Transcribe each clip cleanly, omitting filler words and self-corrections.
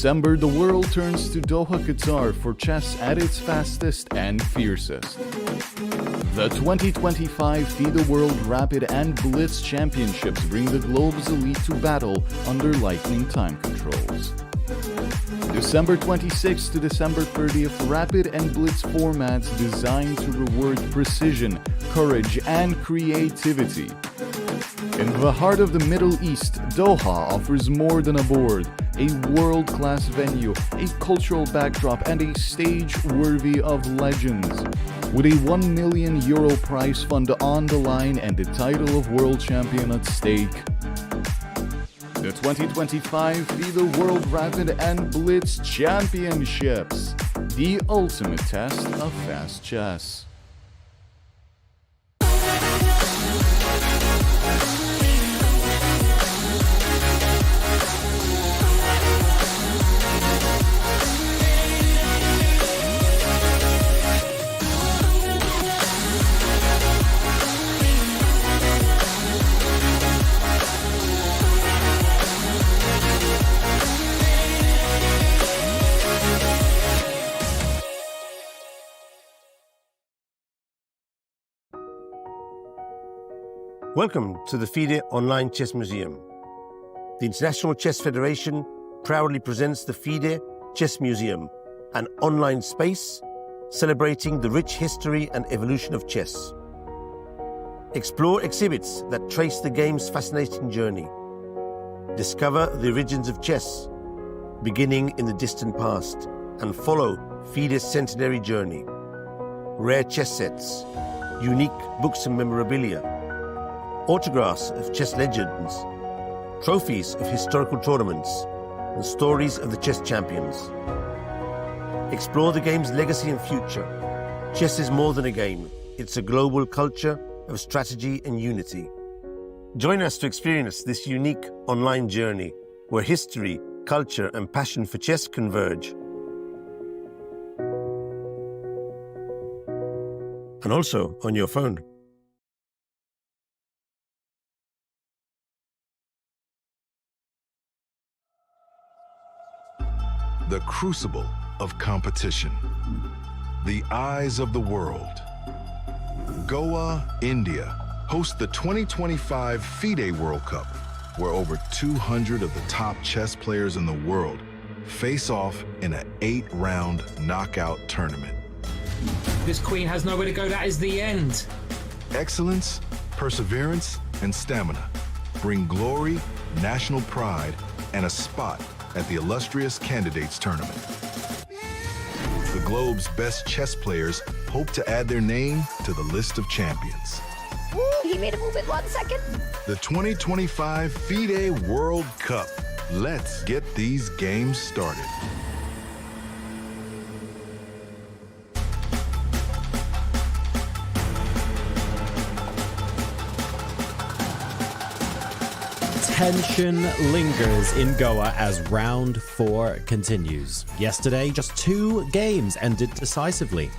December, the world turns to Doha, Qatar for chess at its fastest and fiercest. The 2025 FIDE World Rapid and Blitz Championships bring the globe's elite to battle under lightning time controls. December 26th to December 30th, Rapid and Blitz formats designed to reward precision, courage, and creativity. In the heart of the Middle East, Doha offers more than a board, a world-class venue, a cultural backdrop, and a stage worthy of legends. With a €1 million prize fund on the line and the title of world champion at stake. The 2025 FIDE World Rapid and Blitz Championships, the ultimate test of fast chess. Welcome to the FIDE Online Chess Museum. The International Chess Federation proudly presents the FIDE Chess Museum, an online space celebrating the rich history and evolution of chess. Explore exhibits that trace the game's fascinating journey. Discover the origins of chess, beginning in the distant past, and follow FIDE's centenary journey. Rare chess sets, unique books and memorabilia, autographs of chess legends, trophies of historical tournaments, and stories of the chess champions. Explore the game's legacy and future. Chess is more than a game. It's a global culture of strategy and unity. Join us to experience this unique online journey where history, culture, and passion for chess converge. And also on your phone. The crucible of competition, the eyes of the world. Goa, India, hosts the 2025 FIDE World Cup, where over 200 of the top chess players in the world face off in an 8-round knockout tournament. This queen has nowhere to go. That is the end. Excellence, perseverance, and stamina bring glory, national pride, and a spot at the illustrious Candidates Tournament. The globe's best chess players hope to add their name to the list of champions. Ooh, he made a move in 1 second. The 2025 FIDE World Cup. Let's get these games started. Tension lingers in Goa as round 4 continues. Yesterday, just 2 games ended decisively.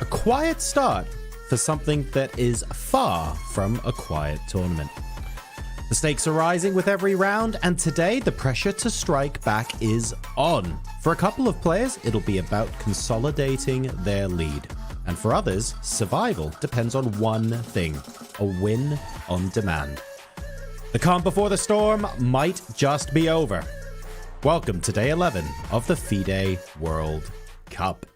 A quiet start for something that is far from a quiet tournament. The stakes are rising with every round, and today the pressure to strike back is on. For a couple of players, it'll be about consolidating their lead. And for others, survival depends on one thing: a win on demand. The calm before the storm might just be over. Welcome to day 11 of the FIDE World Cup.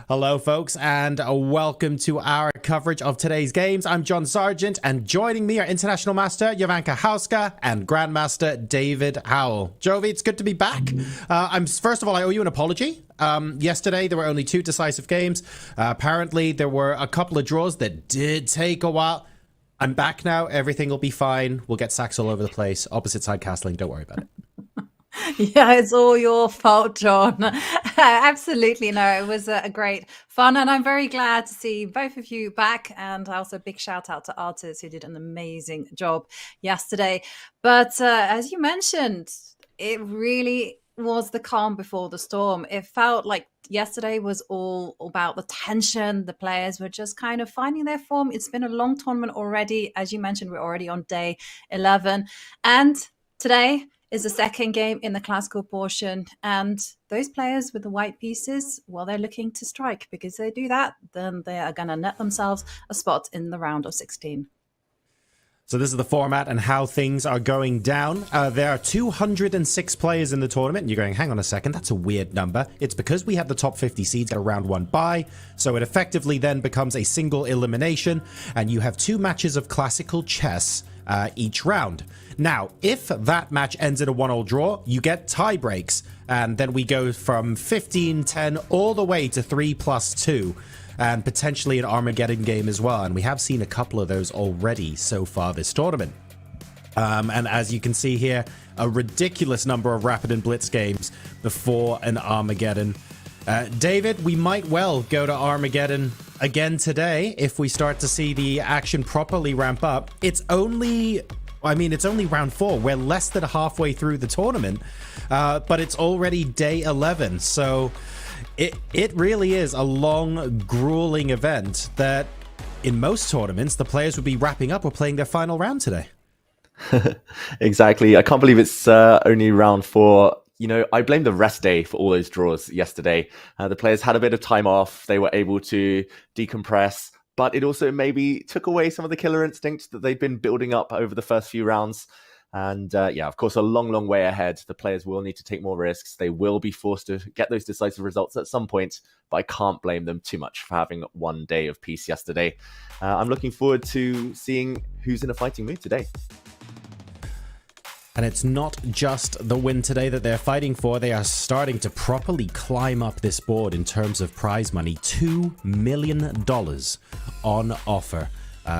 Hello, folks, and welcome to our coverage of today's games. I'm John Sargent, and joining me are International Master Jovanka Hauska and Grandmaster David Howell. Jovi, it's good to be back. First of all, I owe you an apology. Yesterday, there were only 2 decisive games. Apparently, there were a couple of draws that did take a while. I'm back now. Everything will be fine. We'll get sacks all over the place. Opposite side castling. Don't worry about it. Yeah, it's all your fault, John. Absolutely. No, it was a great fun. And I'm very glad to see both of you back. And also a big shout out to Artis, who did an amazing job yesterday. But as you mentioned, it really was the calm before the storm. It felt like yesterday was all about the tension. The players were just kind of finding their form. It's been a long tournament already. As you mentioned, we're already on day 11. And today, is the second game in the classical portion. And those players with the white pieces, well, they're looking to strike, because they do that, then they are going to net themselves a spot in the round of 16. So this is the format and how things are going down. There are 206 players in the tournament. And you're going, hang on a second, that's a weird number. It's because we have the top 50 seeds at a round 1 bye. So it effectively then becomes a single elimination. And you have 2 matches of classical chess each round. Now, if that match ends in a 1-1 draw, you get tie breaks. And then we go from 15-10 all the way to 3+2. And potentially an Armageddon game as well. And we have seen a couple of those already so far this tournament. And as you can see here, a ridiculous number of Rapid and Blitz games before an Armageddon. David, we might well go to Armageddon again today if we start to see the action properly ramp up. It's only round 4. We're less than halfway through the tournament, but it's already day 11. So it really is a long, grueling event that in most tournaments, the players would be wrapping up or playing their final round today. Exactly. I can't believe it's only round 4. You know, I blame the rest day for all those draws yesterday. The players had a bit of time off. They were able to decompress, but it also maybe took away some of the killer instincts that they've been building up over the first few rounds. And yeah, of course, a long, long way ahead. The players will need to take more risks. They will be forced to get those decisive results at some point, but I can't blame them too much for having one day of peace yesterday. I'm looking forward to seeing who's in a fighting mood today. And it's not just the win today that they're fighting for. They are starting to properly climb up this board in terms of prize money. $2 million on offer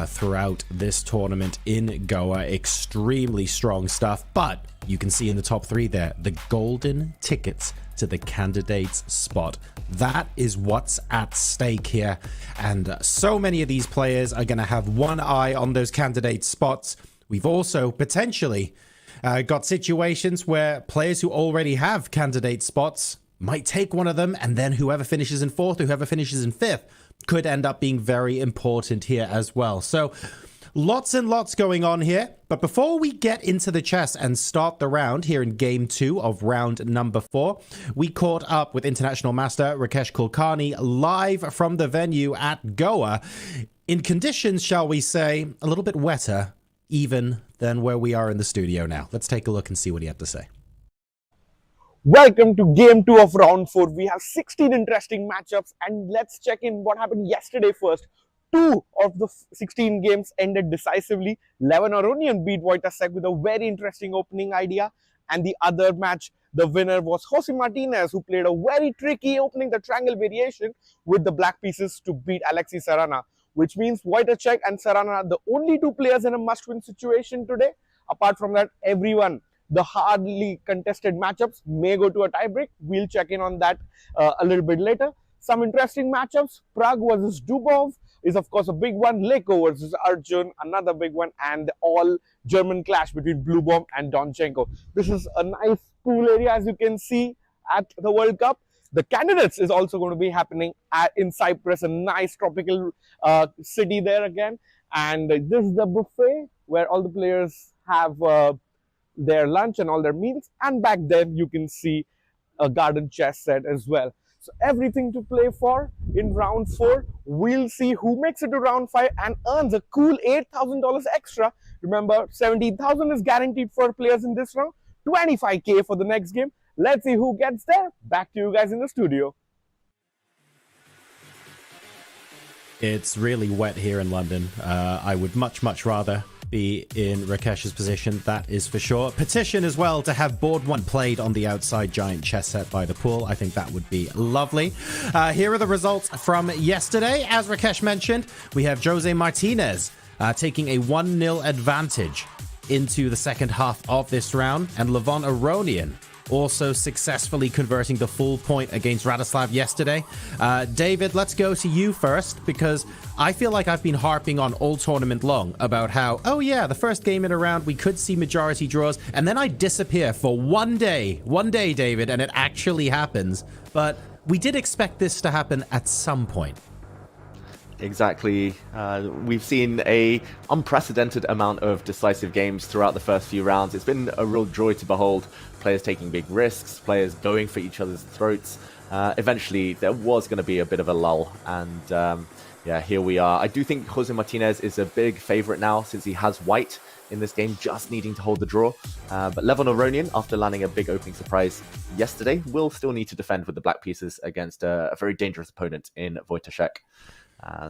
throughout this tournament in Goa. Extremely strong stuff. But you can see in the top 3 there, the golden tickets to the candidates spot. That is what's at stake here. And so many of these players are going to have one eye on those candidate spots. We've also potentially got situations where players who already have candidate spots might take one of them, and then whoever finishes in 4th, whoever finishes in 5th, could end up being very important here as well. So lots and lots going on here. But before we get into the chess and start the round here in game 2 of round number 4, we caught up with International Master Rakesh Kulkarni live from the venue at Goa in conditions, shall we say, a little bit wetter even than where we are in the studio now. Let's take a look and see what he had to say. Welcome to game 2 of round 4. We have 16 interesting matchups, and let's check in what happened yesterday first. 2 of the 16 games ended decisively. Levin Aronian beat Wojciech with a very interesting opening idea, and the other match, the winner was Jose Martinez, who played a very tricky opening, the triangle variation, with the black pieces to beat Alexei Sarana, which means Wojciech and Sarana are the only 2 players in a must-win situation today. Apart from that, everyone, the hardly contested matchups may go to a tiebreak. We'll check in on that a little bit later. Some interesting matchups. Pragg versus Dubov is, of course, a big one. Leko versus Arjun, another big one. And the all-German clash between Blue Bomb and Donchenko. This is a nice pool area, as you can see, at the World Cup. The candidates is also going to be happening in Cyprus, a nice tropical city there again. And this is the buffet where all the players have their lunch and all their meals, and back then you can see a garden chess set as well. So everything to play for in round 4. We'll see who makes it to round 5 and earns a cool $8,000 extra. Remember, $17,000 is guaranteed for players in this round, $25K for the next game. Let's see who gets there. Back to you guys in the studio. It's really wet here in London. I would much rather be in Rakesh's position, that is for sure. Petition as well to have board 1 played on the outside giant chess set by the pool. I think that would be lovely. Here are the results from yesterday. As Rakesh mentioned, we have Jose Martinez taking a 1-0 advantage into the second half of this round, and Levin Aronian also successfully converting the full point against Radislav yesterday. David, let's go to you first, because I feel like I've been harping on all tournament long about how, oh yeah, the first game in a round, we could see majority draws, and then I disappear for one day, David, and it actually happens. But we did expect this to happen at some point. Exactly. We've seen a unprecedented amount of decisive games throughout the first few rounds. It's been a real joy to behold. Players taking big risks, players going for each other's throats. Eventually, there was going to be a bit of a lull, and yeah, here we are. I do think Jose Martinez is a big favorite now since he has white in this game, just needing to hold the draw. But Levon Aronian, after landing a big opening surprise yesterday, will still need to defend with the black pieces against a very dangerous opponent in Wojtaszek.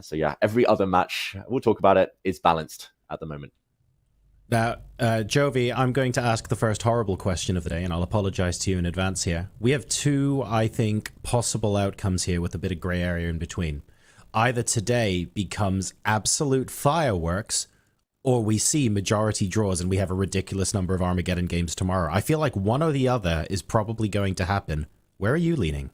So yeah, every other match, we'll talk about it, is balanced at the moment. Now, Jovi, I'm going to ask the first horrible question of the day, and I'll apologize to you in advance here. We have two, I think, possible outcomes here with a bit of gray area in between. Either today becomes absolute fireworks, or we see majority draws and we have a ridiculous number of Armageddon games tomorrow. I feel like one or the other is probably going to happen. Where are you leaning?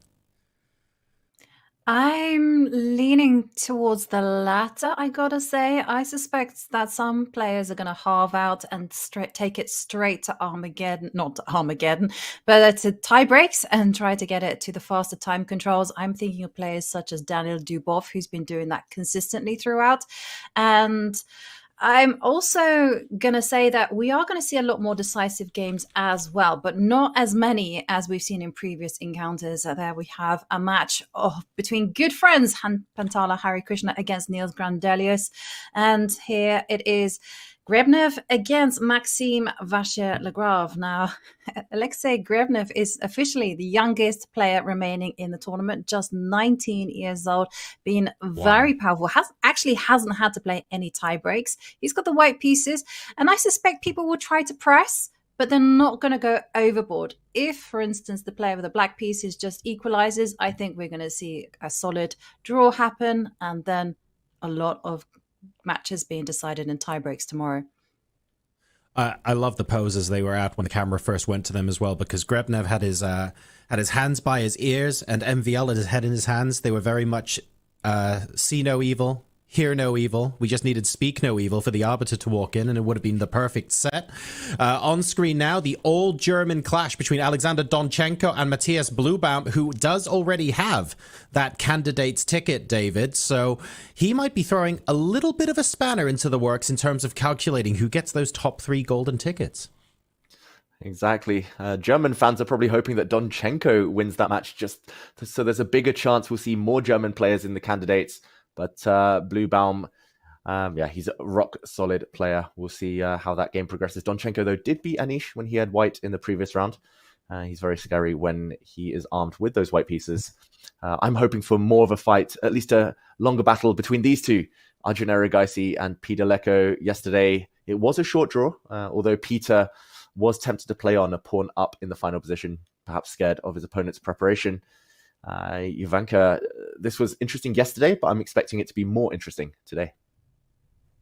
I'm leaning towards the latter, I gotta say. I suspect that some players are gonna halve out and take it straight to Armageddon, not to Armageddon, but to tie breaks and try to get it to the faster time controls. I'm thinking of players such as Daniel Dubov, who's been doing that consistently throughout. And I'm also going to say that we are going to see a lot more decisive games as well, but not as many as we've seen in previous encounters. There we have a match between good friends, Pantala Harikrishna against Niels Grandelius. And here it is Grebnev against Maxime Vachier-Lagrave. Now, Alexei Grebnev is officially the youngest player remaining in the tournament, just 19 years old, being very powerful. Hasn't had to play any tie breaks. He's got the white pieces, and I suspect people will try to press, but they're not going to go overboard. If, for instance, the player with the black pieces just equalizes, I think we're going to see a solid draw happen, and then a lot of matches being decided in tie breaks tomorrow. I love the poses they were at when the camera first went to them as well, because Grebnev had his hands by his ears and MVL had his head in his hands. They were very much see no evil, hear no evil. We just needed speak no evil for the arbiter to walk in, and it would have been the perfect set. On screen now, the old German clash between Alexander Donchenko and Matthias Bluebaum, who does already have that candidate's ticket, David. So he might be throwing a little bit of a spanner into the works in terms of calculating who gets those top 3 golden tickets. Exactly. German fans are probably hoping that Donchenko wins that match, just so there's a bigger chance we'll see more German players in the candidates. But Bluebaum, yeah, he's a rock solid player. We'll see how that game progresses. Donchenko, though, did beat Anish when he had white in the previous round. He's very scary when he is armed with those white pieces. I'm hoping for more of a fight, at least a longer battle between these two, Arjun Erigaisi and Peter Leko. Yesterday, it was a short draw, although Peter was tempted to play on a pawn up in the final position, perhaps scared of his opponent's preparation. Ivanka, this was interesting yesterday, but I'm expecting it to be more interesting today.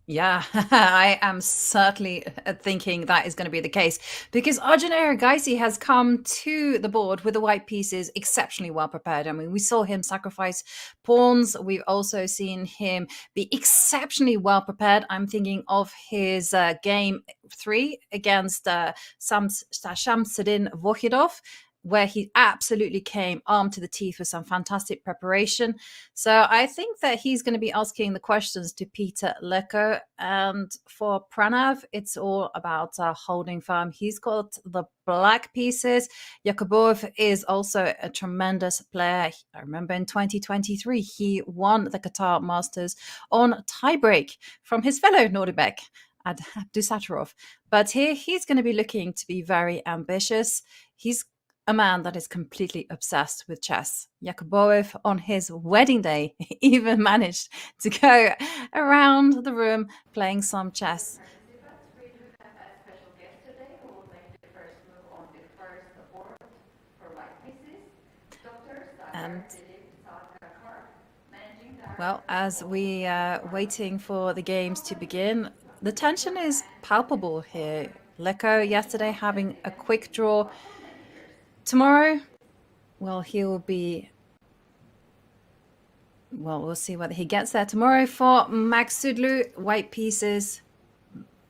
Yeah, I am certainly thinking that is going to be the case, because Arjun Erigaisi has come to the board with the white pieces exceptionally well prepared. I mean, we saw him sacrifice pawns. We've also seen him be exceptionally well prepared. I'm thinking of his game 3 against Shamsuddin Vohidov, where he absolutely came armed to the teeth with some fantastic preparation. So I think that he's going to be asking the questions to Peter Leko. And for Pranav, it's all about holding firm. He's got the black pieces. Yakubov is also a tremendous player. I remember in 2023, he won the Qatar Masters on tiebreak from his fellow Nordebek, Abdusattorov. But here he's going to be looking to be very ambitious. He's a man that is completely obsessed with chess. Yakuboev, on his wedding day, even managed to go around the room playing some chess. And well, as we are waiting for the games to begin, the tension is palpable here. Leko yesterday having a quick draw. Tomorrow, well, he'll be... Well, we'll see whether he gets there. Tomorrow for Max Sudlu, white pieces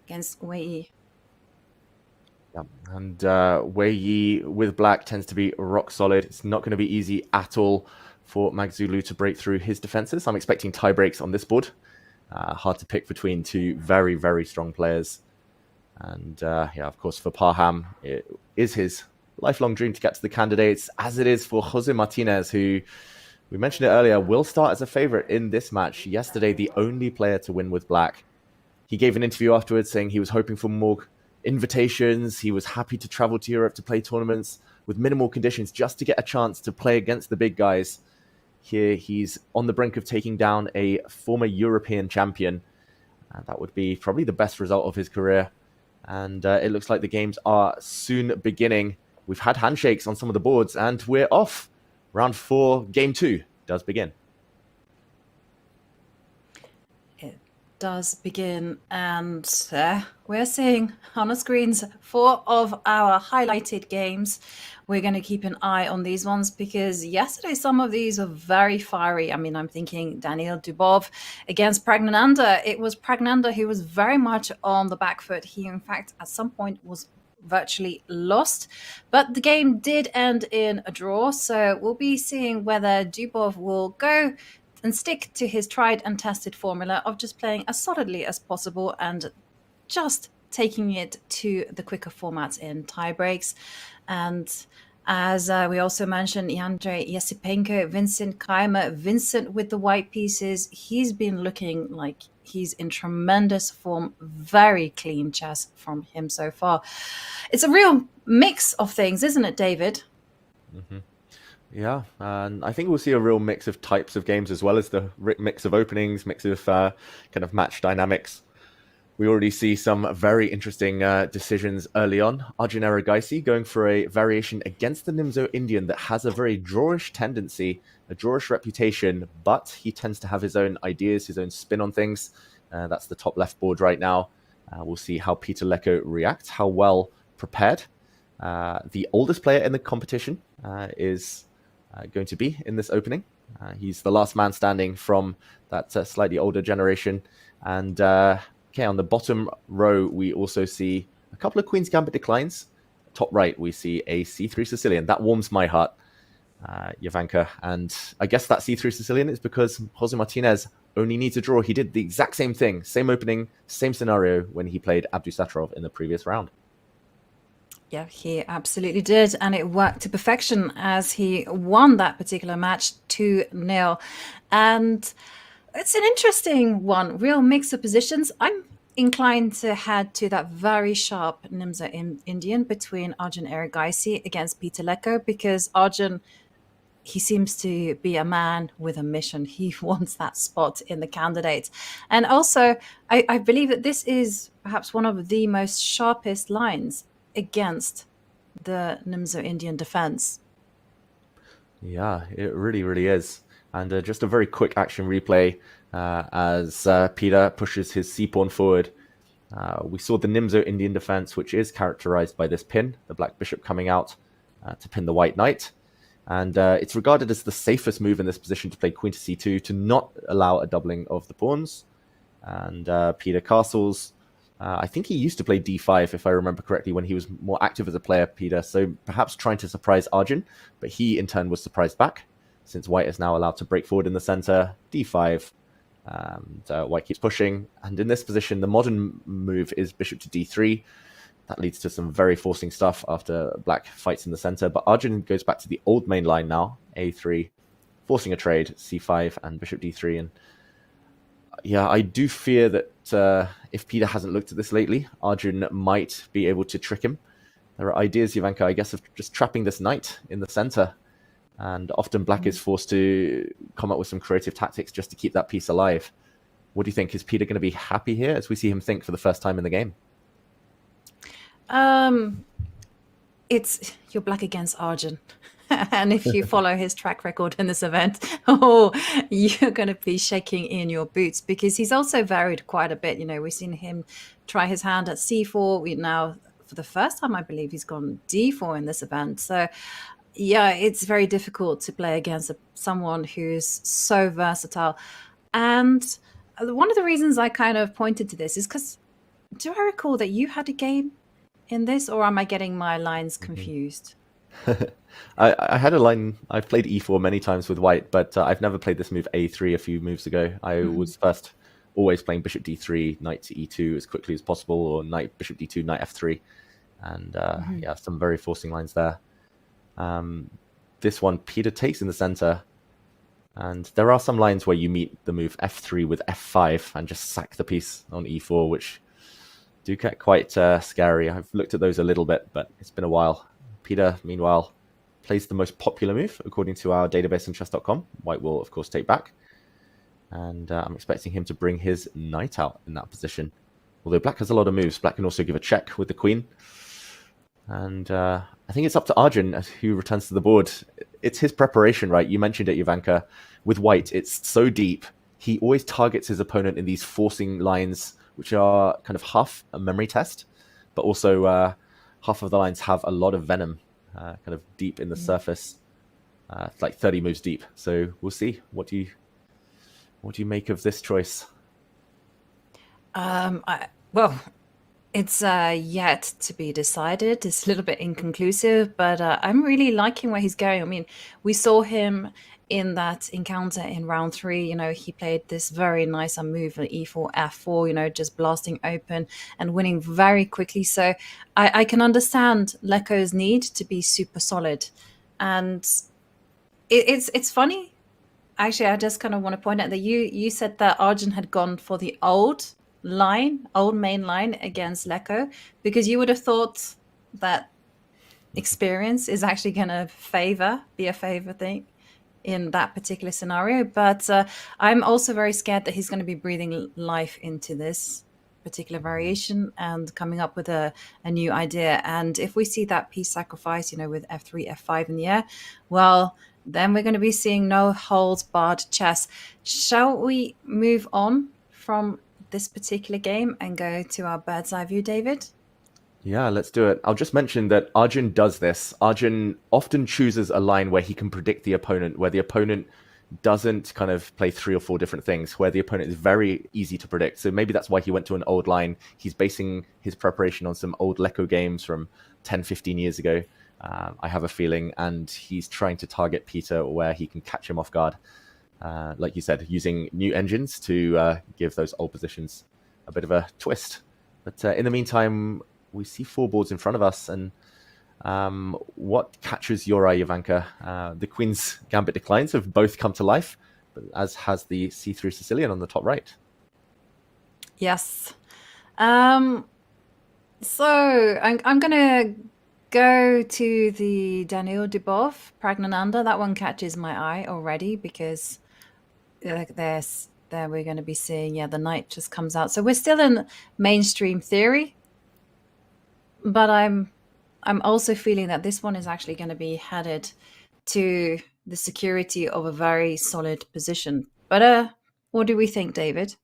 against Wei Yi. Yeah. And Wei Yi with black tends to be rock solid. It's not going to be easy at all for Magzulu to break through his defenses. I'm expecting tie breaks on this board. Hard to pick between two very, very strong players. And yeah, of course, for Parham, it is his lifelong dream to get to the candidates, as it is for Jose Martinez, who, we mentioned it earlier, will start as a favorite in this match. Yesterday, the only player to win with black. He gave an interview afterwards saying he was hoping for more invitations. He was happy to travel to Europe to play tournaments with minimal conditions just to get a chance to play against the big guys. Here, he's on the brink of taking down a former European champion. That would be probably the best result of his career. And it looks like the games are soon beginning. We've had handshakes on some of the boards, and we're off. Round 4, game 2 does begin. It does begin, and we're seeing on the screens 4 of our highlighted games. We're going to keep an eye on these ones because yesterday some of these are very fiery. I mean, I'm thinking Daniil Dubov against Pragnananda. It was Pragnananda who was very much on the back foot. He, in fact, at some point was virtually lost, but the game did end in a draw. So we'll be seeing whether Dubov will go and stick to his tried and tested formula of just playing as solidly as possible and just taking it to the quicker formats in tiebreaks. And as we also mentioned, Andrei Yasipenko, Vincent Keimer, Vincent with the white pieces, he's been looking like he's in tremendous form. Very clean chess from him so far. It's a real mix of things, isn't it, David? Mm-hmm. Yeah, and I think we'll see a real mix of types of games as well as the mix of openings, mix of kind of match dynamics. We already see some very interesting decisions early on. Arjun Erigaisi going for a variation against the Nimzo Indian that has a very drawish tendency, a drawish reputation, but he tends to have his own ideas, his own spin on things. That's the top left board right now. We'll see how Peter Leko reacts, how well prepared the oldest player in the competition is going to be in this opening. He's the last man standing from that slightly older generation. And okay, on the bottom row, we also see a couple of Queen's Gambit declines. Top right, we see a C3 Sicilian. That warms my heart, Jovanka. And I guess that C3 Sicilian is because Jose Martinez only needs a draw. He did the exact same thing, same opening, same scenario when he played Abdusattorov in the previous round. Yeah, he absolutely did. And it worked to perfection as he won that particular match 2-0. And it's an interesting one, real mix of positions. I'm inclined to head to that very sharp Nimzo Indian between Arjun Erigaisi against Peter Leko because Arjun, he seems to be a man with a mission. He wants that spot in the candidates. And also, I believe that this is perhaps one of the most sharpest lines against the Nimzo Indian defense. Yeah, it really, really is. And just a very quick action replay as Peter pushes his c-pawn forward. We saw the Nimzo Indian defense, which is characterized by this pin, the black bishop coming out to pin the white knight. And it's regarded as the safest move in this position to play queen to c2 to not allow a doubling of the pawns. And Peter castles. I think he used to play d5, if I remember correctly, when he was more active as a player, Peter. So perhaps trying to surprise Arjun, but he in turn was surprised back. Since white is now allowed to break forward in the center, d5, and white keeps pushing. And in this position, the modern move is bishop to d3. That leads to some very forcing stuff after black fights in the center. But Arjun goes back to the old main line now, a3, forcing a trade, c5 and bishop d3. And yeah, I do fear that if Peter hasn't looked at this lately, Arjun might be able to trick him. There are ideas, Jovanka, I guess, of just trapping this knight in the center. And often black is forced to come up with some creative tactics just to keep that piece alive. What do you think? Is Peter going to be happy here as we see him think for the first time in the game? It's you're black against Arjun. And if you follow his track record in this event, you're going to be shaking in your boots because he's also varied quite a bit. You know, we've seen him try his hand at c4. We now, for the first time, I believe he's gone d4 in this event. So yeah, it's very difficult to play against someone who's so versatile. And one of the reasons I kind of pointed to this is because, do I recall that you had a game in this, or am I getting my lines confused? I had a line. I've played e4 many times with white, but I've never played this move a3 a few moves ago. I was first always playing bishop d3, knight to e2 as quickly as possible, or knight bishop d2, knight f3, and yeah, some very forcing lines there. This one, Peter takes in the center, and there are some lines where you meet the move f3 with f5 and just sack the piece on e4, which do get quite scary. I've looked at those a little bit, but it's been a while. Peter, meanwhile, plays the most popular move, according to our database on chess.com. White will, of course, take back. And I'm expecting him to bring his knight out in that position. Although black has a lot of moves. Black can also give a check with the queen. And I think it's up to Arjun, who returns to the board. It's his preparation, right? You mentioned it, Ivanka. With white, it's so deep. He always targets his opponent in these forcing lines, which are kind of half a memory test, but also half of the lines have a lot of venom, kind of deep in the surface, like 30 moves deep. So we'll see. What do you make of this choice? Well, it's yet to be decided. It's a little bit inconclusive, but I'm really liking where he's going. I mean, we saw him in that encounter in round 3. You know, he played this very nice move at e4, f4, you know, just blasting open and winning very quickly. So I can understand Leko's need to be super solid. And it's funny. Actually, I just kind of want to point out that you said that Arjun had gone for the old main line against Leko, because you would have thought that experience is actually going to be a favor thing in that particular scenario. But I'm also very scared that he's going to be breathing life into this particular variation and coming up with a new idea. And if we see that piece sacrifice, you know, with f3, f5 in the air, well, then we're going to be seeing no holds barred chess. Shall we move on from this particular game and go to our bird's eye view, David? Yeah, let's do it. I'll just mention that Arjun does this. Arjun often chooses a line where he can predict the opponent, where the opponent doesn't kind of play 3 or 4 different things, where the opponent is very easy to predict. So maybe that's why he went to an old line. He's basing his preparation on some old Leko games from 10, 15 years ago, I have a feeling, and he's trying to target Peter where he can catch him off guard. Like you said, using new engines to give those old positions a bit of a twist. But in the meantime, we see 4 boards in front of us, and what catches your eye, Ivanka? The Queen's Gambit declines have both come to life, but as has the C3 Sicilian on the top right. Yes. So I'm going to go to the Daniil Dubov, Pragnananda. That one catches my eye already, because there we're going to be seeing, the knight just comes out. So we're still in mainstream theory, but I'm also feeling that this one is actually going to be headed to the security of a very solid position. But what do we think, David?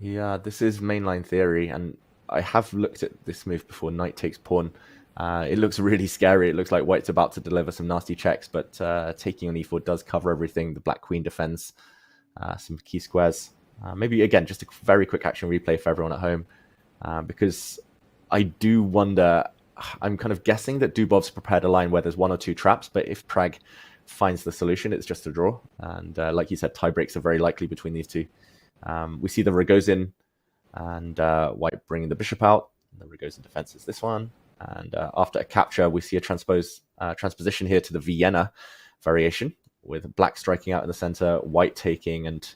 Yeah, this is mainline theory, and I have looked at this move before. Knight takes pawn. It looks really scary. It looks like white's about to deliver some nasty checks, but taking on e4 does cover everything. The black queen defends some key squares. Maybe, again, just a very quick action replay for everyone at home, because I do wonder, I'm kind of guessing that Dubov's prepared a line where there's 1 or 2 traps, but if Pragg finds the solution, it's just a draw. And like you said, tie breaks are very likely between these two. We see the Rogozin and white bringing the bishop out. The Rogozin defense is this one. And after a capture, we see a transposition here to the Vienna variation, with black striking out in the center, white taking. And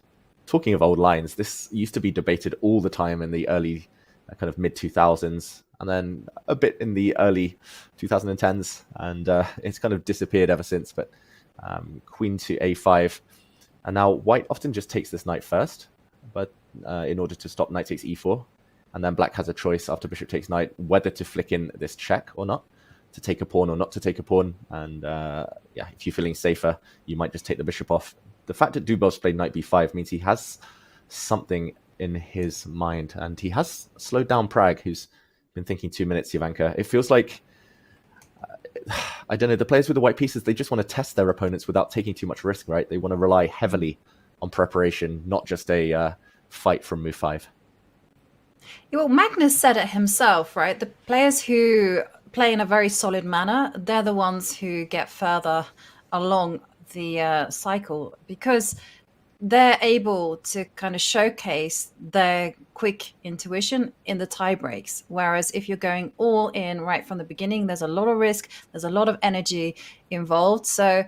talking of old lines, this used to be debated all the time in the early kind of mid-2000s, and then a bit in the early 2010s, and it's kind of disappeared ever since. But queen to a5, and now white often just takes this knight first, but in order to stop, knight takes e4, and then black has a choice after bishop takes knight whether to flick in this check or not, to take a pawn or not to take a pawn. And yeah, if you're feeling safer, you might just take the bishop off. The fact that Dubov's played knight b5 means he has something in his mind, and he has slowed down Pragg, who's been thinking 2 minutes, Ivanka. It feels like, I don't know, the players with the white pieces, they just want to test their opponents without taking too much risk, right? They want to rely heavily on preparation, not just a fight from move 5. Yeah, well, Magnus said it himself, right? The players who play in a very solid manner, they're the ones who get further along the cycle, because they're able to kind of showcase their quick intuition in the tie breaks. Whereas if you're going all in right from the beginning, there's a lot of risk, there's a lot of energy involved. So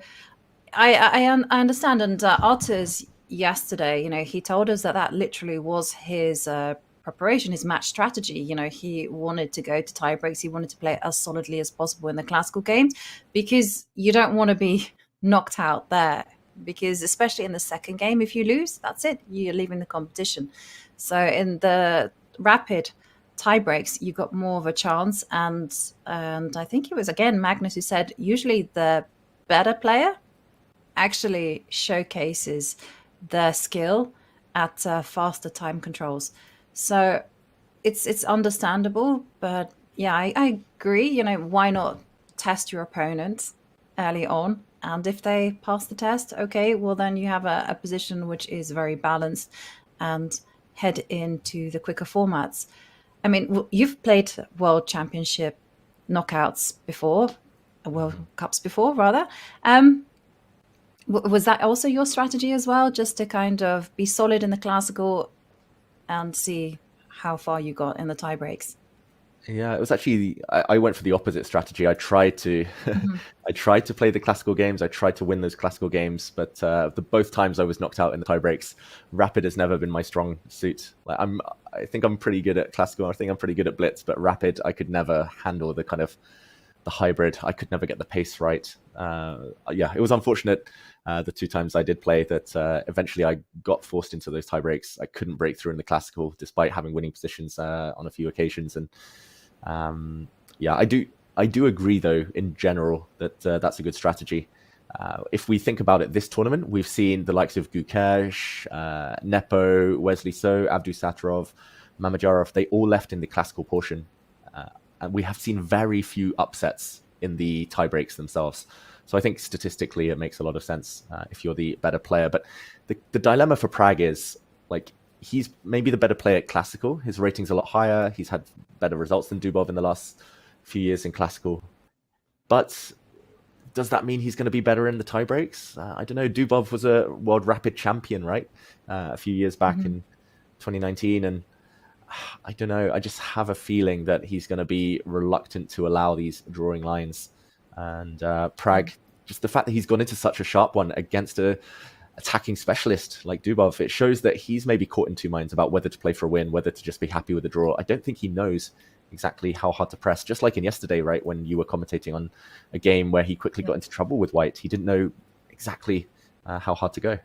I understand. And Arturs yesterday, he told us that literally was his preparation, his match strategy. He wanted to go to tie breaks. He wanted to play as solidly as possible in the classical games, because you don't want to be knocked out there. Because especially in the second game, if you lose, that's it. You're leaving the competition. So in the rapid tie breaks, you got more of a chance. And I think it was, again, Magnus who said, usually the better player actually showcases their skill at faster time controls. So it's understandable. But yeah, I agree. Why not test your opponent early on? And if they pass the test, okay, well, then you have a position which is very balanced and head into the quicker formats. I mean, you've played World Championship knockouts before, World Cups before, rather. Was that also your strategy as well, just to kind of be solid in the classical and see how far you got in the tie breaks? Yeah, it was actually I went for the opposite strategy. I tried to I tried to play the classical games. I tried to win those classical games, but both times I was knocked out in the tie breaks. Rapid has never been my strong suit. I think I'm pretty good at classical. I think I'm pretty good at blitz, but rapid I could never handle the kind of the hybrid. I could never get the pace right. Yeah, it was unfortunate. The two times I did play that eventually I got forced into those tie breaks. I couldn't break through in the classical despite having winning positions on a few occasions. And yeah, I do agree though in general that that's a good strategy. If we think about it, this tournament we've seen the likes of Gukesh, Nepo, Wesley So, Abdu Satarov, Mamajarov. They all left in the classical portion, and we have seen very few upsets in the tie breaks themselves. So I think statistically it makes a lot of sense if you're the better player. But the dilemma for Pragg is, like, he's maybe the better player at classical. His rating's a lot higher. He's had better results than Dubov in the last few years in classical. But does that mean he's going to be better in the tie breaks? I don't know. Dubov was a world rapid champion, right? A few years back in 2019. And I don't know. I just have a feeling that he's going to be reluctant to allow these drawing lines. And Pragg, just the fact that he's gone into such a sharp one against a attacking specialist like Dubov, it shows that he's maybe caught in two minds about whether to play for a win, whether to just be happy with the draw. I don't think he knows exactly how hard to press, just like in yesterday, right, when you were commentating on a game where he quickly got into trouble with White. He didn't know exactly how hard to go.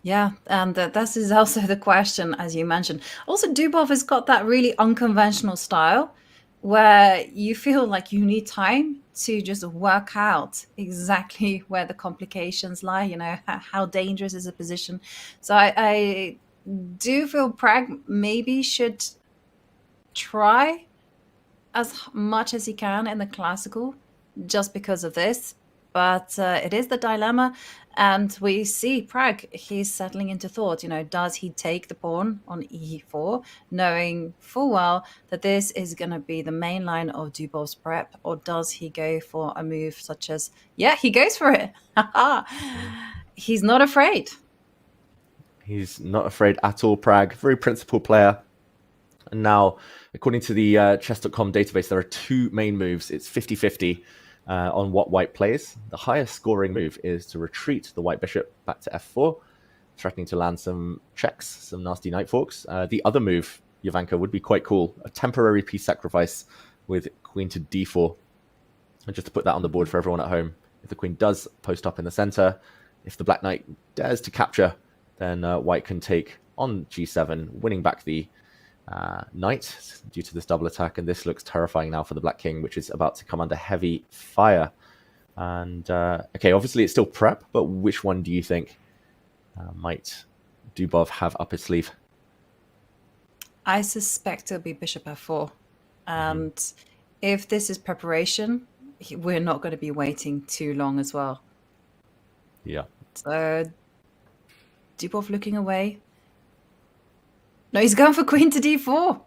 Yeah, and this is also the question, as you mentioned. Also, Dubov has got that really unconventional style where you feel like you need time to just work out exactly where the complications lie, how dangerous is a position. So I do feel Pragg maybe should try as much as he can in the classical just because of this. But it is the dilemma. And we see Pragg, he's settling into thought. Does he take the pawn on e4, knowing full well that this is going to be the main line of Dubov's prep? Or does he go for a move such as, yeah, he goes for it. He's not afraid. He's not afraid at all, Pragg. Very principled player. And now, according to the chess.com database, there are two main moves. It's 50-50. On what White plays. The highest scoring move is to retreat the White bishop back to f4, threatening to land some checks, some nasty knight forks. The other move, Jovanka, would be quite cool. A temporary piece sacrifice with queen to d4. And just to put that on the board for everyone at home, if the queen does post up in the center, if the black knight dares to capture, then White can take on g7, winning back the knight due to this double attack. And this looks terrifying now for the black king, which is about to come under heavy fire. And okay, obviously it's still prep, but which one do you think might Dubov have up his sleeve? I suspect it'll be bishop f4. And if this is preparation, we're not going to be waiting too long as well. Yeah. So Dubov looking away. No, he's going for queen to d4.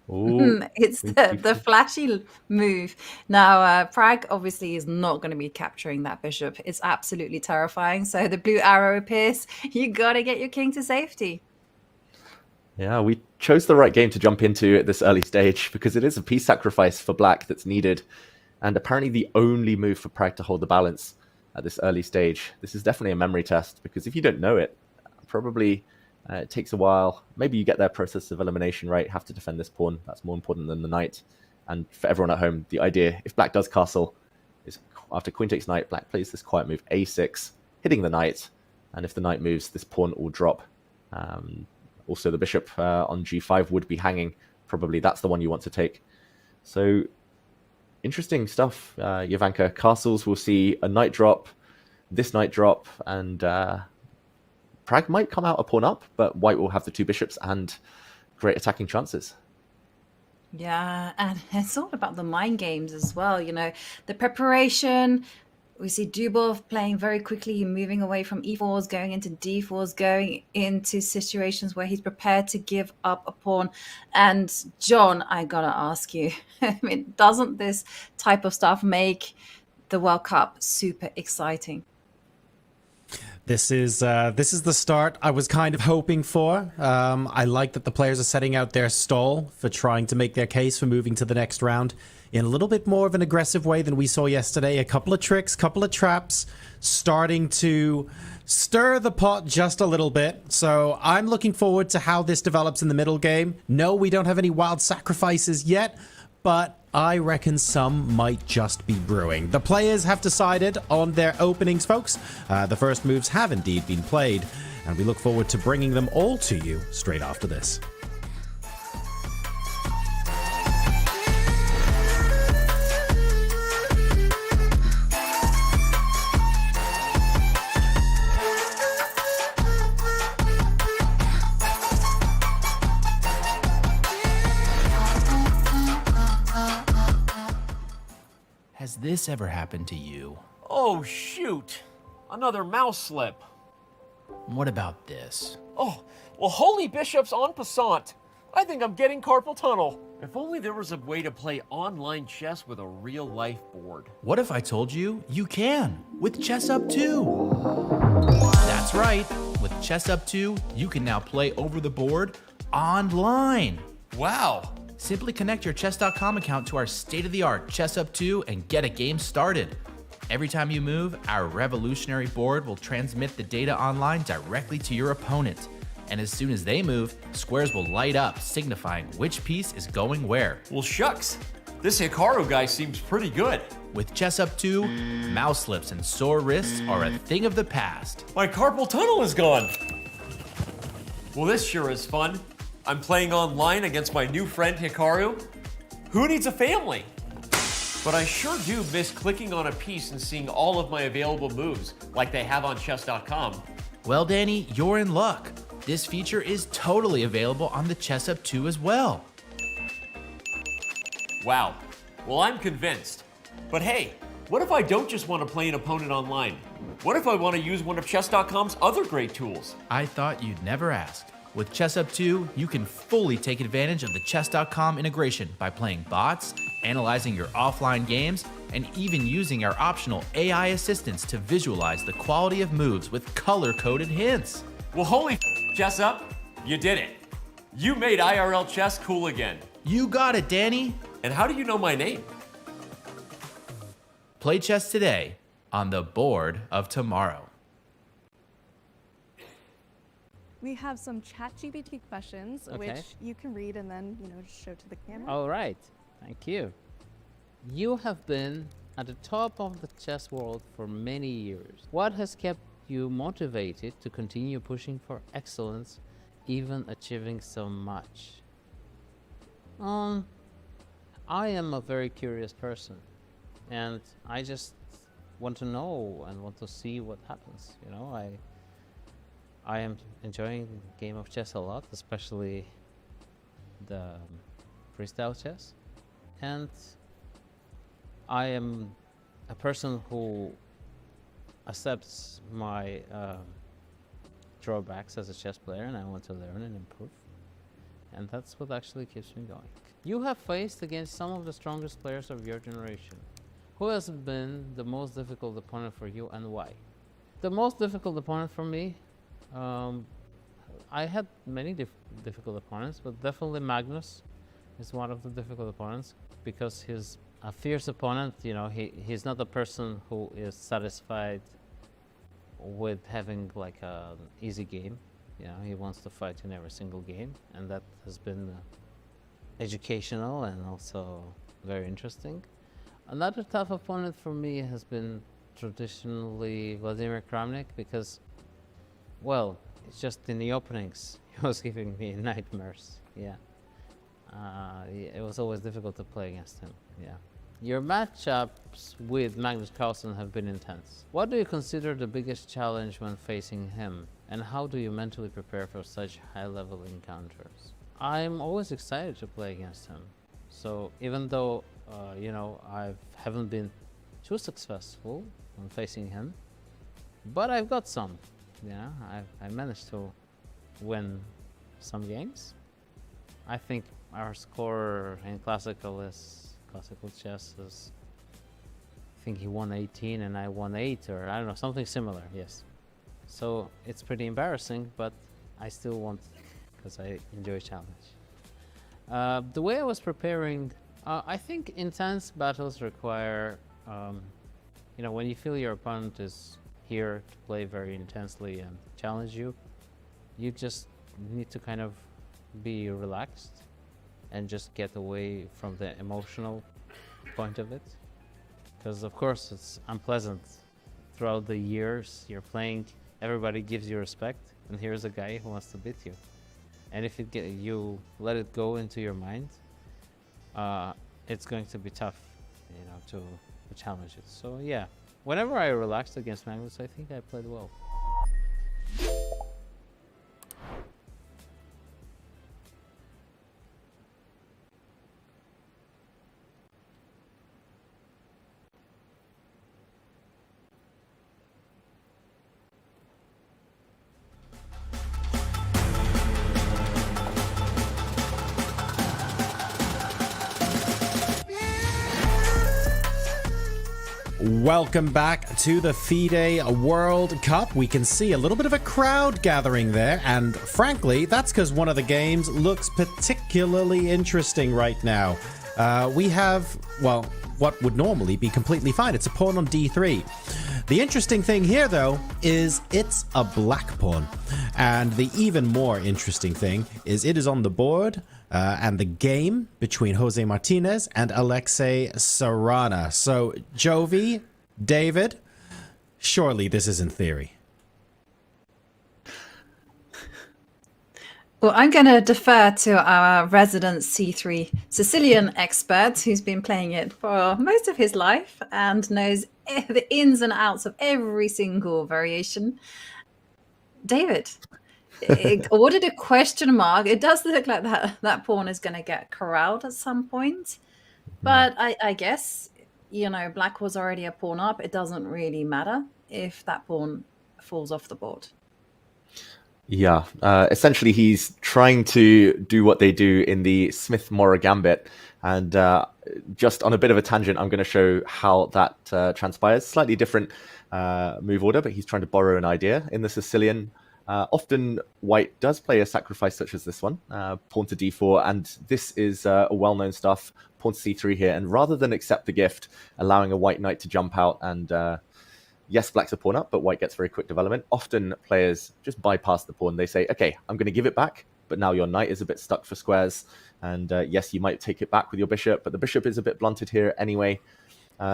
Ooh, It's the flashy move. Now, Pragg obviously is not going to be capturing that bishop. It's absolutely terrifying. So the blue arrow appears. You got to get your king to safety. Yeah, we chose the right game to jump into at this early stage because it is a piece sacrifice for black that's needed, and apparently the only move for Pragg to hold the balance at this early stage. This is definitely a memory test because if you don't know it, probably it takes a while. Maybe you get their process of elimination right, have to defend this pawn. That's more important than the knight. And for everyone at home, the idea, if black does castle, is after queen takes knight, black plays this quiet move a6, hitting the knight, and if the knight moves, this pawn will drop. Also, the bishop on g5 would be hanging. Probably that's the one you want to take. So, interesting stuff, Jovanka. Castles will see a knight drop, this knight drop, and Pragg might come out a pawn up, but white will have the two bishops and great attacking chances. Yeah, and it's all about the mind games as well. You know, the preparation. We see Dubov playing very quickly, moving away from e4s, going into d4s, going into situations where he's prepared to give up a pawn. And John, I gotta ask you, I mean, doesn't this type of stuff make the World Cup super exciting? This is the start I was kind of hoping for. I like that the players are setting out their stall for trying to make their case for moving to the next round in a little bit more of an aggressive way than we saw yesterday. A couple of tricks, couple of traps, starting to stir the pot just a little bit. So I'm looking forward to how this develops in the middle game. No, we don't have any wild sacrifices yet, but I reckon some might just be brewing. The players have decided on their openings, folks. The first moves have indeed been played, and we look forward to bringing them all to you straight after this. Has this ever happened to you? Oh, shoot. Another mouse slip. What about this? Oh, well, holy bishops en passant. I think I'm getting carpal tunnel. If only there was a way to play online chess with a real-life board. What if I told you you can with Chess Up 2? That's right. With Chess Up 2, you can now play over the board online. Wow. Simply connect your chess.com account to our state-of-the-art Chess Up 2 and get a game started. Every time you move, our revolutionary board will transmit the data online directly to your opponent. And as soon as they move, squares will light up, signifying which piece is going where. Well, shucks. This Hikaru guy seems pretty good. With Chess Up 2, mouse slips and sore wrists are a thing of the past. My carpal tunnel is gone. Well, this sure is fun. I'm playing online against my new friend Hikaru. Who needs a family? But I sure do miss clicking on a piece and seeing all of my available moves, like they have on chess.com. Well, Danny, you're in luck. This feature is totally available on the Chess Up 2 as well. Wow. Well, I'm convinced. But hey, what if I don't just want to play an opponent online? What if I want to use one of chess.com's other great tools? I thought you'd never ask. With Chess Up 2, you can fully take advantage of the chess.com integration by playing bots, analyzing your offline games, and even using our optional AI assistants to visualize the quality of moves with color-coded hints. Well, holy Chess Up, you did it. You made IRL chess cool again. You got it, Danny. And how do you know my name? Play chess today on the board of tomorrow. We have some ChatGPT questions, which you can read and then, just show to the camera. All right. Thank you. You have been at the top of the chess world for many years. What has kept you motivated to continue pushing for excellence, even achieving so much? I am a very curious person, and I just want to know and want to see what happens. I am enjoying the game of chess a lot, especially the freestyle chess. And I am a person who accepts my drawbacks as a chess player, and I want to learn and improve. And that's what actually keeps me going. You have faced against some of the strongest players of your generation. Who has been the most difficult opponent for you and why? The most difficult opponent for me, I had many difficult opponents, but definitely Magnus is one of the difficult opponents because he's a fierce opponent. You know, he's not a person who is satisfied with having like an easy game. You know, he wants to fight in every single game, and that has been educational and also very interesting. Another tough opponent for me has been traditionally Vladimir Kramnik because, well, it's just in the openings he was giving me nightmares. Yeah, it was always difficult to play against him. Yeah. Your matchups with Magnus Carlsen have been intense. What do you consider the biggest challenge when facing him, and how do you mentally prepare for such high-level encounters? I'm always excited to play against him. So even though, you know, I haven't been too successful when facing him, but I've got some. Yeah, I managed to win some games. I think our score in classical chess is, I think he won 18 and I won 8, or I don't know, something similar. Yes. So it's pretty embarrassing, but I still want, because I enjoy challenge. The way I was preparing, I think intense battles require, you know, when you feel your opponent is here to play very intensely and challenge you, you just need to kind of be relaxed and just get away from the emotional point of it. Because of course it's unpleasant. Throughout the years you're playing, everybody gives you respect, and here's a guy who wants to beat you. And if you let it go into your mind, it's going to be tough, you know, to challenge it. So yeah, whenever I relaxed against Magnus, I think I played well. Welcome back to the FIDE World Cup. We can see a little bit of a crowd gathering there, and frankly, that's because one of the games looks particularly interesting right now. We have, well, what would normally be completely fine. It's a pawn on d3. The interesting thing here, though, is it's a black pawn. And the even more interesting thing is it is on the board, and the game between Jose Martinez and Alexei Sarana. So, Jovi, David, surely this isn't theory. Well, I'm going to defer to our resident C3 Sicilian expert who's been playing it for most of his life and knows the ins and outs of every single variation. David, it awarded a question mark. It does look like that pawn is going to get corralled at some point. But I guess, you know, black was already a pawn up. It doesn't really matter if that pawn falls off the board. Yeah, essentially he's trying to do what they do in the Smith-Morra Gambit, and just on a bit of a tangent, I'm going to show how that transpires. Slightly different move order, but he's trying to borrow an idea. In the Sicilian, often white does play a sacrifice such as this one, pawn to d4, and this is well-known stuff, pawn to c3 here, and rather than accept the gift, allowing a white knight to jump out and... yes, black's a pawn up, but white gets very quick development. Often players just bypass the pawn. They say, okay, I'm going to give it back, but now your knight is a bit stuck for squares. And yes, you might take it back with your bishop, but the bishop is a bit blunted here anyway.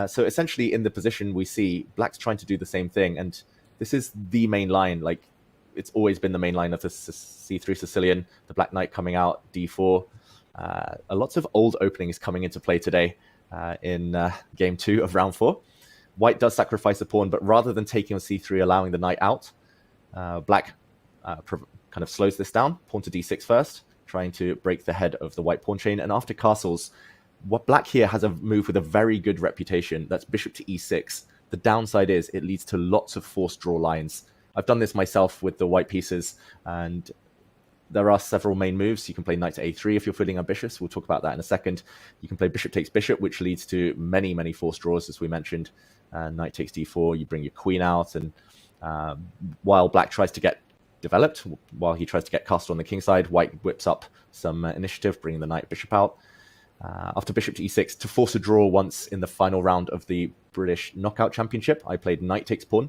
So essentially in the position we see, black's trying to do the same thing. And this is the main line. Like, it's always been the main line of the C3 Sicilian, the black knight coming out, d4. Lots of old openings coming into play today in game 2 of round 4. White does sacrifice a pawn, but rather than taking on c3, allowing the knight out, black kind of slows this down. Pawn to d6 first, trying to break the head of the white pawn chain. And after castles, what black here has a move with a very good reputation. That's bishop to e6. The downside is it leads to lots of forced draw lines. I've done this myself with the white pieces, and there are several main moves. You can play knight to a3 if you're feeling ambitious. We'll talk about that in a second. You can play bishop takes bishop, which leads to many, many forced draws, as we mentioned. Knight takes d4, you bring your queen out, and while black tries to get developed, while he tries to get castled on the king side, white whips up some initiative, bringing the knight bishop out. After bishop to e6, to force a draw once in the final round of the British Knockout Championship, I played knight takes pawn.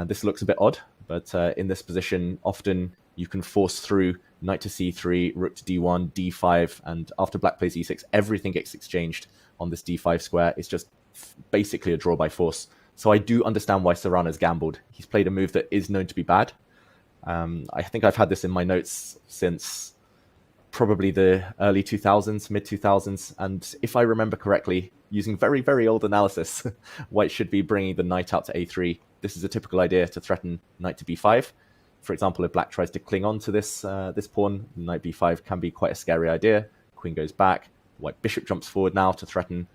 This looks a bit odd, but in this position, often you can force through knight to c3, rook to d1, d5, and after black plays e6, everything gets exchanged on this d5 square. It's just basically a draw by force. So I do understand why Serrano's gambled. He's played a move that is known to be bad. I think I've had this in my notes since probably the early 2000s, mid 2000s. And if I remember correctly, using very, very old analysis, white should be bringing the knight out to a3. This is a typical idea to threaten knight to b5. For example, if black tries to cling on to this pawn, knight b5 can be quite a scary idea. Queen goes back. White bishop jumps forward now to threaten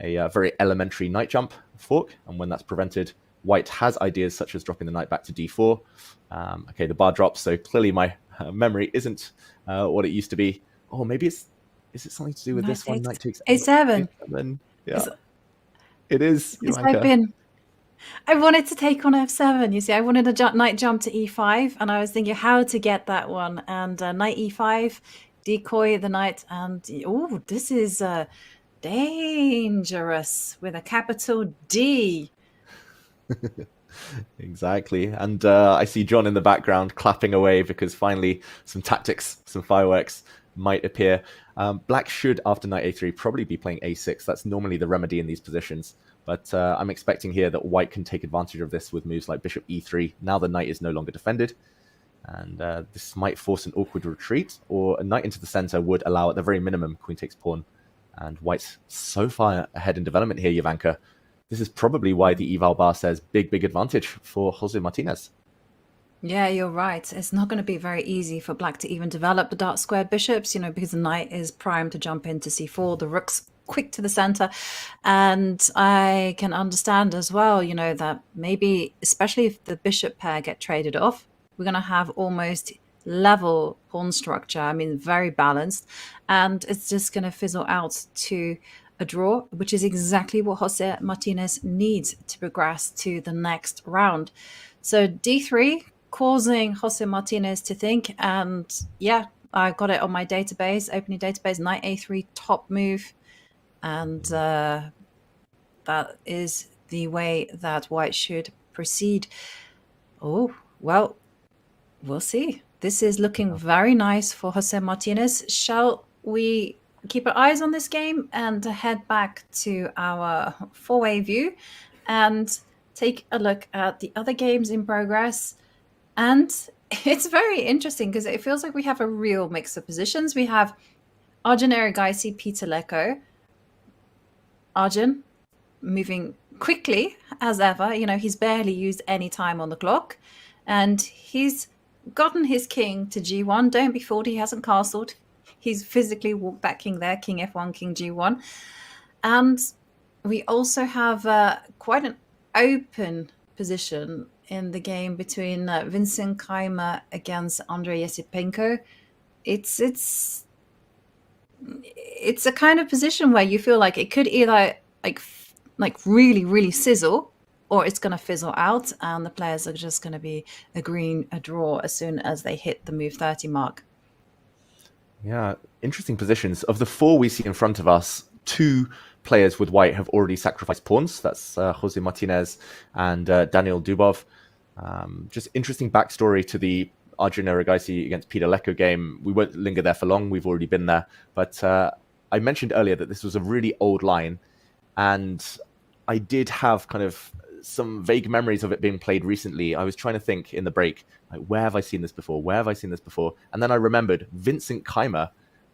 a very elementary knight jump fork. And when that's prevented, white has ideas such as dropping the knight back to d4. Okay, the bar drops, so clearly my memory isn't what it used to be. Oh, maybe is it something to do with this one? Knight takes a7. Yeah, it is. I wanted to take on f7. You see, I wanted a knight jump to e5, and I was thinking how to get that one. And knight e5, decoy the knight, and oh, this is dangerous with a capital D. Exactly. And I see John in the background clapping away because finally some tactics, some fireworks might appear. Black should, after knight a3, probably be playing a6. That's normally the remedy in these positions. But I'm expecting here that white can take advantage of this with moves like bishop e3. Now the knight is no longer defended. And this might force an awkward retreat, or a knight into the center would allow, at the very minimum, queen takes pawn. And white's so far ahead in development here, Jovanka. This is probably why the eval bar says big, big advantage for Jose Martinez. Yeah, you're right. It's not going to be very easy for black to even develop the dark squared bishops, because the knight is primed to jump into c4. The rook's quick to the center. And I can understand as well, that maybe, especially if the bishop pair get traded off, we're going to have almost level pawn structure. I mean, very balanced. And it's just going to fizzle out to a draw, which is exactly what Jose Martinez needs to progress to the next round. So d3, causing Jose Martinez to think, and yeah, I got it on my database, opening database, knight a3, top move, and that is the way that white should proceed. Oh, well, we'll see. This is looking very nice for Jose Martinez. Shall we keep our eyes on this game and head back to our four-way view and take a look at the other games in progress? And it's very interesting because it feels like we have a real mix of positions. We have Arjun Erigaisi, Peter Leko. Arjun moving quickly as ever. He's barely used any time on the clock. And he's gotten his king to g1. Don't be fooled, he hasn't castled. He's physically walked that king there, king f1, king g1. And we also have quite an open position in the game between Vincent Keimer against Andrei Yesipenko. It's a kind of position where you feel like it could either like really, really sizzle, or it's going to fizzle out, and the players are just going to be agreeing a draw as soon as they hit the move 30 mark. Yeah, interesting positions. Of the four we see in front of us, two players with white have already sacrificed pawns. That's Jose Martinez and Daniel Dubov. Just interesting backstory to the Arjun Erigaisi against Peter Leko game. We won't linger there for long. We've already been there. But I mentioned earlier that this was a really old line. And I did have kind of some vague memories of it being played recently. I was trying to think in the break, like, where have I seen this before? Where have I seen this before? And then I remembered Vincent Keimer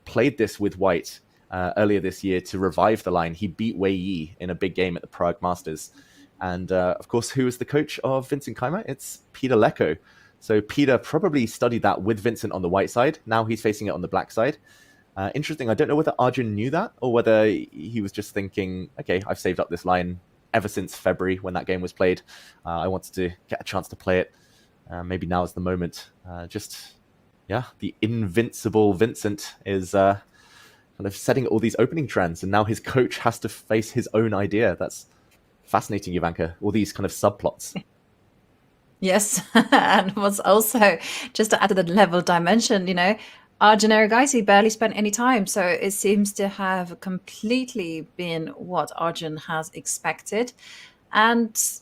played this with white earlier this year to revive the line. He beat Wei Yi in a big game at the Pragg Masters. And of course, who is the coach of Vincent Keimer? It's Peter Leko. So Peter probably studied that with Vincent on the white side. Now he's facing it on the black side. Interesting. I don't know whether Arjun knew that or whether he was just thinking, okay, I've saved up this line ever since February when that game was played. I wanted to get a chance to play it. Maybe now is the moment. Just yeah, the invincible Vincent is kind of setting all these opening trends, and now his coach has to face his own idea. That's fascinating, Ivanka. All these kind of subplots. Yes, and what's also just to add to the level dimension, our generic guys, he barely spent any time, so it seems to have completely been what Arjun has expected, and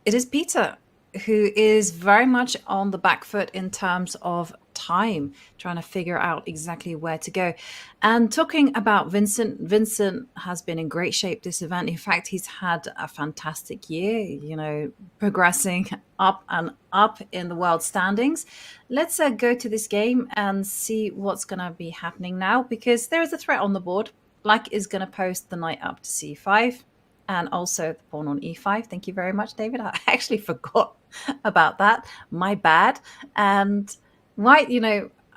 it is Peter who is very much on the back foot in terms of time, trying to figure out exactly where to go. And talking about Vincent has been in great shape this event. In fact, he's had a fantastic year, progressing up and up in the world standings. Let's go to this game and see what's going to be happening now, because there is a threat on the board. Black is going to post the knight up to c5. And also the pawn on e5. Thank you very much, David. I actually forgot about that. My bad. And white,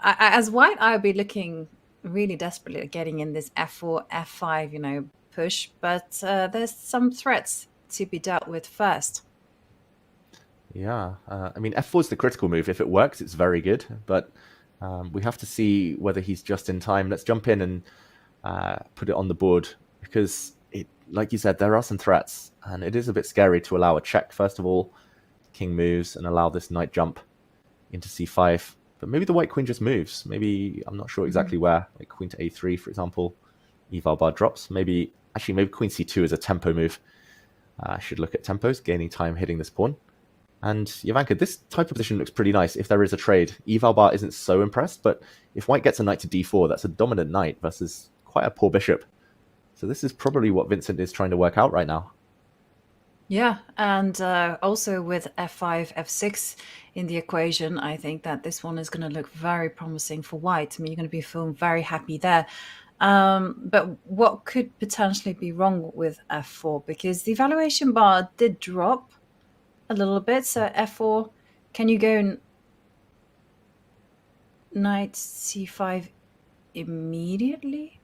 as white, I would be looking really desperately at getting in this f4, f5, push. But there's some threats to be dealt with first. Yeah, I mean, f4 is the critical move. If it works, it's very good. But we have to see whether he's just in time. Let's jump in and put it on the board, because like you said, there are some threats, and it is a bit scary to allow a check. First of all, king moves and allow this knight jump into c5. But maybe the white queen just moves. Maybe, I'm not sure exactly where, like queen to a3, for example. Eval bar drops. Maybe queen c2 is a tempo move. I should look at tempos, gaining time hitting this pawn. And Ivanka, this type of position looks pretty nice if there is a trade. Eval bar isn't so impressed, but if white gets a knight to d4, that's a dominant knight versus quite a poor bishop. So this is probably what Vincent is trying to work out right now. Yeah, and also with f5, f6 in the equation, I think that this one is going to look very promising for white. I mean, you're going to be feeling very happy there. But what could potentially be wrong with f4? Because the evaluation bar did drop a little bit. So f4, can you go knight c5 immediately?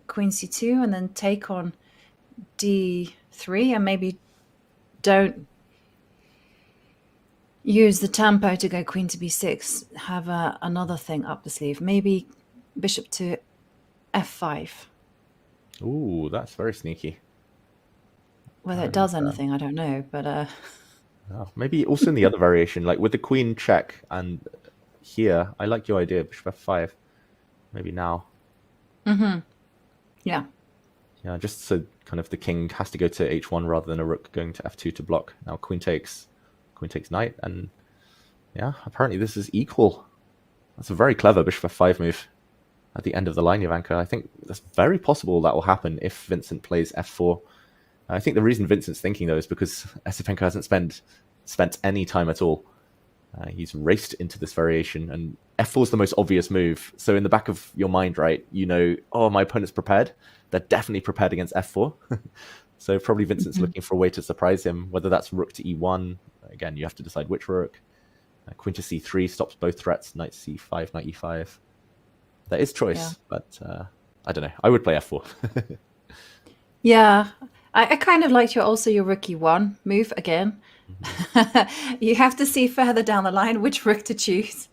Queen c2 and then take on d3, and maybe don't use the tempo to go queen to b6. Have another thing up the sleeve. Maybe bishop to f5. Ooh, that's very sneaky. Whether it does anything, I don't know. But maybe also in the other variation, like with the queen check, and here, I like your idea, bishop f5. Maybe now. Mm-hmm. Yeah. Yeah, just so kind of the king has to go to h1 rather than a rook going to f2 to block. Now queen takes knight, and yeah, apparently this is equal. That's a very clever bishop f5 move at the end of the line, Ivanka. I think that's very possible that will happen if Vincent plays f4. I think the reason Vincent's thinking though is because Esipenko hasn't spent any time at all. He's raced into this variation, and f4 is the most obvious move. So in the back of your mind, right, oh, my opponent's prepared. They're definitely prepared against f4. So probably Vincent's looking for a way to surprise him, whether that's rook to e1. Again, you have to decide which rook. Queen to c3 stops both threats. Knight c5, knight e5. There is choice, but I don't know. I would play f4. Yeah, I kind of liked your rook e1 move again. You have to see further down the line which rook to choose.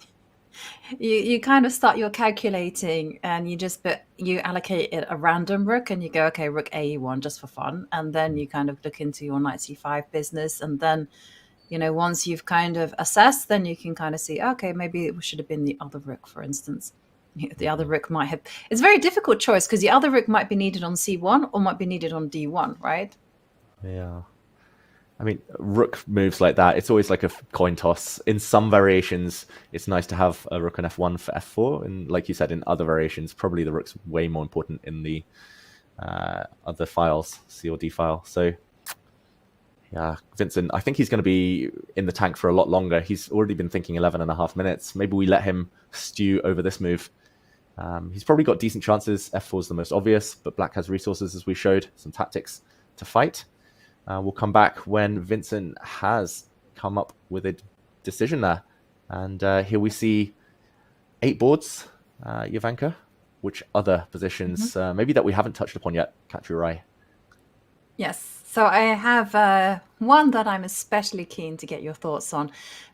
You kind of start your calculating, and you allocate it a random rook, and you go, okay, rook a1 just for fun, and then you kind of look into your knight c5 business, and then once you've kind of assessed, then you can kind of see, okay, maybe it should have been the other rook, for instance. The other rook might have. It's a very difficult choice because the other rook might be needed on c1 or might be needed on d1, right? Yeah. I mean, rook moves like that, it's always like a coin toss. In some variations, it's nice to have a rook on f1 for f4. And like you said, in other variations, probably the rook's way more important in the other files, C or D file. So, yeah, Vincent, I think he's going to be in the tank for a lot longer. He's already been thinking 11 and a half minutes. Maybe we let him stew over this move. He's probably got decent chances. f4 is the most obvious, but black has resources, as we showed, some tactics to fight. We'll come back when Vincent has come up with a decision there. And here we see 8 boards, Ivanka. Which other positions, maybe that we haven't touched upon yet, catch your eye? Yes. So I have one that I'm especially keen to get your thoughts on,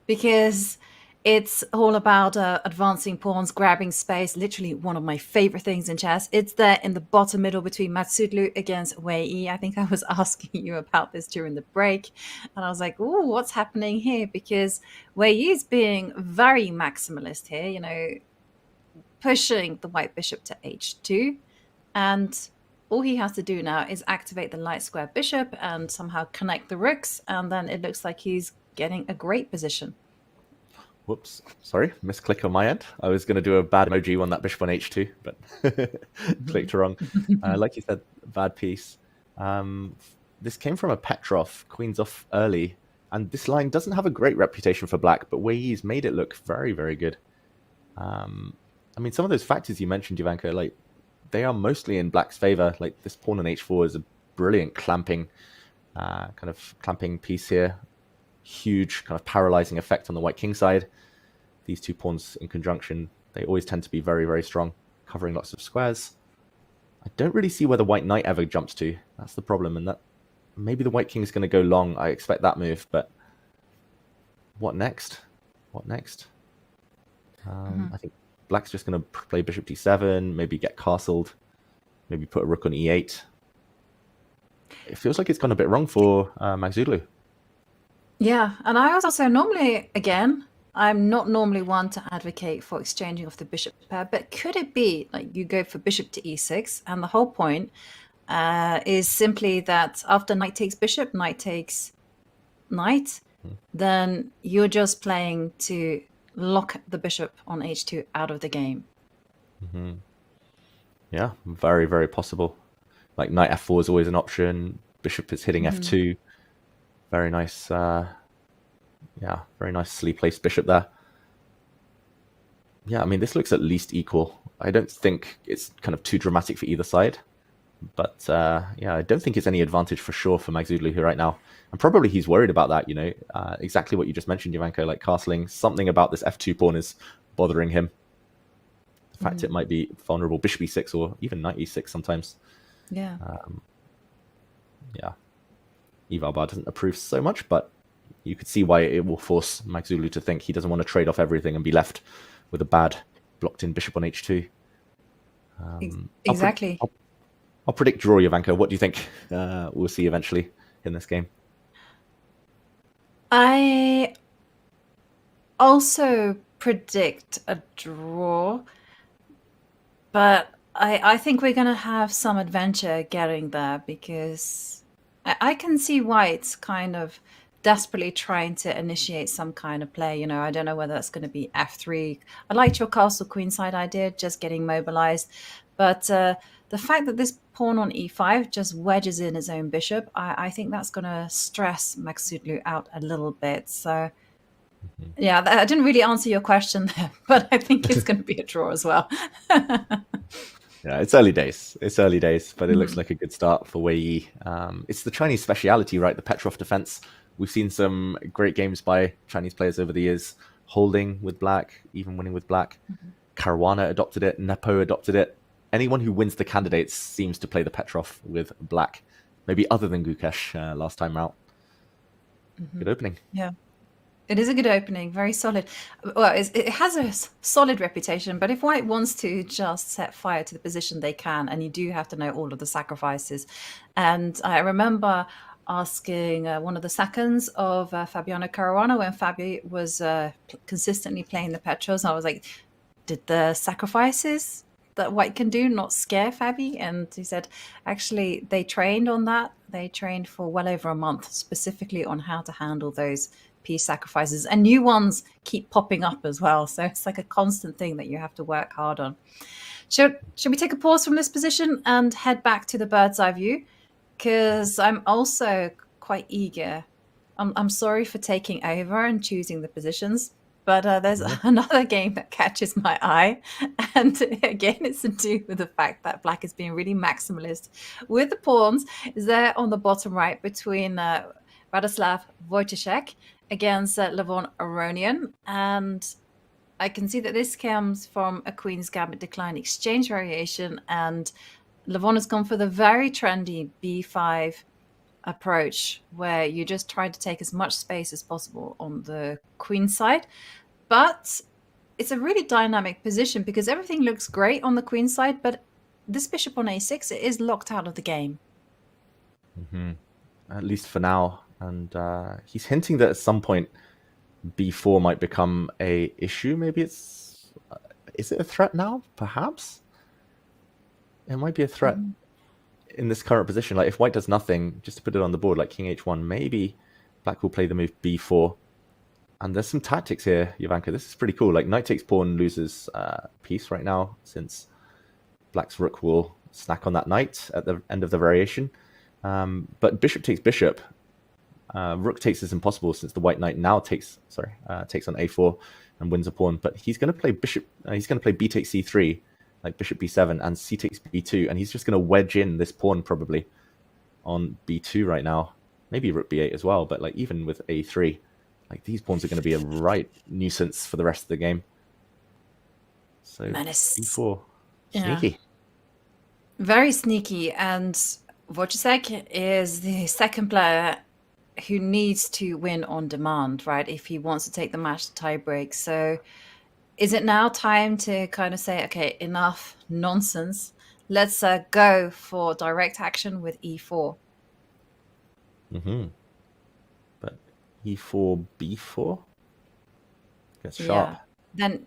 because It's all about advancing pawns, grabbing space. Literally one of my favorite things in chess. It's there in the bottom middle between Matsudlu against Wei Yi. I think I was asking you about this during the break. And I was like, ooh, what's happening here? Because Wei Yi is being very maximalist here, you know, pushing the white bishop to h2. And all he has to do now is activate the light square bishop and somehow connect the rooks. And then it looks like he's getting a great position. Whoops, sorry, misclick on my end. I was going to do a bad emoji on that bishop on h2, but clicked wrong. Like you said, bad piece. This came from a Petrov, queen's off early, and this line doesn't have a great reputation for black, but Wei Yi's made it look very, very good. I mean, some of those factors you mentioned, Ivanka, like, they are mostly in black's favor. Like, this pawn on h4 is a brilliant clamping piece here. Huge kind of paralyzing effect on the white king side. These two pawns in conjunction, they always tend to be very, very strong, covering lots of squares. I don't really see where the white knight ever jumps to. That's the problem, and that maybe the white king is going to go long. I expect that move, but what next? What next? I think black's just going to play bishop d7, maybe get castled, maybe put a rook on e8. It feels like it's gone a bit wrong for Maghsoodloo. Yeah, and I was also normally, again, I'm not normally one to advocate for exchanging of the bishop pair, but could it be like you go for bishop to e6, and the whole point is simply that after knight takes bishop, knight takes knight, then you're just playing to lock the bishop on h2 out of the game. Yeah, very, very possible. Like knight f4 is always an option. Bishop is hitting f2. Very nice, very nicely placed bishop there. Yeah, I mean, this looks at least equal. I don't think it's kind of too dramatic for either side. But yeah, I don't think it's any advantage for sure for Maghsoodloo here right now. And probably he's worried about that, you know, exactly what you just mentioned, Ivanka, like castling. Something about this f2 pawn is bothering him. The fact it might be vulnerable bishop e6 or even knight e6 sometimes. Yeah. Yeah. Eval Bar doesn't approve so much, but you could see why it will force Maghsoodloo to think he doesn't want to trade off everything and be left with a bad blocked-in bishop on h2. Exactly. I'll predict draw, Ivanka. What do you think we'll see eventually in this game? I also predict a draw, but I think we're going to have some adventure getting there, because I can see white's kind of desperately trying to initiate some kind of play. You know, I don't know whether that's going to be f3. I liked your castle queenside idea, just getting mobilized. But the fact that this pawn on e5 just wedges in his own bishop, I think that's going to stress Maghsoodloo out a little bit. So, yeah, I didn't really answer your question there, but I think it's going to be a draw as well. Yeah, it's early days. It's early days, but it looks like a good start for Wei Yi. It's the Chinese speciality, right? The Petrov defense. We've seen some great games by Chinese players over the years, holding with black, even winning with black. Caruana adopted it. Nepo adopted it. Anyone who wins the candidates seems to play the Petrov with black, maybe other than Gukesh last time out. Good opening. Yeah. It is a good opening, very solid. Well, it has a solid reputation, but if white wants to just set fire to the position, they can, and you do have to know all of the sacrifices. And I remember asking one of the seconds of Fabiano Caruana when Fabi was consistently playing the Petros. I was like, did the sacrifices that white can do not scare Fabi? And he said, actually, they trained on that. They trained for well over a month, specifically on how to handle those piece sacrifices, and new ones keep popping up as well, so it's like a constant thing that you have to work hard on. Should we take a pause from this position and head back to the bird's eye view, because I'm also quite eager. I'm sorry for taking over and choosing the positions, but there's another game that catches my eye, and again it's to do with the fact that black is being really maximalist with the pawns. Is there on the bottom right between Radoslav Wojciechek against Levon Aronian, and I can see that this comes from a Queen's Gambit decline exchange variation, and Levon has gone for the very trendy b5 approach, where you just try to take as much space as possible on the queen side. but it's a really dynamic position because everything looks great on the queen side, but this bishop on a6 is locked out of the game. At least for now. And he's hinting that at some point b4 might become a issue. Maybe it's... is it a threat now? Perhaps? It might be a threat in this current position. Like, if white does nothing, just to put it on the board, like king h1, maybe black will play the move b4. And there's some tactics here, Jovanka. This is pretty cool. Like, knight takes pawn loses piece right now, since black's rook will snack on that knight at the end of the variation. But bishop takes bishop. Rook takes is impossible, since the white knight now takes on a4 and wins a pawn. But he's going to play bishop. He's going to play b takes c3, like bishop b7, and c takes b2, and he's just going to wedge in this pawn probably on b2 right now. Maybe rook b8 as well. But like, even with a3, like, these pawns are going to be a right nuisance for the rest of the game. So b4, sneaky. Very sneaky. And Wojciech is the second player who needs to win on demand, right? If he wants to take the match to tie break. So is it now time to kind of say, okay, enough nonsense. Let's go for direct action with e4. But e4, b4 gets sharp. Then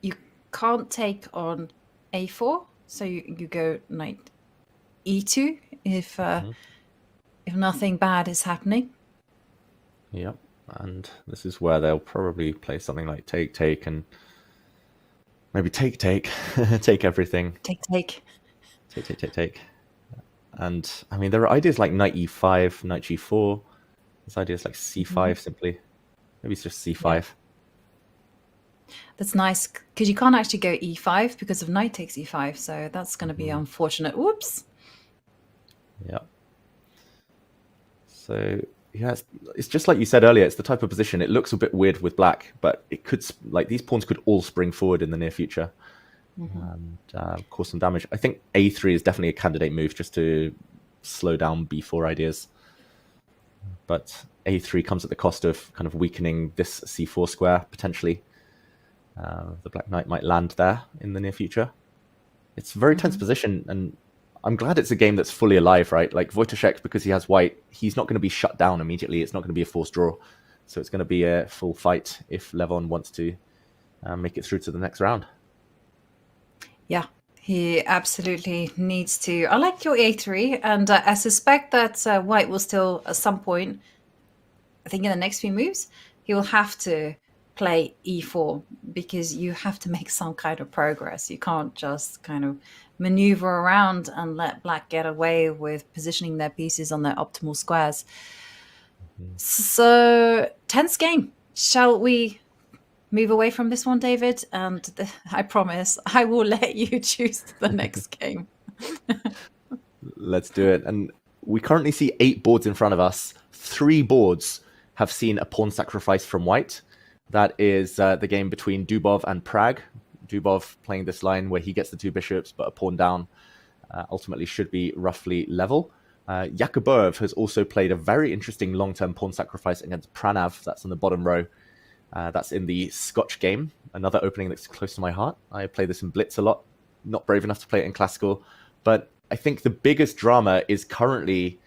you can't take on a4. So you go knight e2 if nothing bad is happening. Yep. And this is where they'll probably play something like take, and maybe take, take everything. Take. And I mean, there are ideas like knight e5, knight g4. There's ideas like c5 simply. Maybe it's just c5. Yeah. That's nice, because you can't actually go e5 because of knight takes e5. So that's going to be unfortunate. Whoops. Yeah. So yeah, it's just like you said earlier. It's the type of position. It looks a bit weird with black, but it could, like, these pawns could all spring forward in the near future and cause some damage. I think a3 is definitely a candidate move just to slow down b4 ideas. But a3 comes at the cost of kind of weakening this c4 square potentially. The black knight might land there in the near future. It's a very tense position, and I'm glad it's a game that's fully alive, right? Like, Wojciech, because he has white, he's not going to be shut down immediately. It's not going to be a forced draw. So it's going to be a full fight if Levon wants to make it through to the next round. Yeah, he absolutely needs to. I like your a3, and I suspect that white will still, at some point, I think in the next few moves, he will have to play e4, because you have to make some kind of progress. You can't just kind of maneuver around and let black get away with positioning their pieces on their optimal squares. So, tense game. Shall we move away from this one, David? And I promise I will let you choose the next game. Let's do it. And we currently see 8 boards in front of us. 3 boards have seen a pawn sacrifice from white. That is the game between Dubov and Pragg. Dubov playing this line where he gets the 2 bishops, but a pawn down ultimately should be roughly level. Yakubov has also played a very interesting long-term pawn sacrifice against Pranav. That's on the bottom row. That's in the Scotch game, another opening that's close to my heart. I play this in Blitz a lot. Not brave enough to play it in Classical. But I think the biggest drama is currently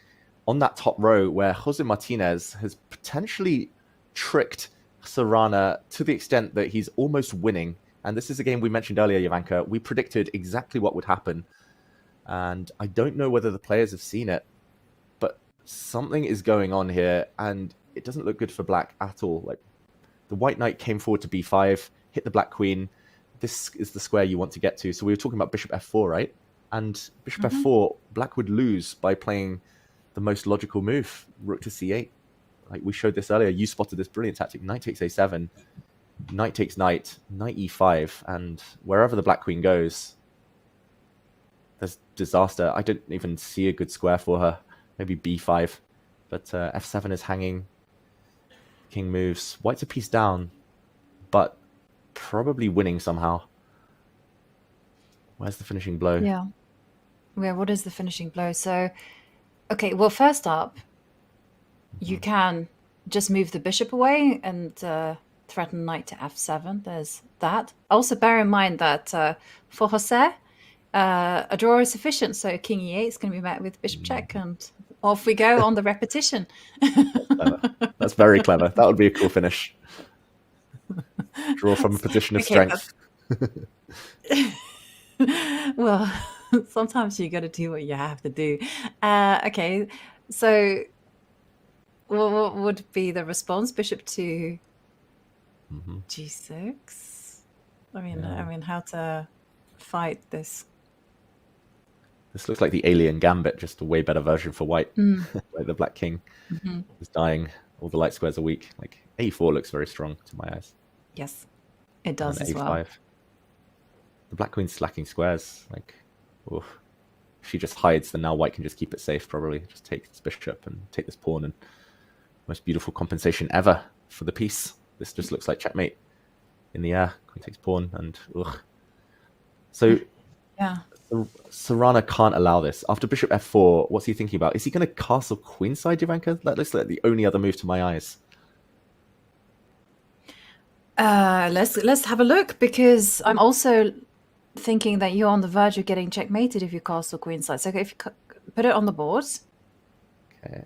on that top row, where Jose Martinez has potentially tricked Serrana to the extent that he's almost winning. And this is a game we mentioned earlier, Jovanka. We predicted exactly what would happen. And I don't know whether the players have seen it, but something is going on here, and it doesn't look good for black at all. Like, the white knight came forward to b5, hit the black queen. This is the square you want to get to. So we were talking about bishop f4, right? And bishop f4, black would lose by playing the most logical move, rook to c8. Like we showed this earlier, you spotted this brilliant tactic. Knight takes a7, knight takes knight, knight e5, and wherever the black queen goes, there's disaster. I didn't even see a good square for her. Maybe b5, but f7 is hanging. King moves. White's a piece down, but probably winning somehow. Where's the finishing blow? Yeah. What is the finishing blow? So, okay, well, first up, you can just move the bishop away and threaten knight to f7. There's that. Also, bear in mind that for Jose, a draw is sufficient. So king e8 is going to be met with bishop check, and off we go on the repetition. That's very clever. That would be a cool finish. Draw from a position of strength. Well, sometimes you got to do what you have to do. Okay, so what would be the response? Bishop to g6. I mean, how to fight this? This looks like the alien gambit, just a way better version for white. Like the black king is dying. All the light squares are weak. Like a4 looks very strong to my eyes. Yes, it does and as a5. well. The black queen's slacking squares. Like, oof. If she just hides, then now white can just keep it safe, probably. Just take this bishop and take this pawn, and most beautiful compensation ever for the piece. This just looks like checkmate in the air. Queen takes pawn, and ugh. So yeah, Serrana can't allow this. After bishop f4, what's he thinking about? Is he going to castle queenside, Jovanka? That looks like the only other move to my eyes. Let's have a look, because I'm also thinking that you're on the verge of getting checkmated if you castle queenside. So if you put it on the board, okay,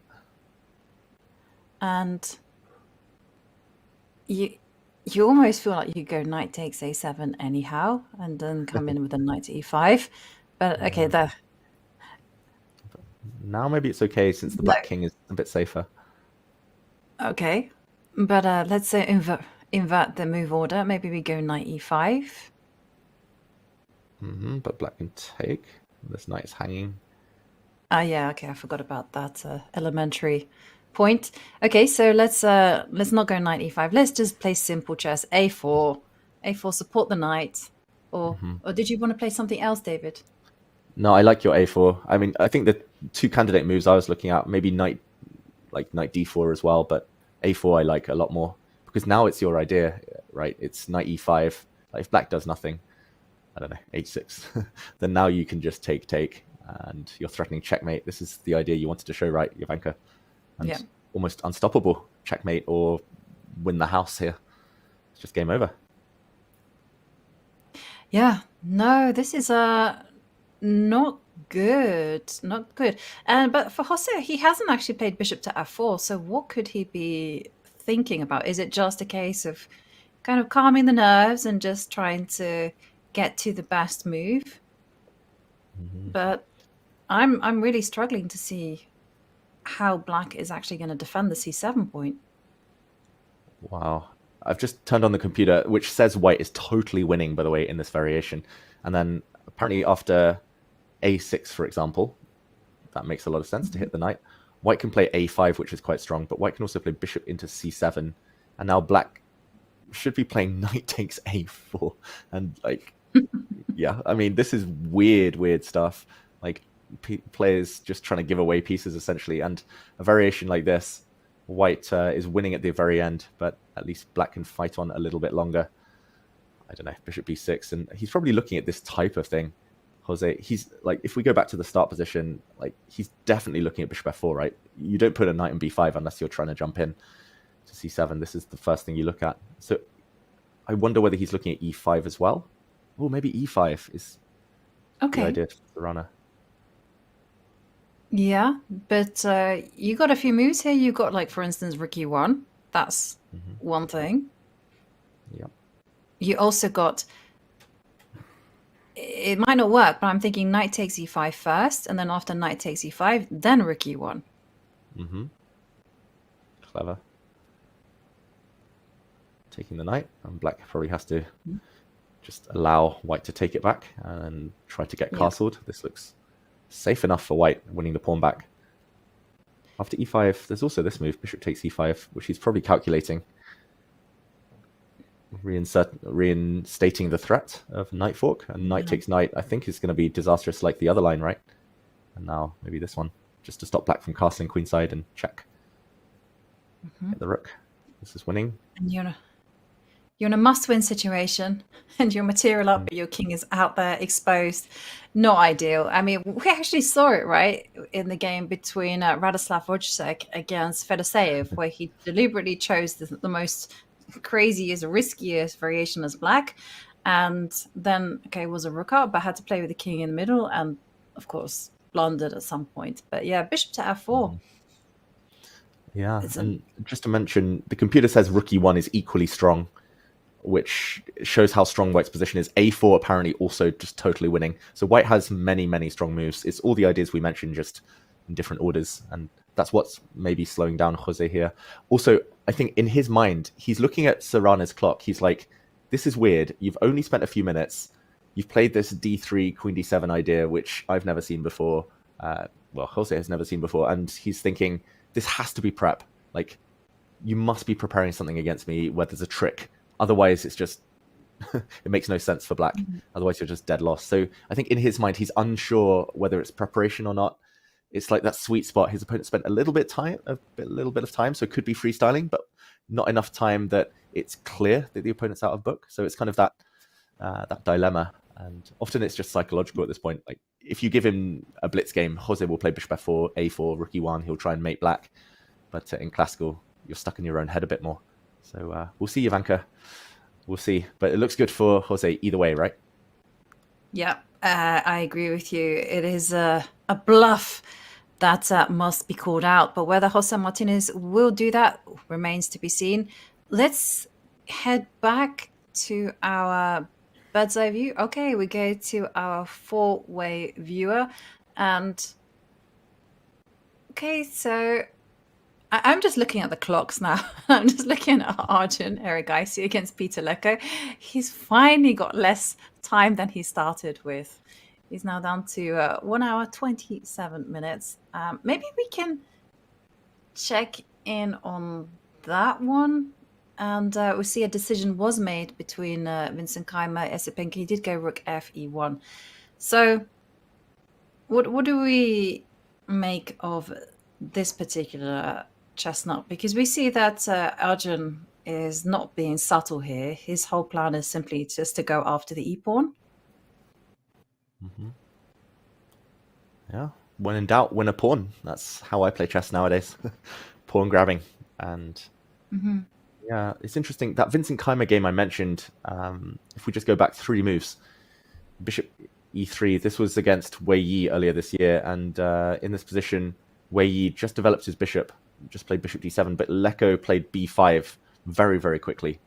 and you almost feel like you go knight takes a7 anyhow, and then come in with a knight to e5. But okay, there. Now maybe it's okay since the black king is a bit safer. Okay, but let's say invert the move order. Maybe we go knight e5. But black can take. This knight is hanging. Yeah, okay, I forgot about that elementary point. Okay, so let's not go knight e5. Let's just play simple chess. A4, support the knight. Or did you want to play something else, David? No, I like your a4. I mean, I think the two candidate moves I was looking at, maybe knight d4 as well, but a4 I like a lot more, because now it's your idea, right? It's knight e5. Like if black does nothing, I don't know, h6, then now you can just take, and you're threatening checkmate. This is the idea you wanted to show, right, Jovanka? And almost unstoppable checkmate or win the house here. It's just game over. Yeah, no, this is not good. But for Jose, he hasn't actually played bishop to f4. So what could he be thinking about? Is it just a case of kind of calming the nerves and just trying to get to the best move? But I'm really struggling to see how black is actually going to defend the c7 point. Wow. I've just turned on the computer, which says white is totally winning, by the way, in this variation. And then apparently after a6, for example, that makes a lot of sense to hit the knight. White can play a5, which is quite strong, but white can also play bishop into c7. And now black should be playing knight takes a4. And like, yeah, I mean, this is weird stuff. Like players just trying to give away pieces, essentially. And a variation like this, white is winning at the very end, but at least black can fight on a little bit longer. I don't know, bishop b6, and he's probably looking at this type of thing. Jose, he's like, if we go back to the start position, like he's definitely looking at bishop f4, right? You don't put a knight in b5 unless you're trying to jump in to c7. This is the first thing you look at. So I wonder whether he's looking at e5 as well. Oh, maybe e5 is the idea for Serrana. Yeah, but you got a few moves here. You got, like, for instance, rook e1. That's one thing. Yeah. You also got, it might not work, but I'm thinking knight takes e5 first, and then after knight takes e5, then rook e1. Clever. Taking the knight, and black probably has to just allow white to take it back and try to get castled. This looks safe enough for white, winning the pawn back. After e5, there's also this move, bishop takes e5, which he's probably calculating. Reinstating the threat of knight fork, and knight takes knight, I think, is going to be disastrous like the other line, right? And now maybe this one, just to stop black from castling queenside and check. Get the rook. This is winning. And you're in a must-win situation, and your material up, but your king is out there exposed. Not ideal. I mean, we actually saw it, right, in the game between Radoslav Wojciech against Fedoseev, where he deliberately chose the most crazy as riskiest variation as black. And then, okay, it was a rook up, but had to play with the king in the middle, and of course, blundered at some point. But yeah, bishop to f4. Yeah, and just to mention, the computer says rook e1 is equally strong, which shows how strong white's position is. a4 apparently also just totally winning. So white has many, many strong moves. It's all the ideas we mentioned, just in different orders, and that's what's maybe slowing down Jose here. Also, I think in his mind, he's looking at Serrana's clock. He's like, this is weird. You've only spent a few minutes. You've played this d3, queen d7 idea, which I've never seen before. Well, Jose has never seen before. And he's thinking, this has to be prep. Like, you must be preparing something against me where there's a trick. Otherwise, it's just, it makes no sense for black. Otherwise, you're just dead lost. So I think in his mind, he's unsure whether it's preparation or not. It's like that sweet spot. His opponent spent a little bit of time, so it could be freestyling, but not enough time that it's clear that the opponent's out of book. So it's kind of that dilemma, and often it's just psychological at this point. Like if you give him a blitz game, Jose will play bishop f4, a4, rook e1. He'll try and mate black, but in classical, you're stuck in your own head a bit more. So we'll see, Ivanka. We'll see, but it looks good for Jose either way, right? Yeah, I agree with you. It is a bluff that must be called out, but whether Jose Martinez will do that remains to be seen. Let's head back to our bird's eye view. Okay, we go to our four-way viewer, and okay, so I'm just looking at the clocks now. I'm just looking at Arjun Erigaisi against Peter Leko. He's finally got less time than he started with. He's now down to 1 hour, 27 minutes. Maybe we can check in on that one. And we see a decision was made between Vincent Keimer, Esipenka. He did go rook f e1. So what do we make of this particular chestnut? Because we see that Arjun is not being subtle here. His whole plan is simply just to go after the e-pawn. Yeah, when in doubt, win a pawn. That's how I play chess nowadays. Pawn grabbing. And yeah, it's interesting. That Vincent Keimer game I mentioned, if we just go back 3 moves, bishop e3, this was against Wei Yi earlier this year. And in this position, Wei Yi just developed his bishop, just played bishop d7, but Leko played b5 very, very quickly.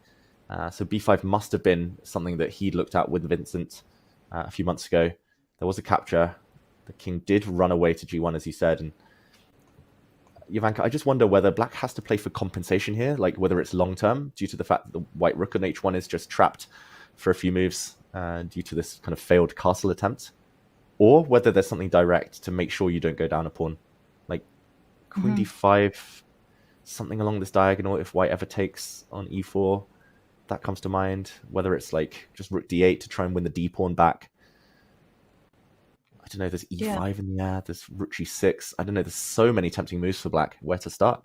So b5 must have been something that he looked at with Vincent a few months ago. There was a capture. The king did run away to g1, as he said. And Ivanka, I just wonder whether black has to play for compensation here, like whether it's long-term due to the fact that the white rook on h1 is just trapped for a few moves due to this kind of failed castle attempt, or whether there's something direct to make sure you don't go down a pawn. Like queen d5, something along this diagonal if white ever takes on e4. That comes to mind. Whether it's like just rook d8 to try and win the d pawn back. I don't know, there's e5 in the air, there's rook g6. I don't know, there's so many tempting moves for black. Where to start?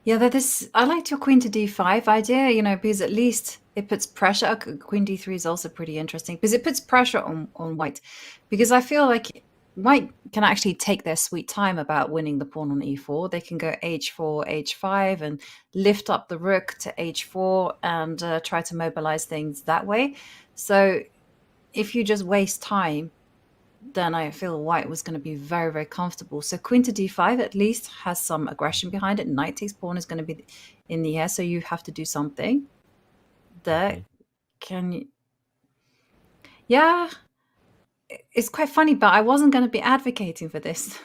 Yeah, I liked your queen to d5 idea, you know, because at least it puts pressure. Queen d3 is also pretty interesting because it puts pressure on white. Because I feel like white can actually take their sweet time about winning the pawn on e4. They can go h4, h5 and lift up the rook to h4 and try to mobilize things that way. So if you just waste time, then I feel white was going to be very, very comfortable. So queen to d5 at least has some aggression behind it. Knight takes pawn is going to be in the air, so you have to do something. There, can you... Yeah, it's quite funny, but I wasn't going to be advocating for this.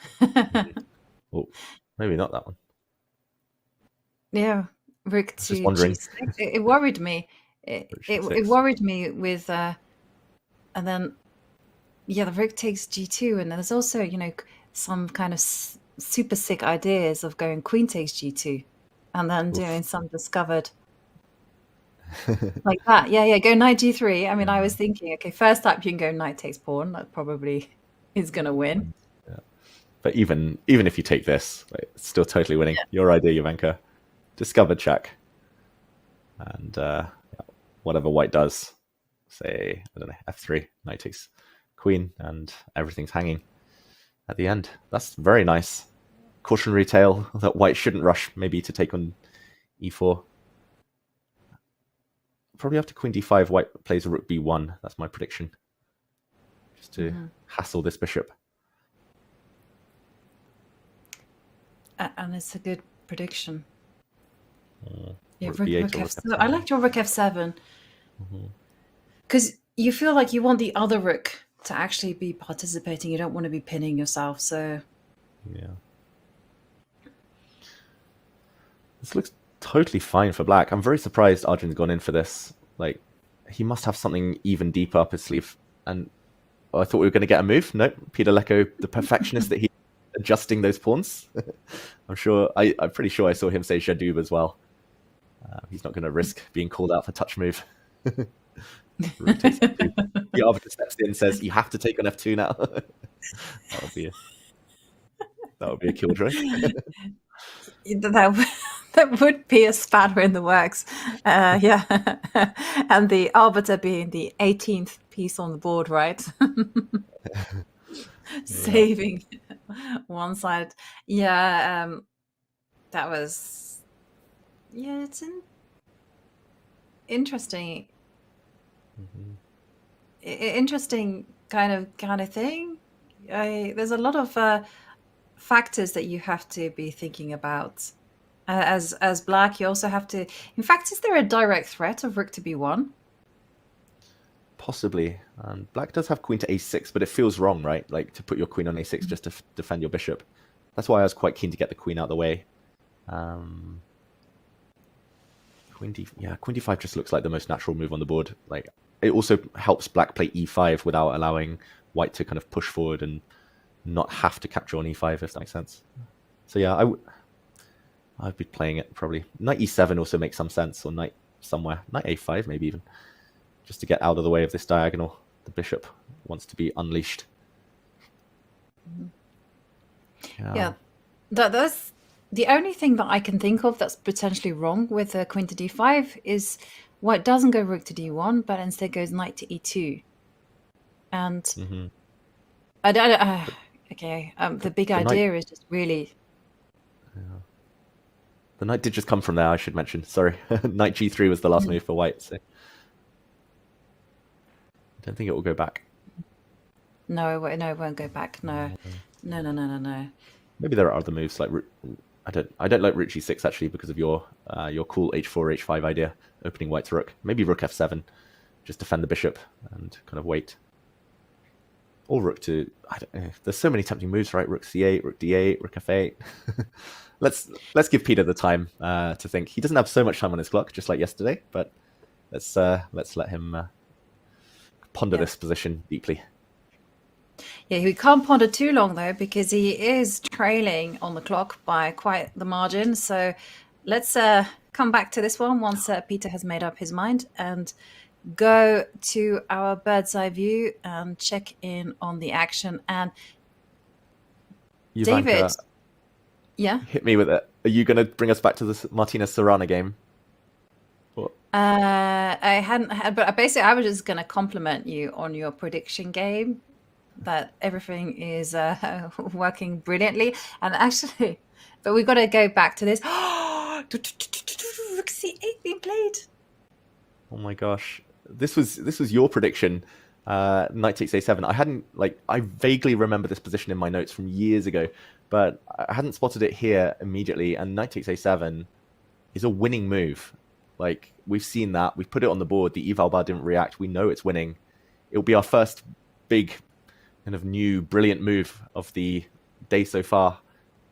Oh, maybe not that one. Yeah, rook to g6. It worried me. It worried me with, and then. Yeah, the rook takes g2, and there's also, you know, some kind of super sick ideas of going queen takes g2, and then doing some discovered like that. Yeah, go knight g3. I mean, I was thinking, okay, first up you can go knight takes pawn. That probably is going to win. Yeah. But even if you take this, like, it's still totally winning. Yeah. Your idea, Ivanka. Discovered check. And whatever white does, say, I don't know, f3, knight takes queen, and everything's hanging at the end. That's very nice. Cautionary tale that white shouldn't rush maybe to take on e4. probably after queen d5, white plays rook b1. That's my prediction. Just to hassle this bishop. And it's a good prediction. Yeah, Rook rook b8 or rook F7. f7. I liked your rook F7 because you feel like you want the other rook to actually be participating. You don't want to be pinning yourself. So yeah, this looks totally fine for black. I'm very surprised Arjun's gone in for this. Like, he must have something even deeper up his sleeve. And I thought we were going to get a move. Nope. Peter Leko, the perfectionist that he adjusting those pawns. I'm pretty sure I saw him say Jadub as well. He's not going to risk being called out for touch move. Rook takes f2. The arbiter steps in and says, you have to take on f2 now. That would be a killjoy. that would be a spanner in the works. Yeah. And the arbiter being the 18th piece on the board, right? Saving one side. Yeah. That was, yeah, it's interesting. Interesting kind of thing. There's a lot of factors that you have to be thinking about. As black, you also have to. In fact, is there a direct threat of rook to b1? Possibly. Black does have queen to a6, but it feels wrong, right? Like, to put your queen on a6 just to defend your bishop. That's why I was quite keen to get the queen out of the way. Queen d5 just looks like the most natural move on the board. Like, it also helps black play e5 without allowing white to kind of push forward and not have to capture on e5, if that makes sense. So yeah, I'd be playing it probably. Knight e7 also makes some sense, or knight somewhere. Knight a5 maybe even. Just to get out of the way of this diagonal. The bishop wants to be unleashed. Yeah. That's the only thing that I can think of that's potentially wrong with queen to d5 is white doesn't go rook to d1, but instead goes knight to e2. And I don't. Okay. The big idea is just really. Yeah. The knight did just come from there, I should mention. Sorry. Knight g3 was the last move for white, so I don't think it will go back. No, it won't go back. No. Maybe there are other moves like I don't like rook g6 actually because of your cool h4 h5 idea, opening white's rook. Maybe rook f7, just defend the bishop and kind of wait. Or rook to there's so many tempting moves, right? Rook c8, rook d8, rook f8. Let's give Peter the time to think. He doesn't have so much time on his clock, just like yesterday, but let's let him ponder this position deeply. Yeah, he can't ponder too long though, because he is trailing on the clock by quite the margin. So let's come back to this one once Peter has made up his mind and go to our bird's eye view and check in on the action. And Ivanka, David, yeah, hit me with it. Are you going to bring us back to the Martinez-Serrano game? What? I hadn't had, but basically I was just going to compliment you on your prediction game, that everything is working brilliantly. And actually, but we've got to go back to this. Rook c8 being played. Oh my gosh. This was your prediction. Knight takes a7. I vaguely remember this position in my notes from years ago, but I hadn't spotted it here immediately. And knight takes a7 is a winning move. Like, we've seen that. We've put it on the board. The eval bar didn't react. We know it's winning. It'll be our first big kind of new brilliant move of the day so far.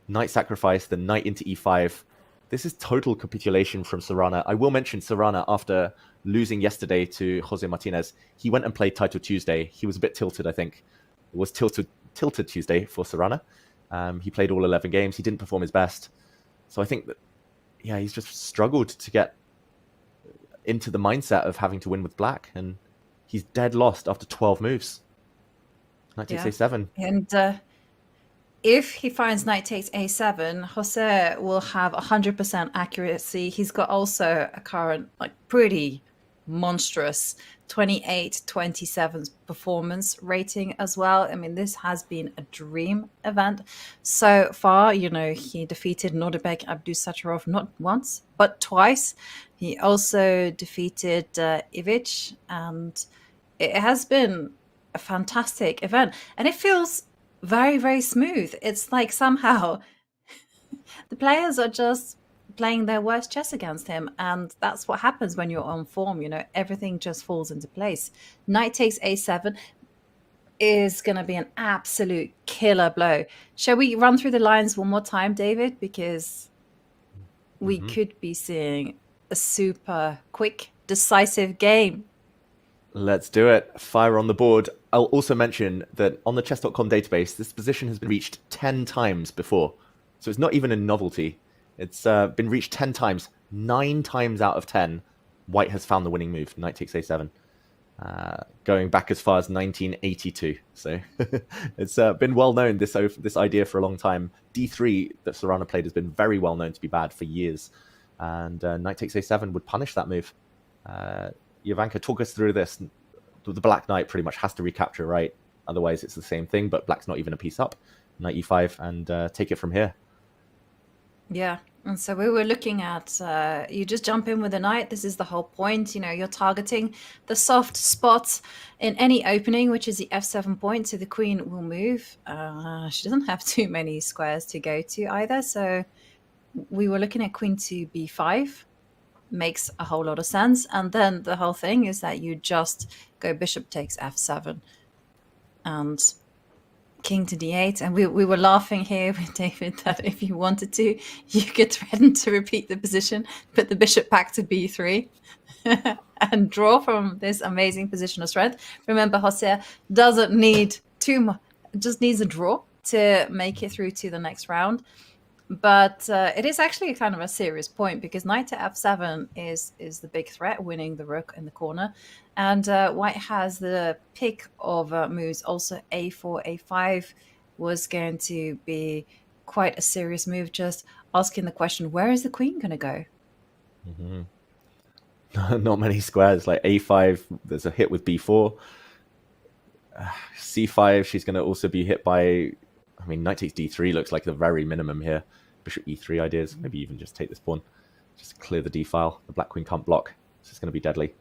Knight sacrifice, the knight into e5. This is total capitulation from Serrano. I will mention Serrano, after losing yesterday to Jose Martinez, he went and played Title Tuesday. He was a bit tilted, I think. It was tilted Tuesday for Serrano. He played all 11 games. He didn't perform his best. So I think that, yeah, he's just struggled to get into the mindset of having to win with black. And he's dead lost after 12 moves. Knight takes a7. And if he finds knight takes a7, Jose will have 100% accuracy. He's got also a current, like, pretty monstrous 28-27 performance rating as well. I mean, this has been a dream event so far. You know, he defeated Nordebek Abdusattorov not once, but twice. He also defeated Ivic, and it has been a fantastic event. And it feels very, very smooth. It's like somehow the players are just playing their worst chess against him, and that's what happens when you're on form. You know, everything just falls into place. Knight takes a7 is going to be an absolute killer blow. Shall we run through the lines one more time, David? Because we could be seeing a super quick, decisive game. Let's do it. Fire on the board. I'll also mention that on the chess.com database, this position has been reached 10 times before. So it's not even a novelty. It's been reached 10 times. 9 times out of 10, White has found the winning move. Knight takes a7. Going back as far as 1982. So it's been well known, this idea, for a long time. D3 that Sorana played has been very well known to be bad for years. And Knight takes a7 would punish that move. Jovanka, talk us through this. The Black Knight pretty much has to recapture, right? Otherwise it's the same thing, but Black's not even a piece up. Knight e5 and take it from here. Yeah, and so we were looking at, you just jump in with a knight. This is the whole point. You know, you're targeting the soft spot in any opening, which is the f7 point, so the queen will move. She doesn't have too many squares to go to either, so we were looking at queen to b5. Makes a whole lot of sense. And then the whole thing is that you just go bishop takes f7 and king to d8. And we were laughing here with David that if you wanted to, you could threaten to repeat the position, put the bishop back to b3 and draw from this amazing position of strength. Remember, Jose doesn't need too much, just needs a draw to make it through to the next round. But it is actually kind of a serious point, because knight to f7 is the big threat, winning the rook in the corner. And White has the pick of moves. Also, a4, a5 was going to be quite a serious move. Just asking the question, where is the queen going to go? Not many squares. Like a5, there's a hit with b4. c5, she's going to also be hit by... I mean, knight takes d3 looks like the very minimum here. Bishop e3 ideas. Maybe even just take this pawn. Just clear the d file. The black queen can't block. So it's going to be deadly.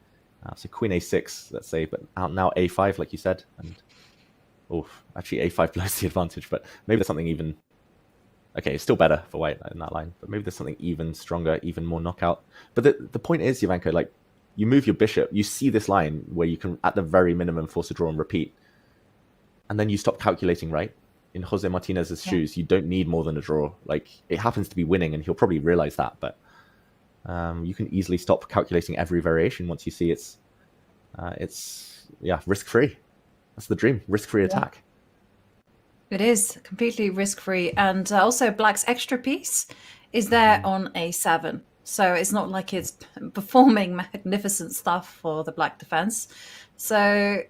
So queen a6, let's say, but now a5, like you said. And actually a5 blows the advantage, but maybe there's something even... Okay, it's still better for White in that line, but maybe there's something even stronger, even more knockout. But the point is, Jovanka, like, you move your bishop, you see this line where you can, at the very minimum, force a draw and repeat. And then you stop calculating, right? In Jose Martinez's shoes, you don't need more than a draw. Like, it happens to be winning, and he'll probably realize that. But you can easily stop calculating every variation once you see it's risk-free. That's the dream, risk-free attack. It is completely risk-free, and also Black's extra piece is there on a7. So it's not like it's performing magnificent stuff for the Black defense. So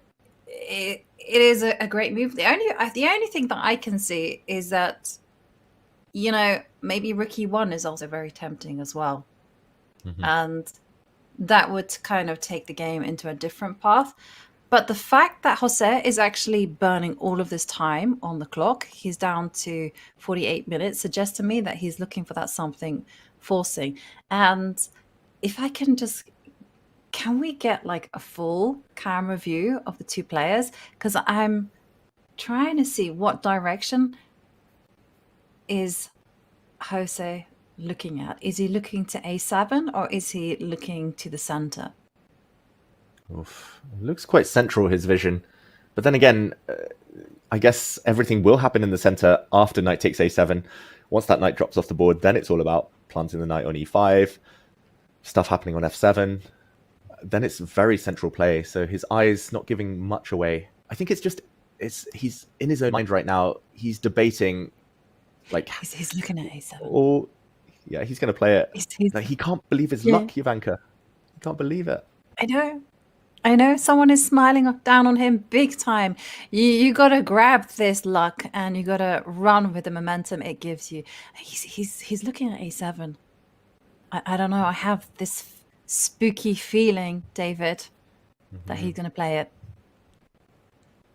it is a great move. The only thing that I can see is that, you know, maybe rook e1 is also very tempting as well. And that would kind of take the game into a different path. But the fact that Jose is actually burning all of this time on the clock, he's down to 48 minutes, suggests to me that he's looking for that something forcing. And if I can just... Can we get like a full camera view of the two players? Because I'm trying to see what direction is Jose looking at. Is he looking to a7 or is he looking to the center? It looks quite central, his vision. But then again, I guess everything will happen in the center after knight takes a7. Once that knight drops off the board, then it's all about planting the knight on e5, stuff happening on f7. Then it's very central play, so his eyes not giving much away. I think he's in his own mind right now. He's debating, like, he's looking at a7. Oh, yeah, he's going to play it. Like, he can't believe his luck, Jovanka. He can't believe it. I know. Someone is smiling down on him big time. You got to grab this luck and you got to run with the momentum it gives you. He's looking at a7. I don't know. I have this spooky feeling, David, that he's going to play it.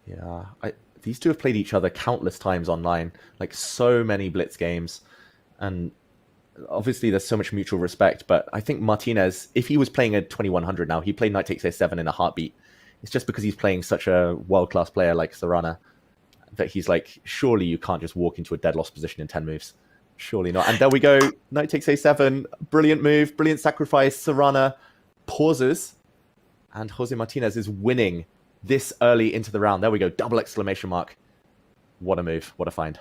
Yeah, these two have played each other countless times online, like so many Blitz games. And obviously there's so much mutual respect, but I think Martinez, if he was playing a 2100 now, he played knight takes a7 in a heartbeat. It's just because he's playing such a world-class player like Serrana that he's like, surely you can't just walk into a dead loss position in 10 moves. Surely not. And there we go. Knight takes a7. Brilliant move. Brilliant sacrifice. Serrana pauses. And Jose Martinez is winning this early into the round. There we go. Double exclamation mark. What a move. What a find.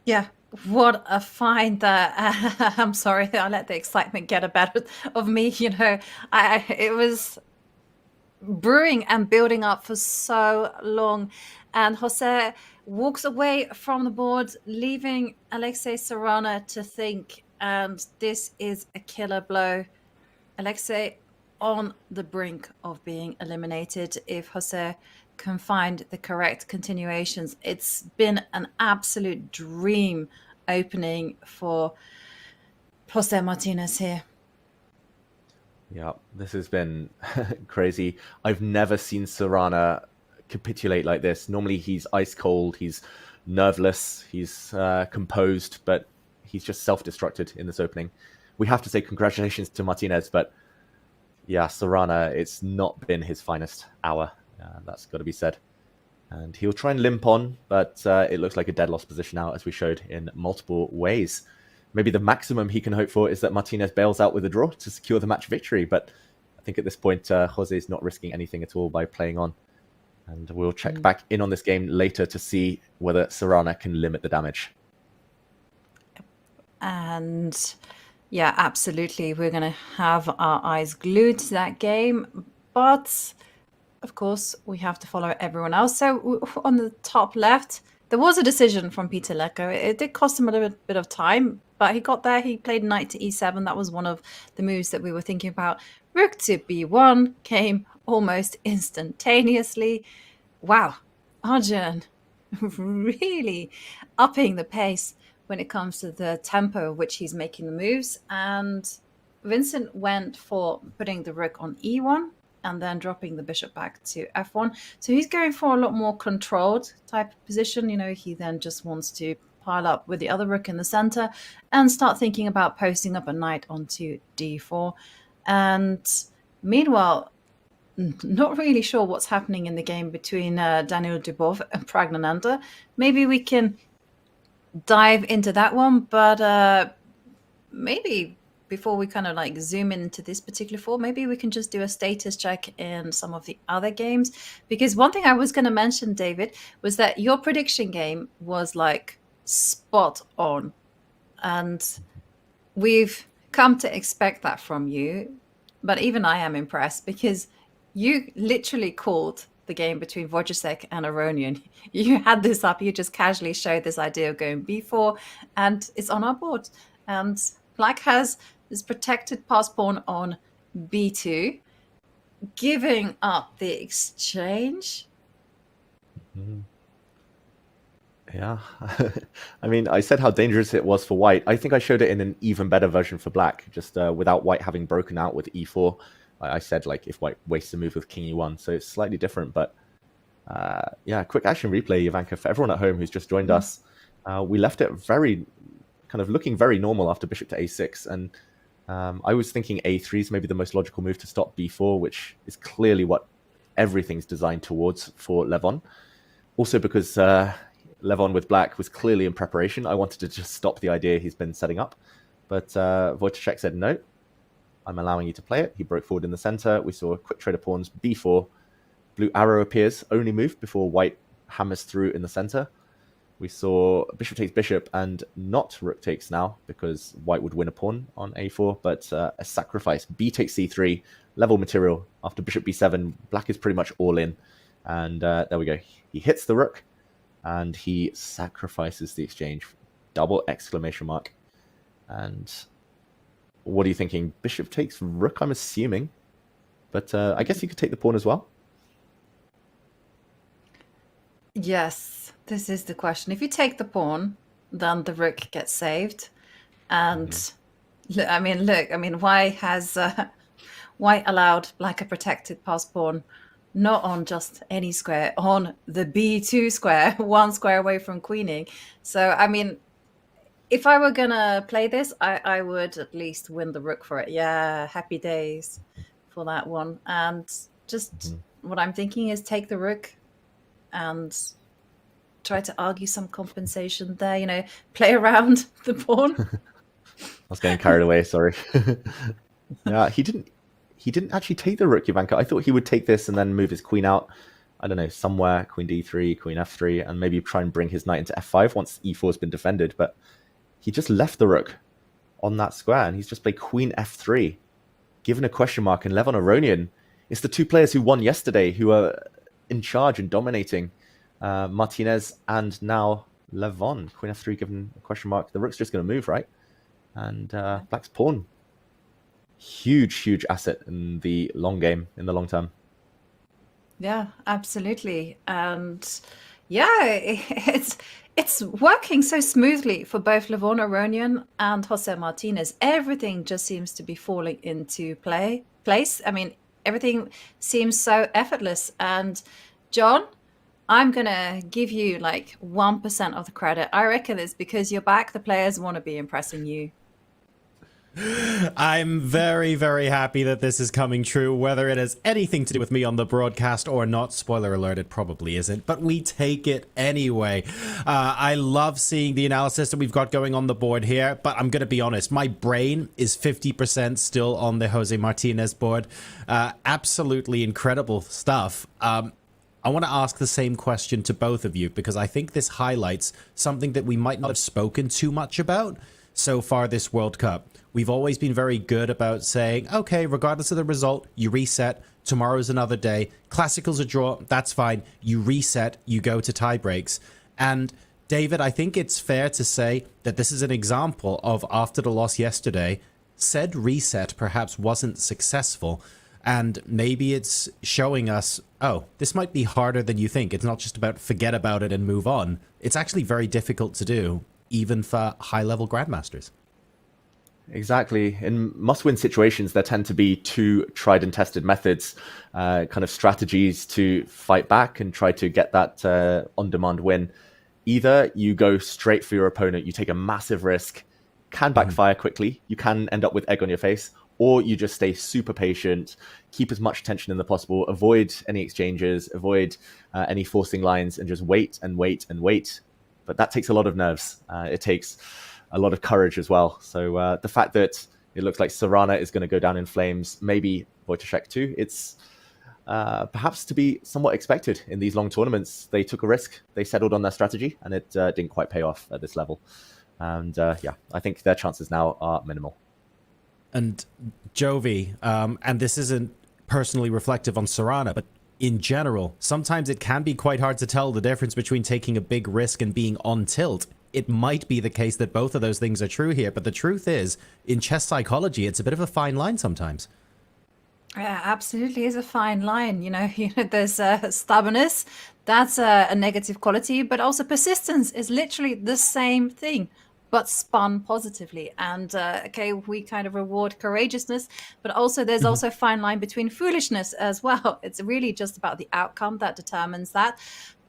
Yeah. What a find that I'm sorry I let the excitement get a better of me. You know, it was brewing and building up for so long. And Jose walks away from the board, leaving Alexei Serrana to think. And this is a killer blow. Alexei on the brink of being eliminated if Jose can find the correct continuations. It's been an absolute dream opening for Jose Martinez here. Yeah, this has been crazy. I've never seen Serrana capitulate like this. Normally he's ice cold, he's nerveless, he's composed, but he's just self-destructed in this opening. We have to say congratulations to Martinez, but yeah, Serrana, it's not been his finest hour. That's got to be said. And he'll try and limp on, but it looks like a dead loss position now, as we showed in multiple ways. Maybe the maximum he can hope for is that Martinez bails out with a draw to secure the match victory, but I think at this point, Jose is not risking anything at all by playing on. And we'll check back in on this game later to see whether Serrana can limit the damage. And yeah, absolutely. We're going to have our eyes glued to that game. But of course, we have to follow everyone else. So on the top left, there was a decision from Peter Leko. It did cost him a little bit of time, but he got there. He played knight to e7. That was one of the moves that we were thinking about. Rook to b1 came almost instantaneously. Wow, Arjun really upping the pace when it comes to the tempo which he's making the moves. And Vincent went for putting the rook on e1 and then dropping the bishop back to f1. So he's going for a lot more controlled type of position. You know, he then just wants to pile up with the other rook in the center and start thinking about posting up a knight onto d4. And meanwhile, not really sure what's happening in the game between Daniel Dubov and Pragg. Maybe we can dive into that one, but maybe before we kind of like zoom into this particular form, maybe we can just do a status check in some of the other games. Because one thing I was going to mention, David, was that your prediction game was like spot on. And we've come to expect that from you. But even I am impressed because you literally called the game between Wojciech and Aronian. You had this up. You just casually showed this idea of going b4, and it's on our board. And Black has this protected pass pawn on b2, giving up the exchange. Yeah, I mean, I said how dangerous it was for white. I think I showed it in an even better version for black, just without white having broken out with e4. I said, like, if white wastes a move with king e1, so it's slightly different. But yeah, quick action replay, Ivanka, for everyone at home who's just joined us. We left it very, kind of looking very normal after bishop to a6. And I was thinking a3 is maybe the most logical move to stop b4, which is clearly what everything's designed towards for Levon. Also because Levon with black was clearly in preparation. I wanted to just stop the idea he's been setting up. But Wojciech said, no, I'm allowing you to play it. He broke forward in the center. We saw a quick trade of pawns, b4. Blue arrow appears, only move before white hammers through in the center. We saw bishop takes bishop and not rook takes now because white would win a pawn on a4, but a sacrifice. B takes c3, level material. After bishop b7, black is pretty much all in. And there we go. He hits the rook and he sacrifices the exchange. Double exclamation mark. And what are you thinking? Bishop takes rook, I'm assuming. But I guess you could take the pawn as well. Yes, this is the question. If you take the pawn, then the rook gets saved. And I mean, look, I mean, why has white allowed, black a protected pass pawn, not on just any square, on the B2 square, 1 square away from queening. So, I mean, if I were going to play this, I would at least win the rook for it. Yeah, happy days for that one. And just what I'm thinking is take the rook and try to argue some compensation there, you know, play around the pawn. I was getting carried away, sorry. Yeah, he didn't actually take the rook, Ivanka. I thought he would take this and then move his queen out, I don't know, somewhere, queen d3, queen f3, and maybe try and bring his knight into f5 once e4 has been defended. But he just left the rook on that square, and he's just played queen f3, given a question mark. And Levon Aronian, it's the two players who won yesterday who are in charge and dominating. Martinez and now Levon. Queen f3 given a question mark. The rook's just going to move, right? And black's pawn. Huge asset in the long game, in the long term. Yeah, absolutely. And yeah, it's working so smoothly for both Levon Aronian and Jose Martinez. Everything just seems to be falling into place. I mean, everything seems so effortless. And John, I'm going to give you like 1% of the credit. I reckon it's because you're back. The players want to be impressing you. I'm very happy that this is coming true, whether it has anything to do with me on the broadcast or not. Spoiler alert, it probably isn't, but we take it anyway. I love seeing the analysis that we've got going on the board here, but I'm going to be honest, my brain is 50% still on the Jose Martinez board. Absolutely incredible stuff. I want to ask the same question to both of you, because I think this highlights something that we might not have spoken too much about so far this World Cup. We've always been very good about saying, okay, regardless of the result, you reset. Tomorrow's another day. Classical's a draw. That's fine. You reset. You go to tie breaks. And David, I think it's fair to say that this is an example of, after the loss yesterday, said reset perhaps wasn't successful. And maybe it's showing us, oh, this might be harder than you think. It's not just about forget about it and move on. It's actually very difficult to do, even for high-level grandmasters. Exactly. In must-win situations, there tend to be two tried and tested methods, kind of strategies to fight back and try to get that on-demand win. Either you go straight for your opponent, you take a massive risk, can backfire quickly, you can end up with egg on your face, or you just stay super patient, keep as much tension as possible, avoid any exchanges, avoid any forcing lines, and just wait and wait and wait. But that takes a lot of nerves. It takes a lot of courage as well. So the fact that it looks like Serrana is going to go down in flames, maybe Wojciech too, it's perhaps to be somewhat expected in these long tournaments. They took a risk, they settled on their strategy, and it didn't quite pay off at this level. And yeah, I think their chances now are minimal. And Jovi, and this isn't personally reflective on Serrana, but in general, sometimes it can be quite hard to tell the difference between taking a big risk and being on tilt. It might be the case that both of those things are true here, but the truth is, in chess psychology, it's a bit of a fine line sometimes. Yeah, absolutely is a fine line. You know, there's stubbornness, that's a negative quality, but also persistence is literally the same thing, but spun positively. And okay, we kind of reward courageousness, but also there's also a fine line between foolishness as well. It's really just about the outcome that determines that.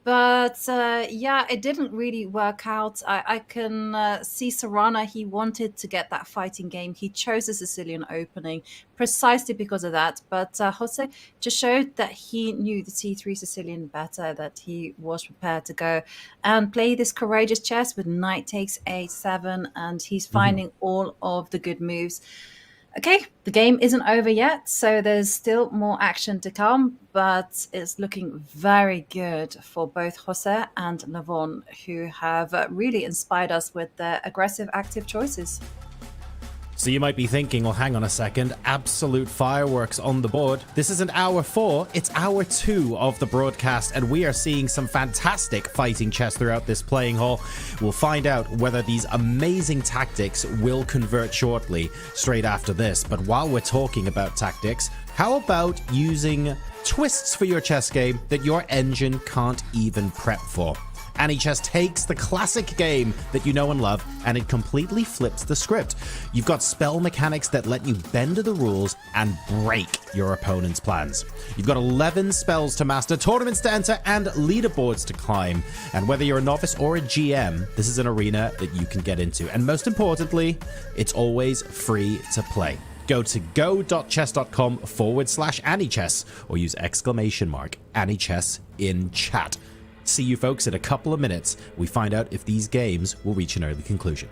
But yeah, it didn't really work out. I can see Serrana, he wanted to get that fighting game. He chose the Sicilian opening precisely because of that. But Jose just showed that he knew the C3 Sicilian better, that he was prepared to go and play this courageous chess with knight takes a7, and he's finding all of the good moves. Okay, the game isn't over yet, so there's still more action to come, but it's looking very good for both Jose and Levon, who have really inspired us with their aggressive, active choices. So you might be thinking, well, hang on a second, absolute fireworks on the board. This isn't hour 4, it's hour 2 of the broadcast, and we are seeing some fantastic fighting chess throughout this playing hall. We'll find out whether these amazing tactics will convert shortly, straight after this. But while we're talking about tactics, how about using twists for your chess game that your engine can't even prep for? AnyChess takes the classic game that you know and love, and it completely flips the script. You've got spell mechanics that let you bend to the rules and break your opponent's plans. You've got 11 spells to master, tournaments to enter, and leaderboards to climb. And whether you're a novice or a GM, this is an arena that you can get into. And most importantly, it's always free to play. Go to go.chess.com/AnyChess or use !AnyChess in chat. See you folks in a couple of minutes. We find out if these games will reach an early conclusion.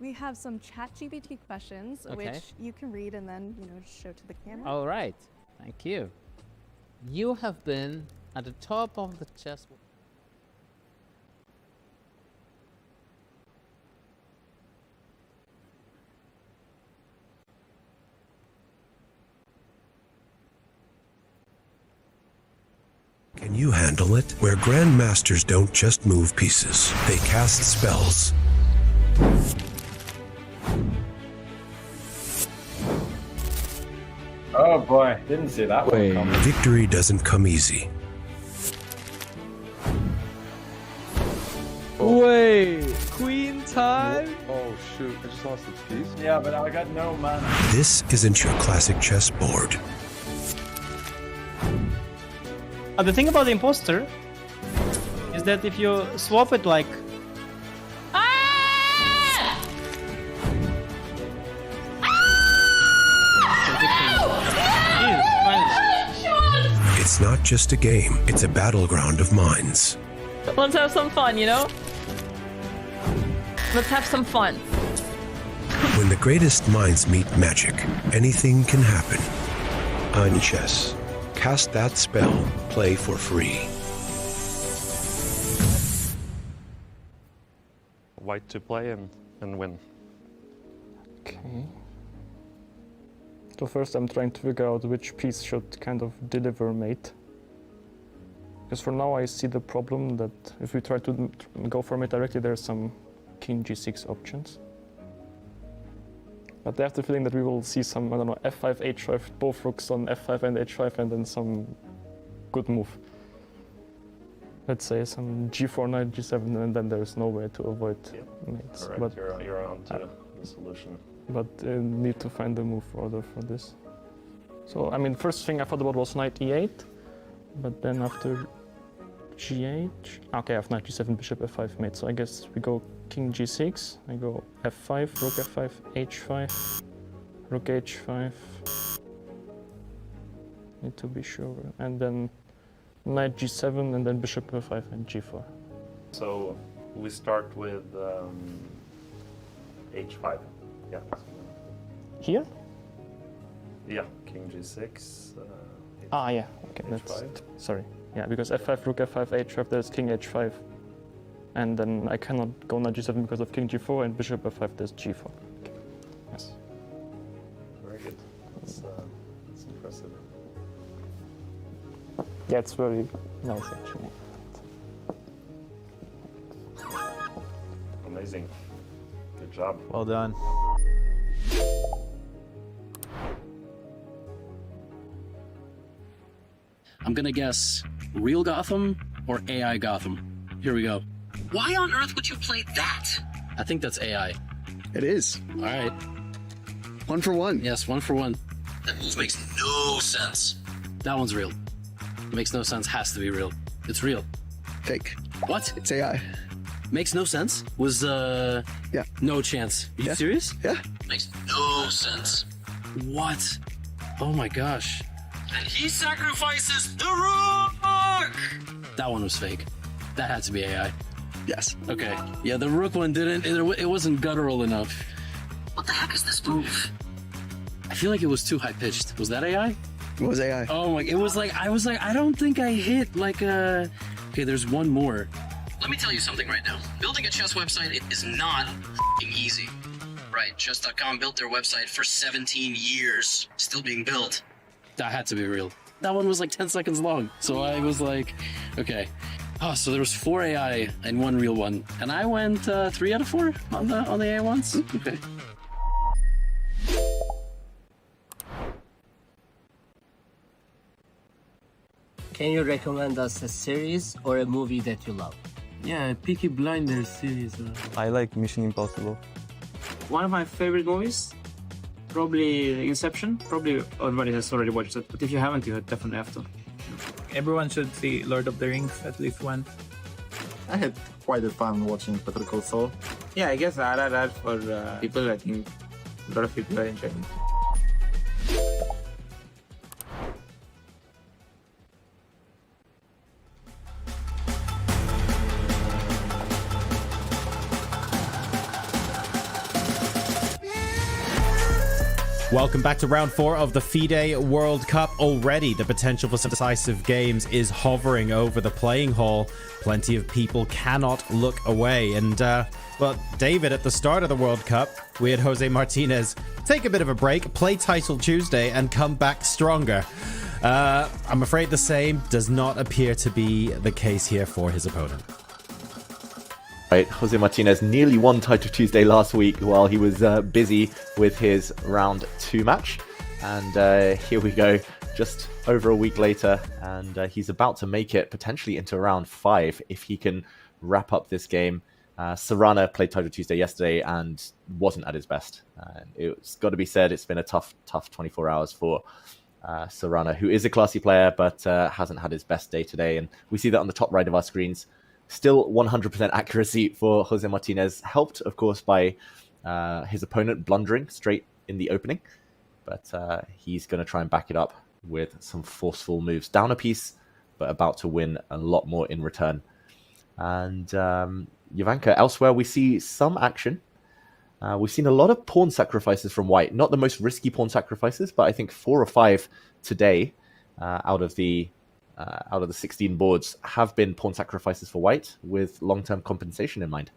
We have some ChatGPT questions, which you can read and then, show to the camera. All right. Thank you. You have been at the top of the chess. Can you handle it? Where grandmasters don't just move pieces, they cast spells. Oh boy, didn't see that one coming. Victory doesn't come easy. Wait, queen time? Oh shoot, I just lost the piece. Yeah, but I got no mana. This isn't your classic chessboard. The thing about the imposter is that if you swap it like... It's not just a game, it's a battleground of minds. Let's have some fun, Let's have some fun. When the greatest minds meet magic, anything can happen. AnyChess. Cast that spell, play for free. White to play and win. Okay. So first I'm trying to figure out which piece should kind of deliver mate. Because for now I see the problem that if we try to go for mate directly, there's some king g6 options. But I have the feeling that we will see some, I don't know, f5, h5, both rooks on f5 and h5, and then some good move. Let's say some g4, knight, g7, and then there's no way to avoid mates. Correct. But you're on to the solution. But need to find the move order for this. So, I mean, first thing I thought about was knight e8, but then after g8, okay, I have knight g7, bishop f5 mate, so I guess we go king g6, I go f5, rook f5, h5, rook h5, need to be sure, and then knight g7, and then bishop f5 and g4. So we start with h5, yeah. Here? Yeah, king g6. Yeah, okay, that's, sorry. Yeah, because f5, rook f5, h5, there's king h5. And then I cannot go knight g7 because of king g4, and bishop f5, there's g4. Okay. Yes. Very good. That's impressive. Yeah, it's very nice actually. Amazing. Good job. Well done. I'm gonna guess real Gotham or AI Gotham. Here we go. Why on earth would you play that? I think that's AI. It is. All right. 1 for 1. Yes, 1 for 1. That move makes no sense. That one's real. Makes no sense, has to be real. It's real. Fake. What? It's AI. Makes no sense? Was, yeah. No chance. Are you serious? Yeah. Makes no sense. What? Oh my gosh. And he sacrifices the rook! That one was fake. That had to be AI. Yes. Okay. Yeah, the rook one didn't. It wasn't guttural enough. What the heck is this move? I feel like it was too high pitched. Was that AI? It was AI. Oh my! It was like I was like I don't think I hit like a. Okay, there's one more. Let me tell you something right now. Building a chess website is not easy. Right? Chess.com built their website for 17 years, still being built. That had to be real. That one was like 10 seconds long. So I was like, okay. Oh, so there was 4 AI and 1 real one, and I went 3 out of 4 on the AI ones. Okay. Can you recommend us a series or a movie that you love? Yeah, Peaky Blinders series. I like Mission Impossible. One of my favorite movies, probably Inception. Probably everybody has already watched it, but if you haven't, you definitely have to. Everyone should see Lord of the Rings at least once. I had quite a fun watching Better Call Saul. Yeah, I guess RRR for people, I think a lot of people are enjoying it. Welcome back to round 4 of the FIDE World Cup. Already, the potential for some decisive games is hovering over the playing hall. Plenty of people cannot look away. And, well, David, at the start of the World Cup, we had Jose Martinez take a bit of a break, play Title Tuesday, and come back stronger. I'm afraid the same does not appear to be the case here for his opponent. Right, Jose Martinez nearly won Title Tuesday last week while he was busy with his round 2 match. And here we go, just over a week later, and he's about to make it potentially into round 5 if he can wrap up this game. Serrana played Title Tuesday yesterday and wasn't at his best. It's got to be said, it's been a tough 24 hours for Serrana, who is a classy player, but hasn't had his best day today. And we see that on the top right of our screens. Still 100% accuracy for Jose Martinez, helped, of course, by his opponent blundering straight in the opening. But he's going to try and back it up with some forceful moves. Down a piece, but about to win a lot more in return. And Jovanka, elsewhere, we see some action. We've seen a lot of pawn sacrifices from White. Not the most risky pawn sacrifices, but I think 4 or 5 today out of the 16 boards have been pawn sacrifices for White with long-term compensation in mind.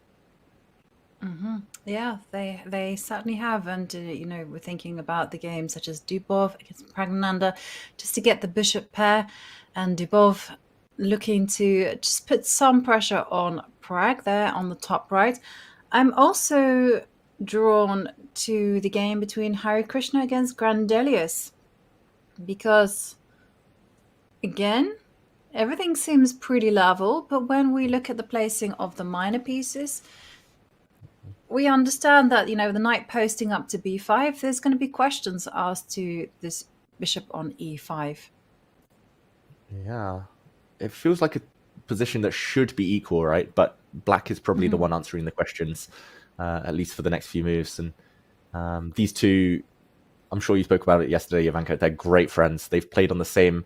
Mm-hmm. Yeah, they certainly have. And, we're thinking about the games such as Dubov against Pragg, just to get the bishop pair, and Dubov looking to just put some pressure on Pragg there on the top right. I'm also drawn to the game between Hare Krishna against Grandelius because, again, everything seems pretty level, but when we look at the placing of the minor pieces, we understand that, the knight posting up to b5, there's going to be questions asked to this bishop on e5. Yeah, it feels like a position that should be equal, right? But black is probably the one answering the questions, at least for the next few moves. And these two, I'm sure you spoke about it yesterday, Jovanka. They're great friends. They've played on the same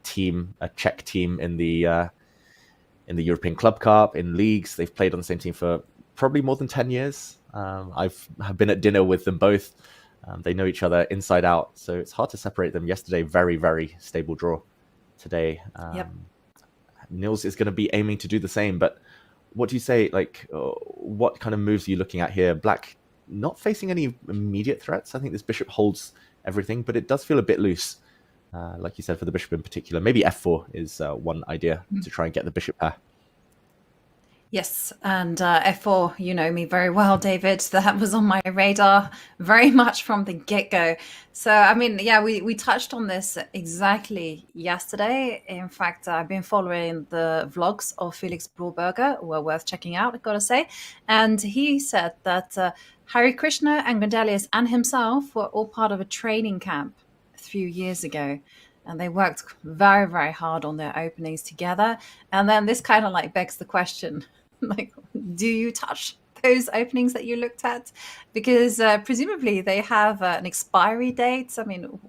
team, a Czech team in the European Club Cup, in leagues. They've played on the same team for probably more than 10 years. I've been at dinner with them both. They know each other inside out, so it's hard to separate them. Yesterday, very, very stable draw. Today, Nils is going to be aiming to do the same. But what do you say? What kind of moves are you looking at here? Black not facing any immediate threats. I think this bishop holds everything, but it does feel a bit loose. Like you said, for the bishop in particular. Maybe f4 is one idea to try and get the bishop pair. Yes, and f4, you know me very well, David. That was on my radar very much from the get-go. So, I mean, yeah, we touched on this exactly yesterday. In fact, I've been following the vlogs of Felix Broberger, who are worth checking out, I've got to say. And he said that Hare Krishna and Grandelius and himself were all part of a training camp a few years ago. And they worked very, very hard on their openings together. And then this kind of begs the question, do you touch those openings that you looked at? Because presumably they have an expiry date. I mean,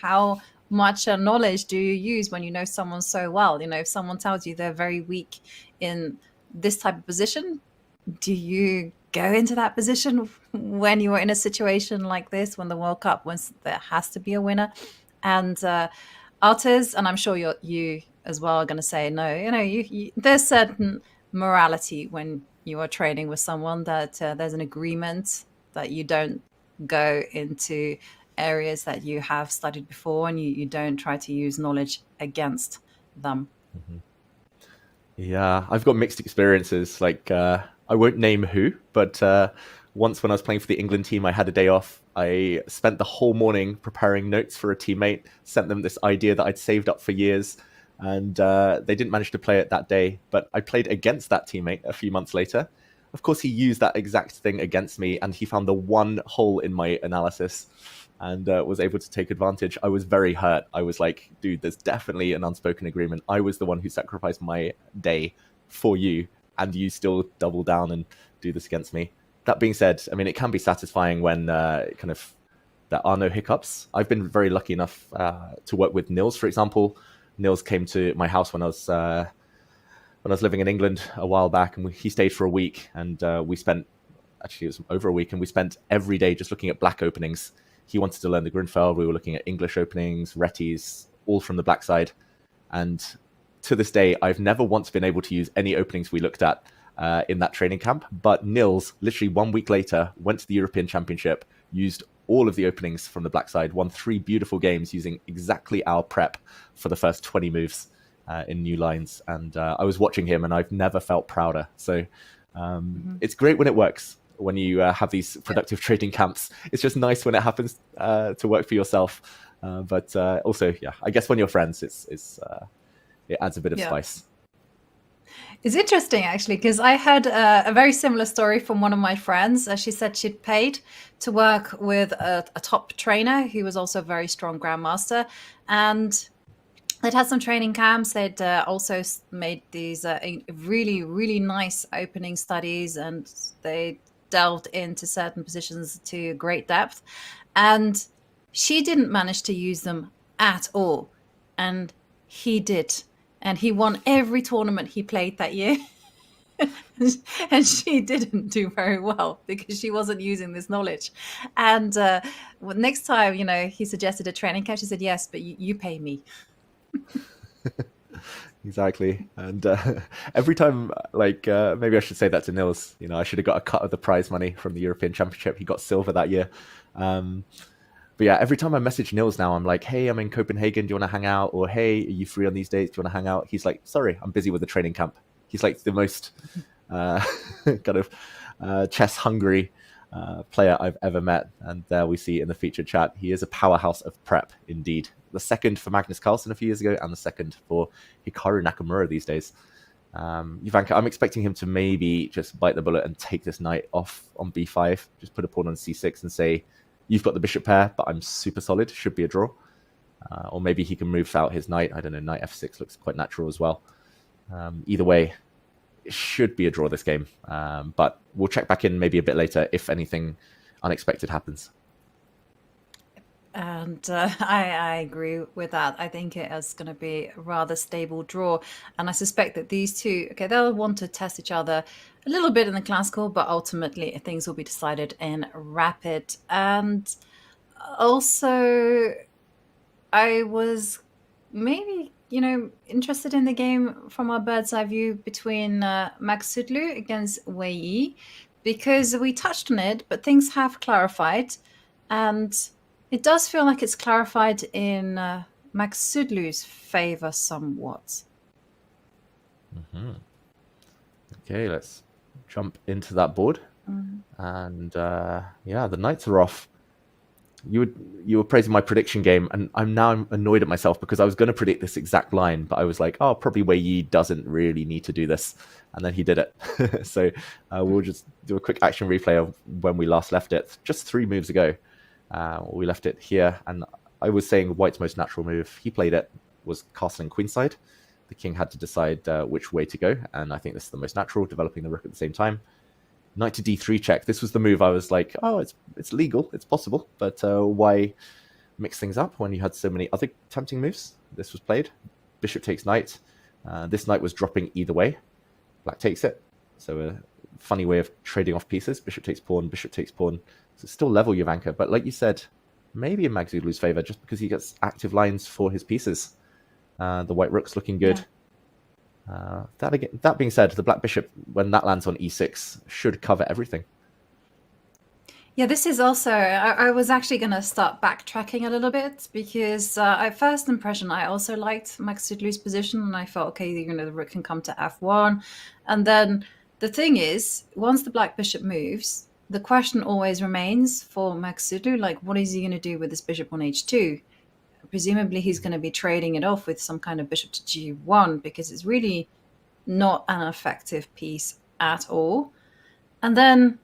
how much knowledge do you use when you know someone so well? If someone tells you they're very weak in this type of position, do you go into that position when you are in a situation like this, when the World Cup, when there has to be a winner? And Arturs, and I'm sure you as well are going to say no. There's certain morality when you are training with someone that there's an agreement that you don't go into areas that you have studied before, and you don't try to use knowledge against them. Yeah, I've got mixed experiences. Like, I won't name who, but once when I was playing for the England team, I had a day off. I spent the whole morning preparing notes for a teammate, sent them this idea that I'd saved up for years, and they didn't manage to play it that day. But I played against that teammate a few months later. Of course, he used that exact thing against me, and he found the one hole in my analysis and was able to take advantage. I was very hurt. I was like, dude, there's definitely an unspoken agreement. I was the one who sacrificed my day for you, and you still double down and do this against me. That being said, I mean, it can be satisfying when kind of there are no hiccups. I've been very lucky enough to work with Nils, for example. Nils came to my house when I was living in England a while back, and he stayed for a week, and we spent, actually it was over a week, and we spent every day just looking at black openings. He wanted to learn the Grunfeld. We were looking at English openings, Retties, all from the black side. And to this day, I've never once been able to use any openings we looked at in that training camp. But Nils, literally 1 week later, went to the European Championship, used all of the openings from the black side, won 3 beautiful games using exactly our prep for the first 20 moves in new lines. And I was watching him, and I've never felt prouder. So it's great when it works. When you have these productive trading camps, it's just nice when it happens to work for yourself. But also, yeah, I guess when you're friends, it adds a bit of spice. It's interesting, actually, because I heard a very similar story from one of my friends. She said she'd paid to work with a top trainer who was also a very strong grandmaster. And they'd had some training camps. They'd also made these really, really nice opening studies, and they delved into certain positions to great depth. And she didn't manage to use them at all. And he did. And he won every tournament he played that year. And she didn't do very well because she wasn't using this knowledge. And next time, he suggested a training camp, she said, yes, but you pay me. Exactly. And every time, maybe I should say that to Nils, I should have got a cut of the prize money from the European Championship. He got silver that year. But yeah, every time I message Nils now, I'm like, hey, I'm in Copenhagen. Do you want to hang out? Or hey, are you free on these days? Do you want to hang out? He's like, sorry, I'm busy with the training camp. He's like the most kind of chess hungry player I've ever met. And there we see in the featured chat, he is a powerhouse of prep indeed. The second for Magnus Carlsen a few years ago, and the second for Hikaru Nakamura these days. Ivanka, I'm expecting him to maybe just bite the bullet and take this knight off on b5, just put a pawn on c6 and say, you've got the bishop pair, but I'm super solid, should be a draw. Or maybe he can move out his knight. I don't know, knight f6 looks quite natural as well. Either way, it should be a draw this game. But we'll check back in maybe a bit later if anything unexpected happens. And I agree with that. I think it is going to be a rather stable draw. And I suspect that these two, they'll want to test each other a little bit in the classical, but ultimately things will be decided in rapid. And also, I was maybe, interested in the game from our bird's eye view between Max Sudlu against Wei Yi, because we touched on it, but things have clarified. And it does feel like it's clarified in Max Sudlu's favor somewhat. Mm-hmm. Okay, let's jump into that board. And yeah, the knights are off. You were praising my prediction game, and I'm now annoyed at myself because I was going to predict this exact line, but I was like, oh, probably Wei Yi doesn't really need to do this. And then he did it. So we'll just do a quick action replay of when we last left it, just 3 moves ago. We left it here, and I was saying White's most natural move. He played it, was castle and queenside. The king had to decide which way to go, and I think this is the most natural, developing the rook at the same time. Knight to d3 check. This was the move I was like, oh, it's legal, it's possible, but why mix things up when you had so many other tempting moves? This was played. Bishop takes knight. This knight was dropping either way. Black takes it. So a funny way of trading off pieces. Bishop takes pawn, bishop takes pawn. So it's still level, Jovanka, but like you said, maybe in Magzulu's favor just because he gets active lines for his pieces. The white rook's looking good. Yeah. That being said, the black bishop, when that lands on e6, should cover everything. Yeah, this is also, I was actually going to start backtracking a little bit because at first impression, I also liked Maxidlu's position and I thought, okay, the rook can come to f1. And then the thing is, once the black bishop moves, the question always remains for Maxidlu, like, what is he going to do with this bishop on h2? Presumably, he's going to be trading it off with some kind of bishop to g1 because it's really not an effective piece at all. And then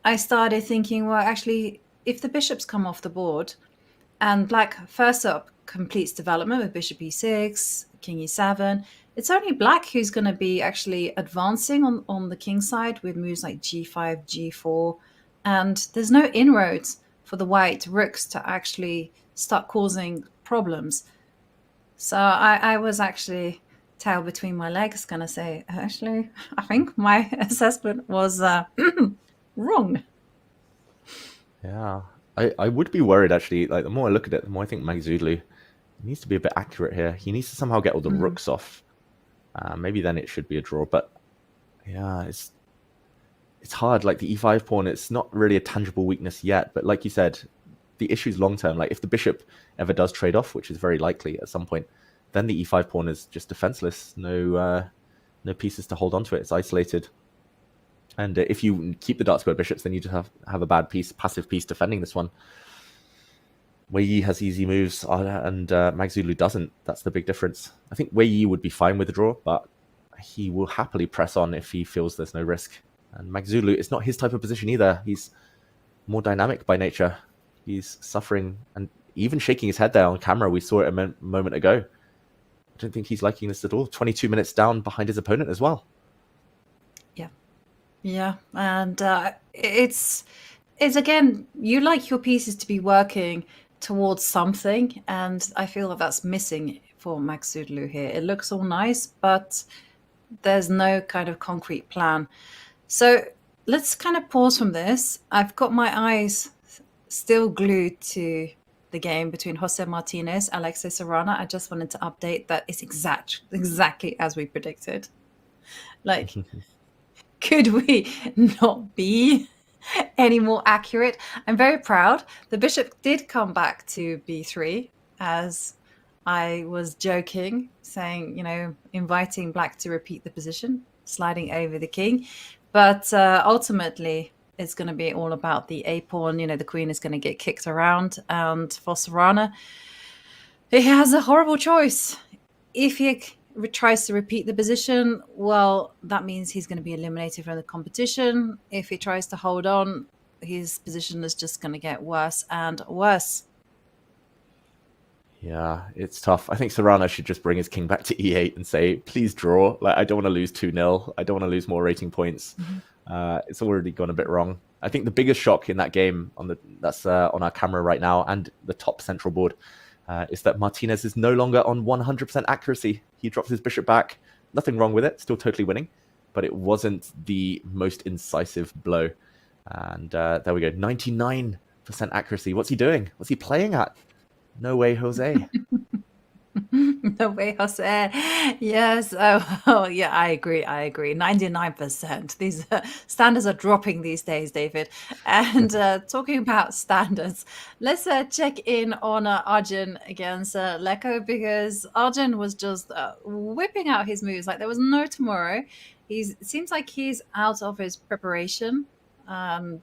I started thinking, well, actually, if the bishops come off the board and black first up completes development with bishop e6, king e7, it's only black who's going to be actually advancing on the king side with moves like g5, g4, and there's no inroads for the white rooks to actually start causing problems. So I was actually tail between my legs, going to say, actually, I think my assessment was wrong. Yeah, I would be worried actually. Like the more I look at it, the more I think Maxidlu needs to be a bit accurate here. He needs to somehow get all the rooks off. Maybe then it should be a draw. But yeah, it's hard. Like the e5 pawn, it's not really a tangible weakness yet. But like you said, the issue's long term. Like if the bishop ever does trade off, which is very likely at some point, then the e5 pawn is just defenseless. No pieces to hold on to it. It's isolated. And if you keep the dark square bishops, then you just have a bad piece, passive piece defending this one. Wei Yi has easy moves, and Maxidlu doesn't. That's the big difference. I think Wei Yi would be fine with the draw, but he will happily press on if he feels there's no risk. And Maxidlu, it's not his type of position either. He's more dynamic by nature. He's suffering and even shaking his head there on camera. We saw it a moment ago. I don't think he's liking this at all. 22 minutes down behind his opponent as well. Yeah, and it's again, you like your pieces to be working towards something, and I feel that that's missing for Maxidlu here. It looks all nice, but there's no kind of concrete plan. So let's kind of pause from this. I've got my eyes still glued to the game between Jose Martinez, Alexei Serrano. I just wanted to update that it's exactly as we predicted. Like... Could we not be any more accurate? I'm very proud. The bishop did come back to b3, as I was joking, saying, inviting black to repeat the position, sliding over the king. But ultimately, it's going to be all about the a-pawn. The queen is going to get kicked around. And for Serrano, he has a horrible choice. If he tries to repeat the position, well, that means he's going to be eliminated from the competition. If he tries to hold on, his position is just going to get worse and worse. Yeah, it's tough. I think Serrano should just bring his king back to e8 and say, please draw. Like, I don't want to lose 2-0. I don't want to lose more rating points. It's already gone a bit wrong. I think the biggest shock in that game that's on our camera right now and the top central board is that Martinez is no longer on 100% accuracy. He dropped his bishop back. Nothing wrong with it. Still totally winning. But it wasn't the most incisive blow. And there we go. 99% accuracy. What's he doing? What's he playing at? No way, Jose. No way, Jose. Yes. Oh, yeah, I agree. 99%. These standards are dropping these days, David. And talking about standards, let's check in on Arjun against Leko, because Arjun was just whipping out his moves like there was no tomorrow. It seems like he's out of his preparation. And,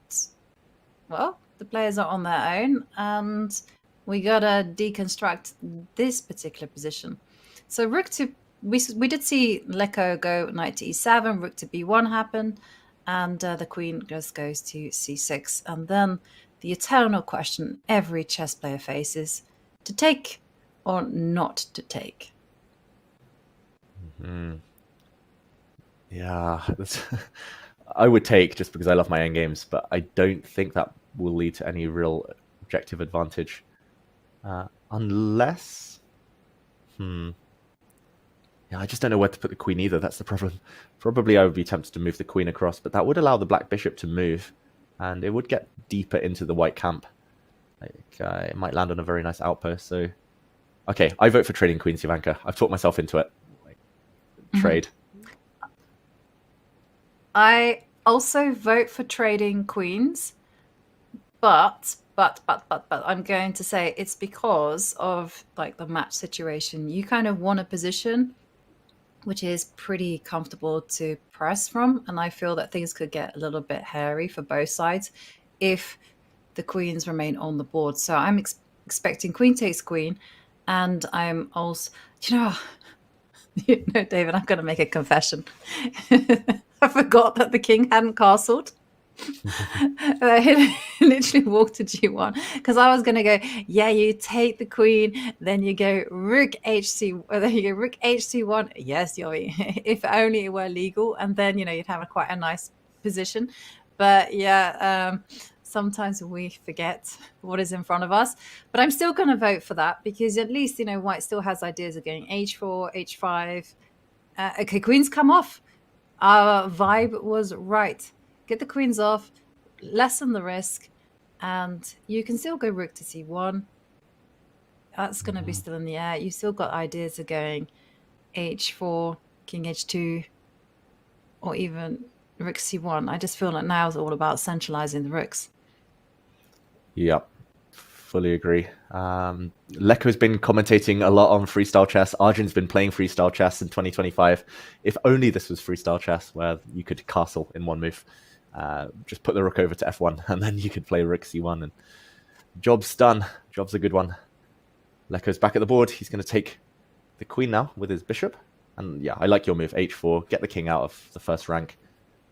well, the players are on their own. And we gotta deconstruct this particular position. So rook to we did see Leko go knight to e7, rook to b1 happen, and the queen just goes to c6. And then the eternal question every chess player faces: to take or not to take. Yeah, I would take just because I love my endgames, but I don't think that will lead to any real objective advantage. Unless... Yeah, I just don't know where to put the queen either. That's the problem. Probably I would be tempted to move the queen across, but that would allow the black bishop to move, and it would get deeper into the white camp. It might land on a very nice outpost, so... Okay, I vote for trading queens, Ivanka. I've talked myself into it. Trade. I also vote for trading queens, But I'm going to say it's because of like the match situation. You kind of want a position which is pretty comfortable to press from, and I feel that things could get a little bit hairy for both sides if the queens remain on the board. So I'm expecting queen takes queen, and I'm also, David, I'm going to make a confession. I forgot that the king hadn't castled. I literally walked to g1 because I was going to go, yeah, you take the queen, then you go rook hc, then you go rook hc1. Yes, if only it were legal, and then you'd have quite a nice position. But yeah, sometimes we forget what is in front of us. But I'm still going to vote for that because at least white still has ideas of going h4, h5. Okay, queens come off. Our vibe was right. Get the queens off, lessen the risk, and you can still go rook to c1. That's going to be still in the air. You still got ideas of going h4, king h2, or even rook c1. I just feel like now is all about centralizing the rooks. Yep, fully agree. Leko's been commentating a lot on freestyle chess. Arjun's been playing freestyle chess in 2025. If only this was freestyle chess where you could castle in one move. Just put the rook over to f1 and then you could play rook c1 and job's done. Job's a good one. Leko's back at the board. He's going to take the queen now with his bishop. And yeah, I like your move, h4. Get the king out of the first rank.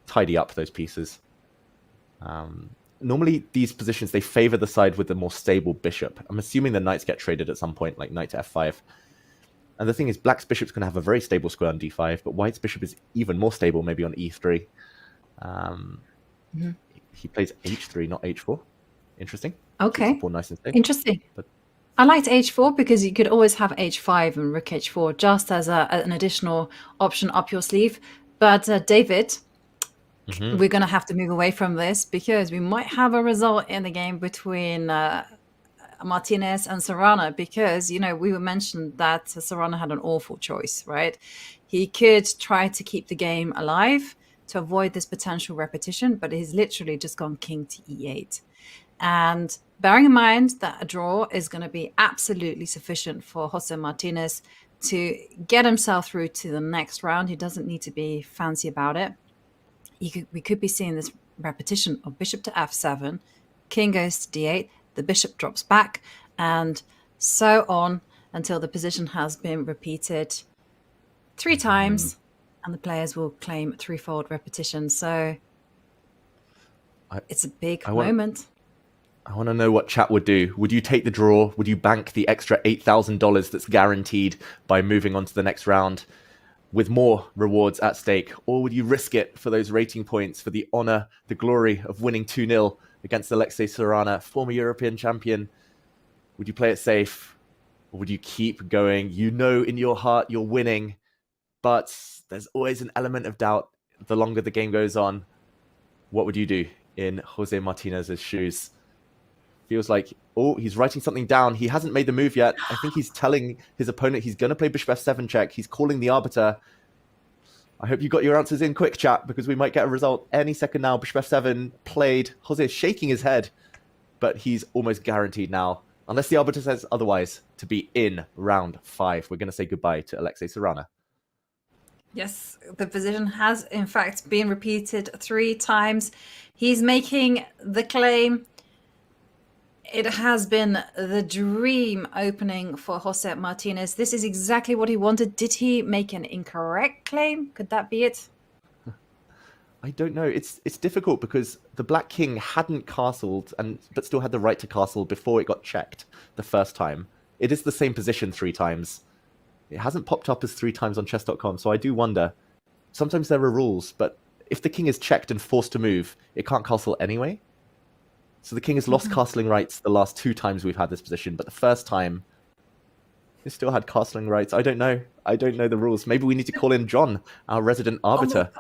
Tidy up those pieces. Normally, these positions, they favor the side with the more stable bishop. I'm assuming the knights get traded at some point, like knight to f5. And the thing is, black's bishop's going to have a very stable square on d5, but white's bishop is even more stable, maybe on e3. He plays h3, not h4. Interesting. Okay. Nice and safe. Interesting. But I liked h4 because you could always have h5 and rook h4 just as an additional option up your sleeve. But David, we're going to have to move away from this because we might have a result in the game between Martinez and Serrano because, we mentioned that Serrano had an awful choice, right? He could try to keep the game alive to avoid this potential repetition, but he's literally just gone king to e8. And bearing in mind that a draw is going to be absolutely sufficient for Jose Martinez to get himself through to the next round. He doesn't need to be fancy about it. We could be seeing this repetition of bishop to f7, king goes to d8, the bishop drops back, and so on until the position has been repeated 3 times, and the players will claim threefold repetition. So it's a big moment. I want to know what chat would do. Would you take the draw? Would you bank the extra $8,000 that's guaranteed by moving on to the next round with more rewards at stake? Or would you risk it for those rating points, for the honor, the glory of winning 2-0 against Alexei Serrano, former European champion? Would you play it safe? Or would you keep going? You know in your heart you're winning, but there's always an element of doubt the longer the game goes on. What would you do in Jose Martinez's shoes? Feels like, he's writing something down. He hasn't made the move yet. I think he's telling his opponent he's going to play bishop f7 check. He's calling the arbiter. I hope you got your answers in quick, chat, because we might get a result any second now. Bishop f7 played. Jose is shaking his head, but he's almost guaranteed now, unless the arbiter says otherwise, to be in round 5. We're going to say goodbye to Alexei Serrano. Yes, the position has, in fact, been repeated 3 times. He's making the claim. It has been the dream opening for Jose Martinez. This is exactly what he wanted. Did he make an incorrect claim? Could that be it? I don't know. It's difficult because the black king hadn't castled, but still had the right to castle before it got checked the first time. It is the same position 3 times. It hasn't popped up as 3 times on chess.com, so I do wonder. Sometimes there are rules, but if the king is checked and forced to move, it can't castle anyway. So the king has lost castling rights the last 2 times we've had this position, but the first time, he still had castling rights. I don't know. I don't know the rules. Maybe we need to call in John, our resident arbiter.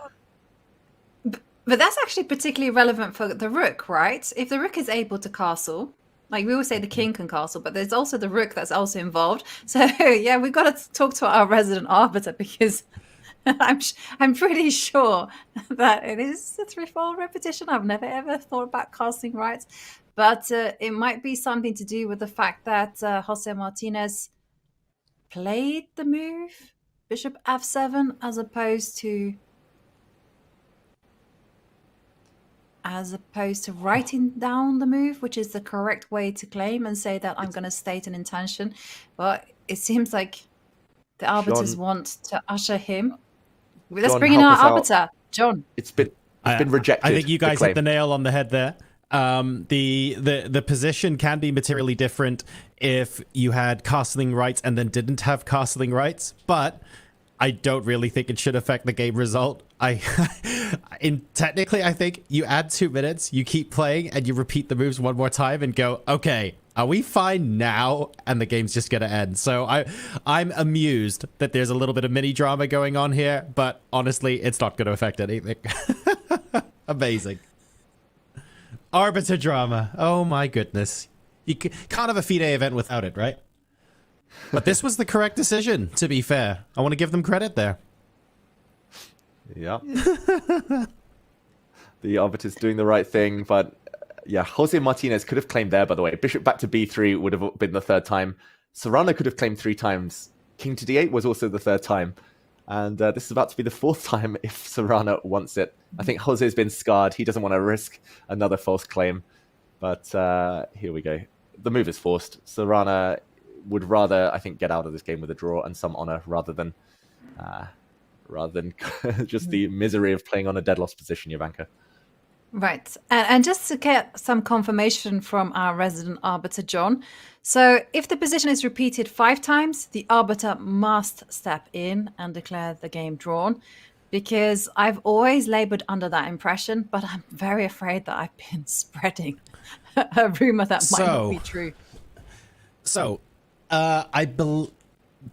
But that's actually particularly relevant for the rook, right? If the rook is able to castle, like we always say the king can castle, but there's also the rook that's also involved. So yeah, we've got to talk to our resident arbiter because I'm pretty sure that it is a threefold repetition. I've never ever thought about casting rights, but it might be something to do with the fact that Jose Martinez played the move Bishop F7 as opposed to writing down the move, which is the correct way to claim and say that I'm going to state an intention. But it seems like the arbiters want to usher him. Let's bring in our arbiter, John. It's been rejected. I think you guys hit the nail on the head there. The position can be materially different if you had castling rights and then didn't have castling rights, but I don't really think it should affect the game result. Technically, I think you add 2 minutes, you keep playing, and you repeat the moves one more time and go, okay, are we fine now? And the game's just gonna end. So I'm amused that there's a little bit of mini drama going on here, but honestly, it's not gonna affect anything. Amazing. Arbiter drama. Oh my goodness. You can't have a FIDE event without it, right? But this was the correct decision, to be fair. I want to give them credit there. Yeah. The arbiter's doing the right thing, but yeah, Jose Martinez could have claimed there, by the way. Bishop back to b3 would have been the 3rd time. Serrano could have claimed 3 times. King to d8 was also the 3rd time. And this is about to be the 4th time if Serrano wants it. I think Jose's been scarred. He doesn't want to risk another false claim. But here we go. The move is forced. Serrano would rather, I think, get out of this game with a draw and some honor rather than just the misery of playing on a dead loss position, Jovanka. Right. And just to get some confirmation from our resident arbiter, John. So if the position is repeated 5 times, the arbiter must step in and declare the game drawn, because I've always labored under that impression, but I'm very afraid that I've been spreading a rumor that might not be true. So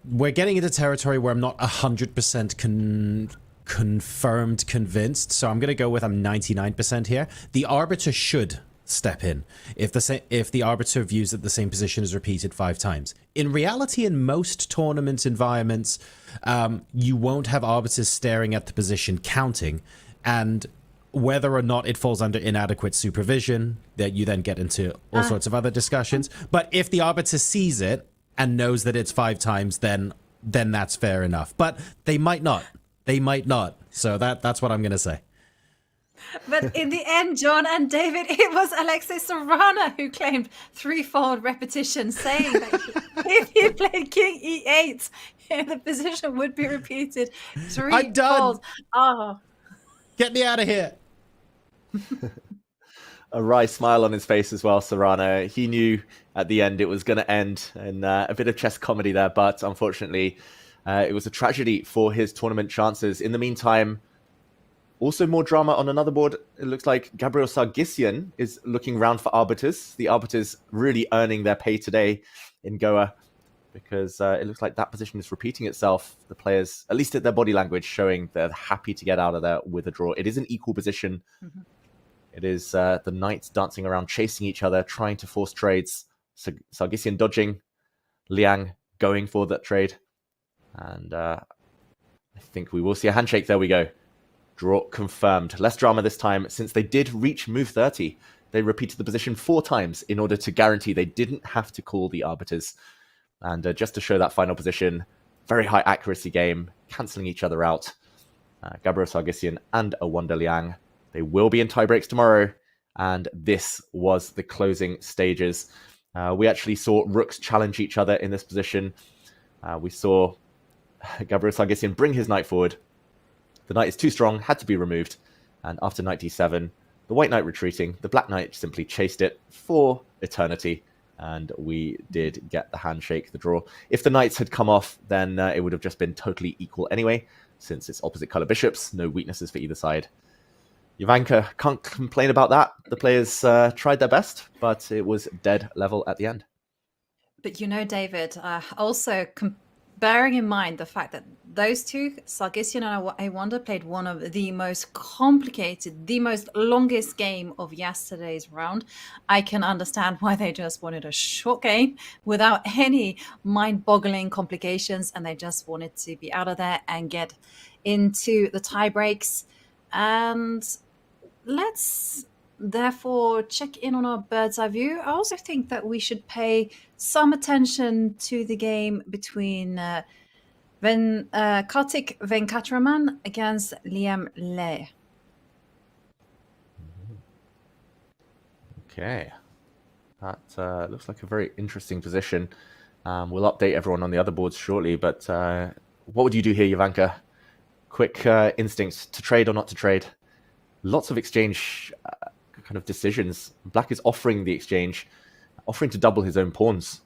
we're getting into territory where I'm not 100% confirmed convinced, so I'm going to go with I'm 99% here. The arbiter should step in if the arbiter views that the same position is repeated 5 times. In reality, in most tournament environments, you won't have arbiters staring at the position counting, and whether or not it falls under inadequate supervision, that you then get into all sorts of other discussions. But if the arbiter sees it and knows that it's 5 times, then that's fair enough. But they might not. So that's what I'm going to say. But in the end, John and David, it was Alexis Serrano who claimed 3-fold repetition, saying that if he played King E8, the position would be repeated 3-fold. I'm done. Oh. Get me out of here. A wry smile on his face as well, Serrano. He knew at the end it was going to end, and a bit of chess comedy there, but unfortunately, it was a tragedy for his tournament chances. In the meantime, also more drama on another board. It looks like Gabriel Sargsyan is looking round for arbiters. The arbiters really earning their pay today in Goa, because it looks like that position is repeating itself. The players, at least at their body language, showing they're happy to get out of there with a draw. It is an equal position. Mm-hmm. It is the knights dancing around, chasing each other, trying to force trades. Sargsyan dodging, Liang going for that trade. And I think we will see a handshake. There we go. Draw confirmed. Less drama this time, since they did reach move 30. They repeated the position 4 times in order to guarantee they didn't have to call the arbiters. And just to show that final position, very high accuracy game, cancelling each other out. Gabriel Sargsyan and Awanda Liang. They will be in tiebreaks tomorrow. And this was the closing stages. We actually saw rooks challenge each other in this position. We saw Gabriel Sargsyan bring his knight forward. The knight is too strong, had to be removed. And after knight d7, the white knight retreating, the black knight simply chased it for eternity. And we did get the handshake, the draw. If the knights had come off, then it would have just been totally equal anyway, since it's opposite color bishops, no weaknesses for either side. Jovanka can't complain about that. The players tried their best, but it was dead level at the end. But you know, David, also bearing in mind the fact that those two, Sargsyan and Awanda, played one of the most complicated, the most longest game of yesterday's round, I can understand why they just wanted a short game without any mind-boggling complications, and they just wanted to be out of there and get into the tie breaks. And let's therefore check in on our bird's eye view. I also think that we should pay some attention to the game between Kartik Venkatraman against Liam Le. Okay. That looks like a very interesting position. We'll update everyone on the other boards shortly, but what would you do here, Jovanka? Quick instincts, to trade or not to trade. Lots of exchange kind of decisions. Black is offering the exchange, offering to double his own pawns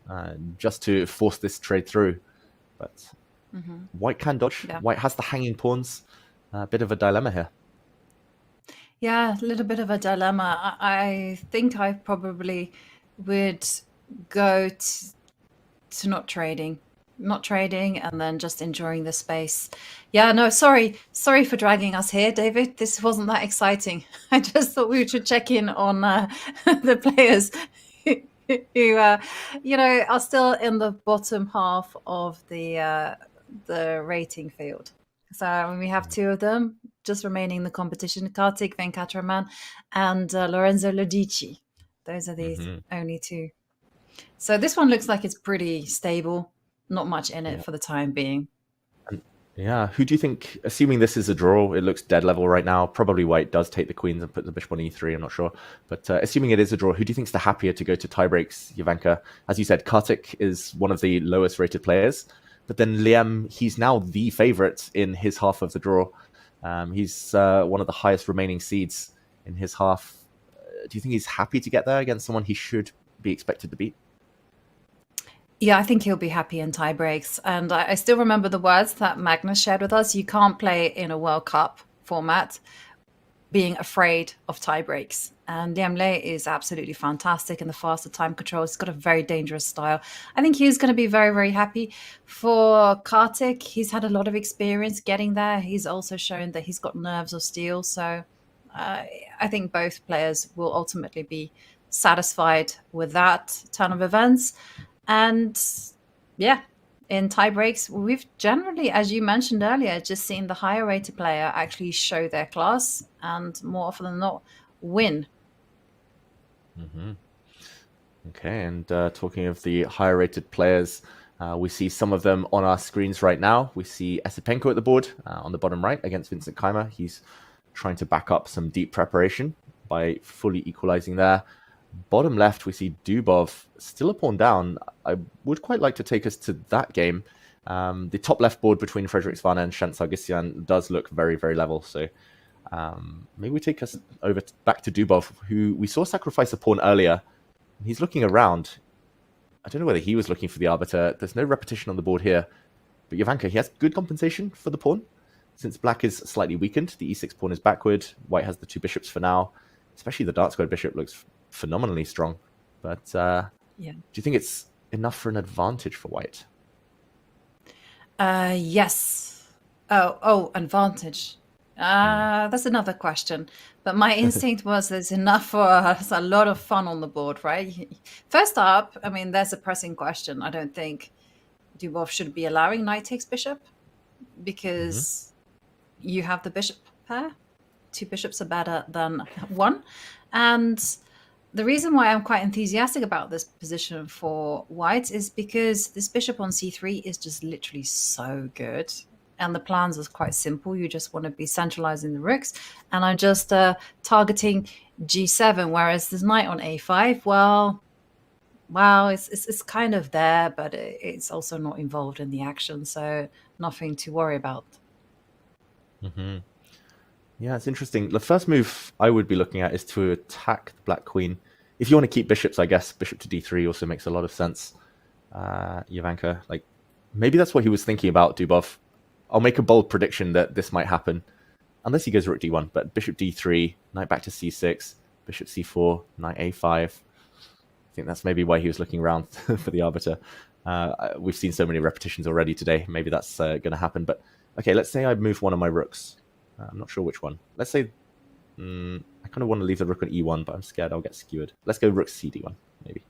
just to force this trade through. But White can dodge. Yeah. White has the hanging pawns. A bit of a dilemma here. Yeah, a little bit of a dilemma. I think I probably would go to not trading, and then just enjoying the space. Yeah, no, sorry for dragging us here, David. This wasn't that exciting. I just thought we should check in on the players who are still in the bottom half of the rating field. So we have two of them just remaining in the competition: Kartik Venkatraman and Lorenzo Lodici. Those are the only two. So this one looks like it's pretty stable. Not much in it for the time being. Yeah, who do you think, assuming this is a draw, it looks dead level right now, probably White does take the queens and put the bishop on e3, I'm not sure. But assuming it is a draw, who do you think is the happier to go to tiebreaks, Jovanka? As you said, Kartik is one of the lowest rated players, but then Liam, he's now the favorite in his half of the draw. He's one of the highest remaining seeds in his half. Do you think he's happy to get there against someone he should be expected to beat? Yeah, I think he'll be happy in tie breaks. And I still remember the words that Magnus shared with us. You can't play in a World Cup format being afraid of tie breaks. And Liam Le is absolutely fantastic in the faster time control. He's got a very dangerous style. I think he's going to be very, very happy. For Kartik, he's had a lot of experience getting there. He's also shown that he's got nerves of steel. So I think both players will ultimately be satisfied with that turn of events. And yeah, in tie breaks, we've generally, as you mentioned earlier, just seen the higher rated player actually show their class and more often than not win. Okay, and talking of the higher rated players, we see some of them on our screens right now. We see Esipenko at the board on the bottom right against Vincent Keimer. He's trying to back up some deep preparation by fully equalizing there. Bottom left, we see Dubov still a pawn down. I would quite like to take us to that game. The top left board between Frederik Svane and Shant Sargsyan does look very, very level. So maybe we take us back to Dubov, who we saw sacrifice a pawn earlier. He's looking around. I don't know whether he was looking for the arbiter. There's no repetition on the board here. But Jovanka, he has good compensation for the pawn. Since black is slightly weakened, the e6 pawn is backward. White has the two bishops for now. Especially the dark squared bishop looks phenomenally strong. But do you think it's enough for an advantage for White? Yes. Oh, advantage. That's another question. But my instinct was there's enough for us, a lot of fun on the board, right? First up, I mean, there's a pressing question. I don't think Dubov should be allowing knight takes bishop because you have the bishop pair. Two bishops are better than one. And the reason why I'm quite enthusiastic about this position for White is because this bishop on c3 is just literally so good. And the plans are quite simple. You just want to be centralizing the rooks. And I'm just targeting g7, whereas this knight on a5, well, it's kind of there, but it's also not involved in the action. So nothing to worry about. Yeah, it's interesting. The first move I would be looking at is to attack the black queen. If you want to keep bishops, I guess bishop to d3 also makes a lot of sense. Jovanka, like maybe that's what he was thinking about, Dubov. I'll make a bold prediction that this might happen, unless he goes rook d1. But bishop d3, knight back to c6, bishop c4, knight a5. I think that's maybe why he was looking around for the arbiter. We've seen so many repetitions already today. Maybe that's going to happen. But okay, let's say I move one of my rooks. I'm not sure which one. Let's say I kind of want to leave the rook on e1, but I'm scared I'll get skewered. Let's go rook cd1, maybe.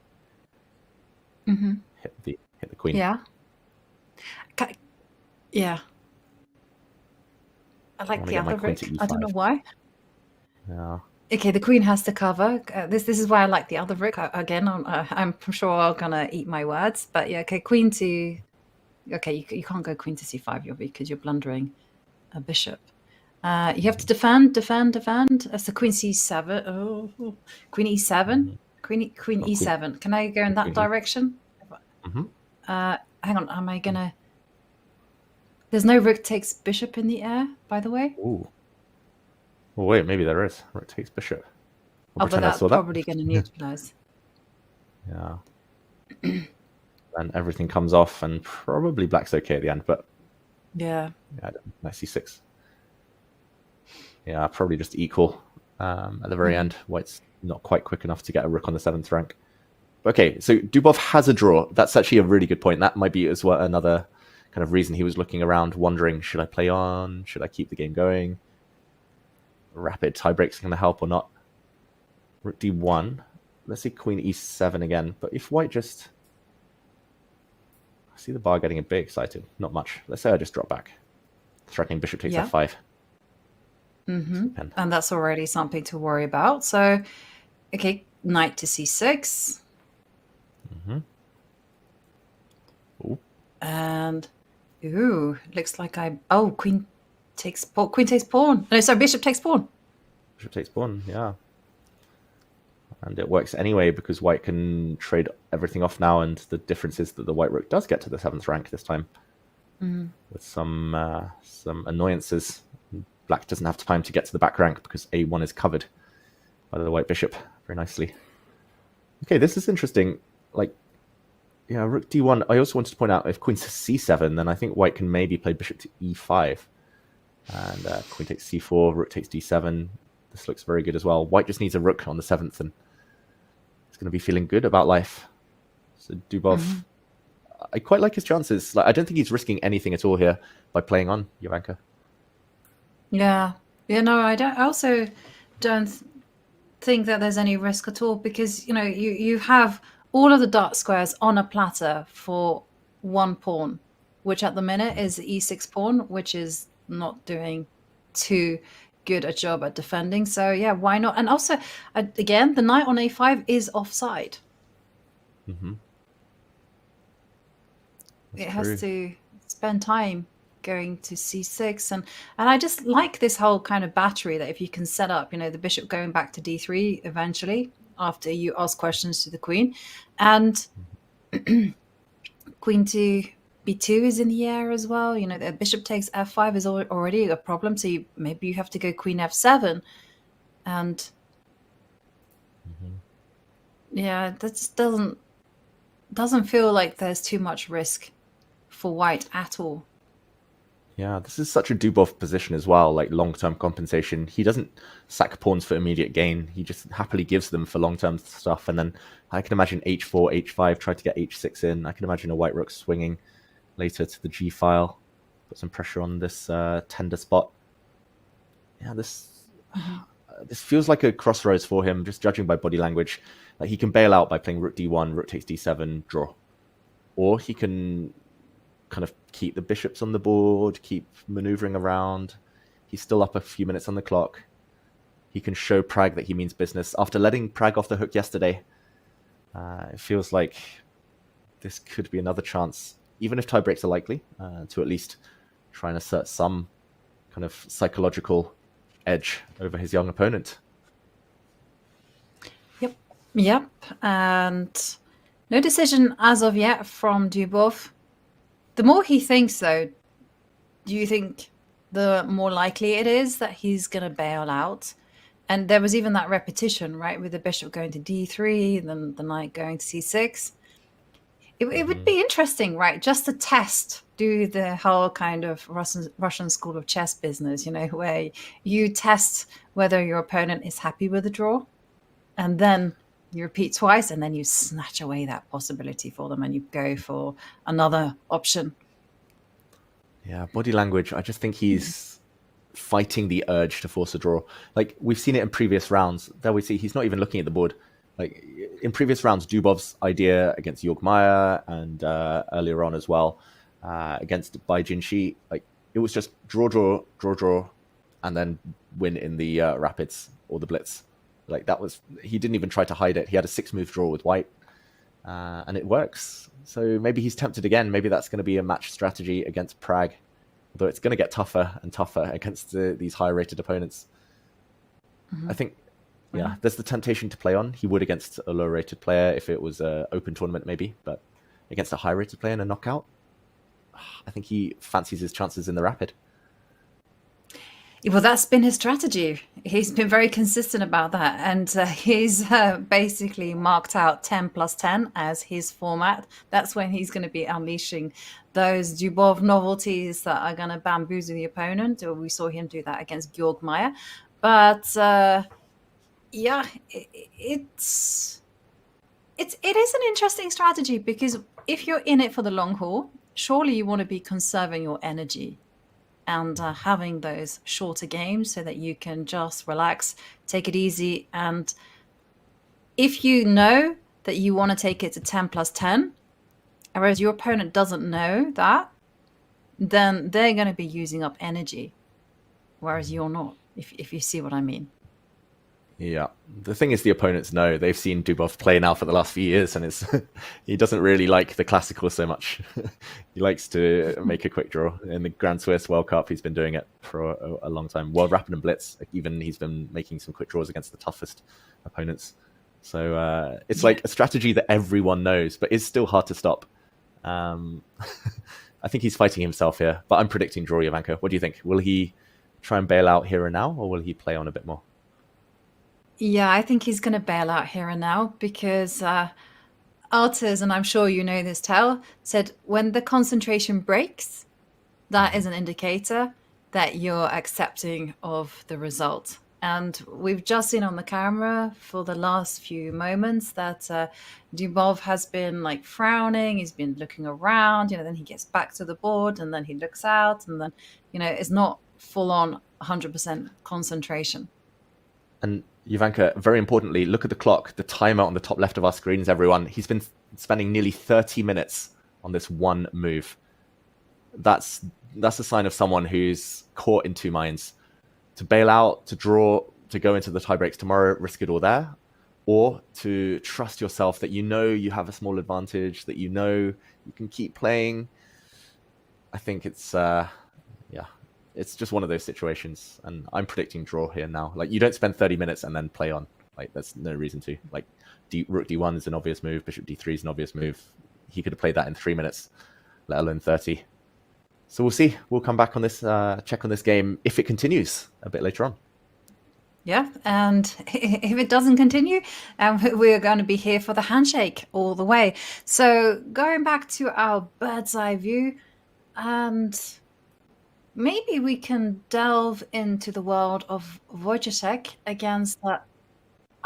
Hit the queen. Yeah. Yeah. I like wanna the get my other queen rook. to I don't know E5. why. Yeah. Okay, the queen has to cover. This is why I like the other rook. Again, I'm sure I'm gonna eat my words, but yeah. Okay, queen to. Okay, you can't go queen to c5, because you're blundering a bishop. You have to defend. That's the queen c7. Oh, queen e7. Queen e7. Can I go in that direction? Hang on. Am I gonna? There's no rook takes bishop in the air, by the way. Ooh. Well, wait, maybe there is. Rook takes bishop. We'll Oh, but pretend I that's saw that. probably going to neutralize. Yeah. And everything comes off, and probably black's okay at the end, but Yeah. Nice c6. Yeah, probably just equal at the very end. White's not quite quick enough to get a rook on the 7th rank. Okay, so Dubov has a draw. That's actually a really good point. That might be as well another kind of reason he was looking around, wondering, should I play on? Should I keep the game going? Rapid tiebreaks going to help or not? Rook d1. Let's see queen e7 again. But if white just... I see the bar getting a bit excited. Not much. Let's say I just drop back. Threatening bishop takes f5. And that's already something to worry about. So, okay, knight to c6. And, ooh, looks like queen takes pawn. Queen takes pawn. No, sorry, bishop takes pawn. Bishop takes pawn, yeah. And it works anyway because white can trade everything off now, and the difference is that the white rook does get to the 7th rank this time with some annoyances. Black doesn't have time to get to the back rank because a1 is covered by the white bishop very nicely. Okay, this is interesting. Like, yeah, rook d1. I also wanted to point out if queen to c7, then I think white can maybe play bishop to e5. And queen takes c4, rook takes d7. This looks very good as well. White just needs a rook on the 7th, and it's going to be feeling good about life. So Dubov, I quite like his chances. Like, I don't think he's risking anything at all here by playing on Jovanka. Yeah. Yeah, no, I also don't think that there's any risk at all because, you have all of the dark squares on a platter for one pawn, which at the minute is the e6 pawn, which is not doing too good a job at defending. So yeah, why not? And also, again, the knight on a5 is offside. It has to spend time going to c6, and I just like this whole kind of battery that if you can set up, the bishop going back to d3 eventually after you ask questions to the queen, and queen to b2 is in the air as well. The bishop takes f5 is already a problem, so maybe you have to go queen f7, and yeah, that just doesn't feel like there's too much risk for white at all. Yeah, this is such a Dubov position as well, like long-term compensation. He doesn't sack pawns for immediate gain. He just happily gives them for long-term stuff. And then I can imagine h4, h5, try to get h6 in. I can imagine a white rook swinging later to the g file. Put some pressure on this tender spot. Yeah, this feels like a crossroads for him, just judging by body language. Like, he can bail out by playing rook d1, rook takes d7, draw. Or he can kind of keep the bishops on the board, keep maneuvering around. He's still up a few minutes on the clock. He can show Pragg that he means business. After letting Pragg off the hook yesterday, it feels like this could be another chance, even if tiebreaks are likely, to at least try and assert some kind of psychological edge over his young opponent. Yep. And no decision as of yet from Dubov. The more he thinks, though, do you think the more likely it is that he's going to bail out? And there was even that repetition, right, with the bishop going to d3, and then the knight going to c6. It would be interesting, right, just to do the whole kind of Russian school of chess business, where you test whether your opponent is happy with the draw, and then you repeat twice, and then you snatch away that possibility for them, and you go for another option. Yeah, body language. I just think he's fighting the urge to force a draw. Like, we've seen it in previous rounds. There we see he's not even looking at the board. Like, in previous rounds, Dubov's idea against Jörg Meyer and earlier on as well against Bai Jinshi, like, it was just draw, and then win in the rapids or the blitz. Like he didn't even try to hide it. He had a 6-move draw with white, and it works. So maybe he's tempted again. Maybe that's going to be a match strategy against Pragg, although it's going to get tougher and tougher against these higher rated opponents. I think, there's the temptation to play on. He would against a low rated player if it was an open tournament maybe, but against a high rated player in a knockout, I think he fancies his chances in the rapid. Well, that's been his strategy. He's been very consistent about that. And he's basically marked out 10 plus 10 as his format. That's when he's going to be unleashing those Dubov novelties that are going to bamboozle the opponent. We saw him do that against Georg Meyer. But it is an interesting strategy, because if you're in it for the long haul, surely you want to be conserving your energy and having those shorter games so that you can just relax, take it easy. And if you know that you want to take it to 10 plus 10, whereas your opponent doesn't know that, then they're going to be using up energy, whereas you're not, if you see what I mean. Yeah. The thing is, the opponents know. They've seen Dubov play now for the last few years, and he doesn't really like the classical so much. He likes to make a quick draw. In the Grand Swiss World Cup, he's been doing it for a long time. World Rapid and Blitz, even he's been making some quick draws against the toughest opponents. So it's like a strategy that everyone knows, but is still hard to stop. I think he's fighting himself here, but I'm predicting draw, Jovanka. What do you think? Will he try and bail out here and now, or will he play on a bit more? Yeah, I think he's going to bail out here and now, because Arters, and I'm sure you know this, Tal, said when the concentration breaks, that is an indicator that you're accepting of the result. And we've just seen on the camera for the last few moments that Dubov has been like frowning. He's been looking around, then he gets back to the board, and then he looks out, and then, it's not full on 100% concentration. And Jovanka, very importantly, look at the clock, the timer on the top left of our screens, everyone. He's been spending nearly 30 minutes on this one move. That's a sign of someone who's caught in two minds. To bail out, to draw, to go into the tiebreaks tomorrow, risk it all there, or to trust yourself that you have a small advantage, that you can keep playing. I think it's it's just one of those situations, and I'm predicting draw here now. Like, you don't spend 30 minutes and then play on. Like, there's no reason to. Like, Rook D1 is an obvious move, Bishop D3 is an obvious move. He could have played that in 3 minutes, let alone 30. So we'll see. We'll come back on this, check on this game if it continues a bit later on. Yeah, and if it doesn't continue, we're going to be here for the handshake all the way. So going back to our bird's eye view, and maybe we can delve into the world of Wojciech against that.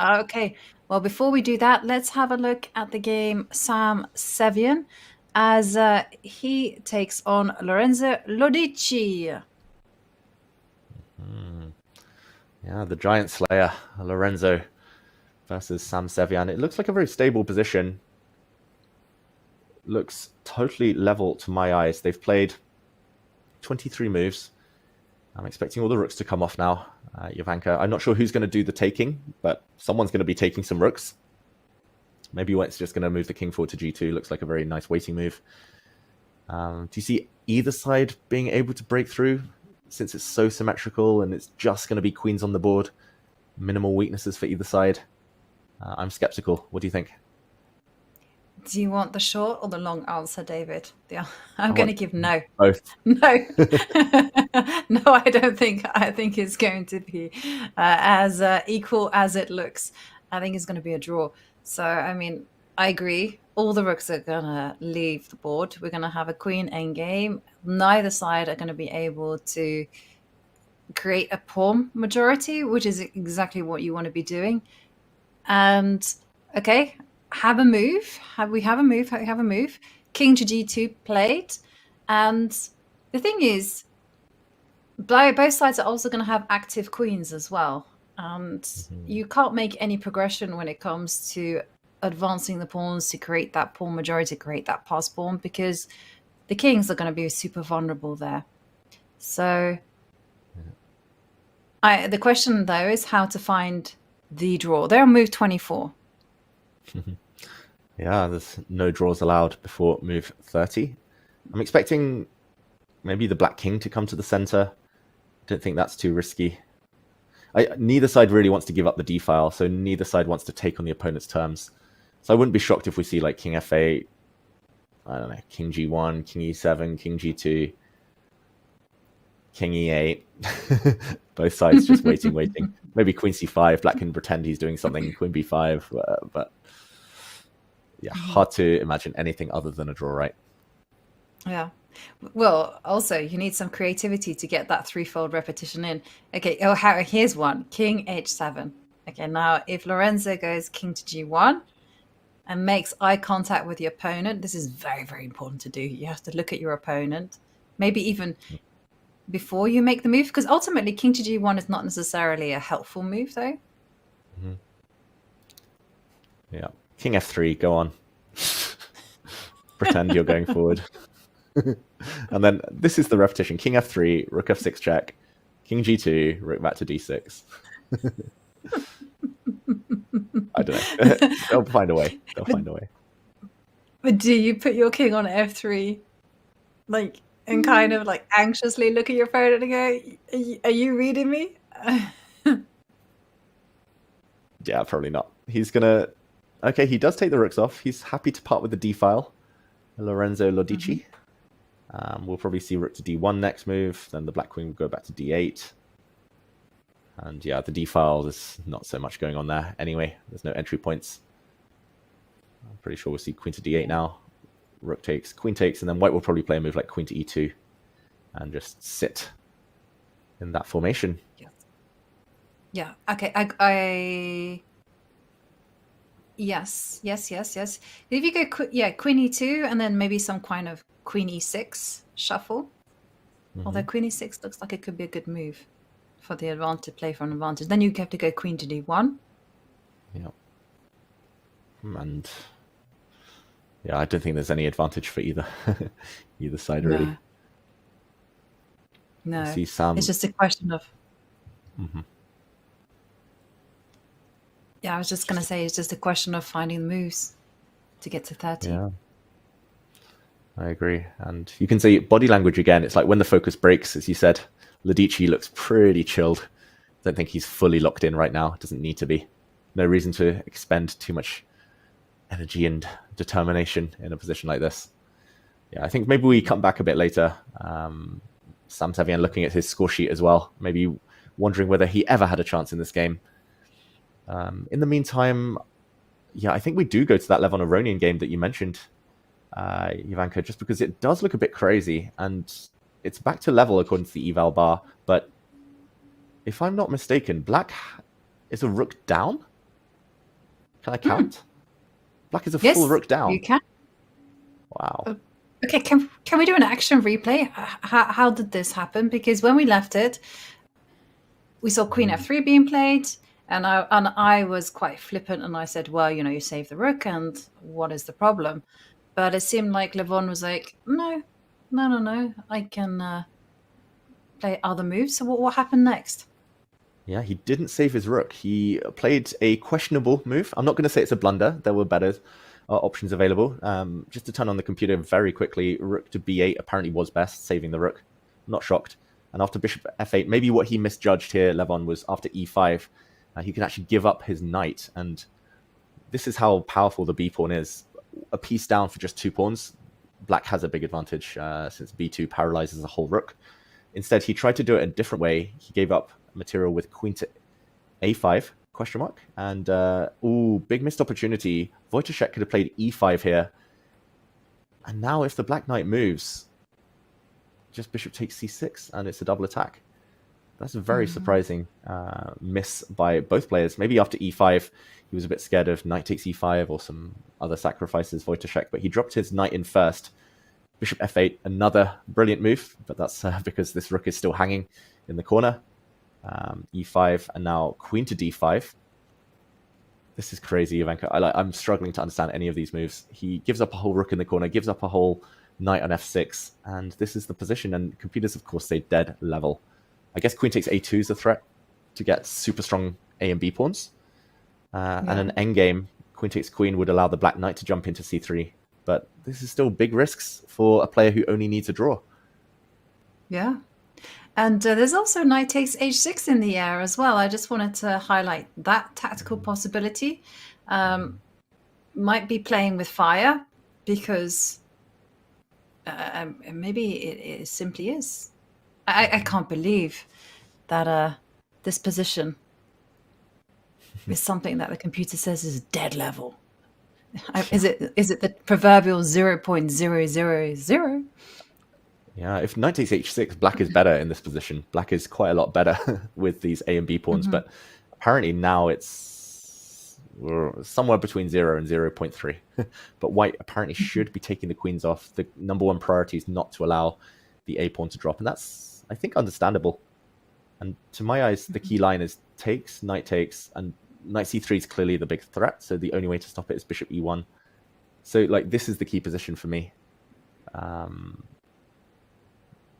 Okay, well, before we do that, let's have a look at the game Sam Sevian as he takes on Lorenzo Lodici. Yeah, the Giant Slayer, Lorenzo versus Sam Sevian. It looks like a very stable position. Looks totally level to my eyes. They've played 23 moves. I'm expecting all the rooks to come off now, Jovanka. I'm not sure who's going to do the taking, but someone's going to be taking some rooks. Maybe White's just going to move the king forward to g2. Looks like a very nice waiting move. Do you see either side being able to break through, since it's so symmetrical and it's just going to be queens on the board? Minimal weaknesses for either side. I'm skeptical. What do you think? Do you want the short or the long answer, David? Yeah, I'm going to give no. Both. No. No, I don't think. I think it's going to be as equal as it looks. I think it's going to be a draw. So, I mean, I agree. All the rooks are going to leave the board. We're going to have a queen endgame. Neither side are going to be able to create a pawn majority, which is exactly what you want to be doing. And, okay, have a move. Have a move. King to g2 played. And the thing is, both sides are also going to have active queens as well. And you can't make any progression when it comes to advancing the pawns to create that pawn majority, to create that pass pawn, because the kings are going to be super vulnerable there. So The question though is how to find the draw. They're on move 24. Yeah, there's no draws allowed before move 30. I'm expecting maybe the black king to come to the center. Don't think that's too risky. Neither side really wants to give up the d-file, so neither side wants to take on the opponent's terms. So I wouldn't be shocked if we see like king f8, I don't know, king g1, king e7, king g2, king e8. Both sides just waiting. Maybe queen c5, black can pretend he's doing something, queen b5, but yeah, hard to imagine anything other than a draw, right? Yeah. Well, also, you need some creativity to get that threefold repetition in. Okay, here's one. King h7. Okay, now if Lorenzo goes king to g1 and makes eye contact with the opponent, this is very, very important to do. You have to look at your opponent, maybe even before you make the move, because ultimately king to g1 is not necessarily a helpful move, though. Mm-hmm. Yeah. King f3, go on. Pretend you're going forward. And then this is the repetition. King f3, rook f6 check, king g2, rook back to d6. I don't know. They'll find a way. But do you put your king on f3, like, and kind of like anxiously look at your opponent and go, are you reading me? Yeah, probably not. He's gonna... Okay, he does take the rooks off. He's happy to part with the d-file. Lorenzo Lodici. We'll probably see rook to d1 next move. Then the black queen will go back to d8. And yeah, the d-file, there's not so much going on there anyway. There's no entry points. I'm pretty sure we'll see queen to d8 now. Rook takes, queen takes, and then white will probably play a move like queen to e2 and just sit in that formation. Yeah. Okay. I Yes. If you go, queen e2 and then maybe some kind of queen e6 shuffle. Although queen e6 looks like it could be a good move for the advantage, play for an advantage. Then you have to go queen to d1. Yeah. And yeah, I don't think there's any advantage for either side really. No. I see Sam. It's just a question of. Yeah, I was just going to say it's just a question of finding the moves to get to 30. Yeah, I agree. And you can see body language again. It's like when the focus breaks, as you said, Lodici looks pretty chilled. Don't think he's fully locked in right now. Doesn't need to be. No reason to expend too much energy and determination in a position like this. Yeah, I think maybe we come back a bit later. Sam Sevian looking at his score sheet as well, maybe wondering whether he ever had a chance in this game. In the meantime, yeah, I think we do go to that Levon-Aronian game that you mentioned, Ivanka, just because it does look a bit crazy, and it's back to level according to the eval bar, but if I'm not mistaken, black is a rook down? Can I count? Black is a full rook down. You can. Wow. Okay, can we do an action replay? How did this happen? Because when we left it, we saw queen f3 being played, and I was quite flippant, and I said, well, you save the rook, and what is the problem? But it seemed like Levon was like, no, I can play other moves. So what happened next? Yeah, he didn't save his rook. He played a questionable move. I'm not going to say it's a blunder. There were better options available. Just to turn on the computer very quickly, rook to b8 apparently was best, saving the rook. Not shocked. And after bishop f8, maybe what he misjudged here, Levon, was after e5, he can actually give up his knight. And this is how powerful the b pawn is. A piece down for just 2 pawns. Black has a big advantage since b2 paralyzes the whole rook. Instead, he tried to do it a different way. He gave up material with queen to a5, ? And, big missed opportunity. Wojciech could have played e5 here. And now if the black knight moves, just bishop takes c6, and it's a double attack. That's a very surprising miss by both players. Maybe after e5, he was a bit scared of knight takes e5 or some other sacrifices, Wojciech, but he dropped his knight in first. Bishop f8, another brilliant move, but that's because this rook is still hanging in the corner. E5, and now queen to d5. This is crazy, Ivanka. I'm struggling to understand any of these moves. He gives up a whole rook in the corner, gives up a whole knight on f6, and this is the position, and computers, of course, say dead level. I guess queen takes a2 is a threat. to get super strong A and B pawns. And an endgame, queen takes queen, would allow the black knight to jump into c3. But this is still big risks for a player who only needs a draw. Yeah. And there's also knight takes h6 in the air as well. I just wanted to highlight that tactical possibility. Might be playing with fire because maybe it simply is. I can't believe that this position is something that the computer says is dead level. Is it the proverbial 0.000? Yeah, if knight takes h6, black is better in this position. Black is quite a lot better with these A and B pawns, but apparently now it's somewhere between 0 and 0.3. But white apparently should be taking the queens off. The number one priority is not to allow the A pawn to drop, and that's, I think, understandable. And to my eyes, the key line is takes, and knight c3 is clearly the big threat, so the only way to stop it is bishop e1. So, like, this is the key position for me.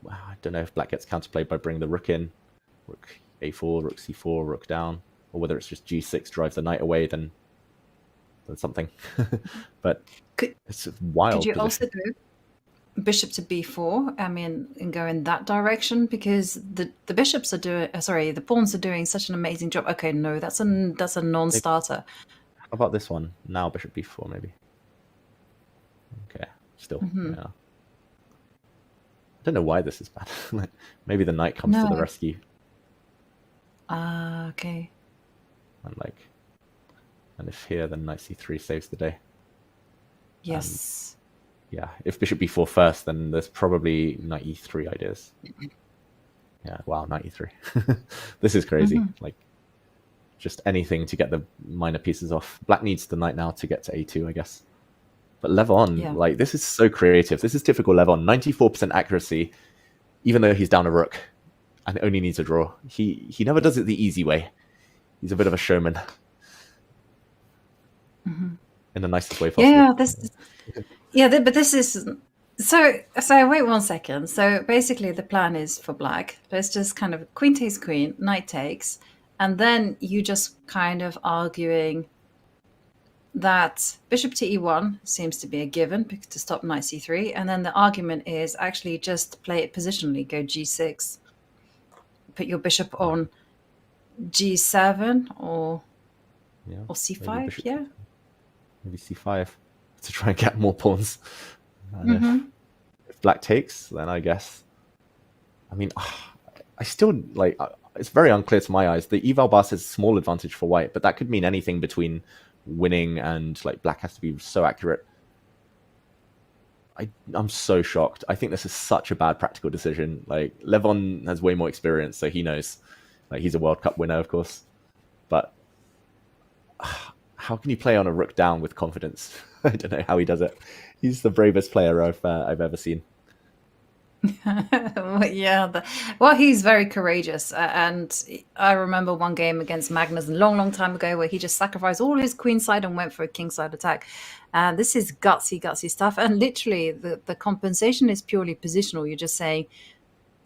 I don't know if black gets counterplayed by bringing the rook in, rook a4, rook c4, rook down, or whether it's just g6 drives the knight away, then something. But it's a wild Could you position. also do bishop to b4? I mean, and go in that direction, because the bishops are doing, the pawns are doing such an amazing job. Okay, no, that's a non-starter. How about this one? Now bishop b4 maybe. Okay, still, yeah. I don't know why this is bad. Maybe the knight comes to the rescue. Okay. And if here, then knight c3 saves the day. Yes. Yeah, if bishop b4 first, then there's probably knight e3 ideas. Yeah, wow, knight e3. This is crazy. Like, just anything to get the minor pieces off. Black needs the knight now to get to a2, I guess. But Levon, like, this is so creative. This is typical Levon. 94% accuracy, even though he's down a rook and only needs a draw. He never does it the easy way. He's a bit of a showman. In the nicest way possible. Yeah, but this is... So wait 1 second. So basically the plan is for black. Let's just kind of queen takes queen, knight takes, and then you just kind of arguing that bishop to e1 seems to be a given to stop knight c3, and then the argument is actually just play it positionally, go g6, put your bishop on g7 or c5, maybe c5 to try and get more pawns. If black takes, then I guess, I mean, I still, like, it's very unclear to my eyes. The eval bar says small advantage for white, but that could mean anything between winning and, like, black has to be so accurate. I'm so shocked. I think this is such a bad practical decision. Like, Levon has way more experience, so he knows. Like, he's a World Cup winner, of course. But how can you play on a rook down with confidence? I don't know how he does it. He's the bravest player I've ever seen. Well, he's very courageous, and I remember one game against Magnus a long time ago where he just sacrificed all his queenside and went for a kingside attack. And this is gutsy stuff, and literally the compensation is purely positional. You're just saying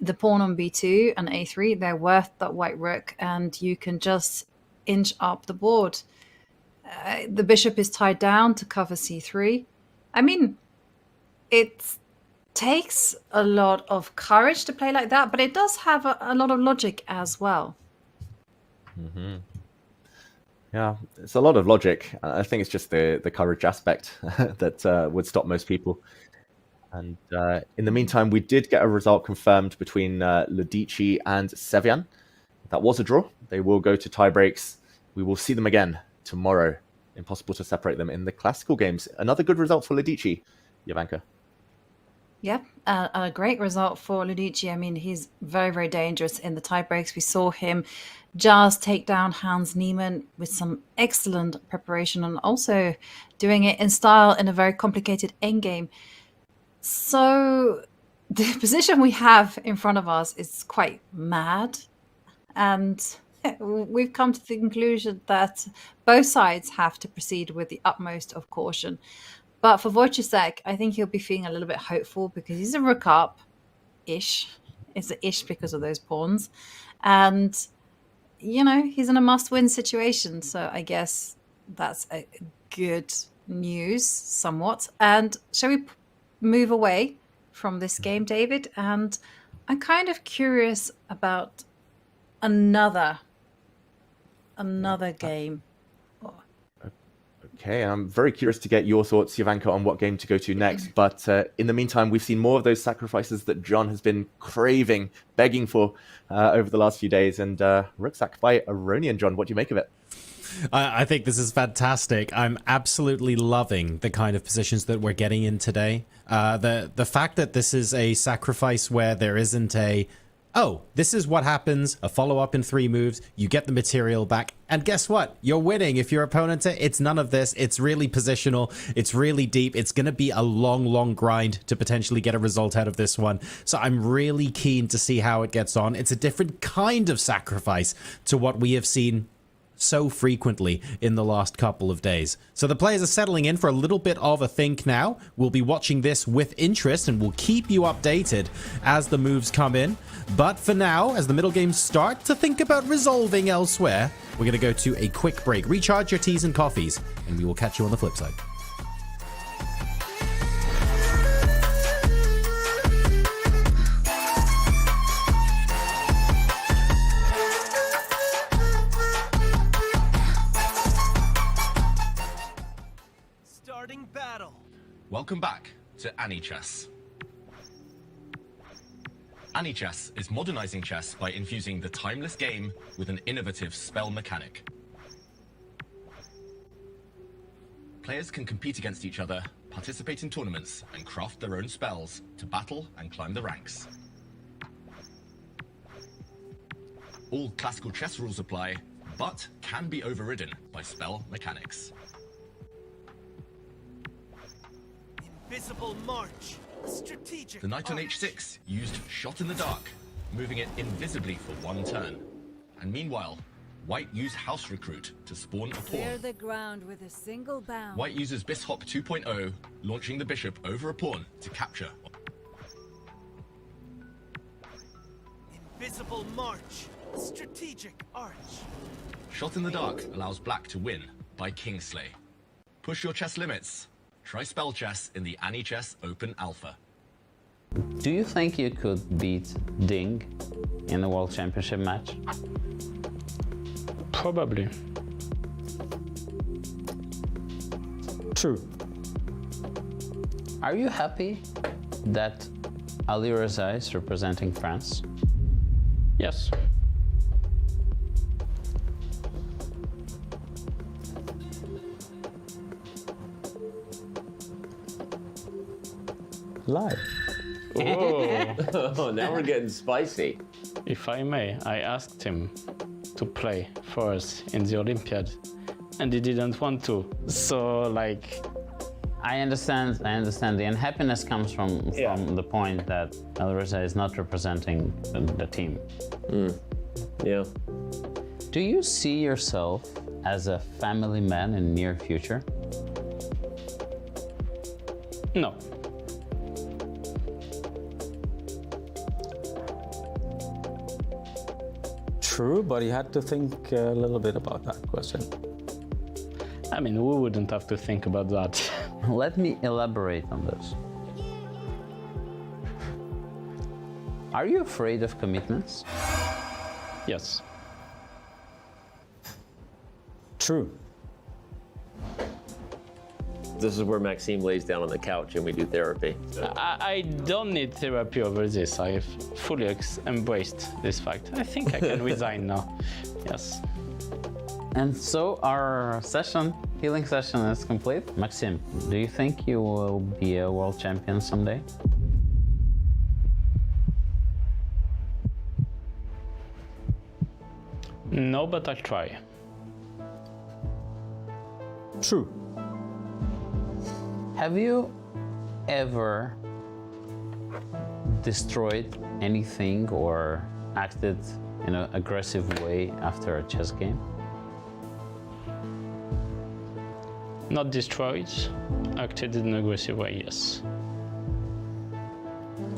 the pawn on b2 and a3, they're worth that white rook, and you can just inch up the board. The bishop is tied down to cover c3. I mean, it takes a lot of courage to play like that, but it does have a lot of logic as well. Yeah, it's a lot of logic. I think it's just the courage aspect that would stop most people. And in the meantime, we did get a result confirmed between Ludici and Sevian. That was a draw. They will go to tiebreaks. We will see them again tomorrow. Impossible to separate them in the classical games. Another good result for Ludici, Jovanka. Yep, a great result for Ludici. I mean, he's very dangerous in the tiebreaks. We saw him just take down Hans Niemann with some excellent preparation, and also doing it in style in a very complicated endgame. So the position we have in front of us is quite mad, and we've come to the conclusion that both sides have to proceed with the utmost of caution. But for Wojciech, I think he'll be feeling a little bit hopeful because he's a rook up-ish. It's an ish because of those pawns. And you know, he's in a must-win situation. So I guess that's a good news somewhat. And shall we move away from this game, David? And I'm kind of curious about another game. Okay, I'm very curious to get your thoughts, Jovanka, on what game to go to next. But in the meantime, we've seen more of those sacrifices that John has been craving, begging for over the last few days. And Rucksack by Aronian. John, what do you make of it? I think this is fantastic. I'm absolutely loving the kind of positions that we're getting in today. The fact that this is a sacrifice where there isn't a, oh, this is what happens, a follow-up in 3 moves, you get the material back, and guess what? You're winning. If your opponent, it's none of this. It's really positional. It's really deep. It's going to be a long, long grind to potentially get a result out of this one. So I'm really keen to see how it gets on. It's a different kind of sacrifice to what we have seen so frequently in the last couple of days. So the players are settling in for a little bit of a think now. We'll be watching this with interest and we'll keep you updated as the moves come in. But for now, as the middle games start to think about resolving elsewhere, we're going to go to a quick break. Recharge your teas and coffees, and we will catch you on the flip side. Welcome back to AniChess. AniChess is modernizing chess by infusing the timeless game with an innovative spell mechanic. Players can compete against each other, participate in tournaments, and craft their own spells to battle and climb the ranks. All classical chess rules apply, but can be overridden by spell mechanics. Invisible march. Strategic. The knight on h6 used shot in the dark, moving it invisibly for 1 turn. And meanwhile, white used house recruit to spawn a Clear pawn. the ground with a single bound. White uses bishop 2.0, launching the bishop over a pawn to capture. Invisible march. Strategic arch. Shot in the dark allows black to win by Kingsley. Push your chess limits. Try spell chess in the AniChess Open Alpha. Do you think you could beat Ding in a World Championship match? Probably. True. Are you happy that Ali Reza is representing France? Yes. Lie. Oh, now we're getting spicy. If I may, I asked him to play for us in the Olympiad, and he didn't want to. So, like... I understand the unhappiness comes from the point that Ali Reza is not representing the team. Yeah. Do you see yourself as a family man in the near future? No. True, but you had to think a little bit about that question. I mean, we wouldn't have to think about that. Let me elaborate on this. Are you afraid of commitments? Yes. True. This is where Maxime lays down on the couch and we do therapy. I don't need therapy over this. I've fully embraced this fact. I think I can resign now. Yes. And so our healing session is complete. Maxime, do you think you will be a world champion someday? No, but I'll try. True. Have you ever destroyed anything or acted in an aggressive way after a chess game? Not destroyed, acted in an aggressive way, yes.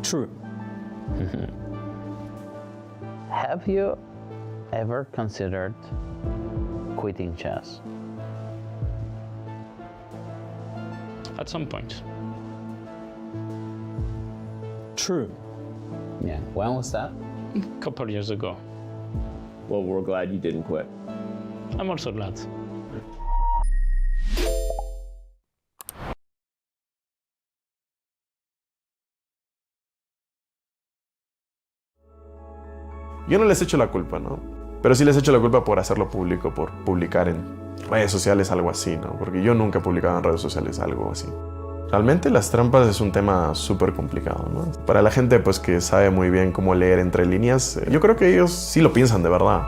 True. Have you ever considered quitting chess? At some point. True. Yeah. When was that? A couple years ago. Well, we're glad you didn't quit. I'm also glad. Yo no les echo la culpa, ¿no? Pero sí les echo la culpa por hacerlo público, por publicar en redes sociales algo así, ¿no? Porque yo nunca he publicado en redes sociales algo así. Realmente las trampas es un tema súper complicado, ¿no? Para la gente pues que sabe muy bien cómo leer entre líneas, yo creo que ellos sí lo piensan de verdad.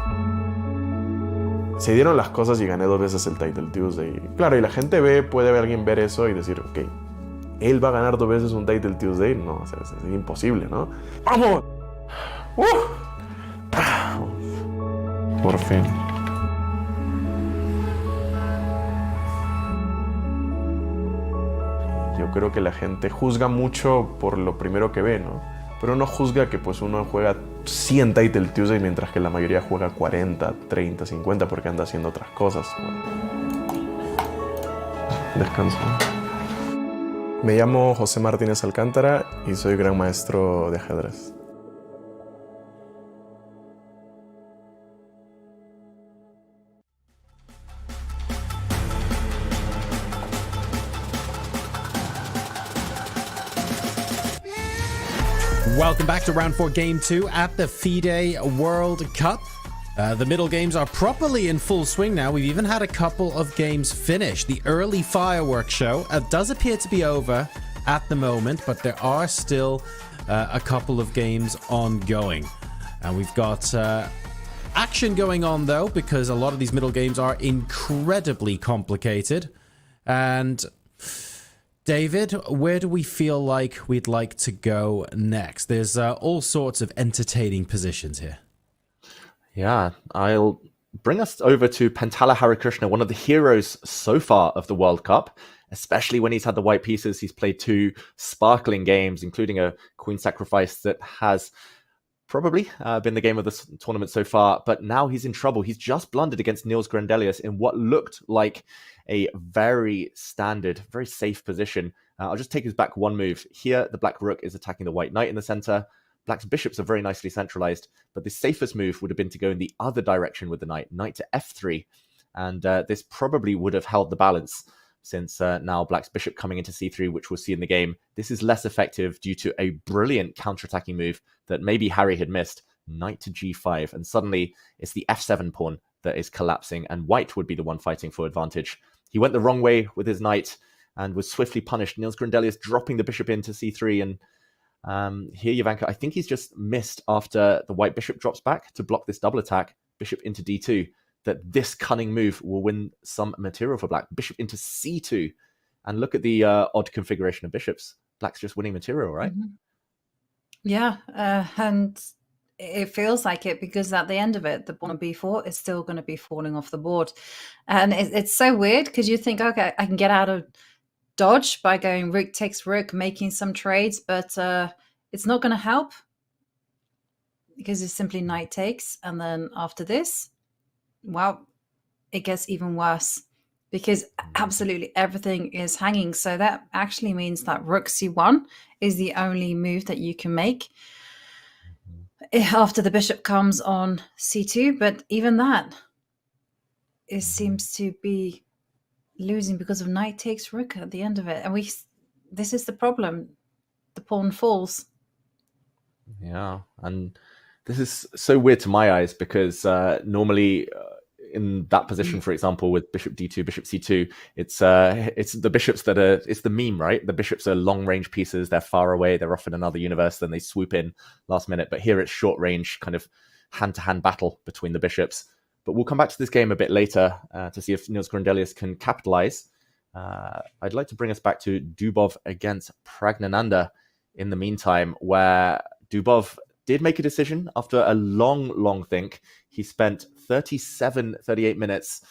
Se dieron las cosas y gané 2 veces el Title Tuesday. Claro, y la gente puede ver alguien ver eso y decir, ok, ¿él va a ganar 2 veces un Title Tuesday? No, o sea, es imposible, ¿no? ¡Vamos! Por fin. Yo creo que la gente juzga mucho por lo primero que ve, ¿no? Pero no juzga que pues uno juega 100 Title Tuesday mientras que la mayoría juega 40, 30, 50 porque anda haciendo otras cosas. Descanso. Me llamo José Martínez Alcántara y soy gran maestro de ajedrez. Welcome back to round 4, game 2 at the FIDE World Cup. The middle games are properly in full swing now. We've even had a couple of games finish. The early fireworks show does appear to be over at the moment, but there are still a couple of games ongoing. And we've got action going on, though, because a lot of these middle games are incredibly complicated. And David, where do we feel like we'd like to go next? There's all sorts of entertaining positions here. Yeah, I'll bring us over to Pentala Harikrishna, one of the heroes so far of the World Cup, especially when he's had the white pieces. He's played 2 sparkling games, including a Queen Sacrifice that has probably been the game of this tournament so far, but now he's in trouble. He's just blundered against Niels Grandelius in what looked like a very standard, very safe position. I'll just take us back 1 move. Here, the black rook is attacking the white knight in the center. Black's bishops are very nicely centralized, but the safest move would have been to go in the other direction with the knight to f3, and this probably would have held the balance, since now Black's bishop coming into c3, which we'll see in the game. This is less effective due to a brilliant counterattacking move that maybe Harry had missed, knight to g5, and suddenly it's the f7 pawn that is collapsing, and white would be the one fighting for advantage. He went the wrong way with his knight and was swiftly punished. Niels Grandelius dropping the bishop into c3, and here Jovanka, I think he's just missed after the white bishop drops back to block this double attack, bishop into d2, that this cunning move will win some material for Black. Bishop into c2, and look at the odd configuration of bishops. Black's just winning material, right? Mm-hmm. Yeah, and it feels like it because at the end of it, the pawn on b4 is still going to be falling off the board. And it's so weird because you think, okay, I can get out of dodge by going rook takes rook, making some trades, but it's not going to help because it's simply knight takes. And then after this, well, it gets even worse because absolutely everything is hanging. So that actually means that rook c1 is the only move that you can make after the bishop comes on c2. But even that, it seems to be losing because of knight takes rook at the end of it. And this is the problem. The pawn falls. Yeah, and this is so weird to my eyes because normally in that position, for example, with bishop d2, bishop c2, it's the bishops that are, it's the meme, right? The bishops are long range pieces. They're far away. They're off in another universe. Then they swoop in last minute. But here it's short range, kind of hand-to-hand battle between the bishops. But we'll come back to this game a bit later to see if Niels Grandelius can capitalize. I'd like to bring us back to Dubov against Pragnananda in the meantime, where Dubov did make a decision after a long think. He spent 38 minutes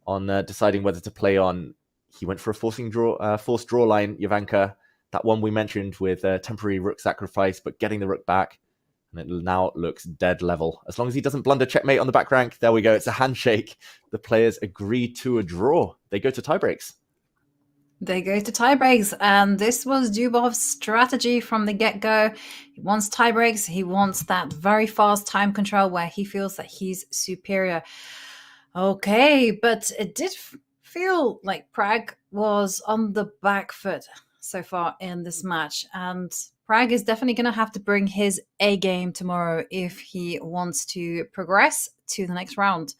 on deciding whether to play on. He went for a forced draw line, Jovanka, that one we mentioned with temporary rook sacrifice, but getting the rook back. And it now looks dead level. As long as he doesn't blunder checkmate on the back rank. There we go. It's a handshake. The players agree to a draw. They go to tiebreaks. They go to tiebreaks, and this was Dubov's strategy from the get-go. He wants tiebreaks. He wants that very fast time control where he feels that he's superior. Okay, but it did feel like Pragg was on the back foot so far in this match, and Pragg is definitely going to have to bring his A game tomorrow if he wants to progress to the next round.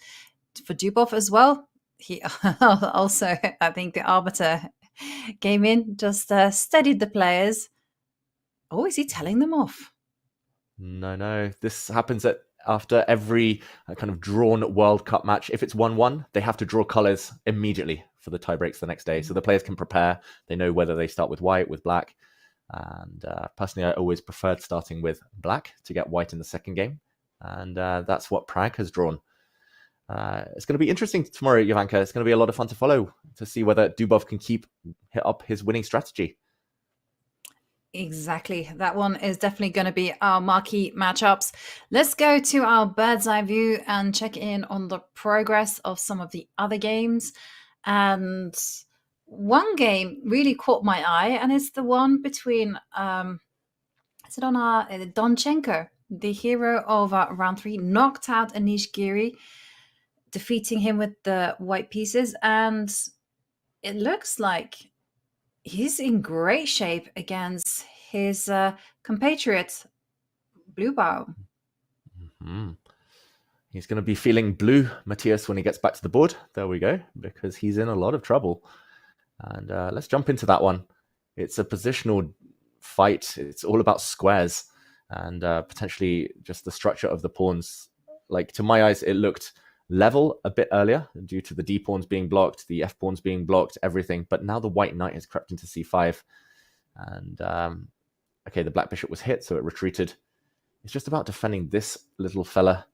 For Dubov as well, he also, I think the arbiter came in, just steadied the players. Oh, is he telling them off? No. This happens after every kind of drawn World Cup match. If it's 1-1, they have to draw colours immediately for the tiebreaks the next day. So the players can prepare. They know whether they start with white, with black. And personally, I always preferred starting with black to get white in the second game. And that's what Pragg has drawn. It's going to be interesting tomorrow, Jovanka. It's going to be a lot of fun to follow to see whether Dubov can hit up his winning strategy. Exactly. That one is definitely going to be our marquee matchups. Let's go to our bird's eye view and check in on the progress of some of the other games. And one game really caught my eye, and it's the one between is it on our Donchenko, the hero of round 3, knocked out Anish Giri, defeating him with the white pieces, and it looks like he's in great shape against his compatriot Bluebao. He's going to be feeling blue, Matthias, when he gets back to the board. There we go, because he's in a lot of trouble. And let's jump into that one. It's a positional fight. It's all about squares and potentially just the structure of the pawns. Like, to my eyes, it looked level a bit earlier due to the D pawns being blocked, the F pawns being blocked, everything. But now the white knight has crept into C5. And, okay, the black bishop was hit, so it retreated. It's just about defending this little fella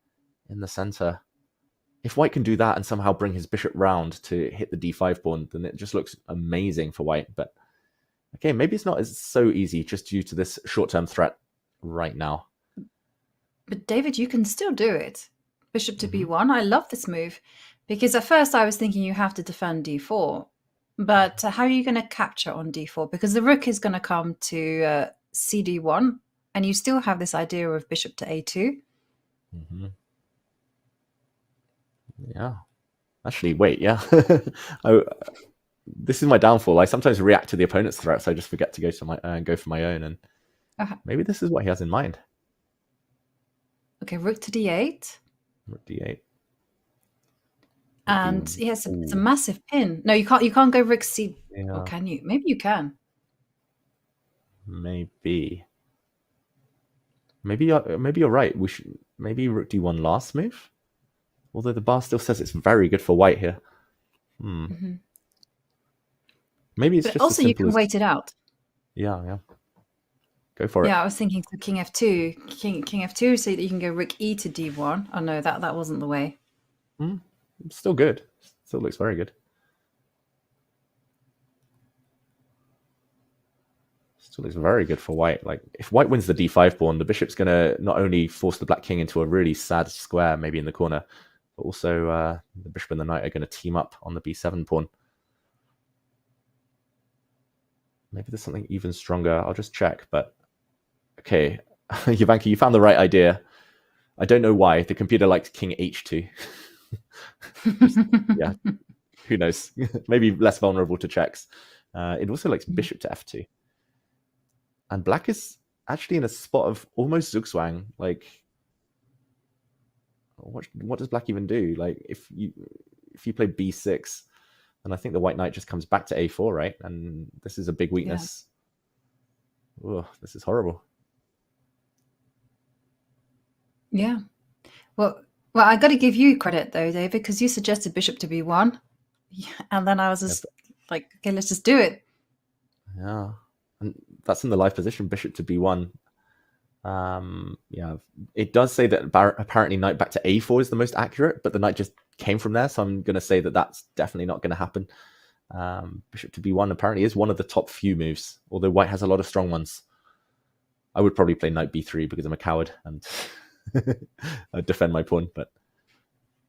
in the center. If white can do that and somehow bring his bishop round to hit the D5 pawn, then it just looks amazing for white. But, okay, maybe it's not so easy just due to this short-term threat right now. But, David, you can still do it. Bishop to B1. I love this move because at first I was thinking you have to defend D4, but how are you going to capture on D4? Because the rook is going to come to CD1, and you still have this idea of bishop to A2. Yeah. Actually, wait, yeah. This is my downfall. I sometimes react to the opponent's threats. I just forget to go for my own, and maybe this is what he has in mind. Okay, rook to D8. Rook D8. And yes, it's a massive pin. No, you can't go rook C. Yeah. Or can you? Maybe you can. Maybe you're right. Maybe rook D1 last move. Although the bar still says it's very good for white here. Maybe it's just also you can wait it out. Yeah. Go for it. Yeah, I was thinking for King F2, King F2, so that you can go rook E to D1. Oh no, that wasn't the way. Still good. Still looks very good. Still looks very good for white. Like, if white wins the D5 pawn, the bishop's going to not only force the black king into a really sad square, maybe in the corner, but also the bishop and the knight are going to team up on the B7 pawn. Maybe there's something even stronger. I'll just check, but okay. Jovanka, you found the right idea. I don't know why. The computer likes King H2. Yeah, who knows? Maybe less vulnerable to checks. It also likes bishop to F2. And black is actually in a spot of almost Zugzwang. Like, what does black even do? Like, if you play B6, then I think the white knight just comes back to A4, right? And this is a big weakness. Yeah. Oh, this is horrible. Yeah. Well, I got to give you credit though, David, because you suggested bishop to B1, and then I was just like, okay, let's just do it. Yeah, and that's in the live position, bishop to B1. Yeah, it does say that apparently knight back to A4 is the most accurate, but the knight just came from there, so I'm going to say that that's definitely not going to happen. Bishop to B1 apparently is one of the top few moves, although white has a lot of strong ones. I would probably play knight b3 because I'm a coward and I'd defend my pawn. But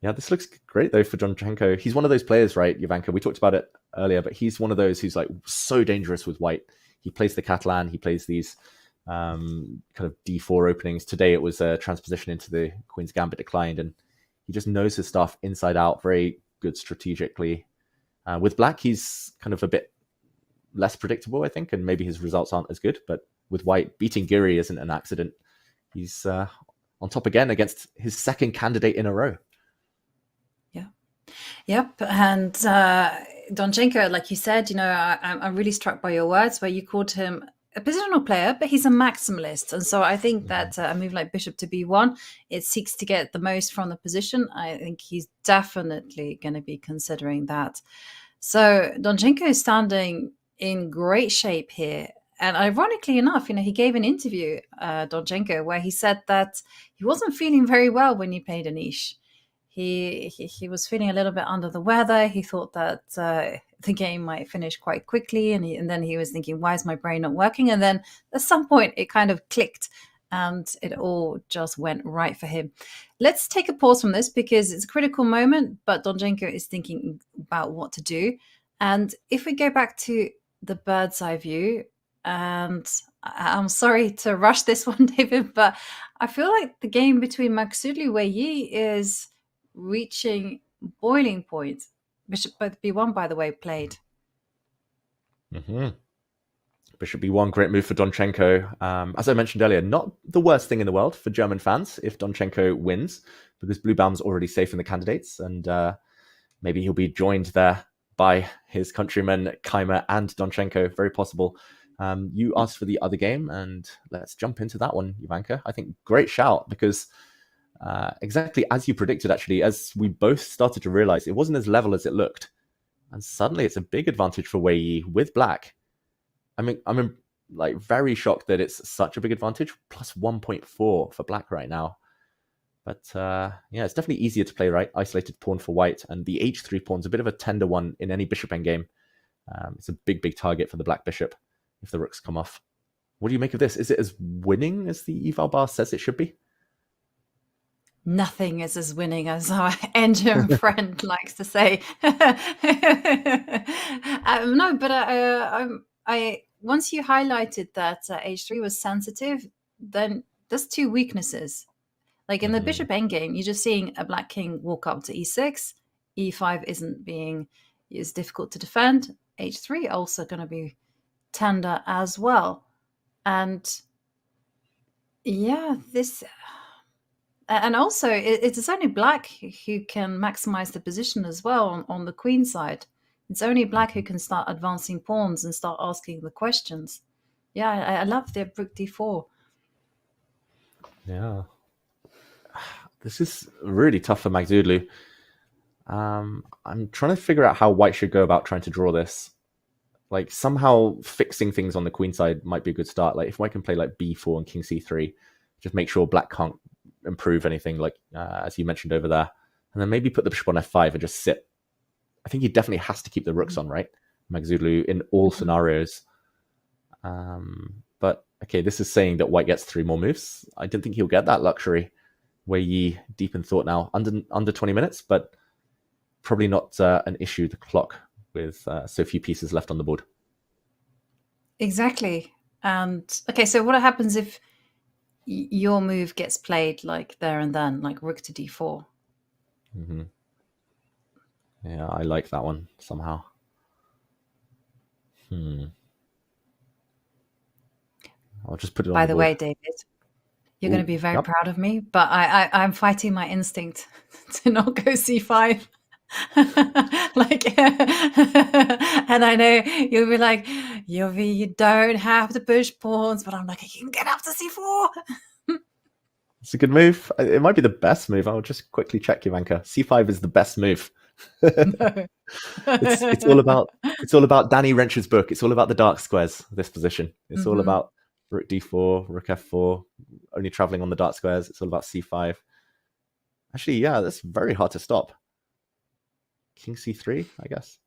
yeah, this looks great though for Donchenko. He's one of those players, right, Jovanka? We talked about it earlier, but he's one of those who's like so dangerous with white. He plays the Catalan. He plays these kind of d4 openings. Today it was a transposition into the Queen's Gambit declined, and he just knows his stuff inside out. Very good strategically. With black, he's kind of a bit less predictable, I think, and maybe his results aren't as good. But with white, beating Giri isn't an accident. He's on top again against his second candidate in a row. Yep, and Donchenko, like you said, I'm really struck by your words where you called him a positional player, but he's a maximalist. And so I think that a move like bishop to b1, it seeks to get the most from the position. I think he's definitely going to be considering that. So Donchenko is standing in great shape here. And ironically enough, he gave an interview, Donchenko, where he said that he wasn't feeling very well when he played Anish. He was feeling a little bit under the weather. He thought that the game might finish quite quickly. And then he was thinking, why is my brain not working? And then at some point it kind of clicked and it all just went right for him. Let's take a pause from this because it's a critical moment, but Donchenko is thinking about what to do. And if we go back to the bird's eye view, and I'm sorry to rush this one, David, but I feel like the game between Maghsoodli Wei Yi is reaching boiling point. Bishop b1, by the way, played. Bishop b1, great move for Donchenko. As I mentioned earlier, not the worst thing in the world for German fans if Donchenko wins, because Blue Baum's already safe in the candidates, and maybe he'll be joined there by his countrymen Keimer and Donchenko. Very possible. You asked for the other game, and let's jump into that one, Jovanka. I think great shout, because exactly as you predicted, actually, as we both started to realize, it wasn't as level as it looked. And suddenly it's a big advantage for Wei Yi with black. I mean, I'm like very shocked that it's such a big advantage, plus 1.4 for black right now. But yeah, it's definitely easier to play, right? Isolated pawn for white, and the h3 pawn's a bit of a tender one in any bishop endgame. It's a big target for the black bishop if the rooks come off. What do you make of this? Is it as winning as the eval bar says it should be? Nothing is as winning as our engine friend likes to say. No, but I once you highlighted that h3 was sensitive, then there's two weaknesses. Like in the bishop endgame, you're just seeing a black king walk up to e6. e5 is difficult to defend. h3 also going to be tender as well. And yeah, this... And also, it's only black who can maximize the position as well on the queen side. It's only black who can start advancing pawns and start asking the questions. Yeah, I love the rook d4. Yeah. This is really tough for Maghsoodli. I'm trying to figure out how white should go about trying to draw this. Like, somehow fixing things on the queen side might be a good start. Like, if white can play like b4 and king c3, just make sure black can't improve anything, like as you mentioned over there, and then maybe put the bishop on f5 and just sit. I think he definitely has to keep the rooks on, right, Maghsoodli, in all scenarios. But okay, this is saying that white gets 3 more moves. I don't think he'll get that luxury. Wei Yi deep in thought now, under 20 minutes, but probably not an issue, the clock, with so few pieces left on the board. Exactly. And okay, so what happens if your move gets played like there and then, like rook to d4? Yeah, I like that one somehow. I'll just put it on By the the board. way, David, you're going to be very proud of me, but I'm fighting my instinct to not go c5. Like, and I know you'll be like, Yovi, you don't have to push pawns, but I'm like, you can get up to c4. It's a good move. It might be the best move. I'll just quickly check, Jovanka. c5 is the best move. No. it's all about Danny Wrench's book. It's all about the dark squares, this position. It's all about rook d4, rook f4, only traveling on the dark squares. It's all about c5. Actually, yeah, that's very hard to stop. King c3, I guess.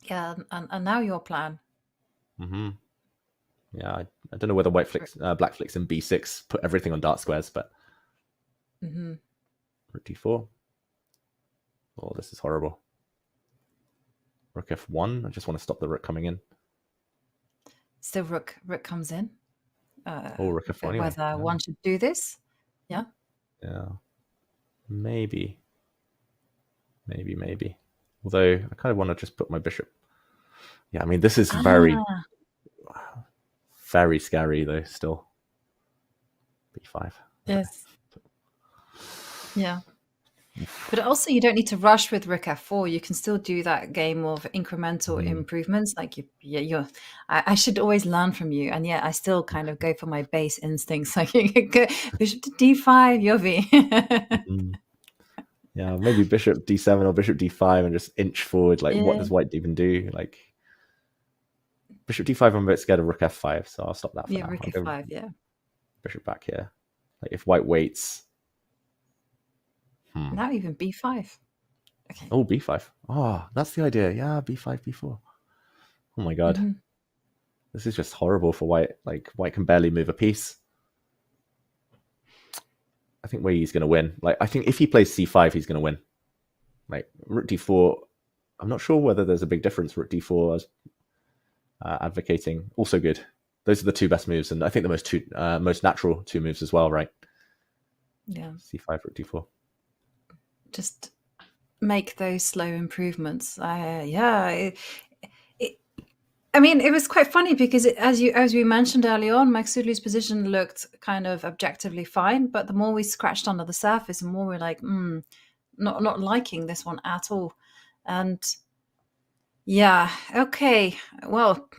Yeah, and now your plan. Yeah, Yeah, I don't know whether black flicks in b6 put everything on dark squares, but rook d4. Oh, this is horrible. Rook f1. I just want to stop the rook coming in. Still rook comes in. Rook f1 anyway. Whether one should do this. Yeah. Yeah. Maybe. Although I kind of want to just put my bishop. Yeah, I mean, this is very scary though, still. b5. Yes. Yeah. But also, you don't need to rush with rook f4. You can still do that game of incremental improvements. Like I should always learn from you, and yet I still kind of go for my base instincts. Like bishop to d5, Yovi. Yeah, maybe bishop d7 or bishop d5, and just inch forward. Like, what does white even do? Like, bishop d5. I'm a bit scared of rook f5, so I'll stop that for now. Rook f5. Yeah. Bishop back here. Like, if white waits. Now even b5. Okay. Oh, b5. Oh, that's the idea. Yeah, b5, b4. Oh my god. This is just horrible for white. Like, white can barely move a piece. I think Wei Yi's going to win. Like, I think if he plays c5, he's going to win. Like, rook d4. I'm not sure whether there's a big difference. Rook d4 as advocating. Also good. Those are the two best moves, and I think the most natural two moves as well, right? Yeah. c5, rook d4. Just make those slow improvements. I mean, it was quite funny because as we mentioned early on, Maksudlu's position looked kind of objectively fine, but the more we scratched under the surface, the more we're like, not liking this one at all. And yeah, okay, well,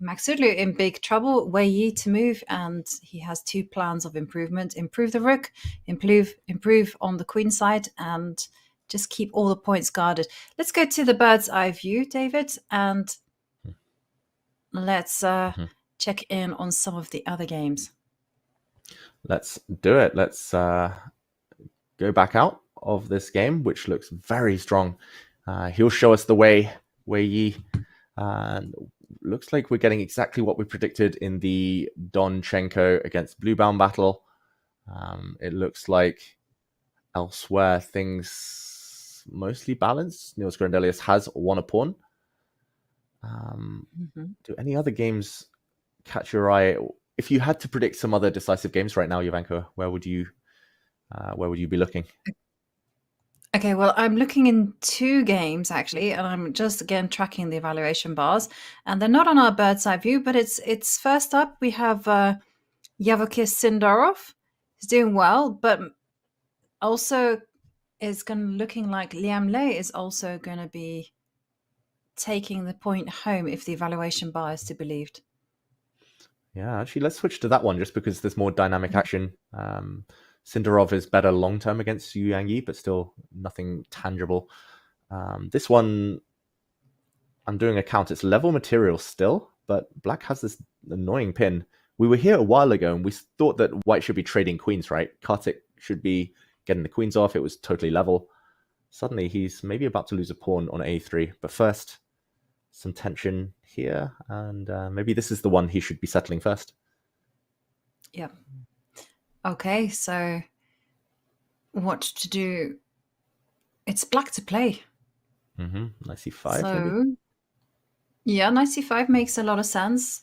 Maksudlu in big trouble. Wei Yi to move, and he has two plans of improvement: improve the rook, improve on the queen side, and just keep all the points guarded. Let's go to the bird's eye view, David, and let's check in on some of the other games. Let's do it. Let's go back out of this game, which looks very strong. He'll show us the way, Wei Yi, and looks like we're getting exactly what we predicted in the Donchenko against Bluebound battle. It looks like elsewhere things mostly balanced. Niels Grandelius has won a pawn. Do any other games catch your eye? If you had to predict some other decisive games right now, Jovanka, where would you be looking? Okay, well, I'm looking in two games actually, and I'm just again tracking the evaluation bars, and they're not on our bird's eye view, but it's first up we have Yavokis Sindorov. He's doing well, but also is looking like Liam Lei is also going to be taking the point home if the evaluation bar is to be believed. Yeah, actually, let's switch to that one just because there's more dynamic action. Sindorov is better long-term against Yu Yang, but still nothing tangible. This one, I'm doing a count. It's level material still, but black has this annoying pin. We were here a while ago, and we thought that white should be trading queens, right? Kartik should be getting the queens off. It was totally level. Suddenly, he's maybe about to lose a pawn on a3. But first, some tension here, and maybe this is the one he should be settling first. Yeah. Okay, so what to do? It's black to play. Knight c5. So, maybe? yeah, knight c5 makes a lot of sense.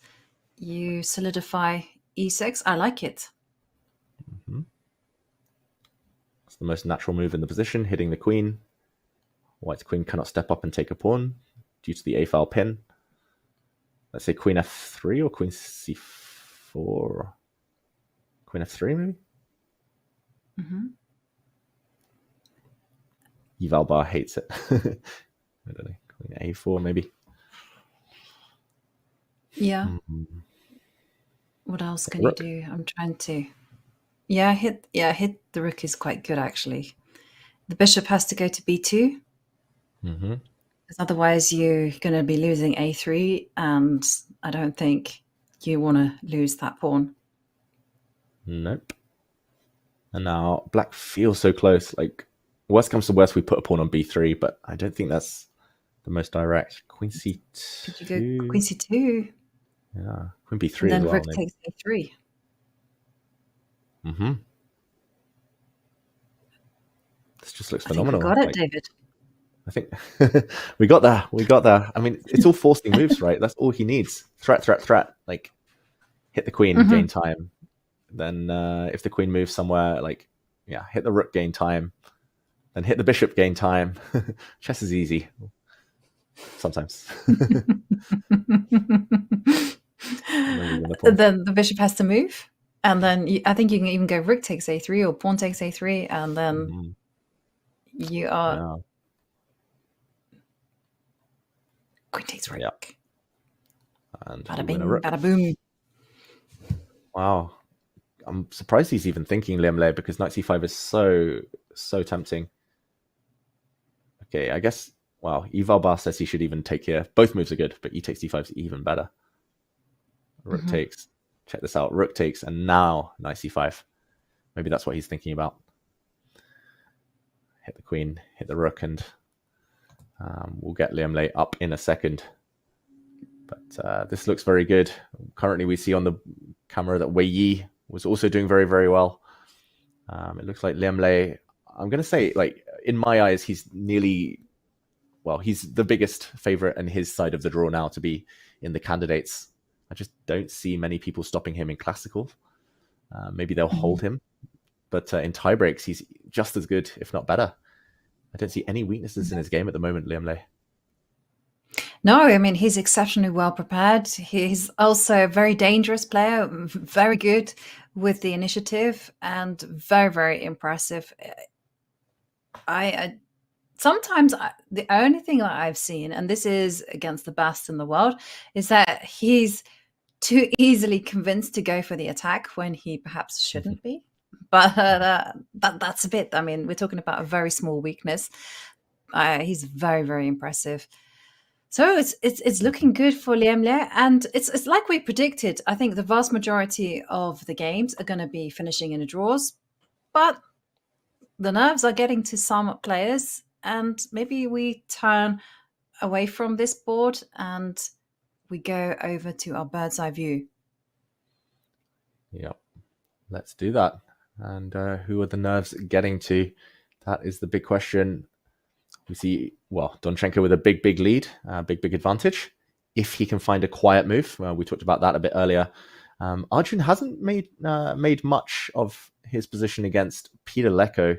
You solidify e6. I like it. It's the most natural move in the position, hitting the queen. White's queen cannot step up and take a pawn due to the a-file pin. Let's say queen f3 or queen c4. Queen f3, maybe? Eval bar hates it. I don't know. Queen a4, maybe? Yeah. What else can you do? I'm trying to... Yeah, hit the rook is quite good, actually. The bishop has to go to b2. Because otherwise you're going to be losing a3, and I don't think you want to lose that pawn. Nope. And now black feels so close. Like, worst comes to worst, we put a pawn on b3, but I don't think that's the most direct. Queen c2. Could you go queen c2? Yeah, queen b3 And as then well. rook Maybe. takes a3. Mm-hmm. This just looks I think we phenomenal. got it, Like, David. I think we got there. We got there. I mean, it's all forcing moves, right? That's all he needs. Threat, threat, threat. Like, hit the queen, gain time. Then if the queen moves somewhere, like, yeah, hit the rook, gain time. Then hit the bishop, gain time. Chess is easy. Sometimes. Then the bishop has to move. And then I think you can even go rook takes a3 or pawn takes a3. And then you are... Yeah. Queen takes rook. Yeah. And Bada you bing, win a rook. bada boom. Wow. I'm surprised he's even thinking Liam Le, because knight c5 is so tempting. Okay, I guess, wow, Eval Bar says he should even take here. Both moves are good, but e takes d5 is even better. Rook takes. Check this out. Rook takes, and now knight c5. Maybe that's what he's thinking about. Hit the queen, hit the rook, and we'll get Liam Le up in a second. But this looks very good. Currently, we see on the camera that Wei Yi was also doing very, very well. It looks like Liam Le, I'm going to say, like, in my eyes, he's nearly, well, he's the biggest favorite in his side of the draw now to be in the candidates. I just don't see many people stopping him in classical. Maybe they'll hold him. But in tiebreaks, he's just as good, if not better. I don't see any weaknesses in his game at the moment, Liam Le. No, I mean, he's exceptionally well prepared. He's also a very dangerous player, very good with the initiative, and very, very impressive. Sometimes the only thing that I've seen, and this is against the best in the world, is that he's too easily convinced to go for the attack when he perhaps shouldn't be. But that's a bit, I mean, we're talking about a very small weakness. He's very, very impressive. So it's looking good for Liam Le, and it's like we predicted. I think the vast majority of the games are going to be finishing in the draws, but the nerves are getting to some players, and maybe we turn away from this board and we go over to our bird's eye view. Yep, let's do that. And who are the nerves getting to? That is the big question. We see, well, Donchenko with a big, big lead, big advantage. If he can find a quiet move, we talked about that a bit earlier. Arjun hasn't made much of his position against Peter Leko.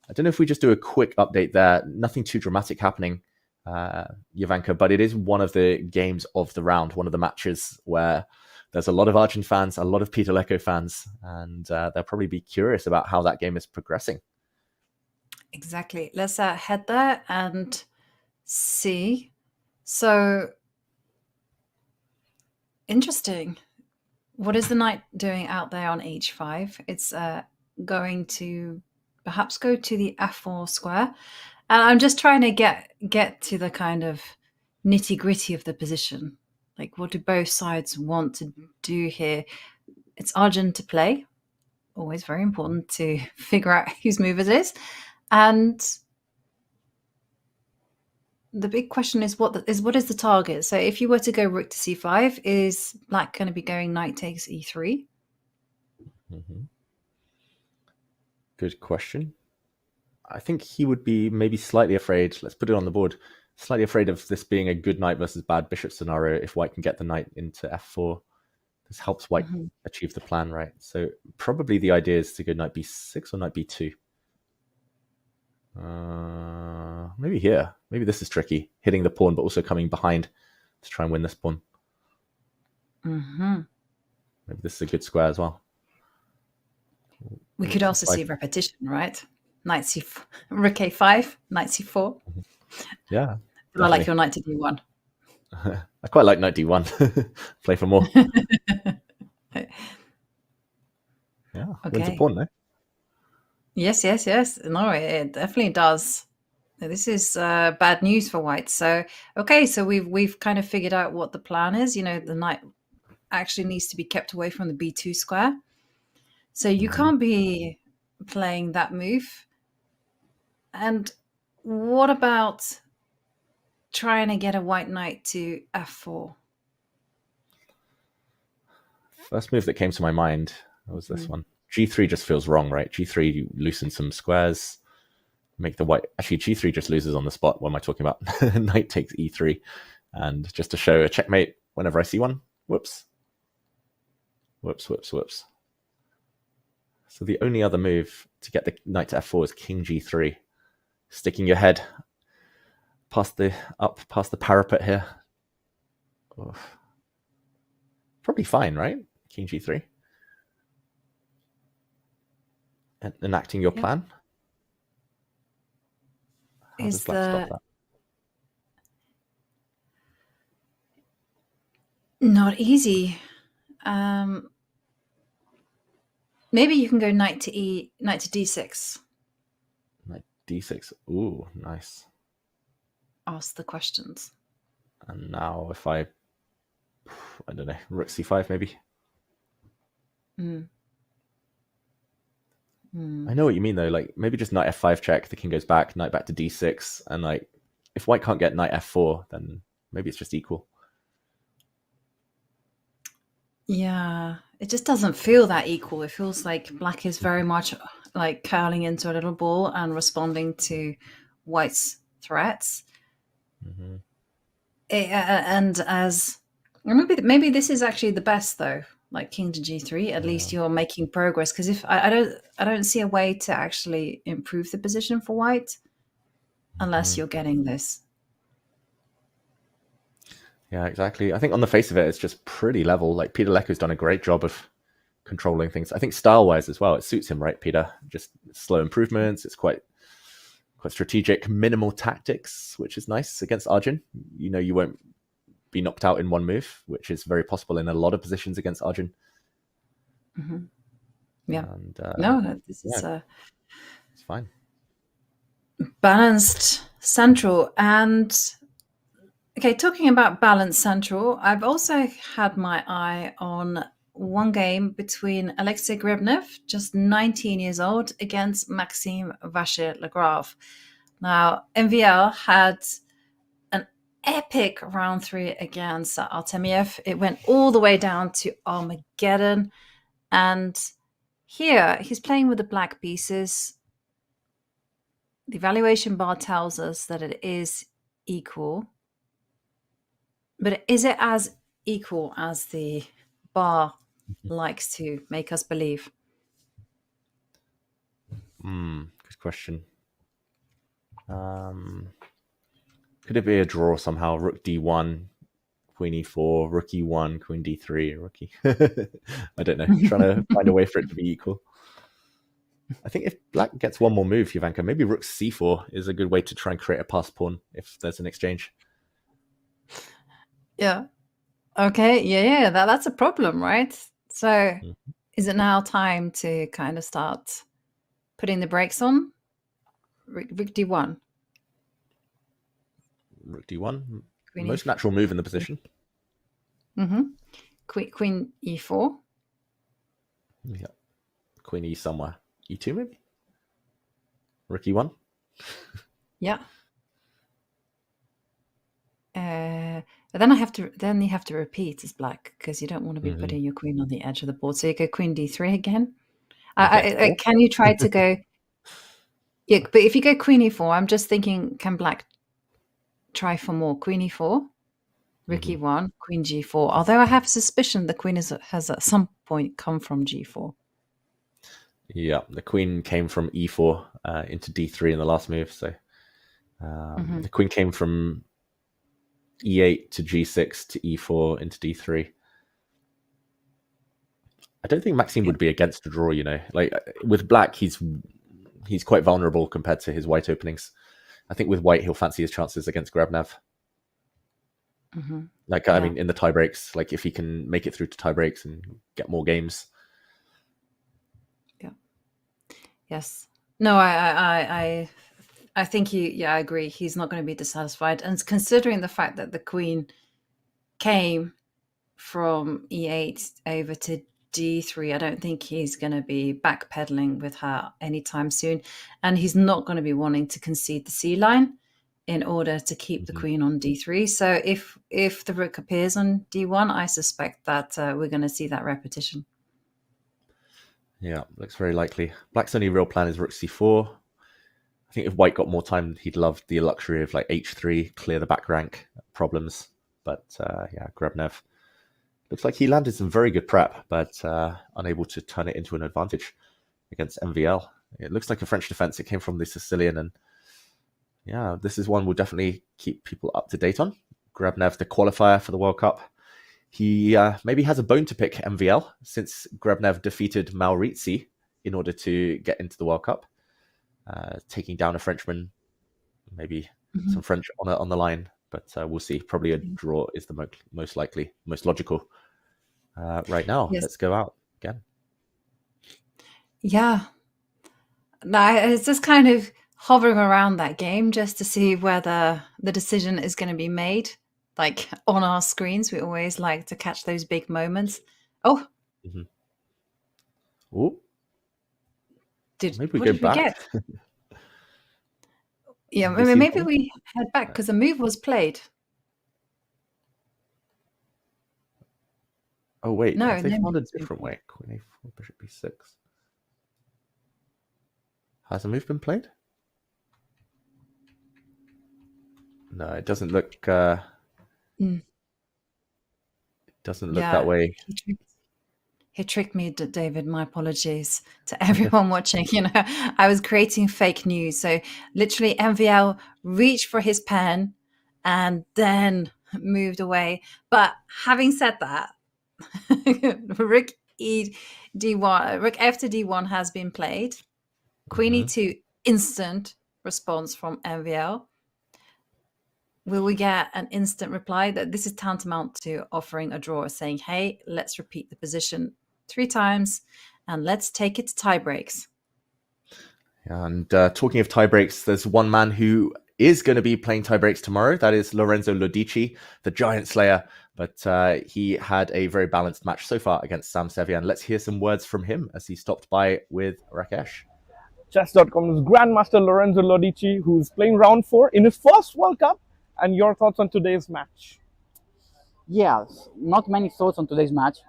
I don't know if we just do a quick update there. Nothing too dramatic happening, Jovanka, but it is one of the games of the round, one of the matches where there's a lot of Arjun fans, a lot of Peter Leko fans, and they'll probably be curious about how that game is progressing. Exactly. Let's head there and see. So, interesting. What is the knight doing out there on h5? It's going to perhaps go to the f4 square. And I'm just trying to get to the kind of nitty-gritty of the position. Like, what do both sides want to do here? It's Arjun to play. Always very important to figure out whose move it is. And the big question is what is the target? So if you were to go rook to c5, is black going to be going knight takes e3? Good question. I think he would be maybe slightly afraid. Let's put it on the board. Slightly afraid of this being a good knight versus bad bishop scenario if white can get the knight into f4. This helps white achieve the plan, right? So probably the idea is to go knight b6 or knight b2. Maybe here. Maybe this is tricky. Hitting the pawn, but also coming behind to try and win this pawn. Maybe this is a good square as well. We could also see repetition, right? Knight c4, rook a5, knight c4. Yeah. I like your knight to d1. I quite like knight d1. Play for more. Yeah. Okay. Wins a pawn, no? Yes. No, it definitely does. This is bad news for white. So, okay, so we've kind of figured out what the plan is. You know, the knight actually needs to be kept away from the b2 square. So you can't be playing that move. And what about trying to get a white knight to f4? First move that came to my mind was this one. G3 just feels wrong, right? G3, you loosen some squares, make the white... Actually, G3 just loses on the spot. What am I talking about? Knight takes E3. And just to show a checkmate whenever I see one. Whoops. Whoops, whoops, whoops. So the only other move to get the knight to F4 is King G3. Sticking your head past the parapet here. Oof. Probably fine, right? King G3. And enacting your plan. How does Black stop that? Not easy. Maybe you can go knight to D6. Knight D6. Ooh, nice. Ask the questions. And now if I don't know, Rook C5 maybe. I know what you mean though. Like maybe just knight F5 check. The king goes back. Knight back to D6. And like, if white can't get knight F4, then maybe it's just equal. Yeah, it just doesn't feel that equal. It feels like black is very much like curling into a little ball and responding to white's threats. And as maybe this is actually the best though. Like king to G3, at least you're making progress. Because if I don't see a way to actually improve the position for white unless you're getting this. Yeah, exactly. I think on the face of it, it's just pretty level. Like Peter Leko's done a great job of controlling things. I think style-wise as well, it suits him, right, Peter? Just slow improvements. It's quite strategic, minimal tactics, which is nice against Arjun. You know, you won't be knocked out in one move, which is very possible in a lot of positions against Arjun. Yeah. And, this is it's fine. Balanced central. And okay, talking about balanced central, I've also had my eye on one game between Alexei Grebnev, just 19 years old, against Maxime Vachier-Lagrave. Now, MVL had an epic round 3 against Artemiev. It went all the way down to Armageddon. And here, he's playing with the black pieces. The evaluation bar tells us that it is equal. But is it as equal as the bar likes to make us believe? Good question. Could it be a draw somehow? Rook D1, Queen E4, Rook E1, Queen D3, Rookie. I don't know. Trying to find a way for it to be equal. I think if black gets one more move, Ivanka, maybe Rook C4 is a good way to try and create a pass pawn if there's an exchange. Yeah. Okay. Yeah. That's a problem, right? So is it now time to kind of start putting the brakes on? Rook D1. Rook D1. Most natural move in the position. Queen E4. Yeah. Queen E somewhere. E2 maybe? Rook E1. Yeah. Then you have to repeat as black because you don't want to be putting your queen on the edge of the board. So you go Queen D3 again. Can you try to go? Yeah, but if you go Queen E4, I'm just thinking, can black try for more? Queen E4, Rook E1, Queen G4. Although I have a suspicion the queen has at some point come from G4. Yeah, the queen came from E4 into D3 in the last move. So the queen came from E8 to G6 to E4 into D3. I don't think Maxime would be against a draw, you know. Like with black, he's quite vulnerable compared to his white openings. I think with white, he'll fancy his chances against Grabnev. Like, I mean, in the tiebreaks, like if he can make it through to tiebreaks and get more games. Yeah. Yes. No, I think I agree. He's not going to be dissatisfied. And considering the fact that the queen came from E8 over to D3, I don't think he's going to be backpedaling with her anytime soon. And he's not going to be wanting to concede the C line. in order to keep the queen on d3. So if the rook appears on d1, I suspect that we're going to see that repetition. Yeah, looks very likely. Black's only real plan is rook c4. I think if white got more time, he'd love the luxury of like h3, clear the back rank problems. But yeah, Grebnev looks like he landed some very good prep, but unable to turn it into an advantage against MVL. It looks like a French defense. It came from the Sicilian, and yeah, this is one we'll definitely keep people up to date on. Grebnev, the qualifier for the World Cup. He maybe has a bone to pick MVL, since Grebnev defeated Maurizi in order to get into the World Cup, taking down a Frenchman, maybe some French on the line, but we'll see. Probably a draw is the most likely, most logical right now. Yes. Let's go out again. Yeah. No, it's just kind of hovering around that game just to see whether the decision is going to be made. Like on our screens, we always like to catch those big moments. Oh. Oh. Maybe we go back. Yeah, maybe we head back because a move was played. Oh, wait. No, They no found a move's been different way. Queen a4, bishop b6. Has a move been played? No, it doesn't look... It doesn't look that way. He tricked me, David. My apologies to everyone watching. You know, I was creating fake news. So literally MVL reached for his pen and then moved away. But having said that, rook d1, rook f to d1 has been played. Queen e2, instant response from MVL. Will we get an instant reply that this is tantamount to offering a draw, saying, hey, let's repeat the position 3 times and let's take it to tiebreaks? And talking of tiebreaks, there's one man who is going to be playing tiebreaks tomorrow. That is Lorenzo Lodici, the Giant Slayer. But he had a very balanced match so far against Sam Sevian. Let's hear some words from him as he stopped by with Rakesh. Chess.com's Grandmaster Lorenzo Lodici, who's playing round 4 in his first World Cup. And your thoughts on today's match? Yeah, not many thoughts on today's match.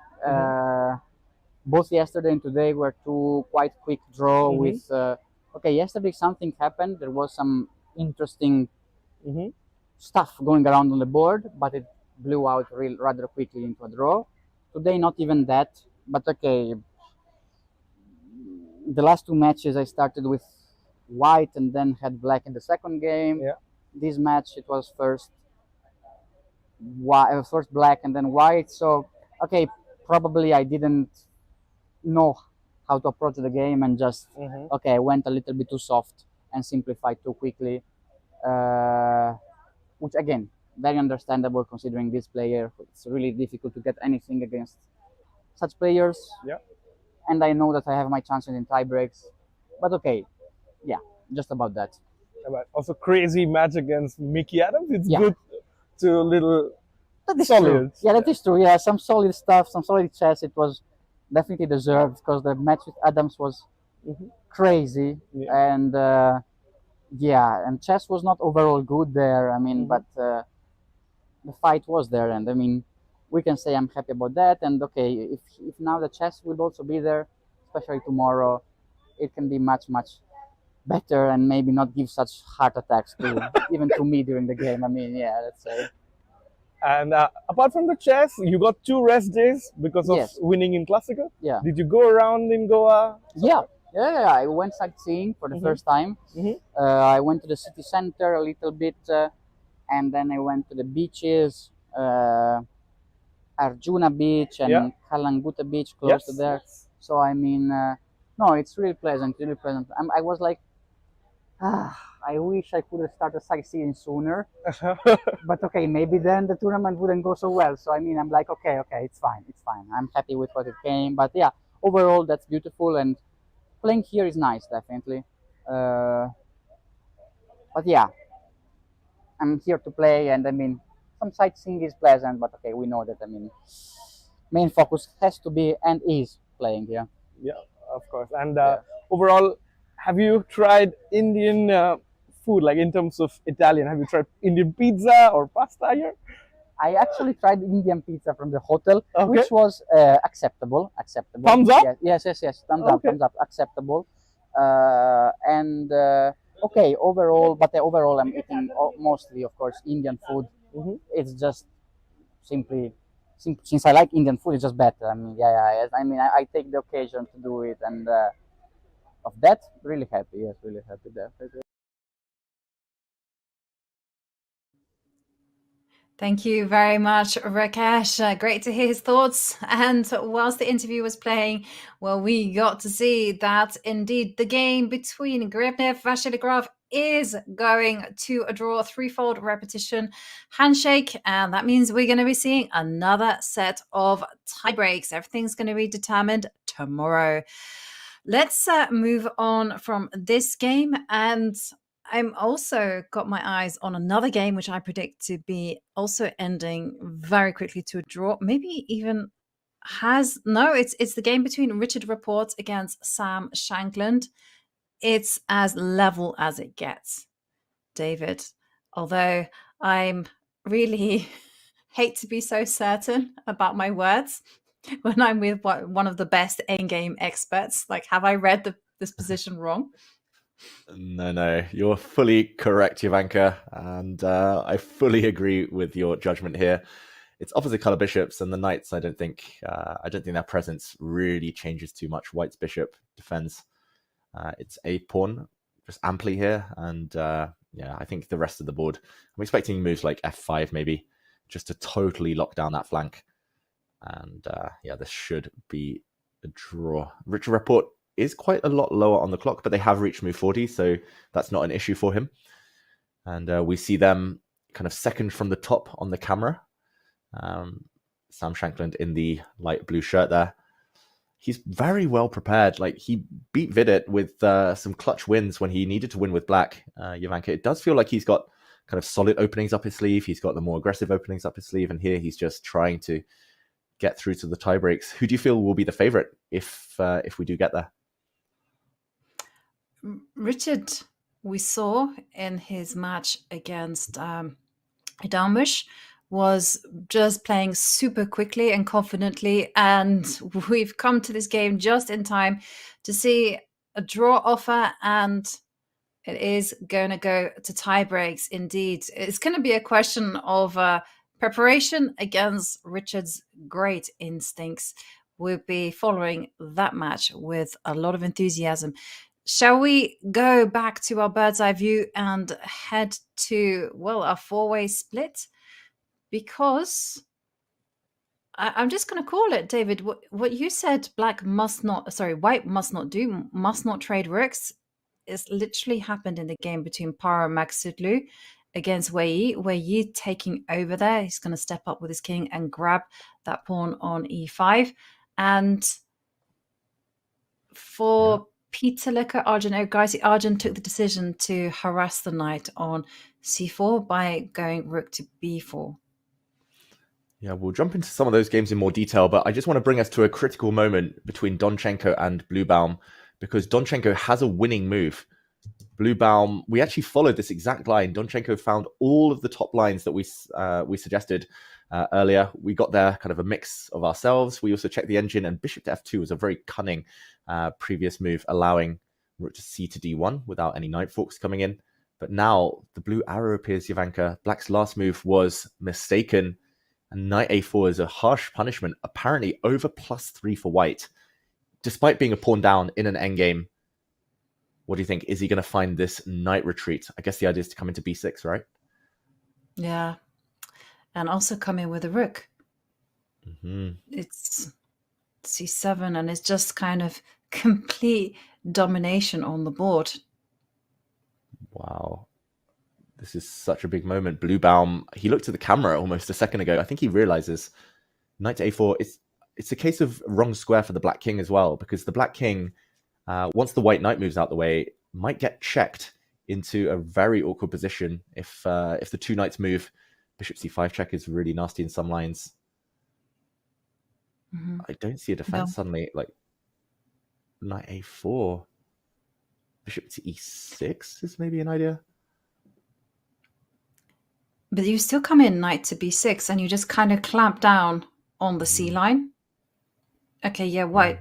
Both yesterday and today were 2 quite quick draw with... okay, yesterday something happened. There was some interesting stuff going around on the board, but it blew out rather quickly into a draw. Today, not even that. But okay, the last 2 matches I started with white and then had black in the second game. Yeah. This match, it was first black and then white. So, okay, probably I didn't know how to approach the game and just, okay, I went a little bit too soft and simplified too quickly. Which, again, very understandable considering this player. It's really difficult to get anything against such players. Yeah. And I know that I have my chances in tiebreaks. But okay, yeah, just about that. Also, crazy match against Mickey Adams. It's good to little solid. True. Yeah, that is true. Yeah, some solid stuff, some solid chess. It was definitely deserved because the match with Adams was crazy. Yeah. And and chess was not overall good there. I mean, but the fight was there. And I mean, we can say I'm happy about that. And okay, if now the chess will also be there, especially tomorrow, it can be much better and maybe not give such heart attacks to even to me during the game. I mean, yeah, let's say. And apart from the chess, you got 2 rest days because of winning in Classical. Yeah. Did you go around in Goa? Yeah. I went sightseeing for the first time. I went to the city center a little bit, and then I went to the beaches, Arjuna Beach and Kalanguta Beach, close to there. So I mean, no, it's really pleasant. I was like, I wish I could have started sightseeing sooner. But okay, maybe then the tournament wouldn't go so well. So I mean, I'm like, okay, it's fine. I'm happy with what it came. But yeah, overall, that's beautiful. And playing here is nice, definitely. But yeah, I'm here to play. And I mean, some sightseeing is pleasant. But okay, we know that, I mean, main focus has to be and is playing here. Yeah, of course. And overall, have you tried Indian food, like in terms of Italian? Have you tried Indian pizza or pasta here? I actually tried Indian pizza from the hotel, which was acceptable. Acceptable. Thumbs up? Yes. Thumbs up. Acceptable. Okay, overall, overall, I'm eating mostly, of course, Indian food. It's just simply, since I like Indian food, it's just better. I mean, I mean, I take the occasion to do it, and of that, really happy. Yes, really happy there. Thank you very much, Rakesh. Great to hear his thoughts. And whilst the interview was playing, well, we got to see that indeed the game between Gribnev Vasiligraf is going to a draw, threefold repetition handshake. And that means we're going to be seeing another set of tie breaks. Everything's going to be determined tomorrow. Let's move on from this game, and I'm also got my eyes on another game which I predict to be also ending very quickly to a draw. Maybe even it's the game between Richard Rapport against Sam Shankland. It's as level as it gets, David. Although I'm really hate to be so certain about my words when I'm with one of the best endgame experts. Like, have I read this position wrong? No, you're fully correct, Jovanka, and I fully agree with your judgment here. It's opposite color bishops, and the knights. I don't think their presence really changes too much. White's bishop defends its a pawn just amply here, and I think the rest of the board. I'm expecting moves like f5 maybe, just to totally lock down that flank, and this should be a draw. Richard Rapport is quite a lot lower on the clock, but they have reached move 40, so that's not an issue for him. And we see them kind of second from the top on the camera. Sam Shankland in the light blue shirt there. He's very well prepared. Like, he beat Vidit with some clutch wins when he needed to win with black, Jovanka. It does feel like he's got kind of solid openings up his sleeve. He's got the more aggressive openings up his sleeve, and here he's just trying to get through to the tie breaks. Who do you feel will be the favorite if we do get there? Richard, we saw in his match against Darmush, was just playing super quickly and confidently, and we've come to this game just in time to see a draw offer, and it is going to go to tie breaks. Indeed, it's going to be a question of preparation against Richard's great instincts. We'll be following that match with a lot of enthusiasm. Shall we go back to our bird's eye view and head to, well, a four-way split? Because I'm just going to call it, David, what you said, white must not trade rooks, is literally happened in the game between Para Maksudlu against Wei taking over there. He's going to step up with his king and grab that pawn on e5. And for Peter Leko, Arjun took the decision to harass the knight on c4 by going rook to b4. Yeah, we'll jump into some of those games in more detail, but I just want to bring us to a critical moment between Donchenko and Bluebaum, because Donchenko has a winning move. Bluebaum, we actually followed this exact line. Donchenko found all of the top lines that we suggested earlier. We got there kind of a mix of ourselves. We also checked the engine, and bishop to f2 was a very cunning previous move, allowing rook to c to d1 without any knight forks coming in. But now the blue arrow appears, Jovanka. Black's last move was mistaken, and knight a4 is a harsh punishment, apparently over +3 for white, despite being a pawn down in an endgame. What do you think? Is he going to find this knight retreat? I guess the idea is to come into b6, right? Yeah. And also come in with a rook. Mm-hmm. It's c7, and it's just kind of complete domination on the board. Wow. This is such a big moment. Bluebaum, he looked at the camera almost a second ago. I think he realizes knight to a4, it's a case of wrong square for the black king as well, because the black king, once the white knight moves out the way, might get checked into a very awkward position if the two knights move. Bishop c5 check is really nasty in some lines. Mm-hmm. I don't see a defense suddenly. Like knight a4, bishop to e6 is maybe an idea. But you still come in knight to b6 and you just kind of clamp down on the c line. Okay, yeah, white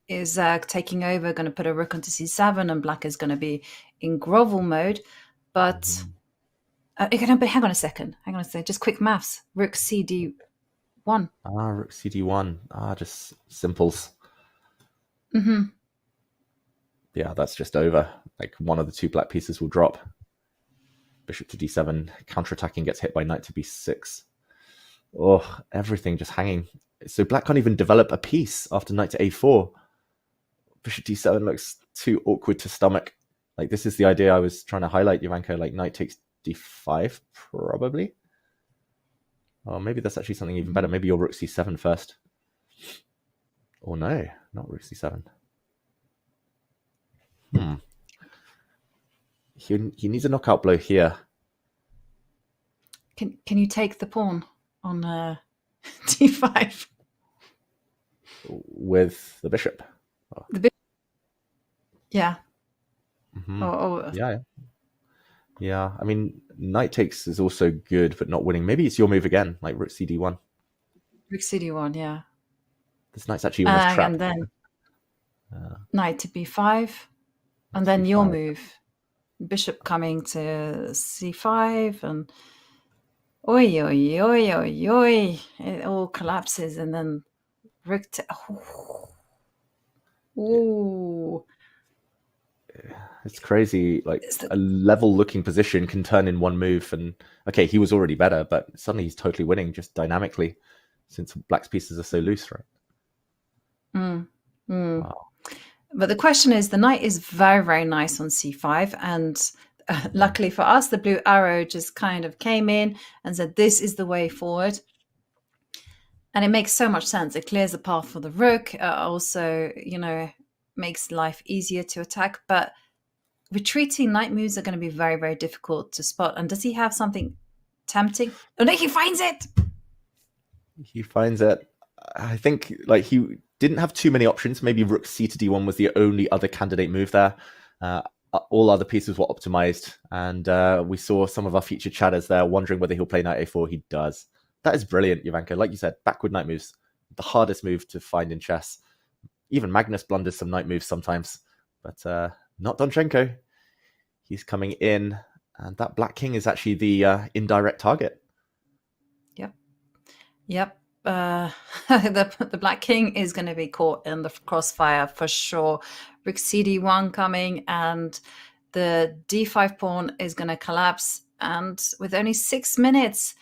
is taking over, going to put a rook onto c7, and black is going to be in grovel mode. But hang on a second. Just quick maths. Rook cd1. Rook cd1. Just simples. Mm-hmm. Yeah, that's just over. Like one of the two black pieces will drop. Bishop to d7. Counterattacking, gets hit by knight to b6. Oh, everything just hanging. So black can't even develop a piece after knight to a4. Bishop d7 looks too awkward to stomach. Like, this is the idea I was trying to highlight, Jovanka. Like, knight takes d5, probably. Or maybe that's actually something even better. Maybe your rook c7 first. Or no, not rook c7. He needs a knockout blow here. Can you take the pawn on d5? With the bishop. The bishop? Yeah. Yeah, I mean, knight takes is also good, but not winning. Maybe it's your move again, like rook cd1. Rook cd1, yeah. This knight's actually almost trapped. And then knight to b5. And then your move. Bishop coming to c5. And oi, oi, oi, oi, oi. It all collapses. And then rook to... Ooh. It's crazy. Like, a level looking position can turn in one move. And okay, he was already better, but suddenly he's totally winning just dynamically, since black's pieces are so loose, right? Wow. But the question is, the knight is very, very nice on c5. And luckily for us, the blue arrow just kind of came in and said, this is the way forward. And it makes so much sense. It clears the path for the rook. Also, makes life easier to attack. But retreating knight moves are going to be very, very difficult to spot. And does he have something tempting? Oh, no, he finds it! He finds it. I think, like, he didn't have too many options. Maybe rook c to d1 was the only other candidate move there. All other pieces were optimized. And we saw some of our featured chatters there wondering whether he'll play knight a4. He does. That is brilliant, Jovanka. Like you said, backward knight moves, the hardest move to find in chess. Even Magnus blunders some knight moves sometimes. But not Donchenko. He's coming in. And that black king is actually the indirect target. Yep. The black king is going to be caught in the crossfire for sure. Rook cd1 coming, and the d5 pawn is going to collapse. And with only 6 minutes,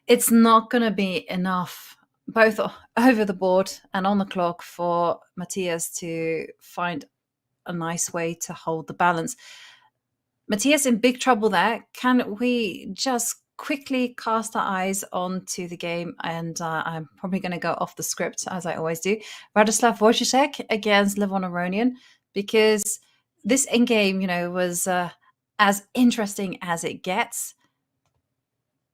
it's not going to be enough, both over the board and on the clock, for Matthias to find a nice way to hold the balance. Matthias in big trouble there. Can we just quickly cast our eyes onto the game? And I'm probably going to go off the script, as I always do. Radoslav Wojciech against Levon Aronian, because this in-game, was as interesting as it gets.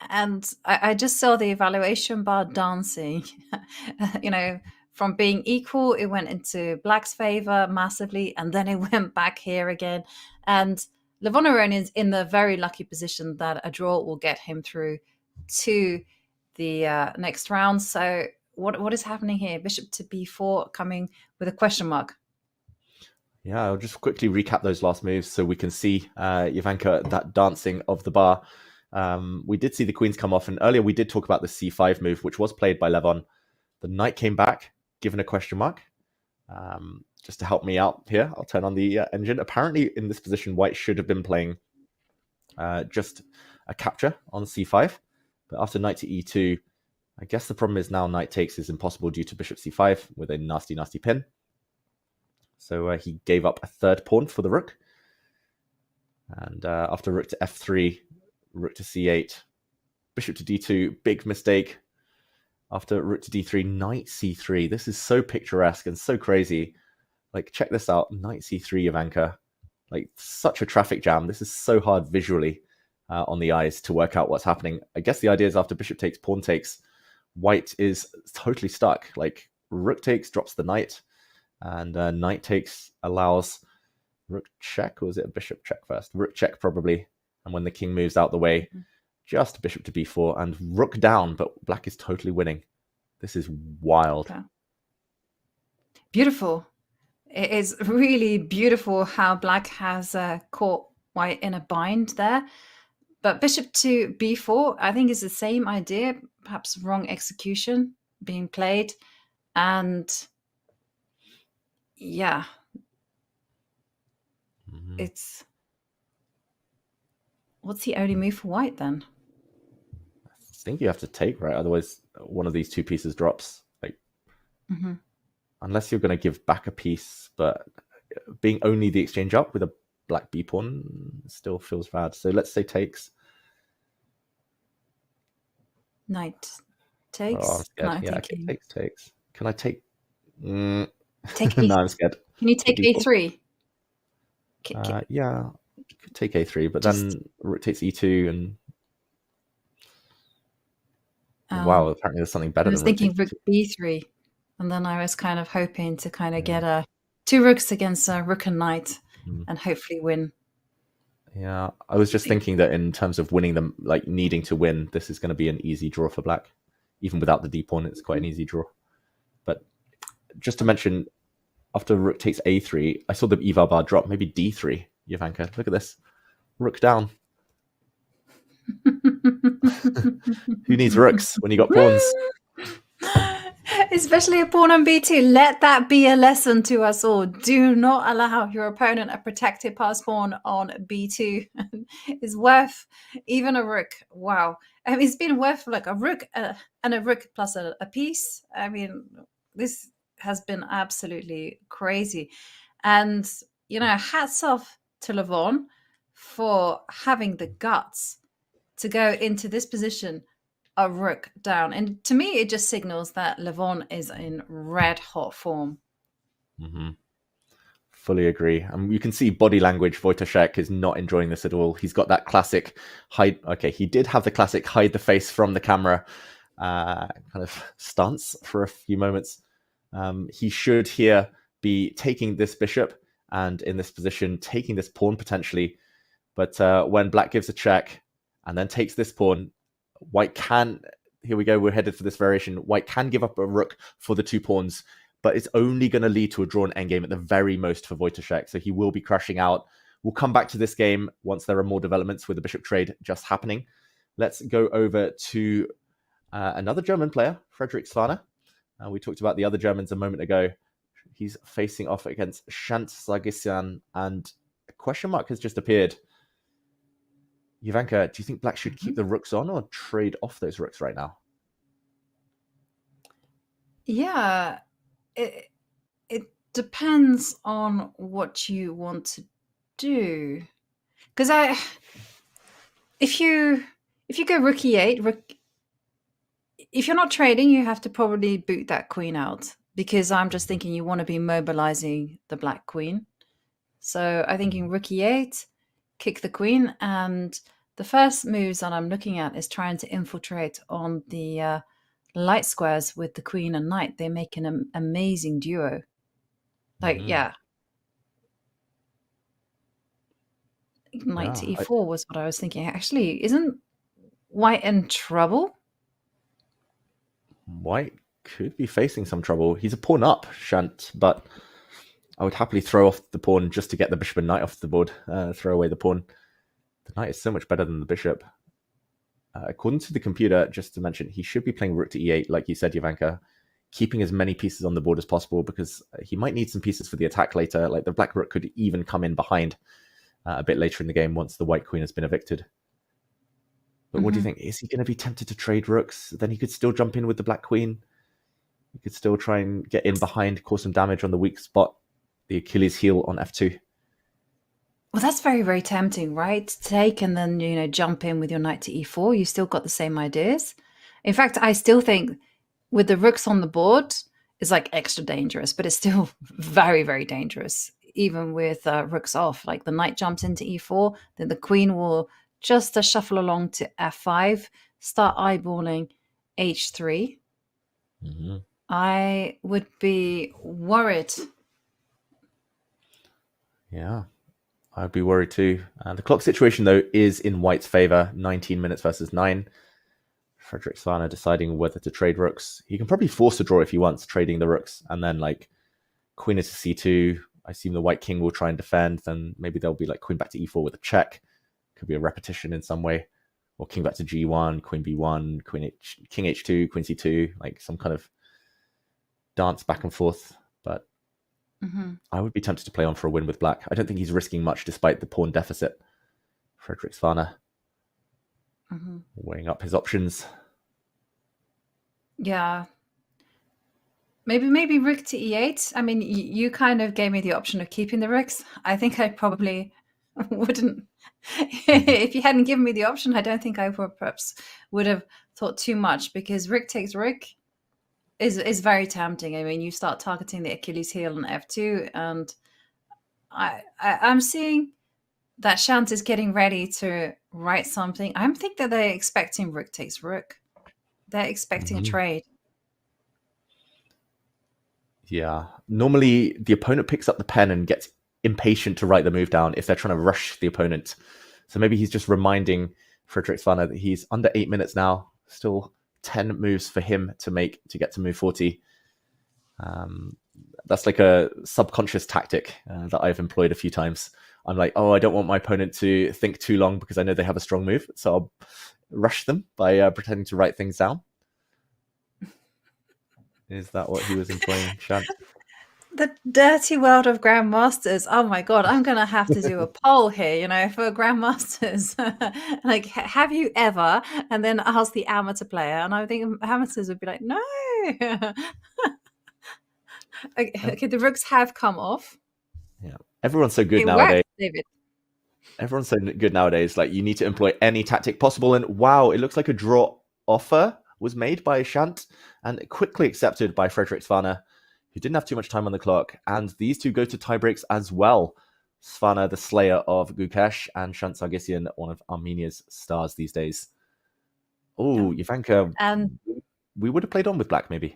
And I just saw the evaluation bar dancing. From being equal, it went into black's favor massively, and then it went back here again. And Levon Aronian's in the very lucky position that a draw will get him through to the next round. So what is happening here? Bishop to b4 coming with a question mark. Yeah, I'll just quickly recap those last moves so we can see, Jovanka, that dancing of the bar. We did see the queens come off, and earlier we did talk about the c5 move, which was played by Levon. The knight came back, given a question mark. Just to help me out here, I'll turn on the engine. Apparently, in this position, white should have been playing just a capture on c5. But after knight to e2, I guess the problem is now knight takes is impossible due to bishop c5 with a nasty, nasty pin. So he gave up a third pawn for the rook. And after rook to f3, rook to c8, bishop to d2, big mistake. After rook to d3, knight c3. This is so picturesque and so crazy. Like, check this out. Knight c3, Jovanka. Like, such a traffic jam. This is so hard visually on the eyes to work out what's happening. I guess the idea is after bishop takes, pawn takes, white is totally stuck. Like, rook takes drops the knight, and knight takes allows rook check, or was it a bishop check first? Rook check, probably. And when the king moves out the way, just bishop to b4 and rook down, but black is totally winning. This is wild. Yeah. Beautiful. It is really beautiful how black has caught white in a bind there. But bishop to b4, I think, is the same idea, perhaps wrong execution being played. And yeah, it's... What's the only move for white then? I think you have to take, right? Otherwise, one of these two pieces drops. Like, unless you're going to give back a piece, but being only the exchange up with a black b pawn still feels bad. So let's say takes. Knight takes. Oh, I'm scared. Yeah, okay, takes. Can I take? Take No, I'm scared. Can you take a3? Yeah, could take a3, but then rook takes e2 and. Wow, apparently there's something better I was than thinking rook b3, and then I was kind of hoping to kind of get two rooks against rook and knight, and hopefully win. Yeah, I was just thinking that in terms of winning them, like needing to win, this is going to be an easy draw for black. Even without the d pawn, it's quite an easy draw. But just to mention, after rook takes a3, I saw the eval bar drop, maybe d3, Jovanka. Look at this. Rook down. Who needs rooks when you got pawns? Especially a pawn on b2. Let that be a lesson to us all. Do not allow your opponent a protected pass pawn on b2. It's worth even a rook. Wow. I mean, it's been worth like a rook and a rook plus a piece. I mean, this has been absolutely crazy. And, you know, hats off to Levon for having the guts to go into this position, a rook down. And to me, it just signals that Levon is in red hot form. Fully agree. And you can see body language. Wojciech is not enjoying this at all. He's got that classic hide. Okay, he did have the classic hide the face from the camera kind of stance for a few moments. He should here be taking this bishop and in this position, taking this pawn potentially. But when black gives a check and then takes this pawn, white can, here we go, we're headed for this variation. White can give up a rook for the two pawns, but it's only going to lead to a drawn endgame at the very most for Wojciech. So he will be crashing out. We'll come back to this game once there are more developments with the bishop trade just happening. Let's go over to another German player, Frederick Svane. We talked about the other Germans a moment ago. He's facing off against Shant Sargsyan, and a question mark has just appeared. Jovanka, do you think black should keep the rooks on or trade off those rooks right now? Yeah, it depends on what you want to do. Because if you go rook e8, if you're not trading, you have to probably boot that queen out, because I'm just thinking you want to be mobilizing the black queen. So I'm thinking rook e8, kick the queen, and the first moves that I'm looking at is trying to infiltrate on the light squares with the queen and knight. They make an amazing duo. Like, yeah. Knight to e4 was what I was thinking. Actually, isn't white in trouble? White could be facing some trouble. He's a pawn up, Shant, but I would happily throw off the pawn just to get the bishop and knight off the board, throw away the pawn. The knight is so much better than the bishop. According to the computer, just to mention, he should be playing rook to e8, like you said, Jovanka, keeping as many pieces on the board as possible, because he might need some pieces for the attack later. Like the black rook could even come in behind a bit later in the game once the white queen has been evicted. But what do you think? Is he going to be tempted to trade rooks? Then he could still jump in with the black queen. He could still try and get in behind, cause some damage on the weak spot, the Achilles heel on f2. Well, that's very, very tempting, right? Take and then, you know, jump in with your knight to e4. You still got the same ideas. In fact, I still think with the rooks on the board, it's like extra dangerous, but it's still very, very dangerous, even with rooks off. Like the knight jumps into e4, then the queen will just shuffle along to f5, start eyeballing h3. I would be worried. Yeah. I'd be worried too. The clock situation, though, is in White's favor. 19 minutes versus 9. Frederick Svana deciding whether to trade rooks. He can probably force a draw if he wants, trading the rooks. And then, like, queen into c2. I assume the white king will try and defend. Then maybe there'll be, like, queen back to e4 with a check. Could be a repetition in some way. Or king back to g1, queen b1, king h2, queen c2. Like, some kind of dance back and forth. But I would be tempted to play on for a win with black. I don't think he's risking much despite the pawn deficit. Frederick Svana weighing up his options. Yeah. Maybe rook to e8. I mean, you kind of gave me the option of keeping the rooks. I think I probably wouldn't. If you hadn't given me the option, I don't think I perhaps would have thought too much, because rook takes rook is very tempting. I mean, you start targeting the Achilles heel on f2, and I'm seeing that Shant is getting ready to write something. I think that they're expecting rook takes rook. They're expecting a trade. Yeah. Normally, the opponent picks up the pen and gets impatient to write the move down if they're trying to rush the opponent. So maybe he's just reminding Frederick Svana that he's under 8 minutes now. Still 10 moves for him to make to get to move 40. That's like a subconscious tactic that I've employed a few times. I'm like, oh, I don't want my opponent to think too long because I know they have a strong move. So I'll rush them by pretending to write things down. Is that what he was employing, Shant? The dirty world of grandmasters. Oh my god, I'm gonna have to do a poll here, for grandmasters. Like, have you ever? And then ask the amateur player, and I think amateurs would be like, no. Okay, the rooks have come off. Yeah, everyone's so good nowadays. Works, David. Everyone's so good nowadays. Like, you need to employ any tactic possible. And wow, it looks like a draw offer was made by Shant and quickly accepted by Frederick Svana, who didn't have too much time on the clock. And these two go to tiebreaks as well. Svana, the slayer of Gukesh, and Shant Sargsyan, one of Armenia's stars these days. Oh, Ivanka, we would have played on with black, maybe.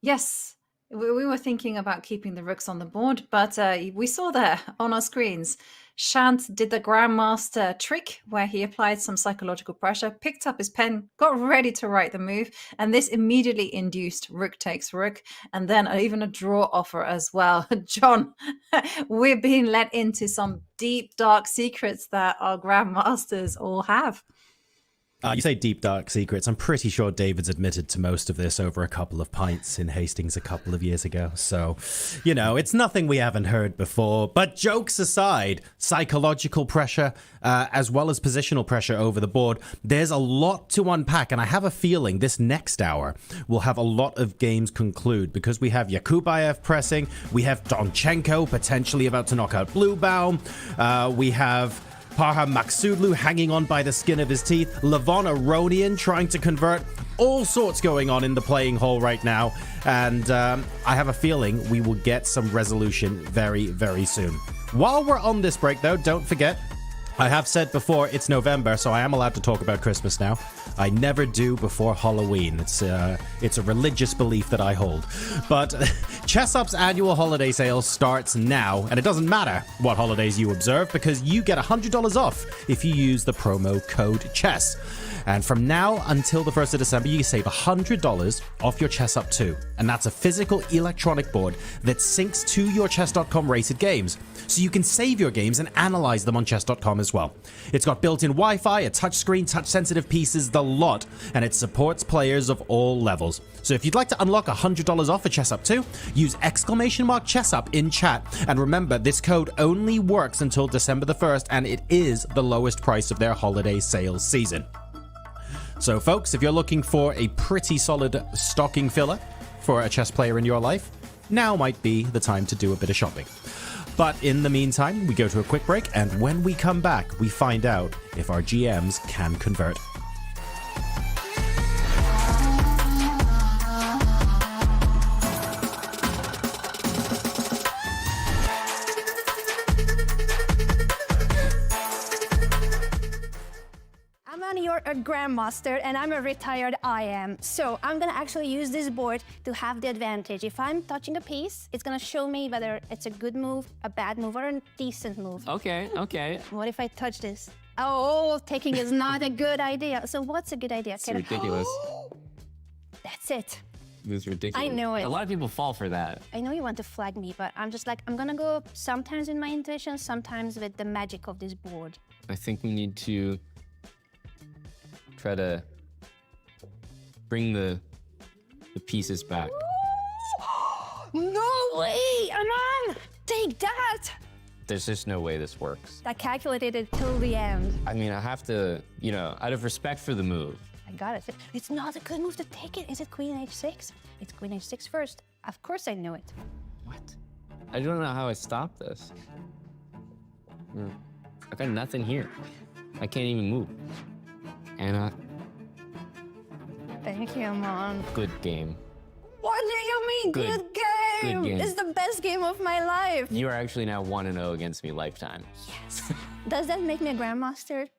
Yes, we were thinking about keeping the rooks on the board, but we saw there on our screens, Shant did the grandmaster trick where he applied some psychological pressure, picked up his pen, got ready to write the move, and this immediately induced rook takes rook, and then even a draw offer as well. John, we're being let into some deep, dark secrets that our grandmasters all have. You say deep, dark secrets. I'm pretty sure David's admitted to most of this over a couple of pints in Hastings a couple of years ago. So, it's nothing we haven't heard before. But jokes aside, psychological pressure, as well as positional pressure over the board, there's a lot to unpack. And I have a feeling this next hour will have a lot of games conclude, because we have Yakubayev pressing. We have Donchenko potentially about to knock out Bluebaum. We have Parham Maksudlu hanging on by the skin of his teeth. Levon Aronian trying to convert. All sorts going on in the playing hall right now. And I have a feeling we will get some resolution very, very soon. While we're on this break, though, don't forget, I have said before, it's November, so I am allowed to talk about Christmas now. I never do before Halloween. It's a religious belief that I hold. But ChessUp's annual holiday sale starts now, and it doesn't matter what holidays you observe, because you get $100 off if you use the promo code CHESS. And from now until the 1st of December, you save $100 off your ChessUp 2. And that's a physical electronic board that syncs to your chess.com rated games. So you can save your games and analyze them on chess.com as well. It's got built-in Wi-Fi, a touchscreen, touch-sensitive pieces, the lot, and it supports players of all levels. So if you'd like to unlock $100 off for ChessUp 2, use !ChessUp in chat. And remember, this code only works until December the 1st, and it is the lowest price of their holiday sales season. So folks, if you're looking for a pretty solid stocking filler for a chess player in your life, now might be the time to do a bit of shopping. But in the meantime, we go to a quick break, and when we come back, we find out if our GMs can convert. a grandmaster and I'm a retired IM. So I'm gonna actually use this board to have the advantage. If I'm touching a piece, it's gonna show me whether it's a good move, a bad move, or a decent move. Okay, okay. What if I touch this? Oh, taking is not a good idea. So what's a good idea? It's ridiculous. That's it. It's ridiculous. I know it. A lot of people fall for that. I know you want to flag me, but I'm just like, I'm gonna go sometimes with my intuition, sometimes with the magic of this board. I think we need to try to bring the pieces back. No way, Aman! Take that! There's just no way this works. I calculated it till the end. I mean, I have to, you know, out of respect for the move. I got it. It's not a good move to take it. Is it queen h6? It's queen h6 first. Of course I knew it. I don't know how I stop this. I got nothing here. I can't even move. Anna, Thank you, Aman. good game. What do you mean, Good. good game? Good game. It's the best game of my life. You are actually now 1-0 against me lifetime. Yes. Does that make me a grandmaster?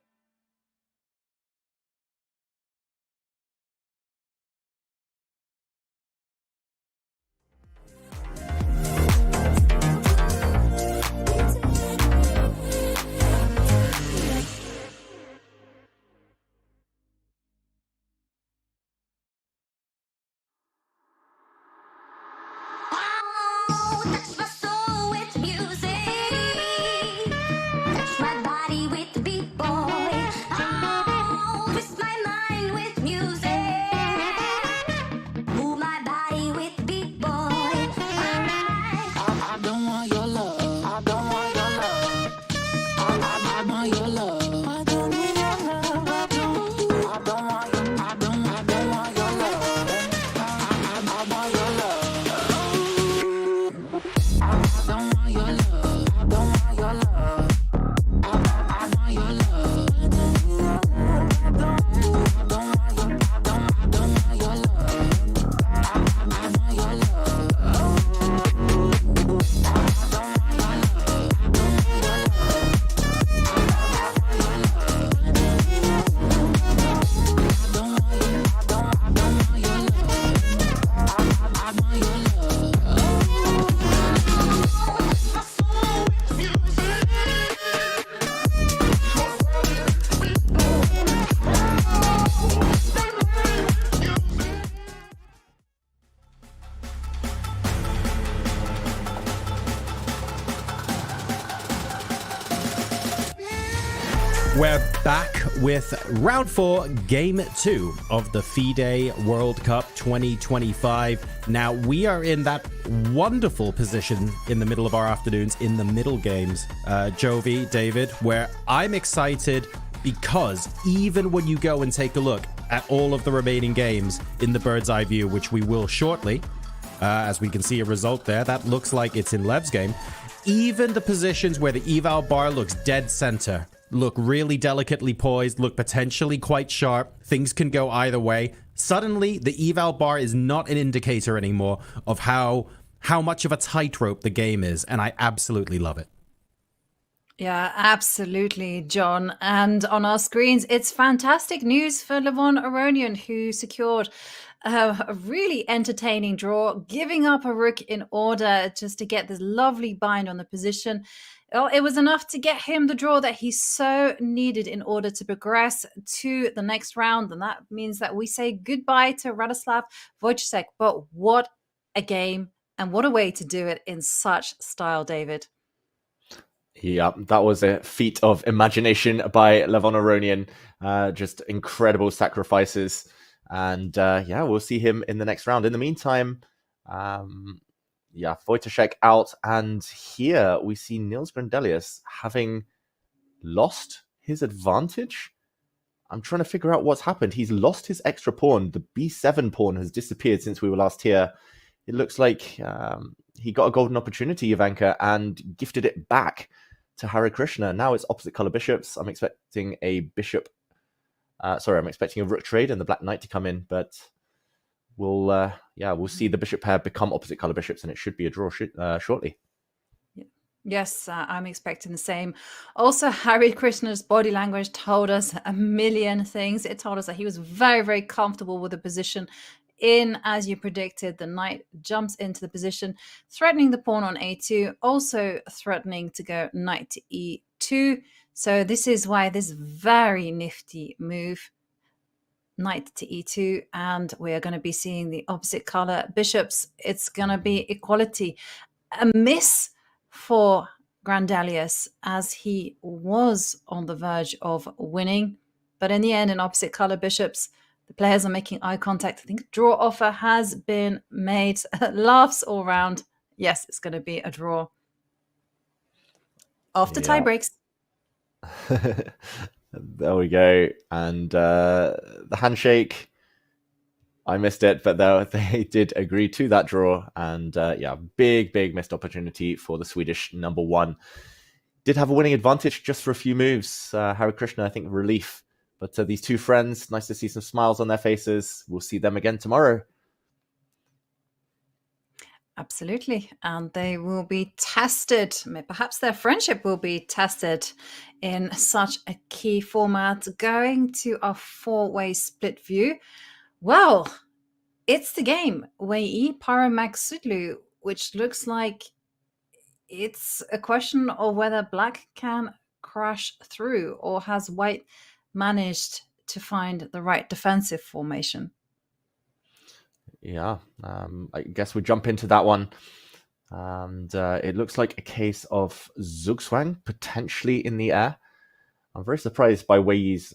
We're back with round 4, game 2 of the FIDE World Cup 2025. Now, we are in that wonderful position in the middle of our afternoons in the middle games, Jovi, David, where I'm excited because even when you go and take a look at all of the remaining games in the bird's eye view, which we will shortly, as we can see a result there, that looks like it's in Lev's game, even the positions where the eval bar looks dead center, look really delicately poised, look potentially quite sharp. Things can go either way. Suddenly, the eval bar is not an indicator anymore of how much of a tightrope the game is, and I absolutely love it. Yeah, absolutely, John. And on our screens, it's fantastic news for Levon Aronian, who secured a really entertaining draw, giving up a rook in order just to get this lovely bind on the position. Well, it was enough to get him the draw that he so needed in order to progress to the next round. And that means that we say goodbye to Radoslav Wojciech. But what a game and what a way to do it in such style, David. Yeah, that was a feat of imagination by Levon Aronian. Just incredible sacrifices. And yeah, we'll see him in the next round. In the meantime, yeah, Wojciech out. And here we see Niels Grandelius having lost his advantage. I'm trying to figure out what's happened. He's lost his extra pawn. The b7 pawn has disappeared since we were last here. It looks like he got a golden opportunity, Ivanka, and gifted it back to Hare Krishna. Now it's opposite color bishops. I'm expecting a bishop. I'm expecting a rook trade and the black knight to come in, but we'll see the bishop pair become opposite color bishops, and it should be a draw shortly. Yeah. Yes, I'm expecting the same. Also, Harry Krishna's body language told us a million things. It told us that he was very, very comfortable with the position. As you predicted, the knight jumps into the position, threatening the pawn on a2, also threatening to go knight to e2. So this is why this very nifty move, knight to e2, and we are going to be seeing the opposite color bishops. It's going to be equality. A miss for Grandelius, as he was on the verge of winning. But in the end, in opposite color bishops, the players are making eye contact. I think draw offer has been made. Laughs all round. Yes, it's going to be a draw. After tie breaks. There we go. And the handshake, I missed it, but they did agree to that draw. And yeah, big missed opportunity for the Swedish number one. Did have a winning advantage just for a few moves. Harry Krishna, I think, relief. But these two friends, nice to see some smiles on their faces. We'll see them again tomorrow. Absolutely. And they will be tested. Perhaps their friendship will be tested in such a key format. Going to a four-way split view. Well, it's the game. Wei Paramaxudlu, which looks like it's a question of whether black can crash through, or has white managed to find the right defensive formation. Yeah, I guess we jump into that one. And it looks like a case of Zugzwang potentially in the air. I'm very surprised by Wei's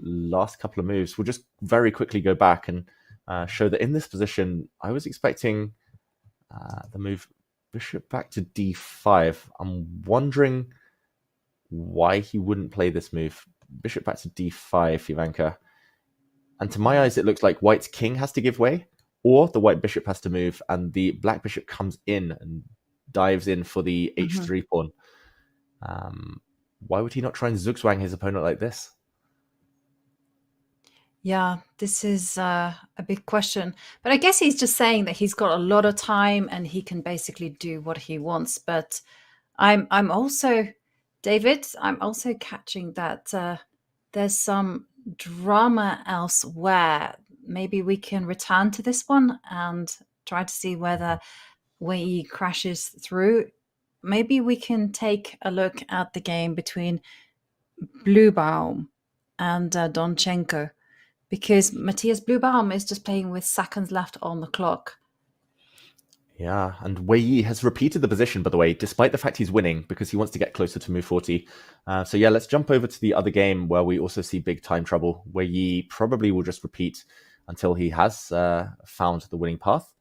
last couple of moves. We'll just very quickly go back and show that in this position, I was expecting the move bishop back to d5. I'm wondering why he wouldn't play this move. Bishop back to d5, Ivanka. And to my eyes, it looks like white's king has to give way, or the white bishop has to move, and the black bishop comes in and dives in for the h3 pawn. Why would he not try and zugzwang his opponent like this? Yeah, this is a big question. But I guess he's just saying that he's got a lot of time and he can basically do what he wants. But I'm also, David, I'm also catching that there's some drama elsewhere. Maybe we can return to this one and try to see whether Wei crashes through. Maybe we can take a look at the game between Bluebaum and Donchenko, because Matthias Bluebaum is just playing with seconds left on the clock. Yeah, and Wei has repeated the position, by the way, despite the fact he's winning, because he wants to get closer to move 40. So yeah, let's jump over to the other game where we also see big time trouble. Wei probably will just repeat until he has found the winning path.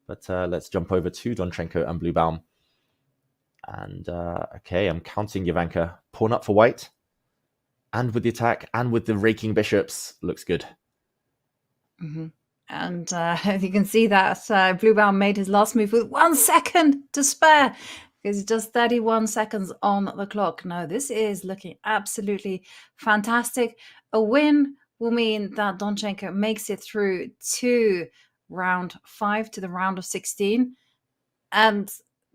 But let's jump over to Donchenko and Bluebaum. And okay, I'm counting Ivanka. Pawn up for white. And with the attack and with the raking bishops, looks good. Mm-hmm. And you can see that Bluebaum made his last move with 1 second to spare, because it's just 31 seconds on the clock. No, this is looking absolutely fantastic. A win will mean that Donchenko makes it through to round 5, to the round of 16. And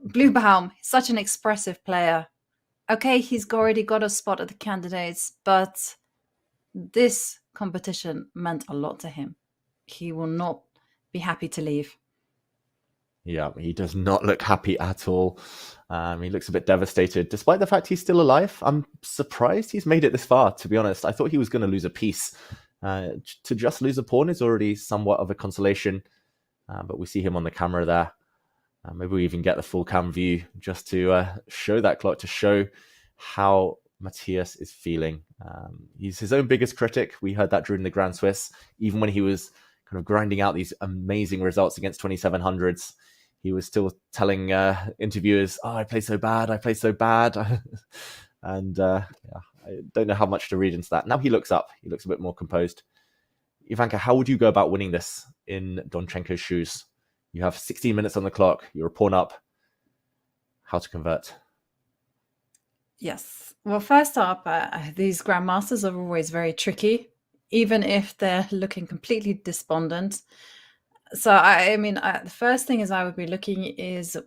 Bluebaum, such an expressive player. Okay, he's already got a spot at the candidates, but this competition meant a lot to him. He will not be happy to leave. Yeah, he does not look happy at all. He looks a bit devastated, despite the fact he's still alive. I'm surprised he's made it this far, to be honest. I thought he was going to lose a piece. To just lose a pawn is already somewhat of a consolation, but we see him on the camera there. Maybe we even get the full cam view just to show that clock, to show how Matthias is feeling. He's his own biggest critic. We heard that during the Grand Swiss. Even when he was kind of grinding out these amazing results against 2700s, he was still telling interviewers, "Oh, I play so bad, I play so bad." And yeah, I don't know how much to read into that. Now he looks up. He looks a bit more composed. Ivanka, how would you go about winning this in Donchenko's shoes? You have 16 minutes on the clock. You're a pawn up. How to convert? Yes. Well, first up, these grandmasters are always very tricky, even if they're looking completely despondent. So, I mean, the first thing is I would be looking is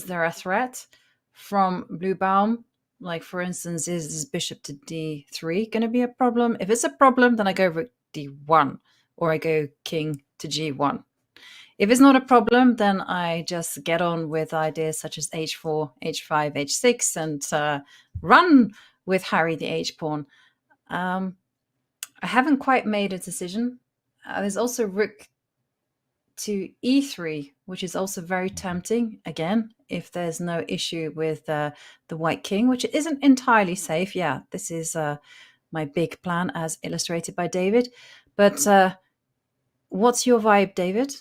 there a threat from Blue Baum. Like, for instance, is this bishop to d3 going to be a problem? If it's a problem, then I go rook d1, or I go king to g1. If it's not a problem, then I just get on with ideas such as h4, h5, h6, and run with Harry the h-pawn. I haven't quite made a decision. There's also rook to e3, which is also very tempting, again, if there's no issue with the white king, which isn't entirely safe. Yeah, this is my big plan as illustrated by David. But what's your vibe, David?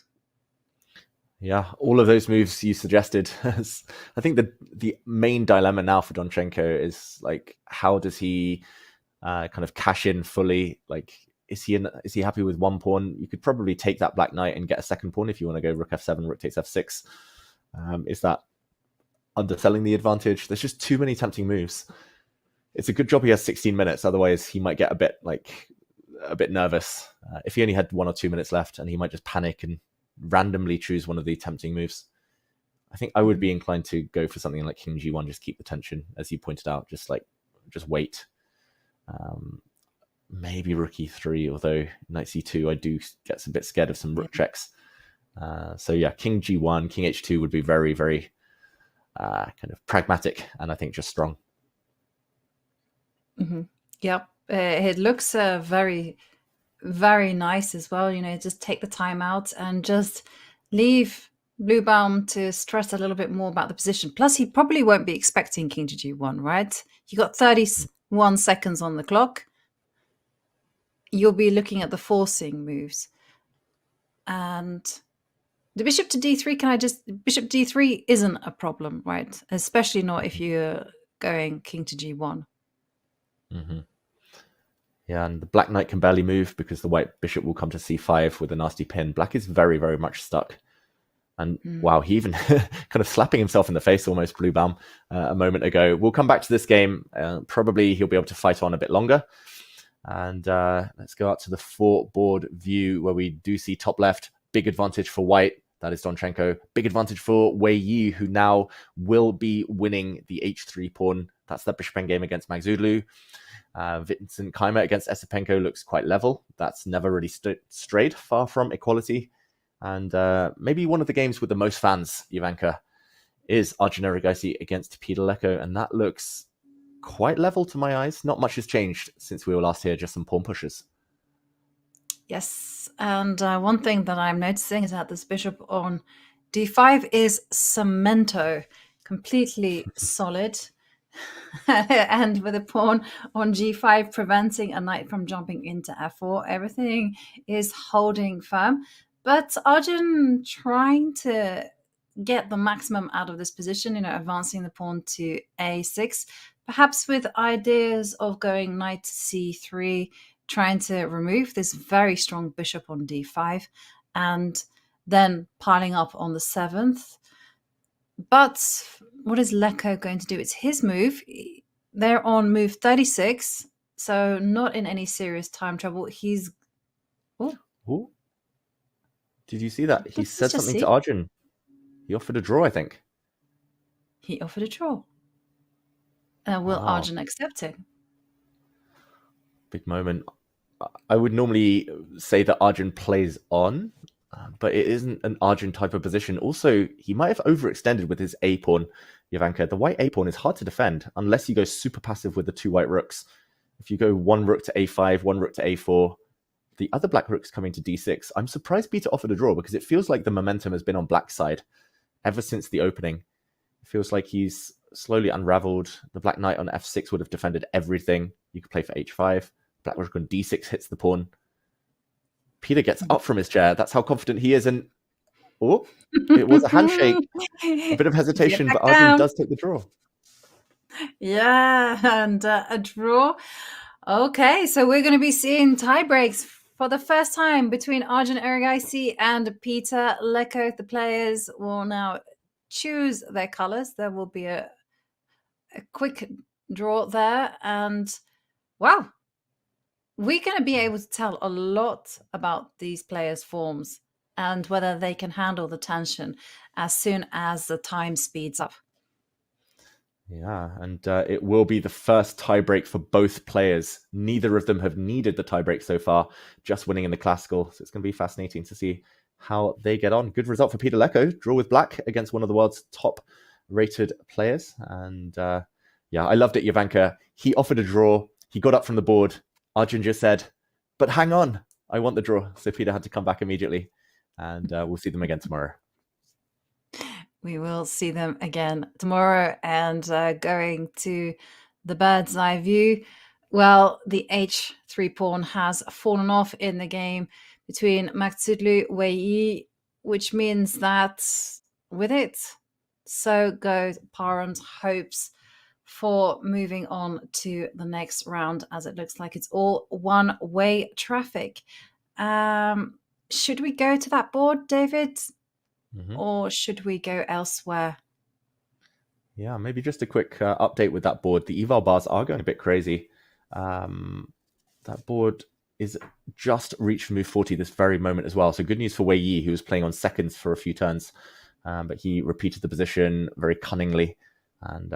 Yeah, all of those moves you suggested. I think the main dilemma now for Donchenko is like, how does he kind of cash in fully? Like, is he happy with one pawn? You could probably take that black knight and get a second pawn if you want to go rook f7, rook takes f6. Is that underselling the advantage? There's just too many tempting moves. It's a good job he has 16 minutes. Otherwise, he might get a bit nervous. If he only had 1 or 2 minutes left, and he might just panic and randomly choose one of the tempting moves. I think I would be inclined to go for something like king g1, just keep the tension, as you pointed out, just wait. Maybe rook e3, although knight c2, I do get a bit scared of some rook checks. So yeah, king g1, king h2 would be very, very kind of pragmatic, and I think just strong. Mm-hmm. Yep, it looks very, very nice as well. You know, just take the time out and just leave Blue Baum to stress a little bit more about the position. Plus, he probably won't be expecting king to g1, right? You got 31 seconds on the clock. You'll be looking at the forcing moves. And the bishop to d3, bishop d3 isn't a problem, right? Especially not if you're going king to g1. Mm-hmm. Yeah, and the black knight can barely move because the white bishop will come to c5 with a nasty pin. Black is very, very much stuck. And wow, he even kind of slapping himself in the face almost, Blue Baum, a moment ago. We'll come back to this game. Probably he'll be able to fight on a bit longer. And let's go out to the 4-board view where we do see top left, big advantage for white. That is Donchenko. Big advantage for Wei Yi, who now will be winning the h3 pawn. That's the bishop endgame against Magzudlu. Vincent Keimer against Esipenko looks quite level. That's never really strayed far from equality. And maybe one of the games with the most fans, Ivanka, is Arjun Erigaisi against Peter Leko. And that looks quite level to my eyes. Not much has changed since we were last here, just some pawn pushes. Yes, and one thing that I'm noticing is that this bishop on d5 is cemento, completely solid. And with a pawn on g5 preventing a knight from jumping into f4, everything is holding firm. But Arjun trying to get the maximum out of this position, you know, advancing the pawn to a6, perhaps with ideas of going knight to c3, trying to remove this very strong bishop on d5, and then piling up on the 7th. But what is Leko going to do? It's his move. They're on move 36, so not in any serious time trouble. He's... Ooh. Did you see that? He said something to Arjun. He offered a draw, I think. He offered a draw. Will Arjun accept it? Big moment. I would normally say that Arjun plays on, but it isn't an Arjun type of position. Also, he might have overextended with his A-pawn, Ivanka. The white A-pawn is hard to defend unless you go super passive with the 2 white rooks. If you go 1 rook to A5, 1 rook to A4, the other black rook's coming to D6. I'm surprised Peter offered a draw because it feels like the momentum has been on black's side ever since the opening. It feels like he's slowly unraveled. The black knight on F6 would have defended everything. You could play for H5. Black rook on D6 hits the pawn. Peter gets up from his chair. That's how confident he is. And it was a handshake. A bit of hesitation, but Arjun does take the draw. Yeah, and a draw. Okay, so we're going to be seeing tie breaks for the first time between Arjun Erigaisi and Peter Leko. The players will now choose their colors. There will be a quick draw there. And wow, we're going to be able to tell a lot about these players' forms and whether they can handle the tension as soon as the time speeds up. Yeah, and it will be the first tiebreak for both players. Neither of them have needed the tiebreak so far, just winning in the classical. So it's going to be fascinating to see how they get on. Good result for Peter Leko, draw with black against one of the world's top rated players. And yeah, I loved it, Jovanka. He offered a draw. He got up from the board. Arjun just said, but hang on, I want the draw. So Peter had to come back immediately. And we'll see them again tomorrow. We will see them again tomorrow. And going to the bird's eye view, well, the h3 pawn has fallen off in the game between Maktudlu Wei, which means that with it, so goes Parham's hopes for moving on to the next round, as it looks like it's all one-way traffic. Should we go to that board, David? Or should we go elsewhere? Yeah, maybe just a quick update with that board. The eval bars are going a bit crazy. That board is just reached move 40 this very moment as well. So good news for Wei Yi, who was playing on seconds for a few turns. But he repeated the position very cunningly. And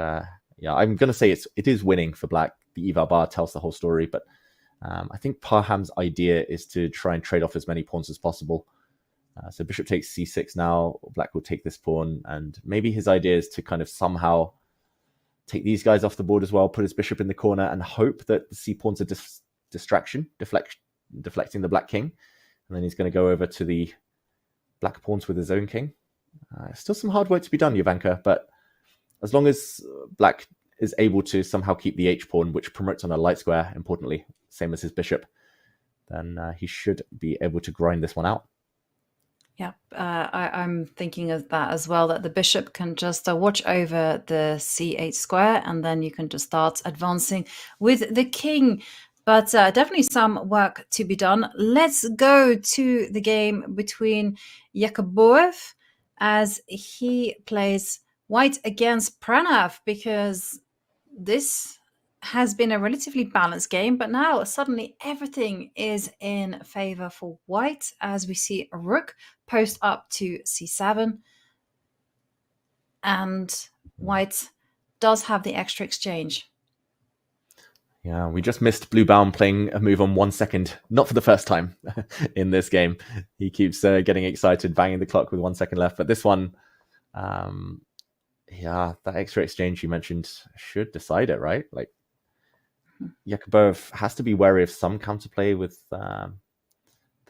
yeah, I'm going to say it is winning for black. The eval bar tells the whole story. But I think Parham's idea is to try and trade off as many pawns as possible. So bishop takes c6 now. Black will take this pawn. And maybe his idea is to kind of somehow take these guys off the board as well, put his bishop in the corner, and hope that the c-pawn's a distraction, deflecting the black king. And then he's going to go over to the black pawns with his own king. Still some hard work to be done, Jovanka, but as long as black is able to somehow keep the h-pawn, which promotes on a light square, importantly, same as his bishop, then he should be able to grind this one out. Yeah, I'm thinking of that as well, that the bishop can just watch over the c8 square, and then you can just start advancing with the king. But definitely some work to be done. Let's go to the game between Yakubov as he plays white against Pranav, because this has been a relatively balanced game, but now suddenly everything is in favor for white as we see a rook post up to c7, and white does have the extra exchange. Yeah, we just missed Blue Baum playing a move on 1 second, not for the first time in this game. He keeps getting excited, banging the clock with 1 second left, but this one, yeah, that extra exchange you mentioned should decide it, right? Like, Yakubov has to be wary of some counterplay with the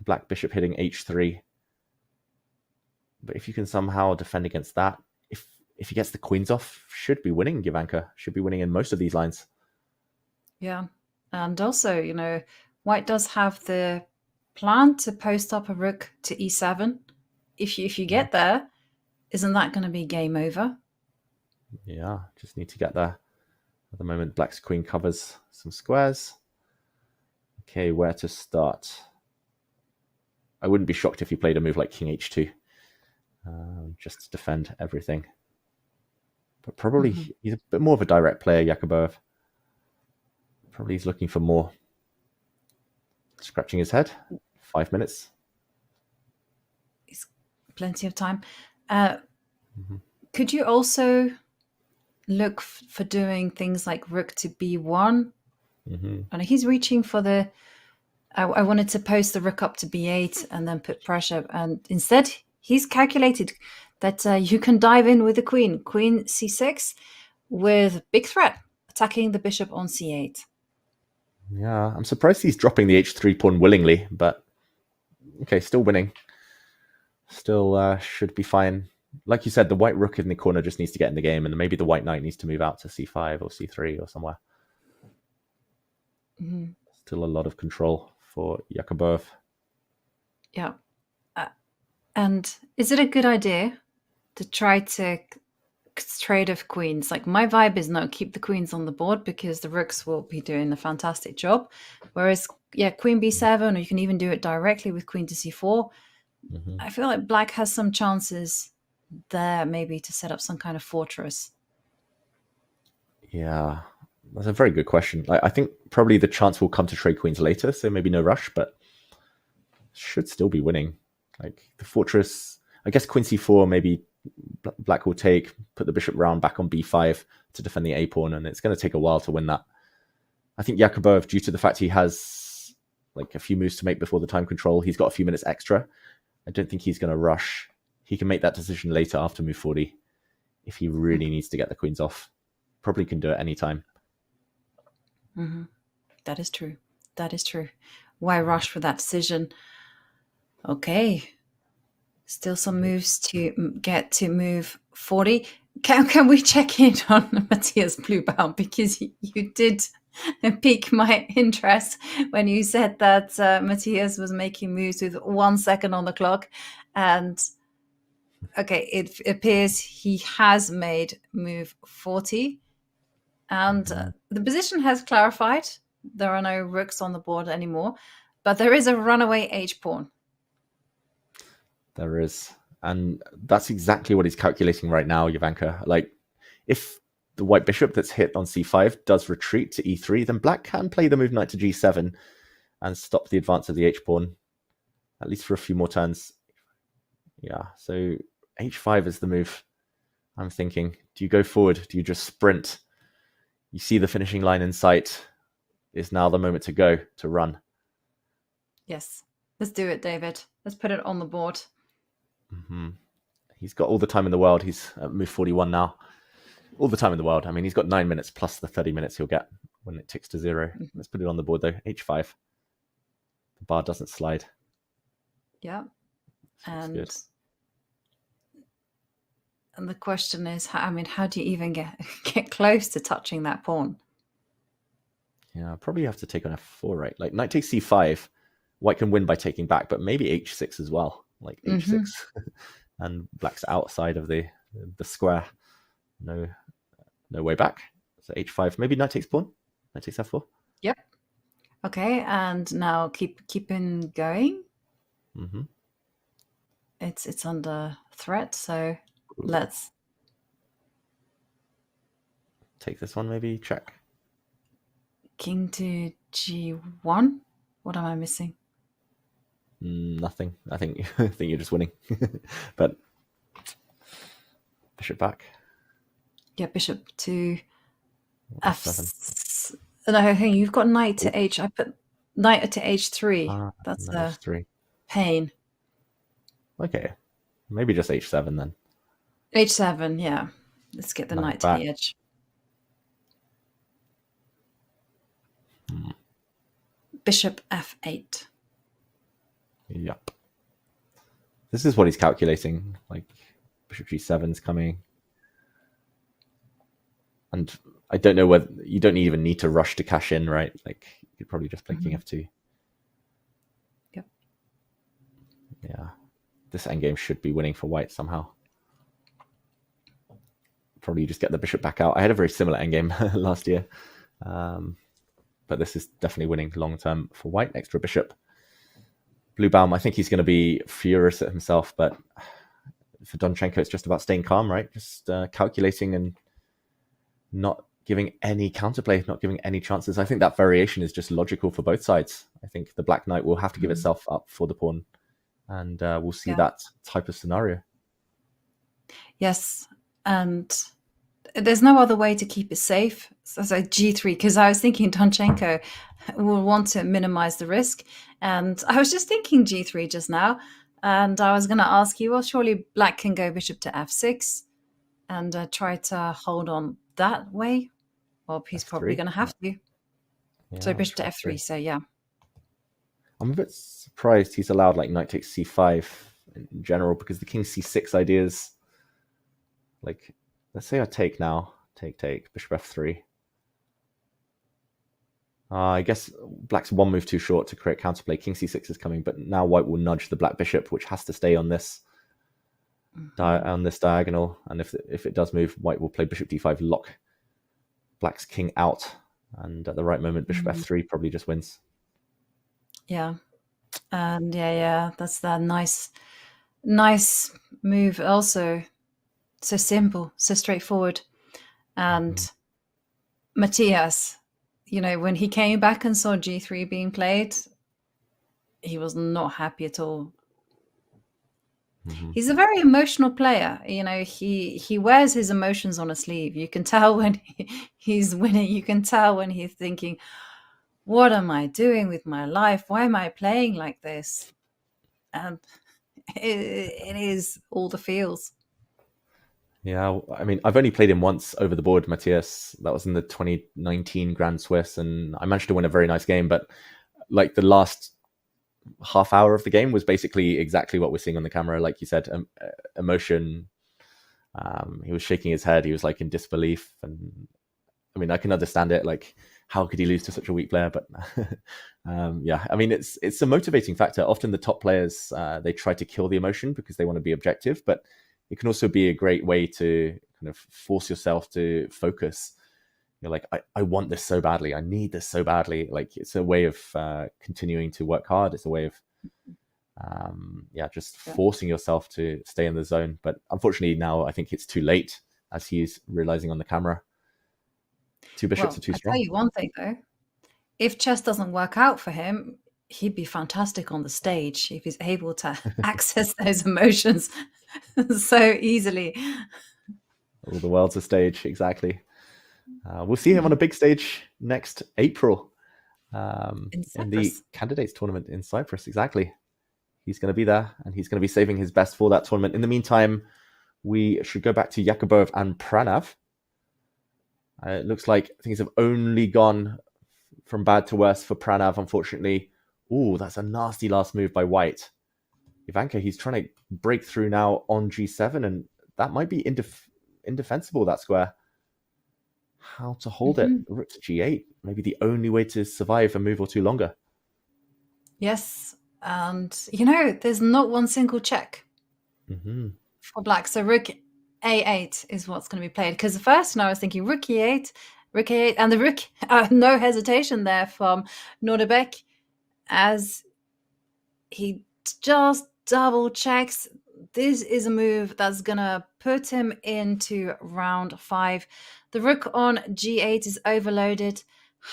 black bishop hitting h3. But if you can somehow defend against that, if he gets the queens off, should be winning, Jovanka. Should be winning in most of these lines. Yeah, and also, you know, white does have the plan to post up a rook to e7. If you get there, isn't that going to be game over? Yeah, just need to get there. At the moment, black's queen covers some squares. Okay, where to start? I wouldn't be shocked if he played a move like king h2. Just to defend everything. But probably he's a bit more of a direct player, Yakubov. Probably he's looking for more. Scratching his head. 5 minutes. It's plenty of time. Could you also look for doing things like rook to b1? And he's reaching for the... I wanted to post the rook up to b8 and then put pressure. And instead, he's calculated that you can dive in with the queen. Queen c6 with big threat, attacking the bishop on c8. Yeah, I'm surprised he's dropping the h3 pawn willingly, but okay, still winning. Still should be fine. Like you said, the white rook in the corner just needs to get in the game, and maybe the white knight needs to move out to c5 or c3 or somewhere. Still a lot of control for Yakubov. Yeah. And is it a good idea to try to trade off queens? Like, my vibe is no, keep the queens on the board because the rooks will be doing a fantastic job. Whereas, yeah, queen b7, or you can even do it directly with queen to c4. I feel like black has some chances there maybe to set up some kind of fortress. Yeah, that's a very good question. I think probably the chance will come to trade queens later, so maybe no rush, but should still be winning. Like the fortress, I guess queen c4 maybe Black will take, put the bishop round back on b5 to defend the a pawn, and it's going to take a while to win that. I think Yakubov, due to the fact he has like a few moves to make before the time control, he's got a few minutes extra. I don't think he's going to rush. He can make that decision later after move 40 if he really needs to get the queens off. Probably can do it anytime. Mm-hmm. That is true. That is true. Why rush for that decision? Okay. Still some moves to get to move 40. Can we check in on Matthias Bluebaum? Because you did pique my interest when you said that Matthias was making moves with 1 second on the clock. And okay, it appears he has made move 40. And the position has clarified. There are no rooks on the board anymore. But there is a runaway h-pawn. There is. And that's exactly what he's calculating right now, Jovanka. Like, if the white bishop that's hit on c5 does retreat to e3, then black can play the move knight to g7 and stop the advance of the h-pawn, at least for a few more turns. Yeah, so h5 is the move. I'm thinking, do you go forward? Do you just sprint? You see the finishing line in sight. Is now the moment to go, to run. Yes, let's do it, David. Let's put it on the board. Mm-hmm. He's got all the time in the world. He's at move 41 now. All the time in the world. I mean, he's got 9 minutes plus the 30 minutes he'll get when it ticks to 0. Mm-hmm. Let's put it on the board, though. h5. The bar doesn't slide. Yeah. And the question is, how do you even get close to touching that pawn? Yeah, probably have to take on f4, right? Like knight takes c5. White can win by taking back, but maybe h6 as well. Like h6. And black's outside of the square. No way back. So h5. Maybe knight takes pawn. Knight takes f4. Yep. Okay, and now keeping going. Mm-hmm. It's under threat, so let's take this one. Maybe check. King to g1. What am I missing? Nothing. I think you're just winning. But bishop back. Yeah, bishop to f7. No, I think you've got knight to h. I put knight to h3. That's a h3. Pain. Okay, maybe just h7 then. h7, yeah. Let's get the knight to the edge. Bishop f8. Yep. This is what he's calculating. Like bishop g7's coming. And I don't know whether you don't even need to rush to cash in, right? Like you could probably just play king f2. Yep. Yeah. This endgame should be winning for white somehow. Probably just get the bishop back out. I had a very similar endgame last year. But this is definitely winning long term for white. Extra bishop. Bluebaum, I think he's going to be furious at himself, but for Donchenko, it's just about staying calm, right? Just calculating and not giving any counterplay, not giving any chances. I think that variation is just logical for both sides. I think the black knight will have to give itself up for the pawn, and we'll see that type of scenario. Yes, and there's no other way to keep it safe. So g3, because I was thinking Donchenko will want to minimize the risk. And I was just thinking g3 just now. And I was going to ask you, well, surely black can go bishop to f6 and try to hold on that way. Well, he's probably going to have to. Yeah, so bishop to f3, so yeah. I'm a bit surprised he's allowed like knight takes c5 in general, because the king c6 ideas, like, let's say I take now. Take. Bishop f3. I guess black's one move too short to create counterplay. King c6 is coming, but now white will nudge the black bishop, which has to stay on this diagonal. And if it does move, white will play bishop d5, lock black's king out. And at the right moment, bishop f3 probably just wins. Yeah. And yeah, that's that nice move also. So simple, so straightforward. And Matthias, when he came back and saw g3 being played, he was not happy at all. He's a very emotional player. You know, he wears his emotions on a sleeve. You can tell when he's winning. You can tell when he's thinking, what am I doing with my life? Why am I playing like this? And it is all the feels. Yeah, I mean, I've only played him once over the board, Matthias. That was in the 2019 Grand Swiss, and I managed to win a very nice game. But like the last half hour of the game was basically exactly what we're seeing on the camera. Like you said, emotion. He was shaking his head. He was like in disbelief. And I mean, I can understand it. Like, how could he lose to such a weak player? But yeah, I mean, it's a motivating factor. Often the top players, they try to kill the emotion because they want to be objective, but it can also be a great way to kind of force yourself to focus. You're like, I want this so badly. I need this so badly. Like, it's a way of continuing to work hard. It's a way of, just forcing yourself to stay in the zone. But unfortunately now I think it's too late, as he's realizing on the camera. Two bishops are too strong. I'll tell you one thing though. If chess doesn't work out for him, he'd be fantastic on the stage if he's able to access those emotions so easily. All the world's a stage, exactly. We'll see him on a big stage next April in the candidates tournament in Cyprus. Exactly. He's going to be there, and he's going to be saving his best for that tournament. In the meantime, we should go back to Yakubov and Pranav. It looks like things have only gone from bad to worse for Pranav, unfortunately. Ooh, that's a nasty last move by White. Ivanka, he's trying to break through now on G7, and that might be indefensible, that square. How to hold it? Rook to G8, maybe the only way to survive a move or two longer. Yes, and you know, there's not one single check for black. So rook A8 is what's going to be played. Because at first, I was thinking rook E8, and the rook, no hesitation there from Nordebek, as he just double checks. This is a move that's going to put him into round 5. The rook on G8 is overloaded,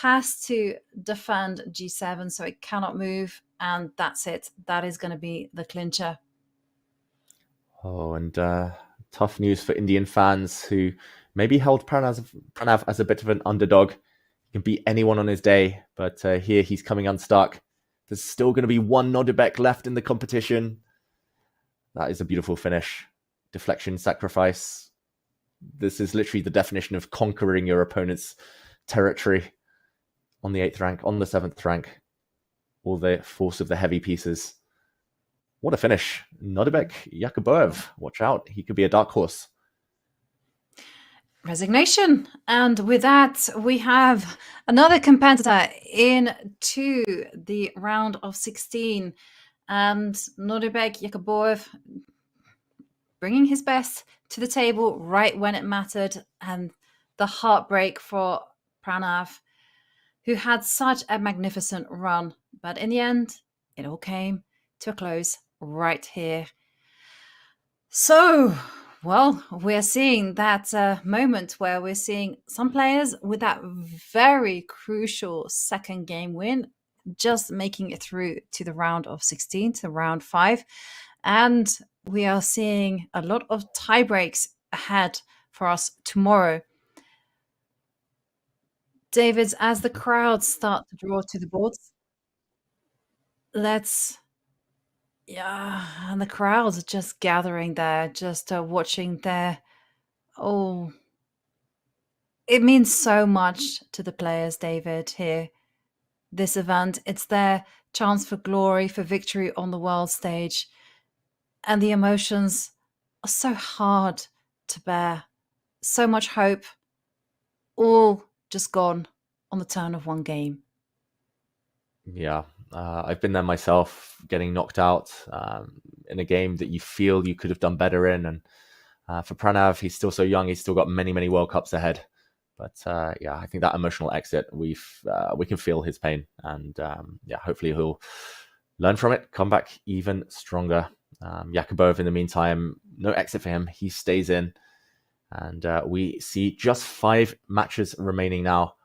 has to defend G7, so it cannot move. And that's it. That is going to be the clincher. Oh, and tough news for Indian fans who maybe held Pranav as a bit of an underdog. He can beat anyone on his day, but here he's coming unstuck. There's still going to be one Nordebek left in the competition. That is a beautiful finish. Deflection, sacrifice. This is literally the definition of conquering your opponent's territory on the 8th rank, on the 7th rank. All the force of the heavy pieces. What a finish. Nordebek, Yakubov. Watch out. He could be a dark horse. Resignation. And with that, we have another competitor into the round of 16. And Nordebek, Yakubov bringing his best to the table right when it mattered. And the heartbreak for Pranav, who had such a magnificent run. But in the end, it all came to a close right here. So, well, we're seeing that moment where we're seeing some players with that very crucial second game win, just making it through to the round of 16, to round 5. And we are seeing a lot of tie breaks ahead for us tomorrow. David, as the crowds start to draw to the boards, and the crowds are just gathering there, just watching there. Oh, it means so much to the players, David, here. This event, it's their chance for glory, for victory on the world stage. And the emotions are so hard to bear. So much hope, all just gone on the turn of one game. Yeah, I've been there myself, getting knocked out in a game that you feel you could have done better in. And for Pranav, he's still so young. He's still got many, many World Cups ahead. But I think that emotional exit, we can feel his pain. And hopefully he'll learn from it, come back even stronger. Yakubov, in the meantime, no exit for him. He stays in. And we see just 5 matches remaining now.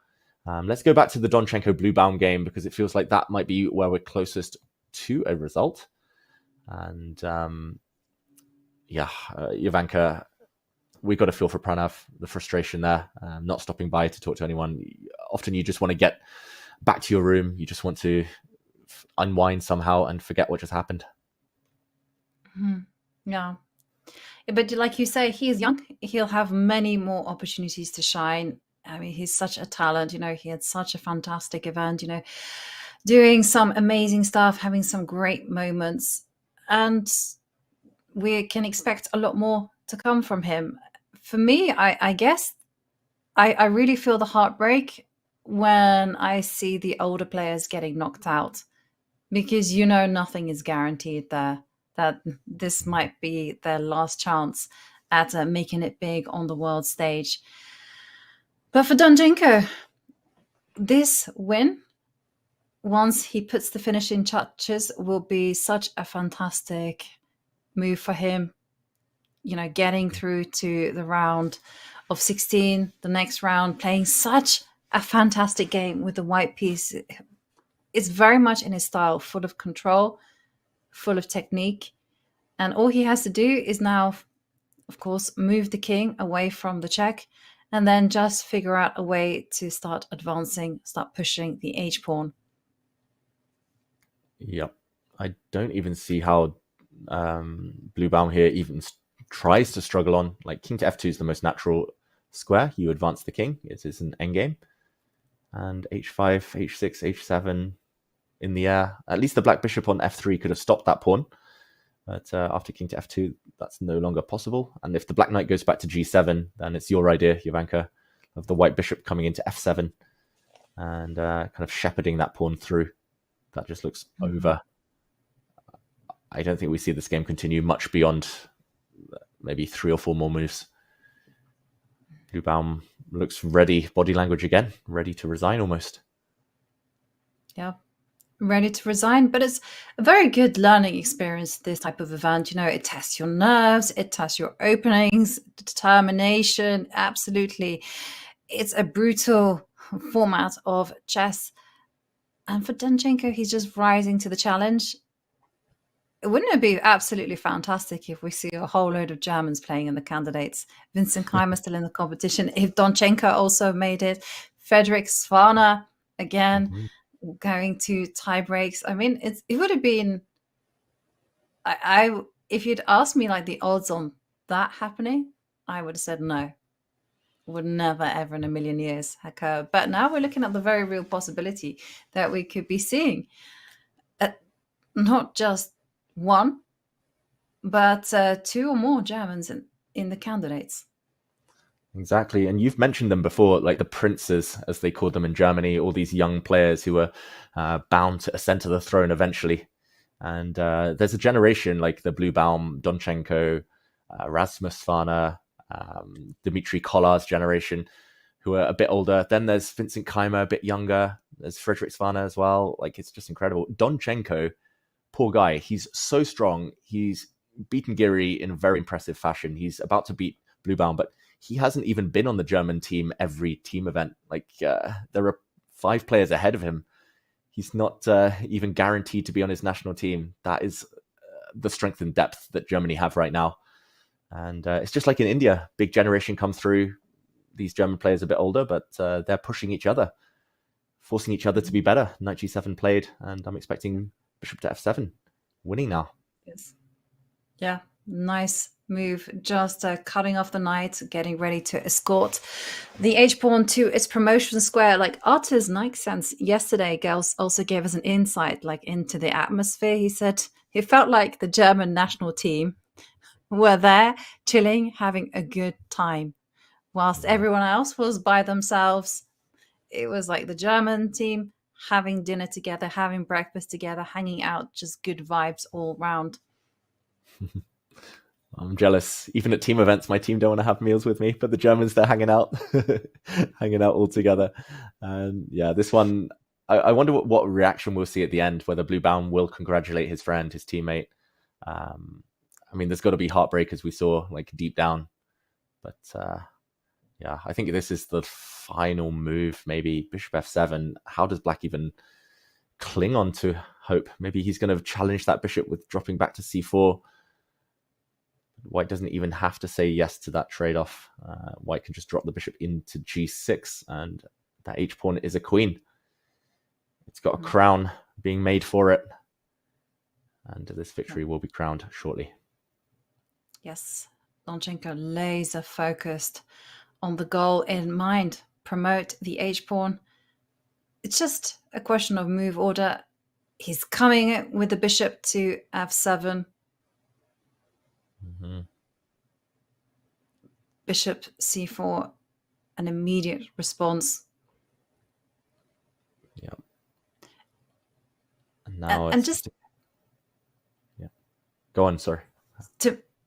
Let's go back to the Donchenko Bluebaum game, because it feels like that might be where we're closest to a result. And yeah, Jovanka, we got to feel for Pranav, the frustration there, not stopping by to talk to anyone. Often you just want to get back to your room. You just want to unwind somehow and forget what just happened. Yeah. But like you say, he is young. He'll have many more opportunities to shine. I mean, he's such a talent. He had such a fantastic event, doing some amazing stuff, having some great moments. And we can expect a lot more to come from him. For me, I guess I really feel the heartbreak when I see the older players getting knocked out, because nothing is guaranteed there, that this might be their last chance at making it big on the world stage. But for Danchenko, this win, once he puts the finishing touches, will be such a fantastic move for him. Getting through to the round of 16, the next round, playing such a fantastic game with the white piece. It's very much in his style, full of control, full of technique. And all he has to do is now, of course, move the king away from the check, and then just figure out a way to start advancing, start pushing the h-pawn. Yep. I don't even see how Bluebaum here even tries to struggle on. Like, king to f2 is the most natural square. You advance the king. It is an endgame. And h5, h6, h7 in the air. At least the black bishop on f3 could have stopped that pawn. But after king to f2, that's no longer possible. And if the black knight goes back to g7, then it's your idea, Jovanka, of the white bishop coming into f7 and kind of shepherding that pawn through. That just looks over. I don't think we see this game continue much beyond maybe 3 or 4 more moves. Bluebaum looks ready, body language again, ready to resign almost. Yeah, ready to resign. But it's a very good learning experience, this type of event. It tests your nerves, it tests your openings, determination. Absolutely. It's a brutal format of chess. And for Danchenko, he's just rising to the challenge. Wouldn't it be absolutely fantastic if we see a whole load of Germans playing in the candidates? Vincent Keimer still in the competition. If Danchenko also made it, Frederick Svana again going to tie breaks. I mean, it would have been. I if you'd asked me like the odds on that happening, I would have said no. Would never ever in a million years occur. But now we're looking at the very real possibility that we could be seeing not just one, but 2 or more Germans in the candidates. Exactly. And you've mentioned them before, like the princes, as they called them in Germany, all these young players who were bound to ascend to the throne eventually. And there's a generation like the Bluebaum, Danchenko, Rasmus Svana, Dmitry Kollar's generation, who are a bit older. Then there's Vincent Keimer, a bit younger. There's Frederick Svana as well. Like, it's just incredible. Danchenko, poor guy, he's so strong. He's beaten Giri in a very impressive fashion. He's about to beat Bluebaum, but he hasn't even been on the German team every team event. Like, there are 5 players ahead of him. He's not even guaranteed to be on his national team. That is the strength and depth that Germany have right now. And it's just like in India, big generation come through. These German players are a bit older, but they're pushing each other, forcing each other to be better. Knight g7 played, and I'm expecting bishop to f7, winning now. Yes. Yeah, nice move. Just cutting off the knight, getting ready to escort the h-pawn to its promotion square. Like Arthur's Knight Sense yesterday, Gels also gave us an insight like into the atmosphere. He said he felt like the German national team were there chilling, having a good time, whilst everyone else was by themselves. It was like the German team having dinner together, having breakfast together, hanging out, just good vibes all round. I'm jealous. Even at team events, my team don't want to have meals with me, but the Germans, they're hanging out, hanging out all together. And yeah, this one, I wonder what reaction we'll see at the end, whether Bluebaum will congratulate his friend, his teammate. I mean, there's got to be heartbreak, as we saw, like deep down. But yeah, I think this is the final move, maybe bishop f7. How does black even cling on to hope? Maybe he's going to challenge that bishop with dropping back to c4. White doesn't even have to say yes to that trade-off. White can just drop the bishop into g6, and that h-pawn is a queen. It's got a crown being made for it, and this victory will be crowned shortly. Yes, Donchenko laser focused on the goal in mind, promote the h-pawn. It's just a question of move order. He's coming with the bishop to f7. Bishop c4, an immediate response. Yeah. And now and just yeah. Go on, sorry.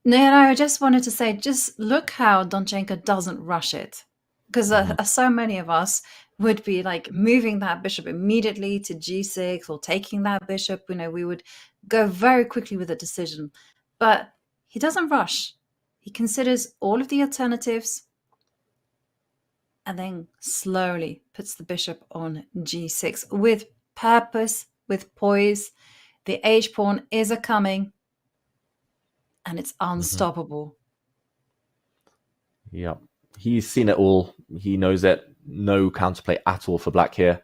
No, I just wanted to say, just look how Donchenko doesn't rush it. Because so many of us would be like moving that bishop immediately to g6 or taking that bishop. We would go very quickly with a decision. But he doesn't rush. He considers all of the alternatives and then slowly puts the bishop on g6 with purpose, with poise. The h-pawn is a coming. And it's unstoppable. Yeah. He's seen it all. He knows it. No counterplay at all for black here.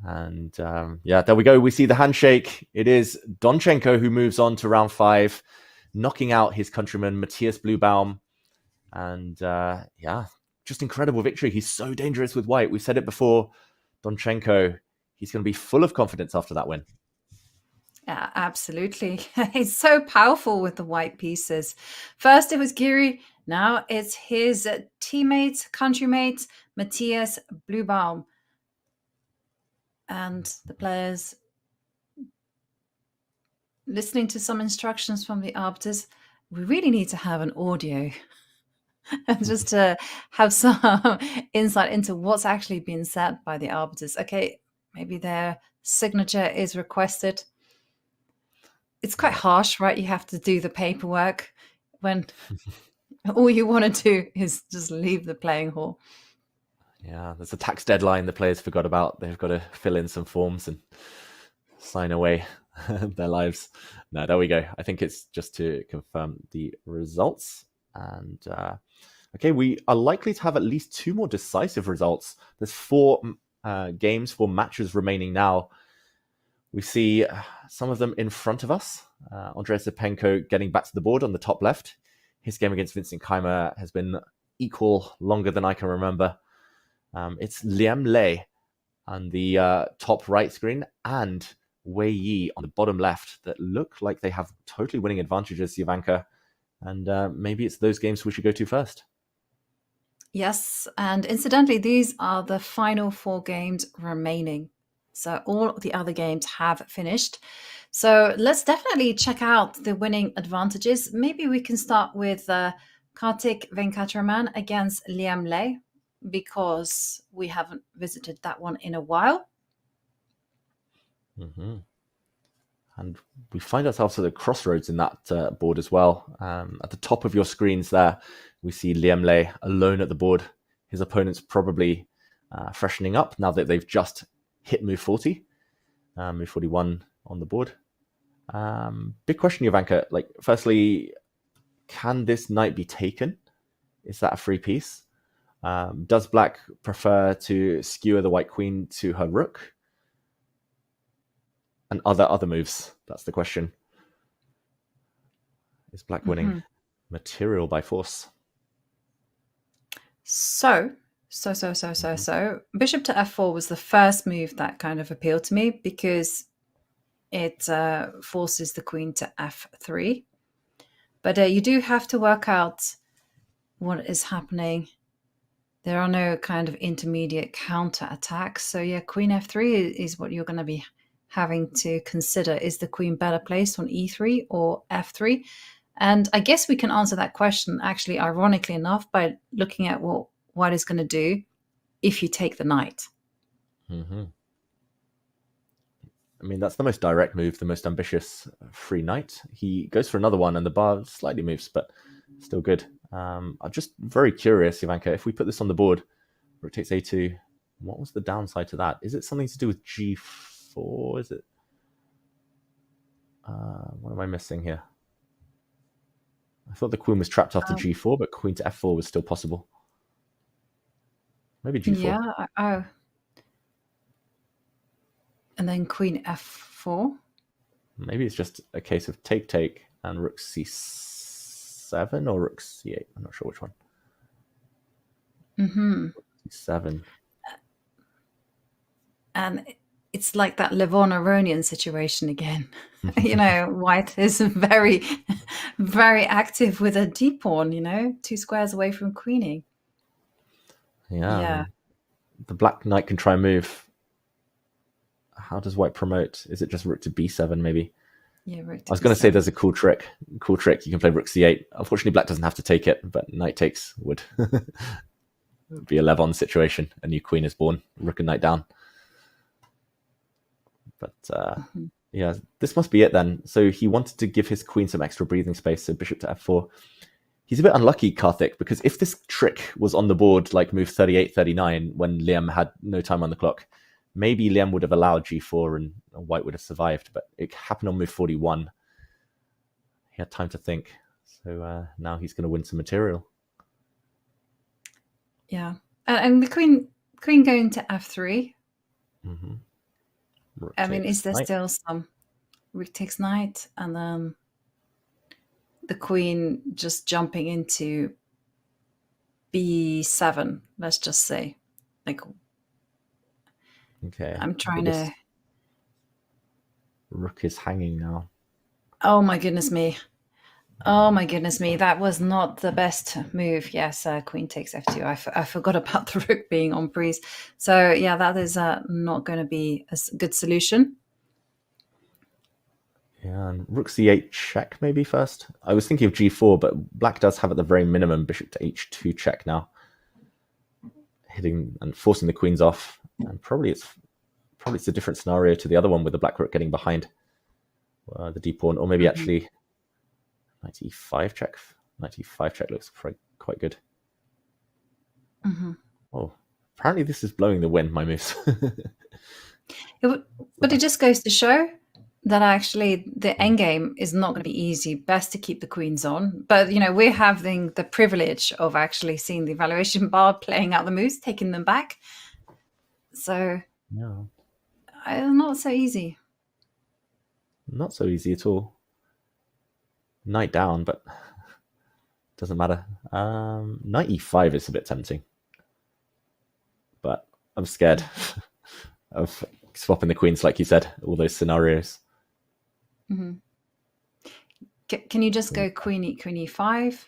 And yeah, there we go. We see the handshake. It is Donchenko who moves on to round 5, knocking out his countryman Matthias Bluebaum. And yeah, just incredible victory. He's so dangerous with white. We've said it before. Donchenko, he's going to be full of confidence after that win. Yeah, absolutely. He's so powerful with the white pieces. First it was Giri. Now it's his teammate, countrymate, Matthias Bluebaum. And the players listening to some instructions from the arbiters. We really need to have an audio just to have some insight into what's actually being said by the arbiters. Okay, maybe their signature is requested. It's quite harsh, right? You have to do the paperwork when all you want to do is just leave the playing hall. Yeah, there's a tax deadline the players forgot about. They've got to fill in some forms and sign away their lives. No, there we go. I think it's just to confirm the results. And okay, we are likely to have at least 2 more decisive results. There's 4 games, 4 matches remaining now. We see some of them in front of us. Andrei Zipenko getting back to the board on the top left. His game against Vincent Keimer has been equal longer than I can remember. It's Liam Lei on the top right screen and Wei Yi on the bottom left that look like they have totally winning advantages, Ivanka. And maybe it's those games we should go to first. Yes, and incidentally, these are the final 4 games remaining. So all the other games have finished. So let's definitely check out the winning advantages. Maybe we can start with Kartik Venkataraman against Liam Lei, because we haven't visited that one in a while. And we find ourselves at the crossroads in that board as well. At the top of your screens there, we see Liam Lei alone at the board. His opponent's probably freshening up now that they've just hit move 40. Move 41 on the board. Big question, Ivanka. Firstly, can this knight be taken? Is that a free piece? Does black prefer to skewer the white queen to her rook? And other moves? That's the question. Is black winning material by force? So bishop to f4 was the first move that kind of appealed to me, because it forces the queen to f3. But you do have to work out what is happening. There are no kind of intermediate counter attacks. So yeah, queen f3 is what you're going to be having to consider. Is the queen better placed on e3 or f3? And I guess we can answer that question, actually, ironically enough, by looking at what white is going to do if you take the knight. I mean, that's the most direct move, the most ambitious free knight. He goes for another one, and the bar slightly moves, but still good. I'm just very curious, Ivanka, if we put this on the board, rook takes a2, what was the downside to that? Is it something to do with g4? Is it? What am I missing here? I thought the queen was trapped after g4, but queen to f4 was still possible. Maybe g4. Yeah. Oh. And then queen f4. Maybe it's just a case of take and rook c7 or rook c8. I'm not sure which one. Mm-hmm. C7. And it's like that Levon Aronian situation again. You know, white is very, very active with a d pawn, you know, 2 squares away from queening. Yeah. The black knight can try and move. How does white promote? Is it just rook to b7 maybe? Yeah, rook to I was going to b7. say there's a cool trick. You can play rook c8. Unfortunately, black doesn't have to take it, but knight takes would be a Levon situation. A new queen is born. Rook and knight down. But yeah, this must be it then. So he wanted to give his queen some extra breathing space, so bishop to f4. He's a bit unlucky, Karthik, because if this trick was on the board like move 38, 39, when Liam had no time on the clock, maybe Liam would have allowed g4 and white would have survived, but it happened on move 41. He had time to think. So now he's going to win some material. Yeah. And the queen going to f3. Mm-hmm. I mean, is there knight. still some rook takes knight and then the queen just jumping into b7, let's just say. Like, Okay. I'm trying to... Rook is hanging now. Oh my goodness me. Oh my goodness me. That was not the best move. Yes, queen takes f2. I forgot about the rook being on breeze. So yeah, that is not going to be a good solution. Yeah, and rook c8 check maybe first. I was thinking of g4, but black does have at the very minimum bishop to h2 check now. Hitting and forcing the queens off. And probably it's a different scenario to the other one with the black rook getting behind the d pawn, or maybe actually knight e5 check. Knight e5 check looks quite good. Mm-hmm. Oh, apparently this is blowing the wind, my moves. But it just goes to show that actually the endgame is not going to be easy. Best to keep the queens on. But, you know, we're having the privilege of actually seeing the evaluation bar playing out the moves, taking them back. So, no. Not so easy. Not so easy at all. Knight down, but doesn't matter. Knight e5 is a bit tempting. But I'm scared of swapping the queens, like you said, all those scenarios. Mm-hmm. Can you just go queen e5?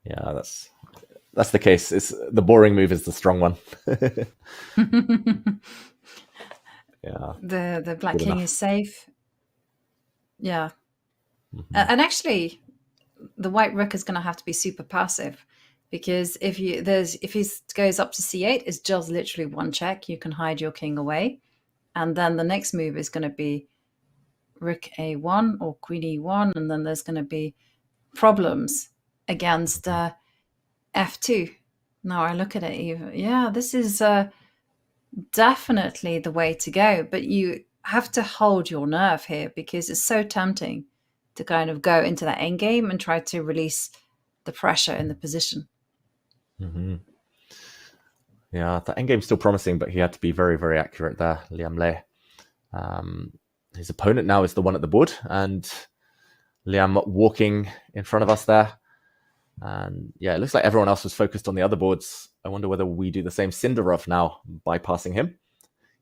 Yeah, that's the case. It's the boring move is the strong one. Yeah. The black Good king enough. is safe. Yeah. And actually, the white rook is going to have to be super passive, because if he goes up to c8, it's just literally one check. You can hide your king away, and then the next move is going to be rook a1 or queen e1, and then there's going to be problems against f2. Now I look at it, yeah, this is definitely the way to go, but you have to hold your nerve here, because it's so tempting to kind of go into that endgame and try to release the pressure in the position. Mm-hmm. Yeah, the endgame's still promising, but he had to be very, very accurate there, Liam Le. His opponent now is the one at the board, and Liam walking in front of us there. And yeah, it looks like everyone else was focused on the other boards. I wonder whether we do the same. Sindarov now bypassing him.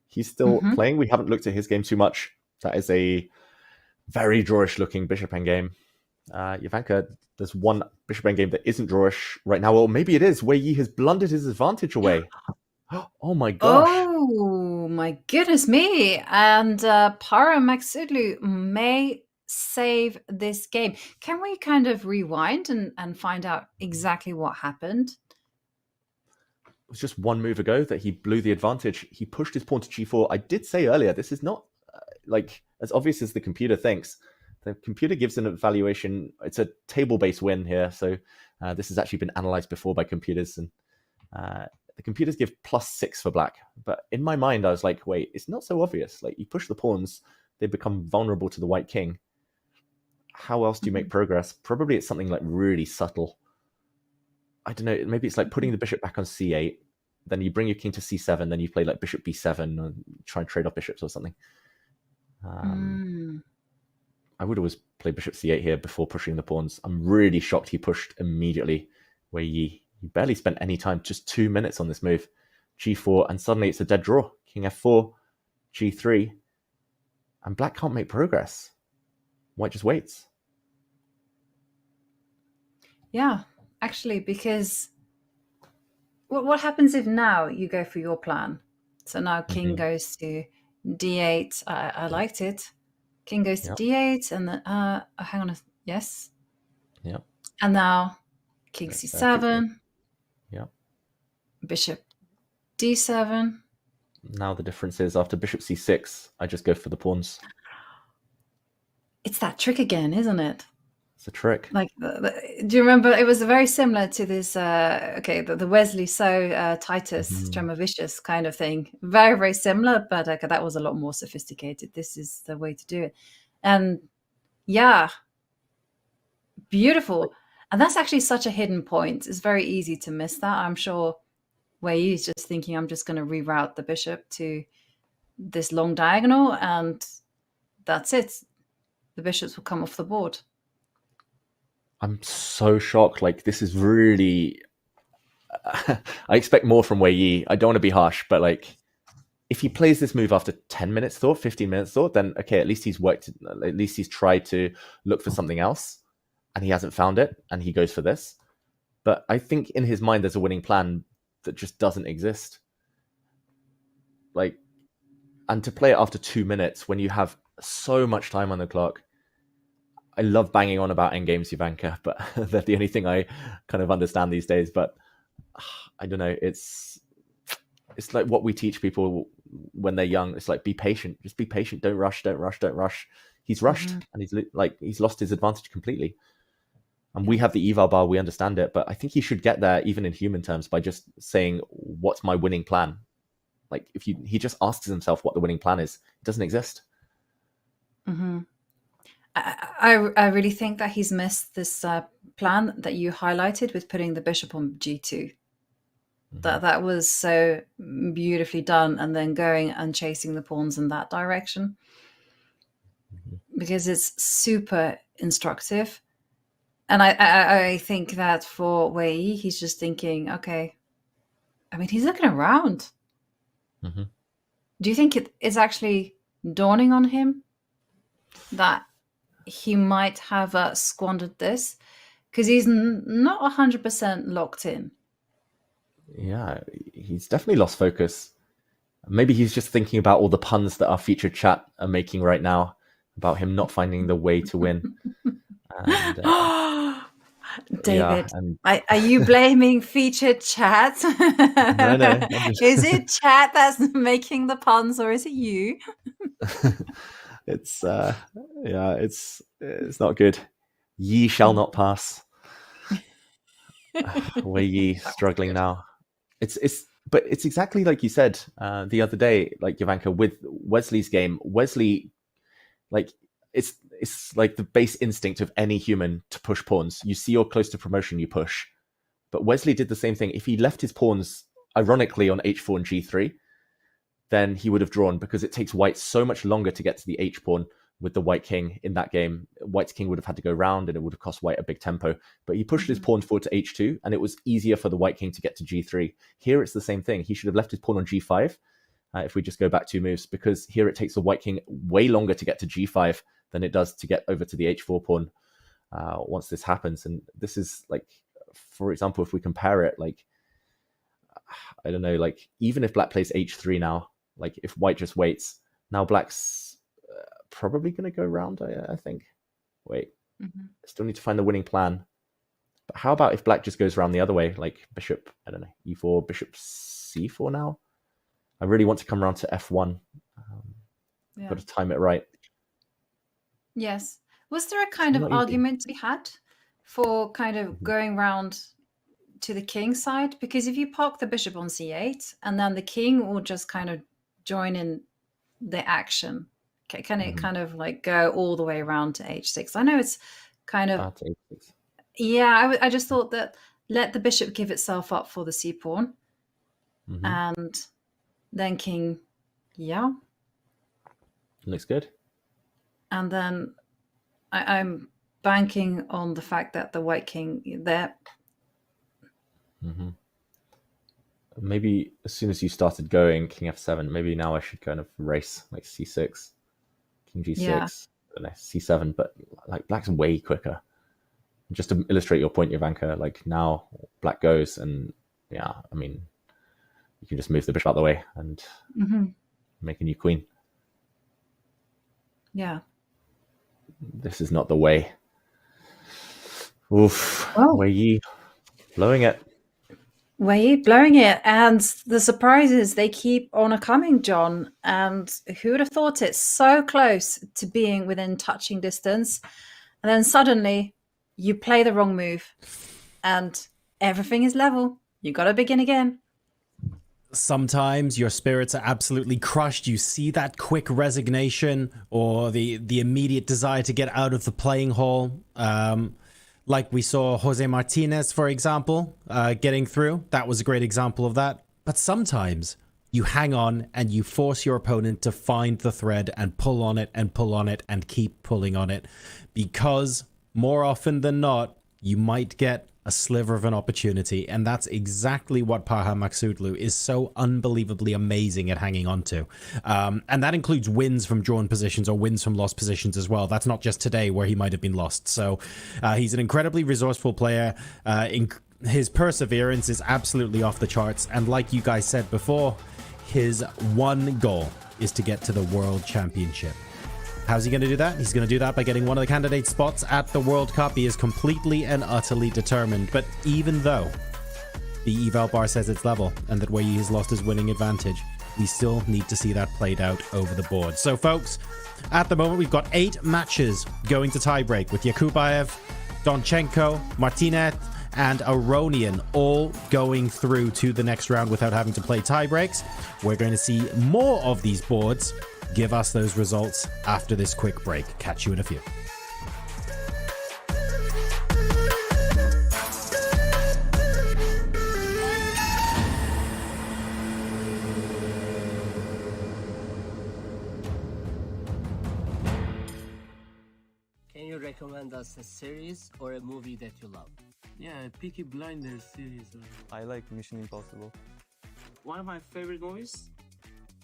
He's still playing. We haven't looked at his game too much. That is a very drawish looking bishop endgame. Ivanka, there's one bishop endgame that isn't drawish right now. Well, maybe it is. Wei Yi has blundered his advantage away. Oh my gosh. Oh my goodness me. And Para Maksudlu may save this game. Can we kind of rewind and find out exactly what happened? It was just one move ago that he blew the advantage. He pushed his pawn to g4. I did say earlier, this is not like as obvious as the computer thinks. The computer gives an evaluation. It's a table-based win here. So this has actually been analyzed before by computers. And the computers give +6 for black. But in my mind, I was like, wait, it's not so obvious. Like you push the pawns, they become vulnerable to the white king. how else do you make progress? Probably it's something like really subtle. I don't know. Maybe it's like putting the bishop back on c8. Then you bring your king to c7. Then you play like bishop b7 and try and trade off bishops or something. I would always play bishop c8 here before pushing the pawns. I'm really shocked he pushed immediately. Wei Yi, he barely spent any time, just 2 minutes on this move. g4, and suddenly it's a dead draw. King f4, g3, and black can't make progress. White just waits. Yeah, actually, because what happens if now you go for your plan? So now king goes to d8. I liked it. King goes to d8, and then hang on. Yes. Yeah. And now king c7. Yeah. Bishop d7. Now the difference is after bishop c6, I just go for the pawns. It's that trick again, isn't it? It's a trick. Like, do you remember? It was very similar to this. The Wesley So Titus Stremovicius kind of thing. Very, very similar, but that was a lot more sophisticated. This is the way to do it, and yeah, beautiful. And that's actually such a hidden point. It's very easy to miss that. I'm sure Wei Yi is just thinking, I'm just going to reroute the bishop to this long diagonal, and that's it. The bishops will come off the board. I'm so shocked. Like, this is really... I expect more from Wei Yi. I don't want to be harsh, but like, if he plays this move after 10 minutes thought, 15 minutes thought, then okay, at least he's worked, at least he's tried to look for something else, and he hasn't found it, and he goes for this. But I think in his mind there's a winning plan that just doesn't exist. Like, and to play it after 2 minutes when you have so much time on the clock. I love banging on about endgames, Ivanka, but they're the only thing I kind of understand these days. But I don't know. It's like what we teach people when they're young. It's like, be patient. Just be patient. Don't rush. Don't rush. Don't rush. He's rushed, and he's lost his advantage completely. And we have the eval bar. We understand it, but I think he should get there even in human terms by just saying, "What's my winning plan?" Like, if he just asks himself what the winning plan is, it doesn't exist. I really think that he's missed this plan that you highlighted with putting the bishop on g2. That was so beautifully done, and then going and chasing the pawns in that direction, because it's super instructive. And I think that for Wei Yi, he's just thinking, okay, I mean, he's looking around. Do you think it's actually dawning on him that he might have squandered this? Because he's not 100% locked in. Yeah, he's definitely lost focus. Maybe he's just thinking about all the puns that our featured chat are making right now about him not finding the way to win. And, David, are you blaming featured chat? No. Is it chat that's making the puns, or is it you? It's it's not good. Yi shall not pass. Wei Yi struggling now. But it's exactly like you said the other day, like Ivanka, with Wesley's game. Wesley, like, it's like the base instinct of any human to push pawns. You see you're close to promotion, you push. But Wesley did the same thing. If he left his pawns, ironically, on h4 and g3, then he would have drawn, because it takes white so much longer to get to the h pawn with the white king in that game. White's king would have had to go round, and it would have cost white a big tempo. But he pushed his pawn forward to h2, and it was easier for the white king to get to g3. Here it's the same thing. He should have left his pawn on g5, if we just go back 2 moves, because here it takes the white king way longer to get to g5 than it does to get over to the h4 pawn once this happens. And this is like, for example, if we compare it, like, I don't know, like, even if black plays h3 now, like, if white just waits, now black's probably going to go round, I think. Wait, I still need to find the winning plan. But how about if black just goes around the other way, like bishop, I don't know, e4, bishop c4 now? I really want to come around to f1. Got to time it right. Yes. Was there a kind of argument to be had for kind of going round to the king side? Because if you park the bishop on c8, and then the king will just kind of join in the action, Can it kind of like go all the way around to h6? I know it's kind of... Yeah, I just thought that let the bishop give itself up for the c pawn, and then king, Looks good. and then I'm banking on the fact that the white king there. Maybe as soon as you started going king f7, maybe now I should kind of race like c6, king g6, Yeah. c7, but like black's way quicker. Just to illustrate your point, Jovanka, like now black goes and yeah, I mean, you can just move the bishop out of the way and make a new queen. Yeah. This is not the way. Oof. Well, Wei Yi blowing it. Wei blowing it, and the surprises, they keep on a coming, John. And who would have thought it? So close to being within touching distance, and then suddenly you play the wrong move, and everything is level. You got to begin again. Sometimes your spirits are absolutely crushed. You see that quick resignation or the immediate desire to get out of the playing hall. Like we saw Jose Martinez, for example, getting through. That was a great example of that. But sometimes you hang on and you force your opponent to find the thread and pull on it and pull on it and keep pulling on it. Because more often than not, you might get a sliver of an opportunity, and that's exactly what Parham Maksutlu is so unbelievably amazing at hanging on to. And that includes wins from drawn positions or wins from lost positions as well. That's not just today where he might have been lost. So he's an incredibly resourceful player. His perseverance is absolutely off the charts. And like you guys said before, his one goal is to get to the World Championship. How's he going to do that? He's going to do that by getting one of the candidate spots at the World Cup. He is completely and utterly determined. But even though the eval bar says it's level and that Wei Yi has lost his winning advantage, we still need to see that played out over the board. So, folks, at the moment, we've got 8 matches going to tiebreak with Yakubayev, Donchenko, Martinez, and Aronian all going through to the next round without having to play tiebreaks. We're going to see more of these boards. Give us those results after this quick break. Catch you in a few. Can you recommend us a series or a movie that you love? Yeah, Peaky Blinders series. I like Mission Impossible. One of my favorite movies,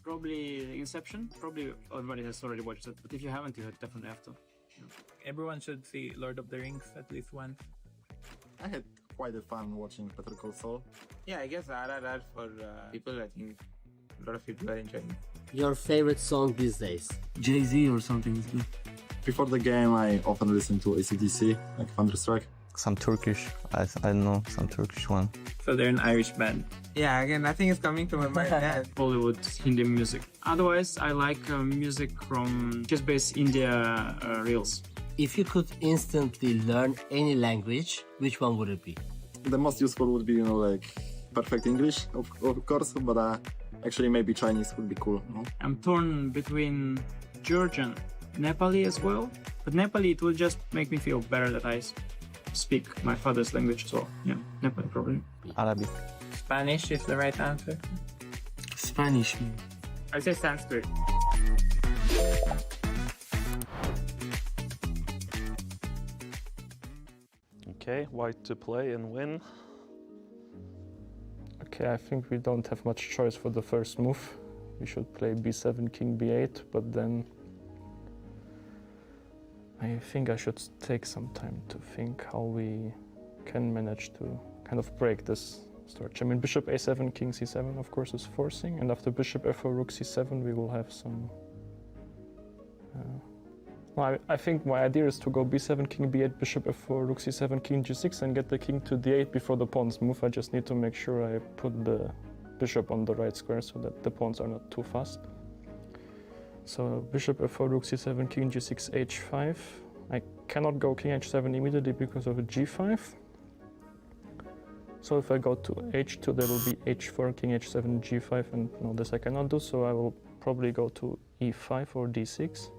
probably Inception. Probably everybody has already watched it, but if you haven't, you definitely have to. Everyone should see Lord of the Rings at least once. I had quite a fun watching Better Call Saul. Yeah, I guess RRR for people, I think a lot of people are enjoying it. Your favorite song these days? Jay-Z or something is good. Before the game, I often listen to AC/DC, like Thunderstruck. Some Turkish, I know some Turkish one. So they're an Irish band. Yeah, again, nothing is coming to my mind. Yeah. Bollywood, Hindi music. Otherwise, I like music from just based India reels. If you could instantly learn any language, which one would it be? The most useful would be, like perfect English, of course, but actually maybe Chinese would be cool. No? I'm torn between Georgian, Nepali as well. But Nepali, it will just make me feel better that I speak my father's language as well. Yeah, Nepali probably. Arabic. Spanish is the right answer. Spanish. I say Sanskrit. Okay, white to play and win. Okay, I think we don't have much choice for the first move. We should play b7, king b8, but then I think I should take some time to think how we can manage to kind of break this structure. I mean, bishop a7, king c7, of course, is forcing, and after bishop f4, rook c7, we will have some... Well, I think my idea is to go b7, king b8, bishop f4, rook c7, king g6, and get the king to d8 before the pawns move. I just need to make sure I put the bishop on the right square so that the pawns are not too fast. So bishop f4, rook c7, king g6, h5. I cannot go king h7 immediately because of a g5. So if I go to h2, there will be h4, king h7, g5, and no, this I cannot do. So I will probably go to e5 or d6.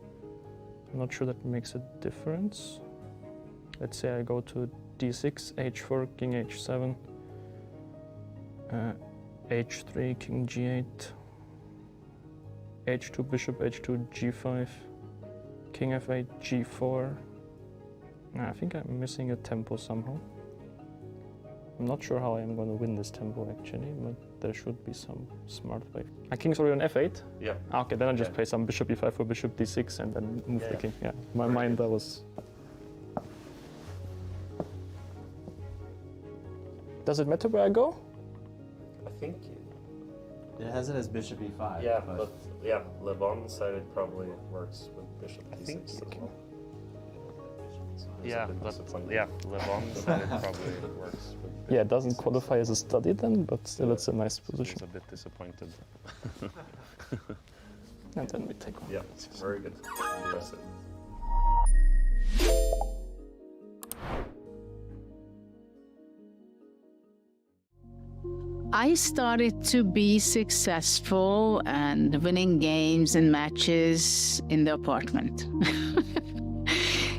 I'm not sure that makes a difference. Let's say I go to d6, h4, king h7, h3, king g8, h2, bishop h2, g5, king f8, g4. I think I'm missing a tempo somehow. I'm not sure how I'm going to win this tempo actually, but there should be some smart way. My king's already on f8? Yeah. Okay, then I just play some bishop e5 for bishop d6 and then move the king. Yeah, my mind that was... Does it matter where I go? I think It has it as bishop e5. yeah, but yeah, Levon said it probably works with bishop d6 as well. Yeah, but yeah, Levon said it probably works with Yeah, it doesn't qualify as a study then, but still it's a nice position. He's a bit disappointed. And then we take one. Yeah, very good. Impressive. I started to be successful and winning games and matches in the apartment.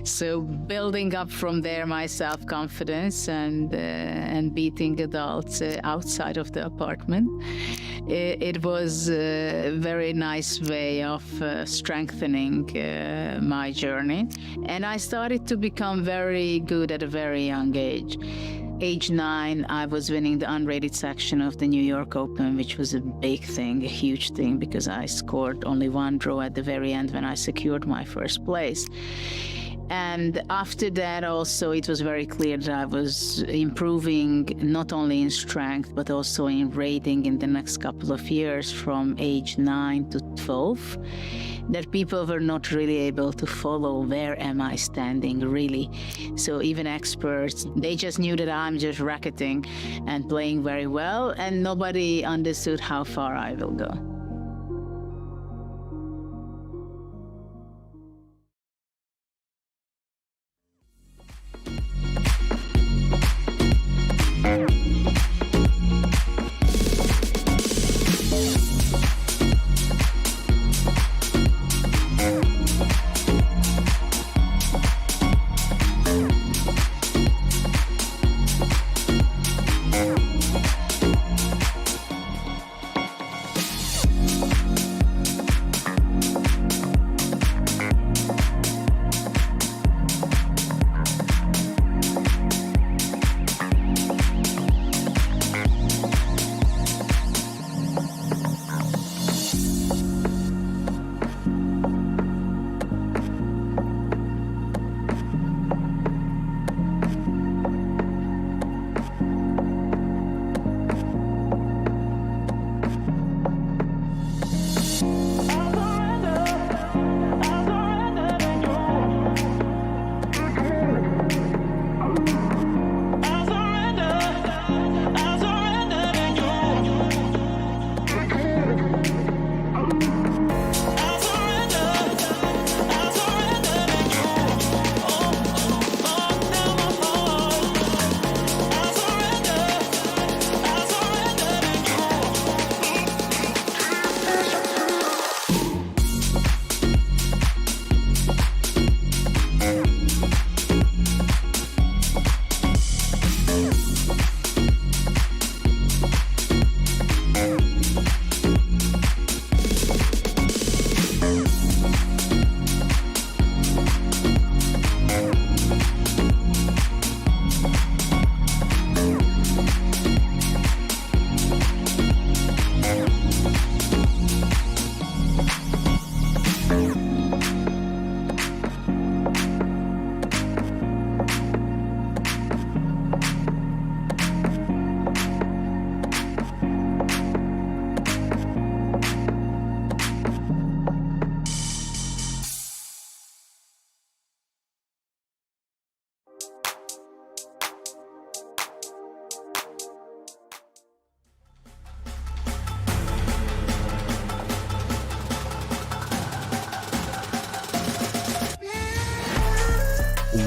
So building up from there my self-confidence and beating adults outside of the apartment. It was a very nice way of strengthening my journey. And I started to become very good at a very young age. Age 9, I was winning the unrated section of the New York Open, which was a big thing, a huge thing, because I scored only one draw at the very end when I secured my first place. And after that also, it was very clear that I was improving not only in strength, but also in rating in the next couple of years from age 9 to 12, that people were not really able to follow where am I standing really. So even experts, they just knew that I'm just racketing and playing very well, and nobody understood how far I will go.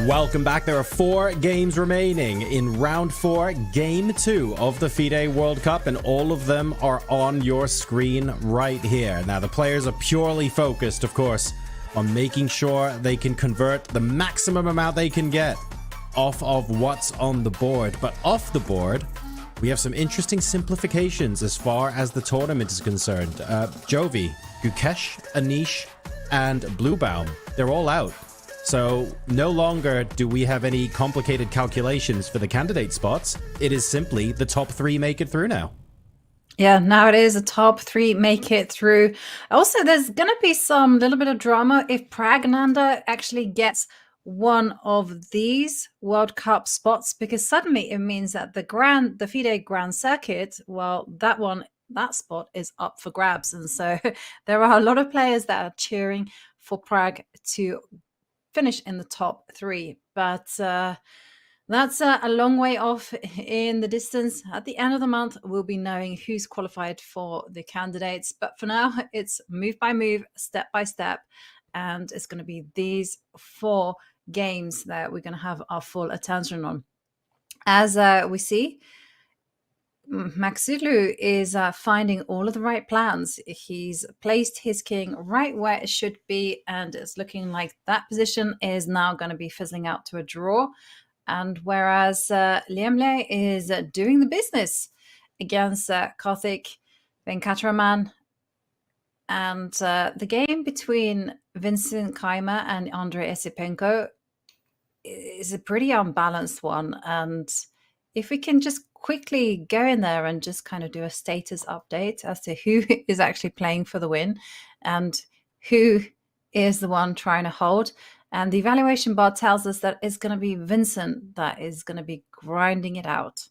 Welcome back. There are 4 games remaining in round 4, game 2 of the FIDE World Cup, and all of them are on your screen right here. Now, the players are purely focused, of course, on making sure they can convert the maximum amount they can get off of what's on the board. But off the board, we have some interesting simplifications as far as the tournament is concerned. Jovi, Gukesh, Anish, and Bluebaum, they're all out. So no longer do we have any complicated calculations for the candidate spots. It is simply the top 3 make it through now. Yeah, now it is a top 3 make it through. Also, there's going to be some little bit of drama if Pragg actually gets one of these World Cup spots, because suddenly it means that the FIDE Grand Circuit, well, that spot is up for grabs. And so there are a lot of players that are cheering for Pragg to finish in the top 3, but that's a long way off in the distance. At the end of the month, we'll be knowing who's qualified for the candidates, but for now, it's move by move, step by step, and it's going to be these 4 games that we're going to have our full attention on. As we see, Maxulu is finding all of the right plans. He's placed his king right where it should be, and it's looking like that position is now going to be fizzling out to a draw. And whereas Liemle is doing the business against Karthik Venkataraman, and the game between Vincent Kaimer and Andrei Esipenko is a pretty unbalanced one. And if we can just quickly go in there and just kind of do a status update as to who is actually playing for the win and who is the one trying to hold. And the evaluation bar tells us that it's going to be Vincent that is going to be grinding it out.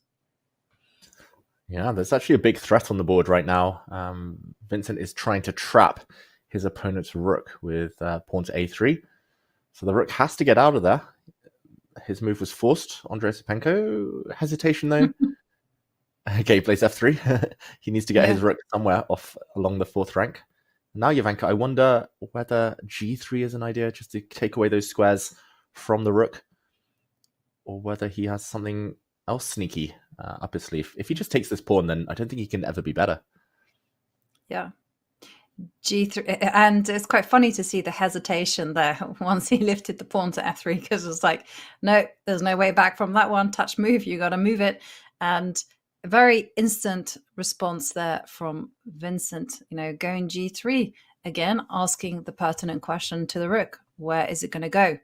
Yeah, there's actually a big threat on the board right now. Vincent is trying to trap his opponent's rook with pawn to a3. So the rook has to get out of there. His move was forced. Andrei Esipenko, hesitation though. Okay, he plays f3. He needs to get his rook somewhere off along the 4th rank. Now, Jovanka, I wonder whether g3 is an idea, just to take away those squares from the rook, or whether he has something else sneaky up his sleeve. If he just takes this pawn, then I don't think he can ever be better. Yeah. G3, and it's quite funny to see the hesitation there once he lifted the pawn to f3, because it's like, no, there's no way back from that one. Touch move, you got to move it. And a very instant response there from Vincent, going g3 again, asking the pertinent question to the rook. Where is it going to go?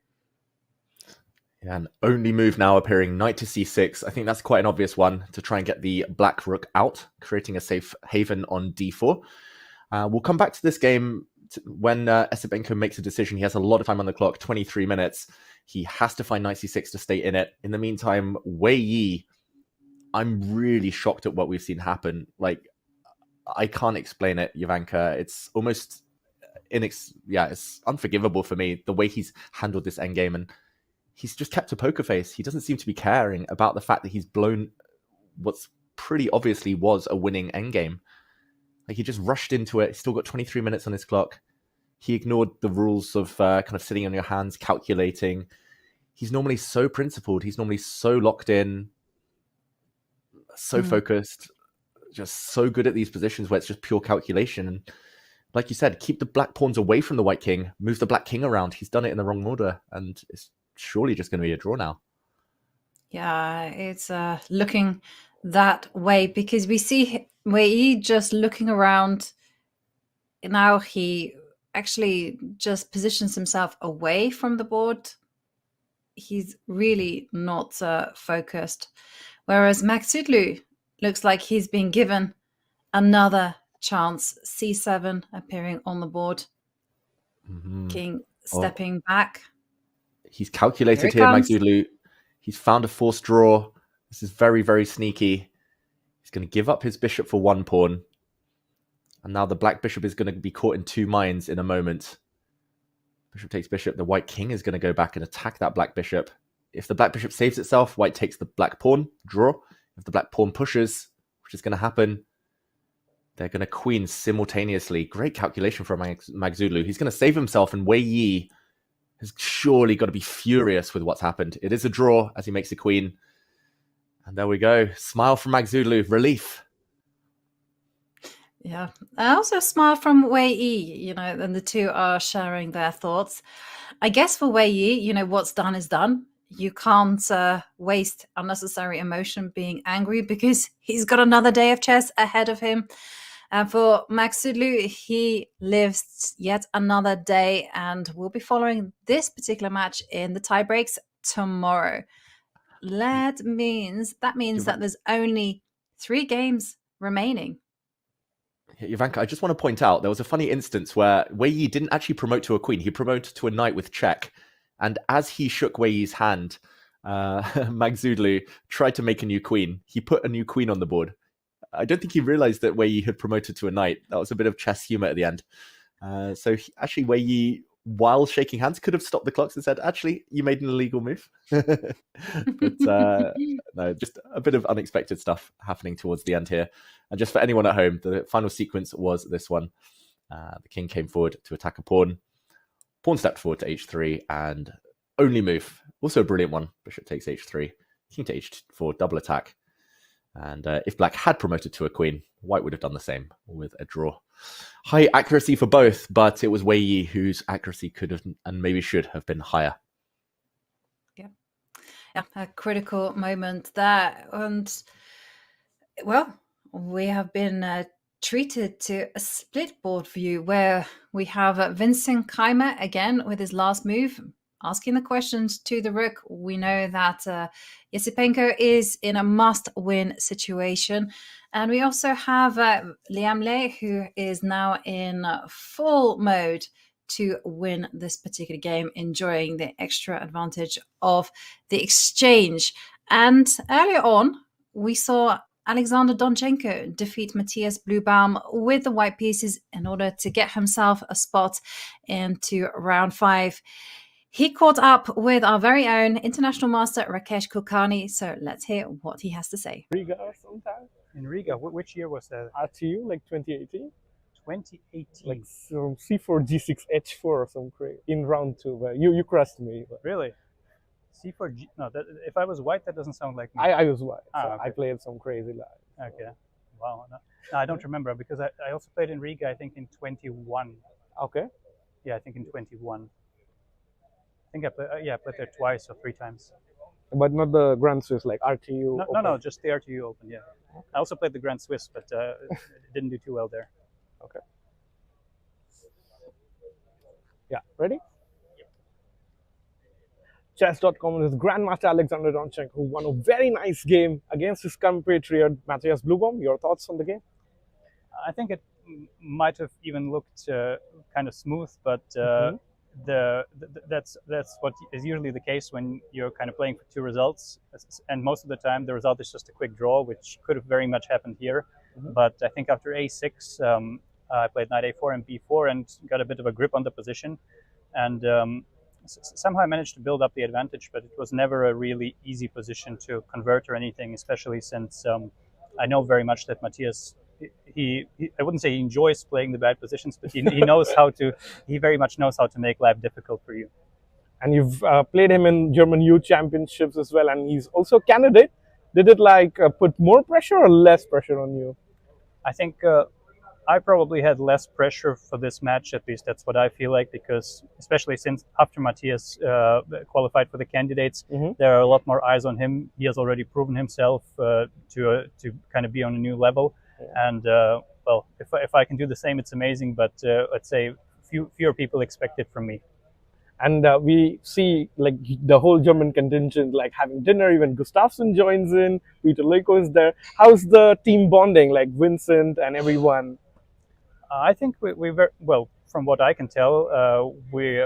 Yeah, an only move now appearing, knight to c6. I think that's quite an obvious one to try and get the black rook out, creating a safe haven on d4. We'll come back to this game when Esipenko makes a decision. He has a lot of time on the clock, 23 minutes. He has to find knight c6 to stay in it. In the meantime, Wei Yi, I'm really shocked at what we've seen happen. Like, I can't explain it, Jovanka. It's almost it's unforgivable for me, the way he's handled this endgame. And he's just kept a poker face. He doesn't seem to be caring about the fact that he's blown what's pretty obviously was a winning endgame. Like, he just rushed into it. He's still got 23 minutes on his clock. He ignored the rules of kind of sitting on your hands, calculating. He's normally so principled. He's normally so locked in, so focused, just so good at these positions where it's just pure calculation. And like you said, keep the black pawns away from the white king, move the black king around. He's done it in the wrong order, and it's surely just going to be a draw now. Yeah, it's looking that way, because we see Wei just looking around. Now he actually just positions himself away from the board. He's really not focused. Whereas Maxudlu looks like he's been given another chance. C7 appearing on the board. King stepping back. He's calculated here, Maxudlu. He's found a forced draw. This is very, very sneaky. He's going to give up his bishop for 1 pawn. And now the black bishop is going to be caught in 2 minds in a moment. Bishop takes bishop. The white king is going to go back and attack that black bishop. If the black bishop saves itself, white takes the black pawn, draw. If the black pawn pushes, which is going to happen, they're going to queen simultaneously. Great calculation from Maxudlu. He's going to save himself, and Wei Yi has surely got to be furious with what's happened. It is a draw as he makes a queen. And there we go. Smile from Magzulu. Relief. Yeah. I also smile from Wei Yi, and the two are sharing their thoughts. I guess for Wei Yi, what's done is done. You can't waste unnecessary emotion being angry because he's got another day of chess ahead of him. And for Magzulu, he lives yet another day, and we'll be following this particular match in the tiebreaks tomorrow. That means that there's only 3 games remaining. Ivanka, I just want to point out, there was a funny instance where Wei Yi didn't actually promote to a queen. He promoted to a knight with check. And as he shook Wei Yi's hand, Magzulu tried to make a new queen. He put a new queen on the board. I don't think he realized that Wei Yi had promoted to a knight. That was a bit of chess humor at the end. Actually, Wei Yi, while shaking hands, could have stopped the clocks and said, actually, you made an illegal move. But no, just a bit of unexpected stuff happening towards the end here. And just for anyone at home, the final sequence was this one. The king came forward to attack a pawn. Pawn stepped forward to h3 and only move. Also a brilliant one. Bishop takes h3. King to h4, double attack. And if black had promoted to a queen, white would have done the same with a draw. High accuracy for both, but it was Wei Yi whose accuracy could have and maybe should have been higher. Yeah, a critical moment there. And, well, we have been treated to a split board view where we have Vincent Keimer again with his last move, asking the questions to the rook. We know that Yesipenko is in a must-win situation. And we also have Liam Le, who is now in full mode to win this particular game, enjoying the extra advantage of the exchange. And earlier on, we saw Alexander Donchenko defeat Matthias Blubaum with the white pieces in order to get himself a spot into round 5. He caught up with our very own international master, Rakesh Kulkarni. So let's hear what he has to say. Riga sometime? In Riga, which year was that? RTU, like 2018? 2018. Like some C4, G6, H4 or some crazy in round 2. But you crushed me. But. Really? C4, G... No, if I was white, that doesn't sound like me. I was white. So okay. I played some crazy live. Okay. Wow. No, I don't remember because I also played in Riga, I think in 21. Okay. Yeah, I think in 21. I think I played there twice or 3 times. But not the Grand Swiss, like RTU? No, just the RTU Open, yeah. Okay. I also played the Grand Swiss, but didn't do too well there. Okay. Yeah, ready? Chess.com is Grandmaster Alexander Donchenko, who won a very nice game against his compatriot Matthias Blubaum. Your thoughts on the game? I think it might have even looked kind of smooth, but that's what is usually the case when you're kind of playing for 2 results, and most of the time the result is just a quick draw, which could have very much happened here. But I think after a6, I played knight a4 and b4 and got a bit of a grip on the position, and somehow I managed to build up the advantage, but it was never a really easy position to convert or anything, especially since I know very much that Matthias, I wouldn't say he enjoys playing the bad positions, but he knows he very much knows how to make life difficult for you. And you've played him in German youth championships as well, and he's also a candidate. Did it put more pressure or less pressure on you? I think I probably had less pressure for this match, at least that's what I feel like, because especially since after Matthias qualified for the candidates, there are a lot more eyes on him. He has already proven himself to kind of be on a new level. And well, if I can do the same, it's amazing. But let's say fewer people expect it from me. And we see like the whole German contingent like having dinner. Even Gustafsson joins in. Peter Leko is there. How's the team bonding? Like Vincent and everyone. I think we very well, from what I can tell, we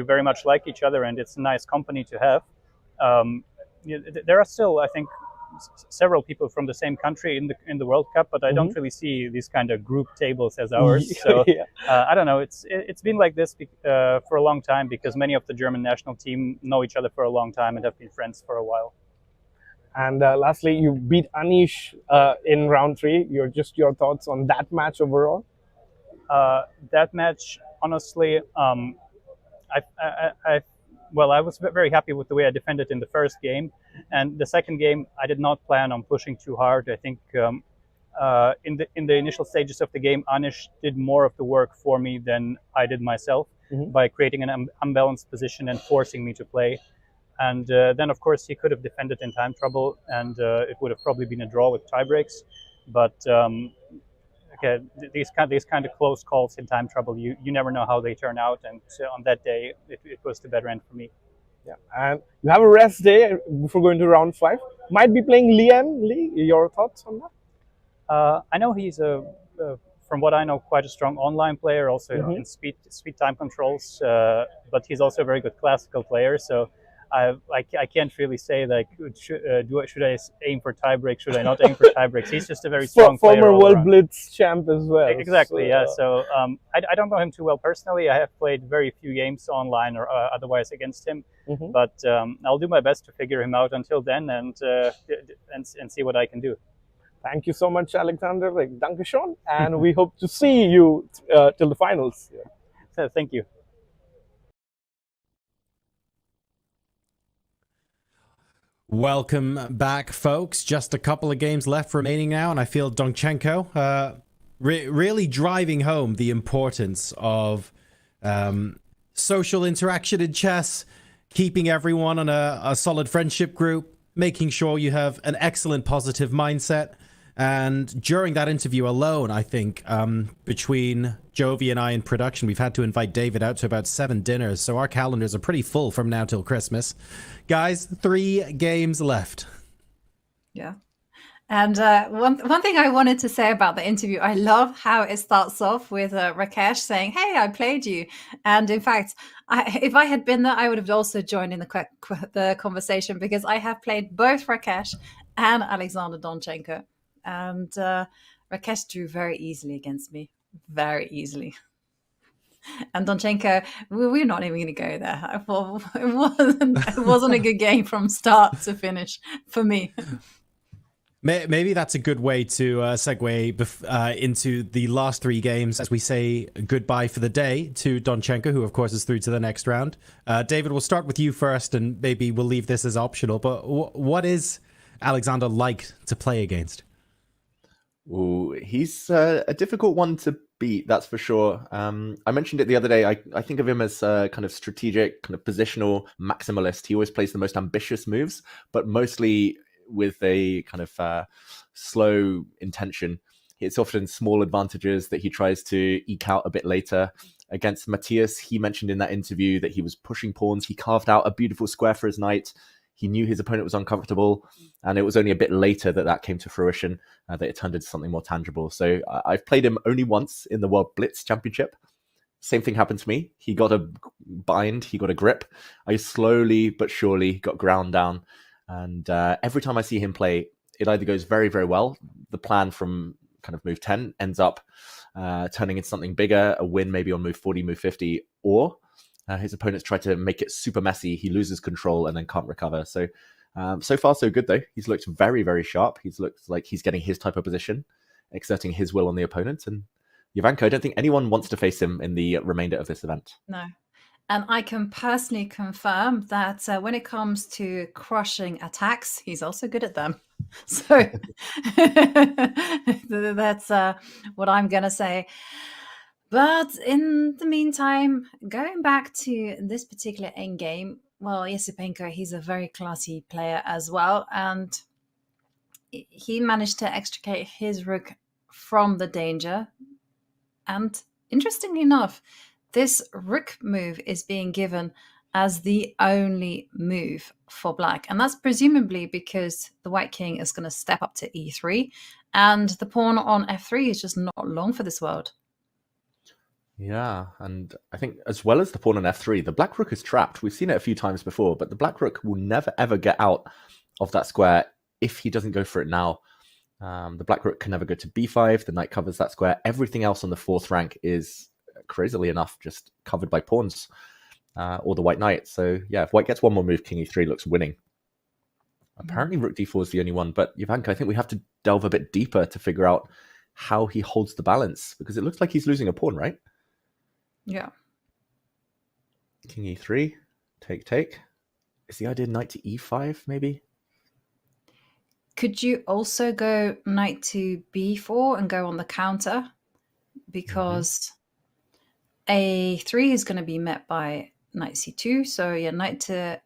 very much like each other, and it's a nice company to have. There are still, I think, several people from the same country in the World Cup, but I don't really see these kind of group tables as ours. So I don't know. It's been like this for a long time because many of the German national team know each other for a long time and have been friends for a while. And lastly, you beat Anish in round 3. Your thoughts on that match overall? That match, honestly, I well, I was very happy with the way I defended in the first game, and the second game I did not plan on pushing too hard. I think in the initial stages of the game, Anish did more of the work for me than I did myself by creating an unbalanced position and forcing me to play. And then, of course, he could have defended in time trouble, and it would have probably been a draw with tiebreaks. But okay, these kind of close calls in time trouble, you never know how they turn out. And on that day, it was the better end for me. Yeah, and you have a rest day before going to round 5. Might be playing Liam Lee. Your thoughts on that? I know he's from what I know, quite a strong online player, also in speed time controls. But he's also a very good classical player. So I can't really say like should I aim for tiebreaks? Should I not aim for tiebreaks? He's just a very strong player. Former World Blitz champ as well. Exactly, yeah. So I don't know him too well personally. I have played very few games online or otherwise against him. But I'll do my best to figure him out until then and see what I can do. Thank you so much, Alexander. Danke schön, and we hope to see you till the finals. So thank you. Welcome back, folks. Just a couple of games left remaining now, and I feel Donchenko really driving home the importance of social interaction in chess, keeping everyone on a solid friendship group, making sure you have an excellent positive mindset. And during that interview alone, I think, between Jovi and I in production, we've had to invite David out to about 7 dinners. So our calendars are pretty full from now till Christmas. Guys, 3 games left. Yeah. And one thing I wanted to say about the interview, I love how it starts off with Rakesh saying, "Hey, I played you." And in fact, if I had been there, I would have also joined in the conversation, because I have played both Rakesh and Alexander Donchenko. And Rakesh drew very easily against me, very easily. And Donchenko, we're not even going to go there. I thought it wasn't a good game from start to finish for me. Maybe that's a good way to segue into the last 3 games as we say goodbye for the day to Donchenko, who of course is through to the next round. David, we'll start with you first, and maybe we'll leave this as optional. But what is Alexander like to play against? Ooh, he's a difficult one to beat, that's for sure. I mentioned it the other day. I think of him as a kind of strategic, kind of positional maximalist. He always plays the most ambitious moves, but mostly with a kind of slow intention. It's often small advantages that he tries to eke out a bit later. Against Matthias, he mentioned in that interview that he was pushing pawns. He carved out a beautiful square for his knight. He knew his opponent was uncomfortable, and it was only a bit later that came to fruition, that it turned into something more tangible. So I've played him only once in the World Blitz Championship. Same thing happened to me. He got a bind, he got a grip. I slowly but surely got ground down, and every time I see him play, it either goes very, very well. The plan from kind of move 10 ends up turning into something bigger, a win maybe on move 40, move 50, or his opponents try to make it super messy. He loses control and then can't recover. So far, so good, though. He's looked very, very sharp. He's looked like he's getting his type of position, exerting his will on the opponent. And Jovanka, I don't think anyone wants to face him in the remainder of this event. No. And I can personally confirm that when it comes to crushing attacks, he's also good at them. So that's what I'm going to say. But in the meantime, going back to this particular endgame, well, Yesipenko, he's a very classy player as well. And he managed to extricate his rook from the danger. And interestingly enough, this rook move is being given as the only move for black. And that's presumably because the white king is going to step up to e3. And the pawn on f3 is just not long for this world. Yeah, and I think as well as the pawn on f3, the black rook is trapped. We've seen it a few times before, but the black rook will never, ever get out of that square if he doesn't go for it now. The black rook can never go to b5. The knight covers that square. Everything else on the 4th rank is, crazily enough, just covered by pawns or the white knight. So yeah, if white gets one more move, king e3 looks winning. Apparently rook d4 is the only one, but Jovanka, I think we have to delve a bit deeper to figure out how he holds the balance, because it looks like he's losing a pawn, right? Yeah. King e3. Take. Is the idea knight to e5, maybe? Could you also go knight to b4 and go on the counter? Because a3 is going to be met by knight c2. So yeah, knight to,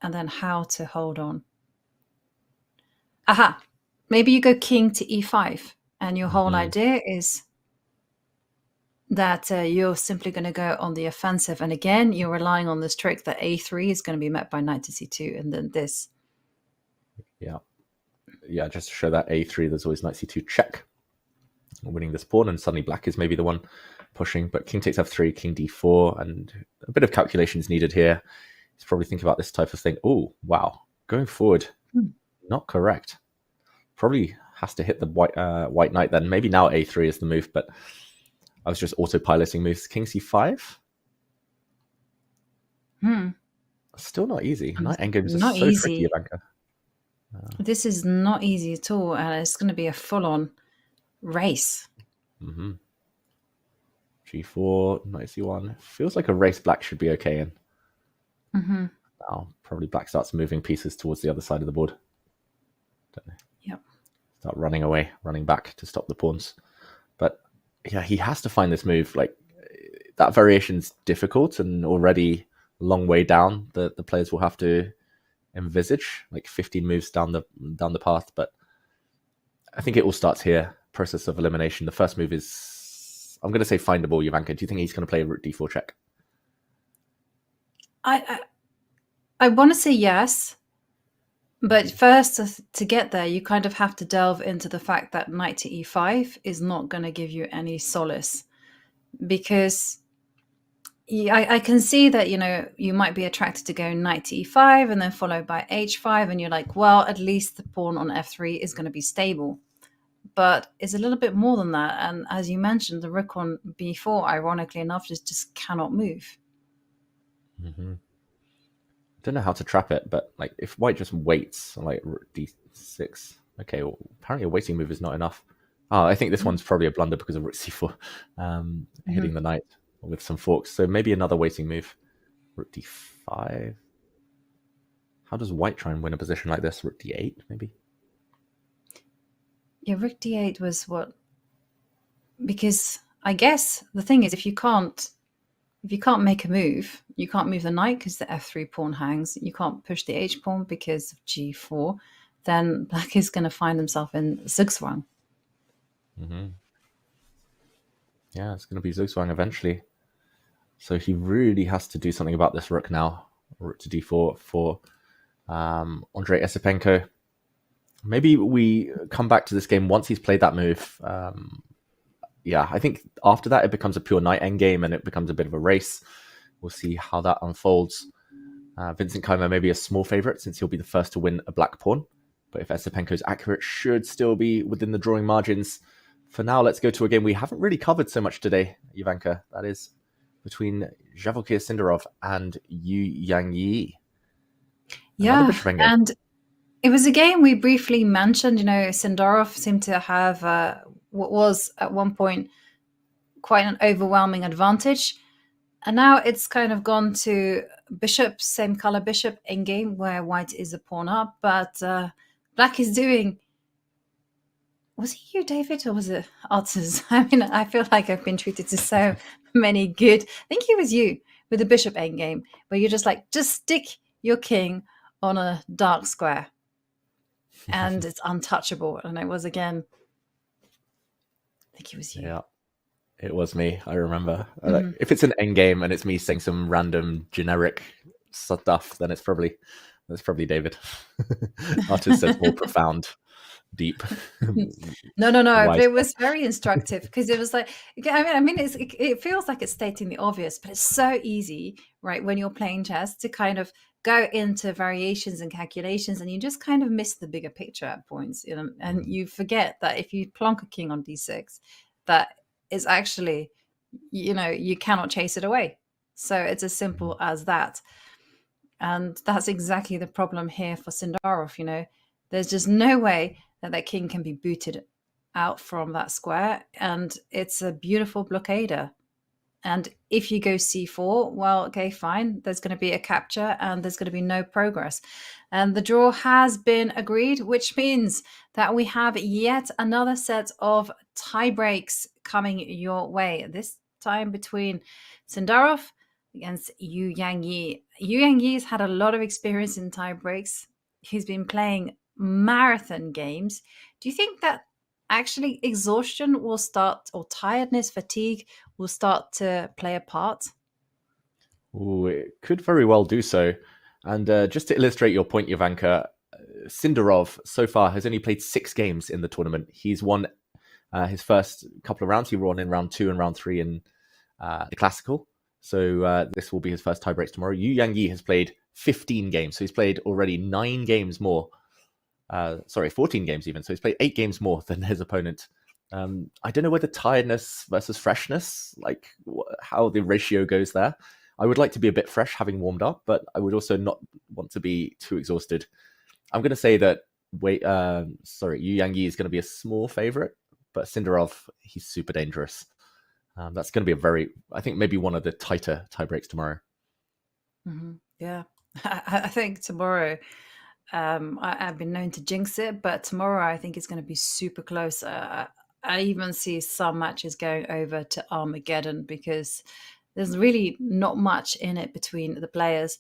and then how to hold on. Aha, maybe you go king to e5, and your whole idea is that you're simply going to go on the offensive. And again, you're relying on this trick that a3 is going to be met by knight to c2, and then this. Yeah, just to show that a3, there's always knight c2 check. Winning this pawn, and suddenly black is maybe the one pushing. But king takes f3, king d4, and a bit of calculations needed here. He's probably thinking about this type of thing. Oh, wow. Going forward, not correct. Probably has to hit the white knight then. Maybe now a3 is the move, but I was just autopiloting moves. King c5. Still not easy. Knight endgames are so tricky, Ivanka. This is not easy at all, and it's going to be a full-on race. G4, knight c1. Feels like a race black should be okay in. Now, probably black starts moving pieces towards the other side of the board. Don't know. Yep. Start running away, running back to stop the pawns. But yeah, he has to find this move. Like, that variation's difficult and already a long way down. The players will have to envisage like 15 moves down the path. But I think it all starts here. Process of elimination. The first move is, I'm going to say findable, Ivanka. Do you think he's going to play a rook d4 check? I want to say yes, but first to get there, you kind of have to delve into the fact that knight to e5 is not going to give you any solace, because I can see that, you might be attracted to go knight to e5 and then followed by h5, and you're like, well, at least the pawn on f3 is going to be stable. But it's a little bit more than that. And as you mentioned, the rook on b4, ironically enough, just cannot move. Don't know how to trap it, but like if white just waits, like rook d6, okay, well, apparently a waiting move is not enough. Oh, I think this one's probably a blunder because of rook c4, hitting the knight with some forks. So maybe another waiting move, rook d5. How does white try and win a position like this? Rook d8, maybe? Yeah, rook d8 was what? Because I guess the thing is, if you can't make a move, you can't move the knight because the f3 pawn hangs. You can't push the h pawn because of g4. Then black is going to find himself in Zugzwang. Yeah, it's going to be Zugzwang eventually. So he really has to do something about this rook now. Rook to d4 for Andrei Esipenko. Maybe we come back to this game once he's played that move. Yeah, I think after that it becomes a pure knight endgame and it becomes a bit of a race. We'll see how that unfolds. Vincent Keimer may be a small favourite since he'll be the first to win a black pawn. But if Esipenko's accurate, should still be within the drawing margins. For now, let's go to a game we haven't really covered so much today, Ivanka. That is between Javokir Sindarov and Yu Yang-yi. Yeah, and it was a game we briefly mentioned. Sindarov seemed to have what was at one point quite an overwhelming advantage. And now it's kind of gone to bishop, same color bishop in game where white is a pawn up. But black is doing... Was it you, David, or was it Arturs? I mean, I feel like I've been treated to so many good... I think it was you with the bishop endgame, where you're just like, just stick your king on a dark square. And it's untouchable. And it was, again, I think it was you. Yeah, it was me. I remember. If it's an endgame and it's me saying some random generic stuff, then it's probably David. Artist says more profound, deep. No. But it was very instructive because it was like, I mean, it feels like it's stating the obvious, but it's so easy, right? When you're playing chess to kind of go into variations and calculations, and you just kind of miss the bigger picture at points, and you forget that if you plonk a king on d6, that is actually, you cannot chase it away. So it's as simple as that. And that's exactly the problem here for Sindarov. There's just no way that king can be booted out from that square, and it's a beautiful blockader. And if you go c4, well, okay, fine. There's going to be a capture and there's going to be no progress. And the draw has been agreed, which means that we have yet another set of tie breaks coming your way. This time between Sindarov against Yu Yangyi. Yu Yangyi's had a lot of experience in tie breaks. He's been playing marathon games. Do you think that actually exhaustion will start, or tiredness, fatigue will start to play a part? Ooh, it could very well do so. And just to illustrate your point, Jovanka, Sindarov so far has only played 6 games in the tournament. He's won his first couple of rounds. He won in round 2 and round 3 in the Classical. So this will be his first tiebreaks tomorrow. Yu Yangyi has played 15 games. So he's played already 9 games more. 14 games even. So he's played 8 games more than his opponent. I don't know whether tiredness versus freshness, like how the ratio goes there. I would like to be a bit fresh having warmed up, but I would also not want to be too exhausted. I'm going to say that Yu Yangyi is going to be a small favorite, but Sindarov, he's super dangerous. That's going to be I think maybe one of the tighter tiebreaks tomorrow. Mm-hmm. Yeah, I think tomorrow, I've been known to jinx it, but tomorrow I think it's going to be super close. I even see some matches going over to Armageddon because there's really not much in it between the players.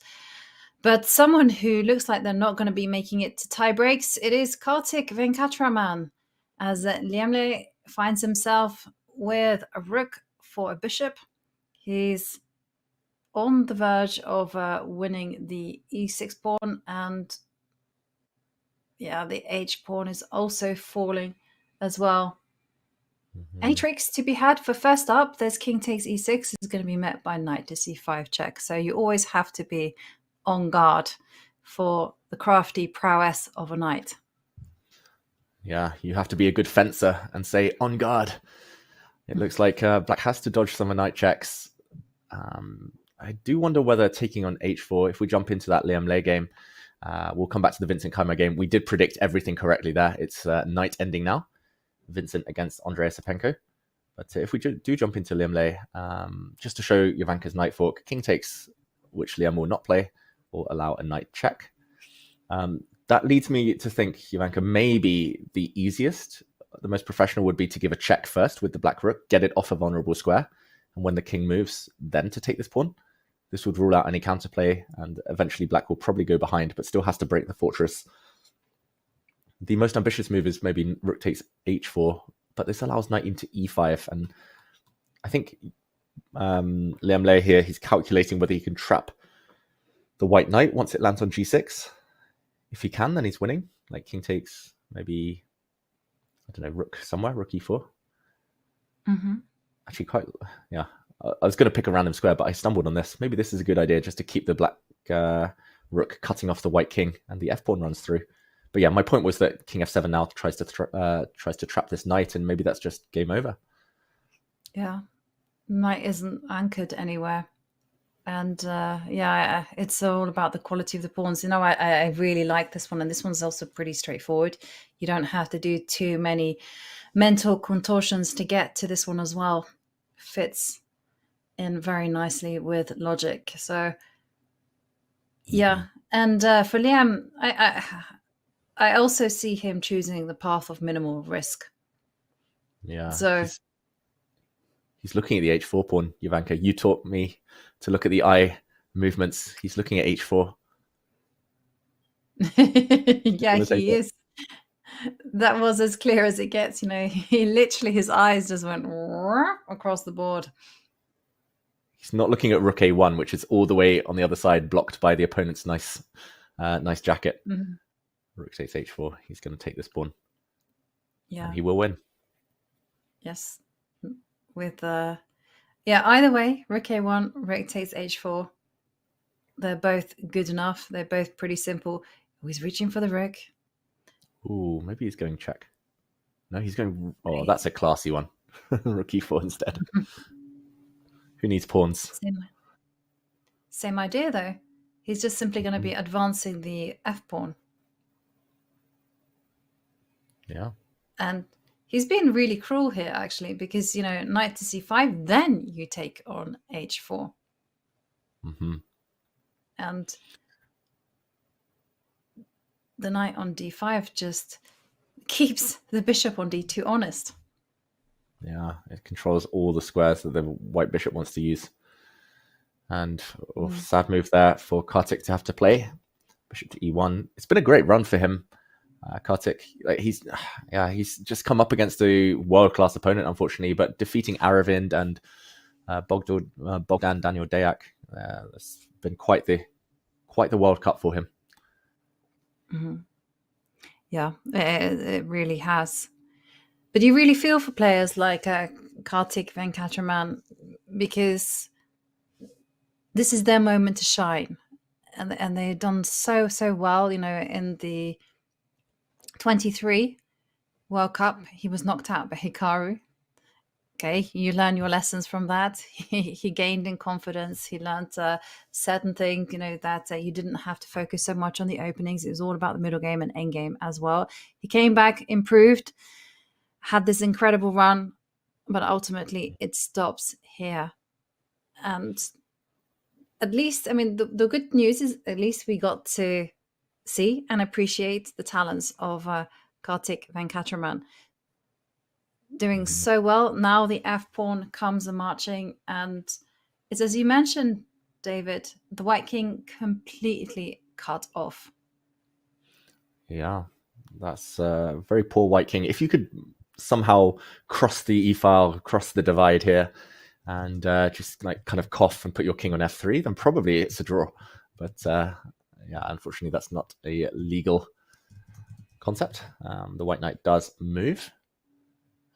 But someone who looks like they're not going to be making it to tie breaks, it is Kartik Venkatraman, as Liemle finds himself with a rook for a bishop. He's on the verge of winning the e6 pawn, and yeah, the h pawn is also falling as well. Any tricks to be had for first up? There's king takes e6 is going to be met by knight to c5 check. So you always have to be on guard for the crafty prowess of a knight. Yeah, you have to be a good fencer and say on guard. It looks like black has to dodge some knight checks. I do wonder whether taking on h4, if we jump into that Liam Lei game, we'll come back to the Vincent Keimer game. We did predict everything correctly there. It's knight ending now. Vincent against Andrei Sapenko. But if we do jump into Liam Lei, just to show Jovanka's knight fork, king takes, which Liam will not play, will allow a knight check. That leads me to think Jovanka maybe the easiest, the most professional would be to give a check first with the black rook, get it off a vulnerable square, and when the king moves, then to take this pawn. This would rule out any counterplay, and eventually black will probably go behind, but still has to break the fortress. The most ambitious move is maybe rook takes h4, but this allows knight into e5, and I think Liam Lei here, he's calculating whether he can trap the white knight once it lands on g6. If he can, then he's winning. Like king takes, maybe, I don't know, rook somewhere, rook e4. Mm-hmm. Actually, yeah. I was going to pick a random square, but I stumbled on this. Maybe this is a good idea just to keep the black rook cutting off the white king, and the f-pawn runs through. But yeah, my point was that king f7 now tries to trap this knight, and maybe that's just game over. Yeah, knight isn't anchored anywhere. And yeah, it's all about the quality of the pawns. You know, I really like this one, and this one's also pretty straightforward. You don't have to do too many mental contortions to get to this one as well. Fits in very nicely with logic. So yeah, and for Liam, I also see him choosing the path of minimal risk. Yeah. So he's looking at the h4 pawn, Jovanka. You taught me to look at the eye movements. He's looking at h4. yeah, he is. That was as clear as it gets. You know, he literally, his eyes just went across the board. He's not looking at rook a1, which is all the way on the other side, blocked by the opponent's nice jacket. Mm-hmm. Rook takes h4. He's going to take this pawn. Yeah, and he will win. Yes, with yeah. Either way, rook a1, rook takes h4. They're both good enough. They're both pretty simple. He's reaching for the rook. Ooh, maybe he's going check. No, he's going. Oh, that's a classy one. Rook e4 instead. Who needs pawns? Same idea though. He's just simply going to be advancing the f pawn. Yeah. And He's been really cruel here, actually, because, knight to c5, then you take on h4. Mm-hmm. And the knight on d5 just keeps the bishop on d2 honest. Yeah, it controls all the squares that the white bishop wants to use. And sad move there for Kartik to have to play. Bishop to e1. It's been a great run for him. Kartik, he's just come up against a world-class opponent, unfortunately, but defeating Aravind and Bogdan Daniel Deyak, that's been quite the World Cup for him. Mm-hmm. Yeah, it really has. But you really feel for players like Kartik Venkataraman, because this is their moment to shine, and they've done so well. In the 23 World Cup, he was knocked out by Hikaru. Okay, you learn your lessons from that. He gained in confidence. He learned certain things, that you didn't have to focus so much on the openings. It was all about the middle game and end game as well. He came back, improved, had this incredible run, but ultimately it stops here. And at least, the good news is at least we got to see and appreciate the talents of Kartik Venkataraman. Doing so well. Now the f-pawn comes a marching, and it's, as you mentioned, David, the white king completely cut off. Yeah, that's a very poor white king. If you could somehow cross the e-file, cross the divide here, and just kind of cough and put your king on f3, then probably it's a draw. But unfortunately, that's not a legal concept. The white knight does move.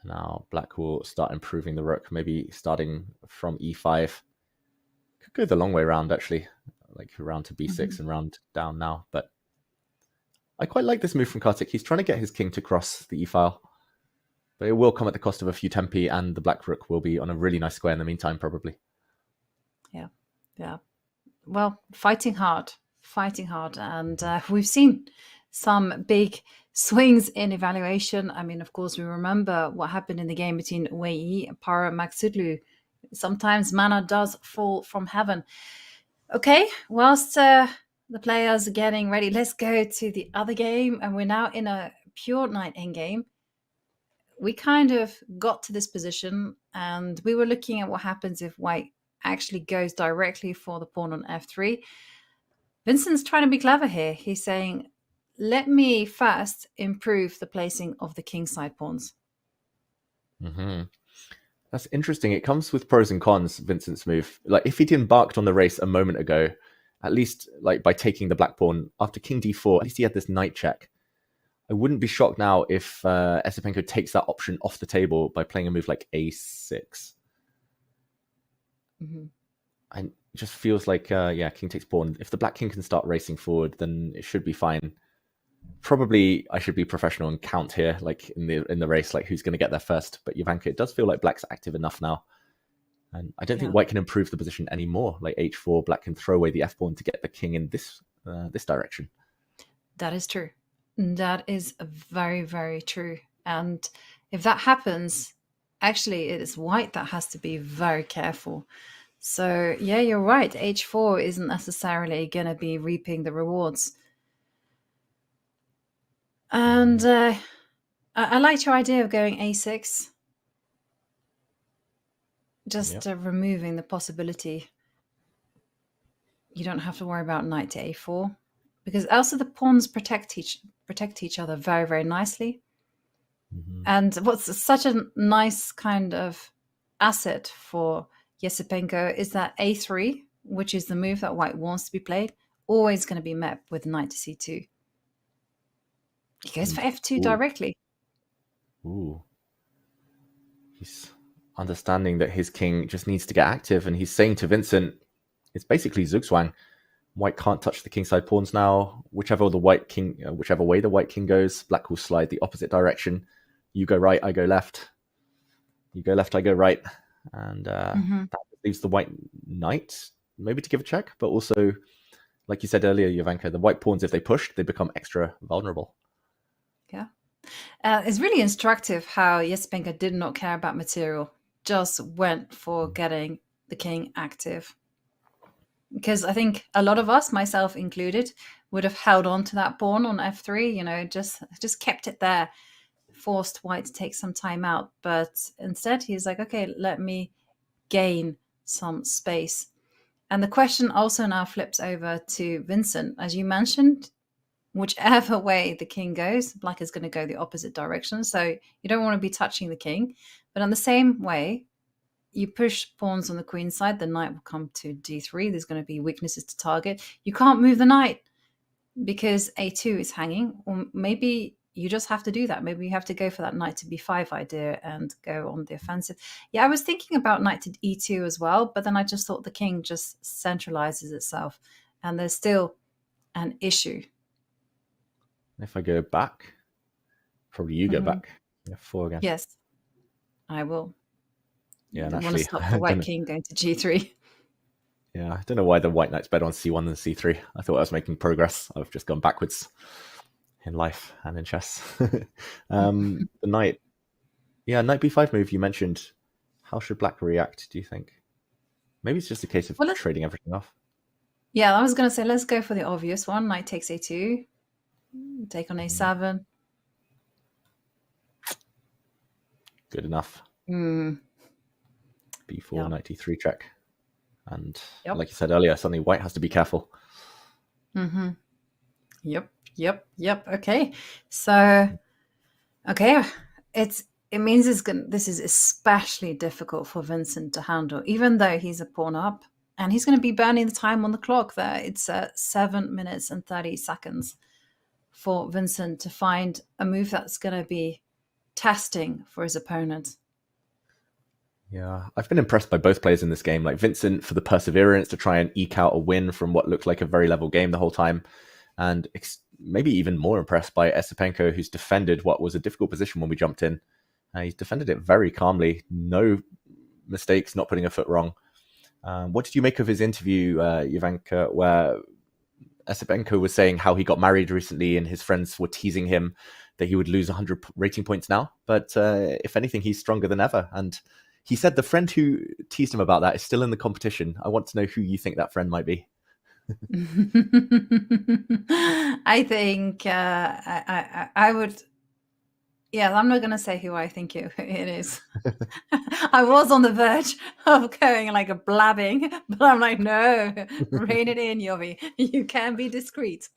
Now black will start improving the rook, maybe starting from e5. Could go the long way around, actually, like round to b6 and round down now. But I quite like this move from Kartik. He's trying to get his king to cross the e-file, but it will come at the cost of a few tempi, and the black rook will be on a really nice square in the meantime, probably. Yeah. Well, fighting hard. And we've seen some big swings in evaluation. Of course, we remember what happened in the game between Wei and Para Maksudlu. Sometimes mana does fall from heaven. Okay, whilst the players are getting ready, let's go to the other game. And we're now in a pure knight endgame. We kind of got to this position, and we were looking at what happens if white actually goes directly for the pawn on f3. Vincent's trying to be clever here. He's saying, let me first improve the placing of the kingside pawns. Mm-hmm. That's interesting. It comes with pros and cons, Vincent's move. Like, if he'd embarked on the race a moment ago, at least like by taking the black pawn after king d4, at least he had this knight check. I wouldn't be shocked now if Esipenko takes that option off the table by playing a move like a6. Mm-hmm. And it just feels like, king takes pawn. If the black king can start racing forward, then it should be fine. Probably I should be professional and count here, like in the race, like who's going to get there first. But Jovanka, it does feel like black's active enough now. And I don't think white can improve the position anymore. Like h4, black can throw away the f-pawn to get the king in this direction. That is true. That is very, very true. And if that happens, actually, it is white that has to be very careful. So, yeah, you're right. h4 isn't necessarily going to be reaping the rewards. And I liked your idea of going a6. Just removing the possibility. You don't have to worry about knight to a4. Because also the pawns protect each other very, very nicely. Mm-hmm. And what's such a nice kind of asset for Esipenko is that a3, which is the move that white wants to be played, always going to be met with knight to c2. He goes for f2 directly. Ooh. He's understanding that his king just needs to get active, and he's saying to Vincent, it's basically Zugzwang. White can't touch the kingside pawns now. Whichever way the white king goes, black will slide the opposite direction. You go right, I go left. You go left, I go right. And that leaves the white knight maybe to give a check, but also, like you said earlier, Jovanka, the white pawns, if they push, they become extra vulnerable. Yeah. It's really instructive how Jespenka did not care about material, just went for getting the king active. Because I think a lot of us, myself included, would have held on to that pawn on f3, just kept it there, forced white to take some time out. But instead, he's like, okay, let me gain some space. And the question also now flips over to Vincent. As you mentioned, whichever way the king goes, black is going to go the opposite direction. So you don't want to be touching the king. But in the same way, you push pawns on the queen side, the knight will come to d3. There's going to be weaknesses to target. You can't move the knight because a2 is hanging. Or maybe you just have to do that. Maybe you have to go for that knight to b5 idea and go on the offensive. Yeah, I was thinking about knight to e2 as well, but then I just thought the king just centralizes itself. And there's still an issue. If I go back, probably you go back. F4 again. Yes, I will. Yeah, I want to stop the white king going to g3. Yeah, I don't know why the white knight's better on c1 than c3. I thought I was making progress. I've just gone backwards in life and in chess. The knight. Yeah, knight b5 move you mentioned. How should black react, do you think? Maybe it's just a case of trading everything off. Yeah, I was going to say, let's go for the obvious one. Knight takes a2. Take on a7. Good enough. b4, knight d3 check. And like you said earlier, suddenly white has to be careful. Yep. Okay. So, okay. It means this is especially difficult for Vincent to handle, even though he's a pawn up. And he's going to be burning the time on the clock there. It's 7 minutes and 30 seconds for Vincent to find a move that's going to be testing for his opponent. Yeah, I've been impressed by both players in this game. Like Vincent for the perseverance to try and eke out a win from what looked like a very level game the whole time. And maybe even more impressed by Esipenko, who's defended what was a difficult position when we jumped in. He's defended it very calmly. No mistakes, not putting a foot wrong. What did you make of his interview, Ivanka, where Esipenko was saying how he got married recently and his friends were teasing him that he would lose 100 rating points now? But if anything, he's stronger than ever. And he said the friend who teased him about that is still in the competition. I want to know who you think that friend might be. I think I would. Yeah, I'm not going to say who I think it is. I was on the verge of going like a blabbing, but I'm like, no, rein it in, Yovi. You can be discreet.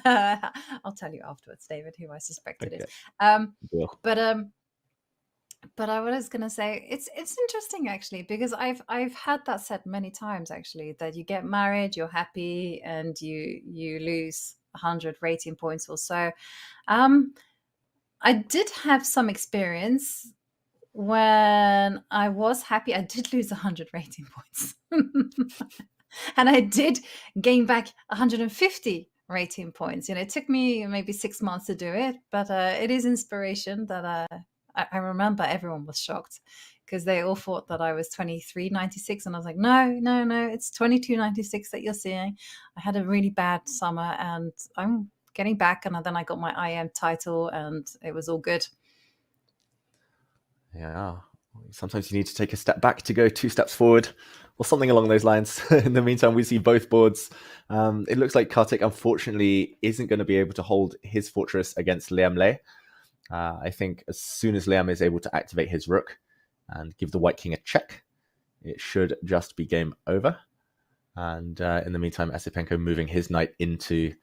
I'll tell you afterwards, David, who I suspect it is. But I was going to say it's interesting actually, because I've had that said many times actually, that you get married, you're happy, and you lose 100 rating points or so. I did have some experience when I was happy. I did lose 100 rating points. And I did gain back 150 rating points. It took me maybe 6 months to do it, but it is inspiration that I remember everyone was shocked because they all thought that I was 23.96. And I was like, no, it's 22.96 that you're seeing. I had a really bad summer and I'm getting back, and then I got my IM title and it was all good. Yeah, sometimes you need to take a step back to go 2 steps forward or something along those lines. In the meantime, we see both boards. It looks like Kartik unfortunately isn't going to be able to hold his fortress against Liam Le. I think as soon as Liam is able to activate his rook and give the white king a check, it should just be game over. And in the meantime, Esipenko moving his knight into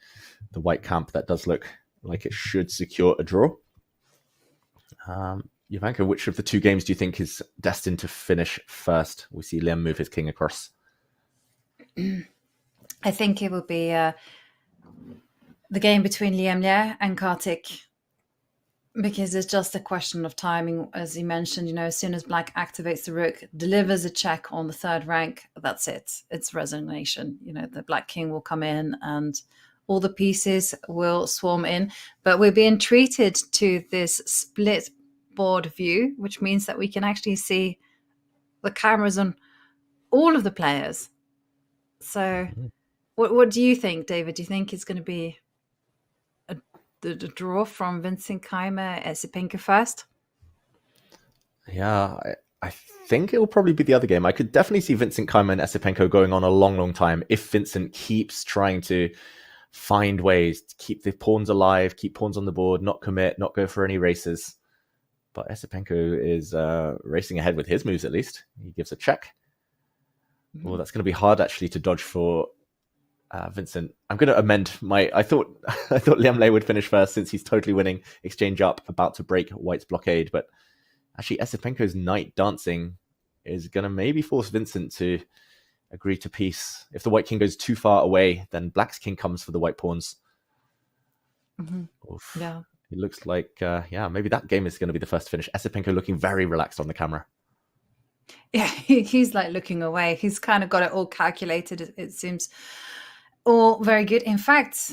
the white camp. That does look like it should secure a draw. Ivanka, which of the 2 games do you think is destined to finish first? We see Liam move his king across. I think it will be the game between Liam Le and Kartik, because it's just a question of timing. As you mentioned, as soon as black activates the rook, delivers a check on the 3rd rank, that's it. It's resignation. The black king will come in and all the pieces will swarm in. But we're being treated to this split board view, which means that we can actually see the cameras on all of the players. So what do you think, David? Do you think it's going to be the draw from Vincent Keimer, Esipenko first? Yeah, I think it will probably be the other game. I could definitely see Vincent Keimer and Esipenko going on a long, long time if Vincent keeps trying to find ways to keep the pawns alive, keep pawns on the board, not commit, not go for any races. But Esipenko is racing ahead with his moves, at least. He gives a check. Well, that's going to be hard, actually, to dodge for Vincent. I'm going to amend my... I thought Liam Lei would finish first since he's totally winning. Exchange up, about to break White's blockade. But actually, Esipenko's knight dancing is going to maybe force Vincent to agree to peace. If the White king goes too far away, then Black's king comes for the White pawns. Yeah. It looks like, maybe that game is going to be the first to finish. Esipenko looking very relaxed on the camera. Yeah, he's like looking away. He's kind of got it all calculated. It seems all very good. In fact,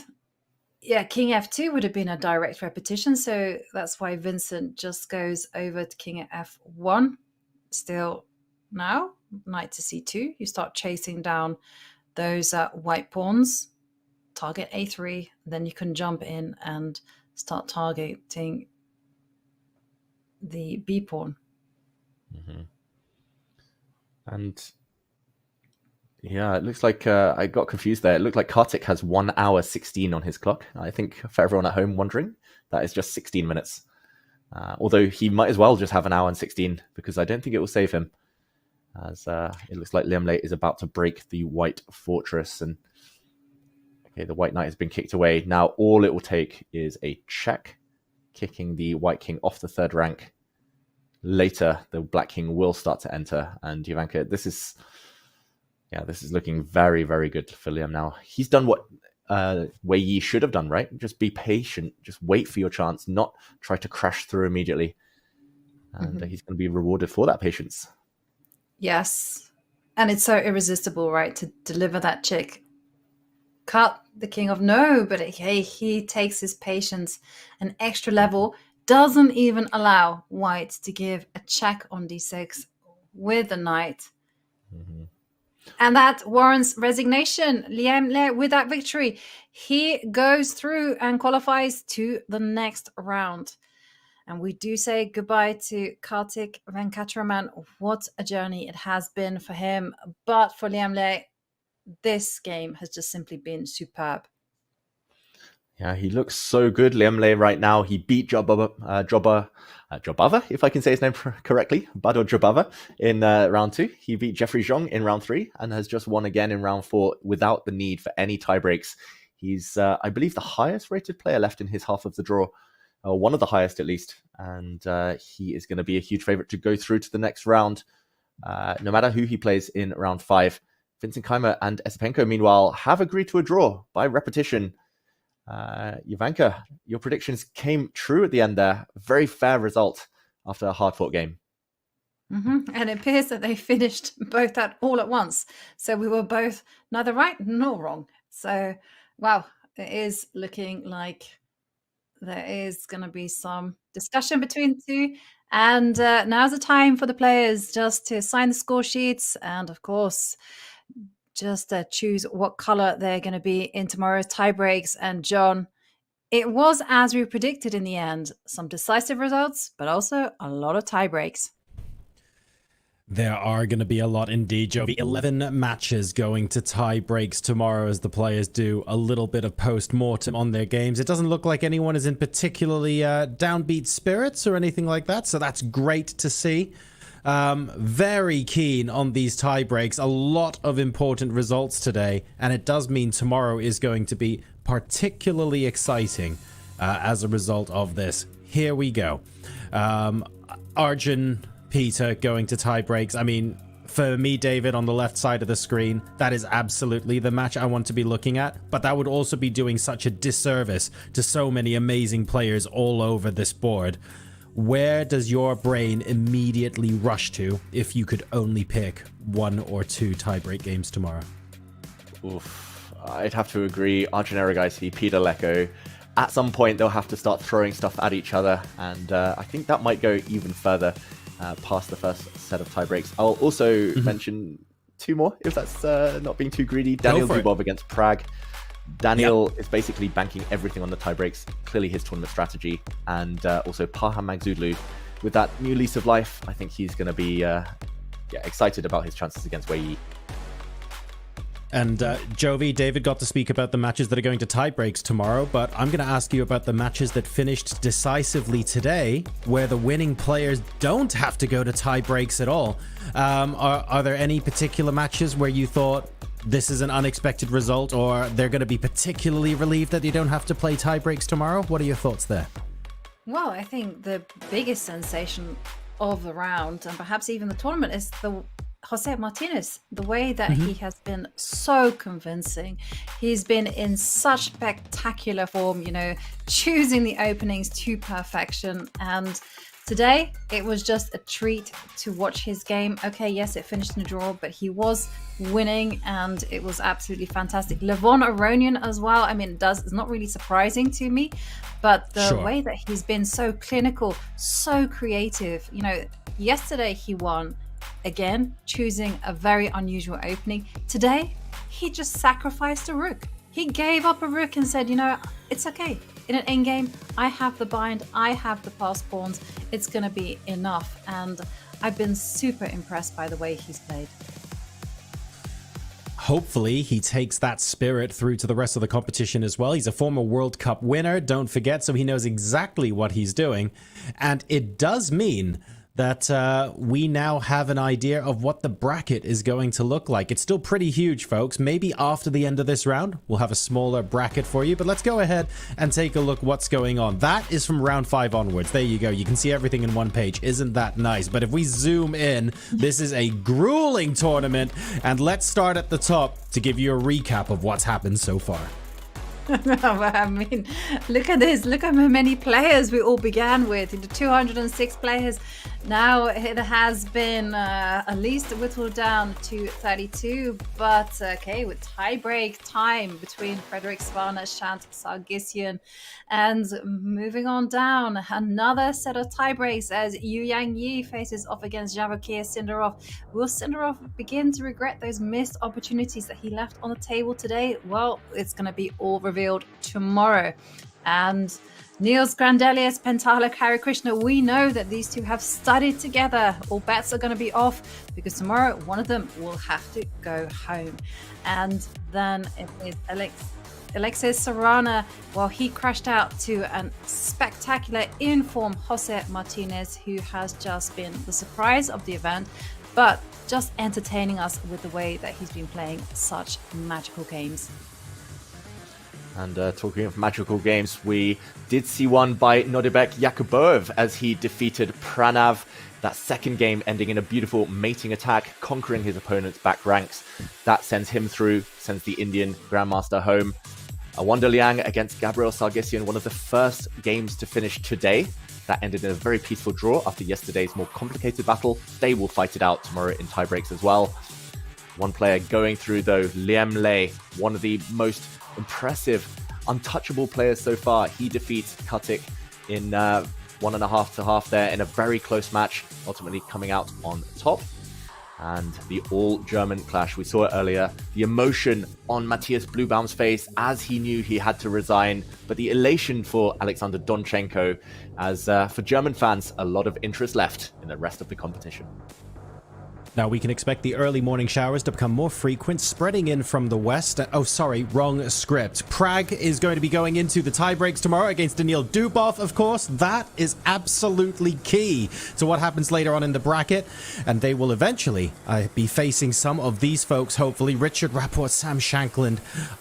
yeah, King F2 would have been a direct repetition. So that's why Vincent just goes over to King at F1. Still now, Knight to C2. You start chasing down those white pawns. Target A3. Then you can jump in and start targeting the B pawn. And yeah, it looks like I got confused there. It looked like Kartik has 1 hour 16 on his clock. I think for everyone at home wondering, that is just 16 minutes. Although he might as well just have 1 hour and 16 because I don't think it will save him. As it looks like Liam Lei is about to break the white fortress. And okay, the white knight has been kicked away. Now all it will take is a check, kicking the white king off the third rank. Later, the black king will start to enter, and Jovanka, this is looking very, very good for Liam now. He's done what Wei Yi should have done, right? Just be patient, just wait for your chance, not try to crash through immediately. And he's going to be rewarded for that patience. Yes, and it's so irresistible, right, to deliver that check. Cut the king off, no, but hey, he takes his patience an extra level. Doesn't even allow white to give a check on d6 with the knight. And that warrants resignation. Liam Lei, with that victory, he goes through and qualifies to the next round. And we do say goodbye to Kartik Venkataraman. What a journey it has been for him. But for Liam Lei, this game has just simply been superb. Yeah, he looks so good, Liam Lei, right now. He beat Jobava, if I can say his name correctly, Bador Jobava in round 2. He beat Jeffrey Zhong in round 3 and has just won again in round 4 without the need for any tie breaks. He's, I believe, the highest rated player left in his half of the draw, one of the highest at least. And he is going to be a huge favorite to go through to the next round, no matter who he plays in round 5. Vincent Keimer and Esipenko, meanwhile, have agreed to a draw by repetition. Jovanka, your predictions came true at the end there. Very fair result after a hard-fought game. And it appears that they finished both all at once. So we were both neither right nor wrong. So, wow, it is looking like there is going to be some discussion between the two. And now's the time for the players just to sign the score sheets and, of course, just choose what color they're going to be in tomorrow's tie breaks. And John, it was as we predicted in the end, some decisive results, but also a lot of tie breaks. There are going to be a lot indeed, Jovi. 11 matches going to tie breaks tomorrow as the players do a little bit of post-mortem on their games. It doesn't look like anyone is in particularly downbeat spirits or anything like that, so that's great to see. Very keen on these tie breaks. A lot of important results today, and it does mean tomorrow is going to be particularly exciting as a result of this. Here we go. Arjun, Peter going to tie breaks. I mean, for me, David, on the left side of the screen, that is absolutely the match I want to be looking at, but that would also be doing such a disservice to so many amazing players all over this board. Where does your brain immediately rush to if you could only pick 1 or 2 tiebreak games tomorrow? Oof, I'd have to agree. Arjun Erigaisi, Peter Leko. At some point, they'll have to start throwing stuff at each other, and I think that might go even further past the first set of tiebreaks. I'll also mention 2 more, if that's not being too greedy. Daniel Zubov against Pragg. Daniel is basically banking everything on the tiebreaks, clearly his tournament strategy, and also Parham Magzoudlu. With that new lease of life, I think he's going to be excited about his chances against Wei Yi. And Jovi, David got to speak about the matches that are going to tiebreaks tomorrow, but I'm going to ask you about the matches that finished decisively today, where the winning players don't have to go to tiebreaks at all. Are there any particular matches where you thought this is an unexpected result, or they're going to be particularly relieved that they don't have to play tiebreaks tomorrow? What are your thoughts there? Well, I think the biggest sensation of the round, and perhaps even the tournament, is the Jose Martinez, the way that he has been so convincing. He's been in such spectacular form, you know, choosing the openings to perfection. And today, it was just a treat to watch his game. Okay, yes, it finished in a draw, but he was winning and it was absolutely fantastic. Levon Aronian as well. I mean, it's not really surprising to me, but the way that he's been so clinical, so creative. You know, yesterday he won, again, choosing a very unusual opening. Today, he just sacrificed a rook. He gave up a rook and said, you know, it's okay. In an endgame, I have the bind, I have the passed pawns. It's going to be enough. And I've been super impressed by the way he's played. Hopefully he takes that spirit through to the rest of the competition as well. He's a former World Cup winner, don't forget, so he knows exactly what he's doing. And it does mean that we now have an idea of what the bracket is going to look like. It's still pretty huge, folks. Maybe after the end of this round, we'll have a smaller bracket for you. But let's go ahead and take a look what's going on. That is from round 5 onwards. There you go. You can see everything in one page. Isn't that nice? But if we zoom in, this is a grueling tournament. And let's start at the top to give you a recap of what's happened so far. I mean, look at this. Look at how many players we all began with. 206 players. Now it has been at least whittled down to 32. But okay, with tie-break time between Frederick Svana, Shant Sargsyan, and moving on down, another set of tie-breaks as Yu Yang Yi faces off against Javokir Sindarov. Will Sindarov begin to regret those missed opportunities that he left on the table today? Well, it's going to be all revealed tomorrow. And Niels Grandelius, Pentala Karakrishna, we know that these two have studied together. All bets are going to be off because tomorrow one of them will have to go home. And then it is Alexis Serrana. Well, he crashed out to a spectacular in-form Jose Martinez, who has just been the surprise of the event, but just entertaining us with the way that he's been playing such magical games. And talking of magical games, we did see one by Nodibek Yakubov as he defeated Pranav. That second game ending in a beautiful mating attack, conquering his opponent's back ranks. That sends him through, sends the Indian Grandmaster home. Wanda Liang against Gabriel Sargsyan, one of the first games to finish today. That ended in a very peaceful draw after yesterday's more complicated battle. They will fight it out tomorrow in tiebreaks as well. One player going through, though, Liam Lei, one of the most impressive, untouchable players so far. He defeats Katik in 1.5 to half there in a very close match, ultimately coming out on top. And the all-German clash, we saw it earlier. The emotion on Matthias Bluebaum's face as he knew he had to resign, but the elation for Alexander Donchenko, as for German fans, a lot of interest left in the rest of the competition. Now we can expect the early morning showers to become more frequent, spreading in from the west. Oh, sorry, wrong script. Pragg is going to be going into the tiebreaks tomorrow against Daniil Dubov, of course. That is absolutely key to what happens later on in the bracket. And they will eventually be facing some of these folks, hopefully. Richard Rapport, Sam Shankland,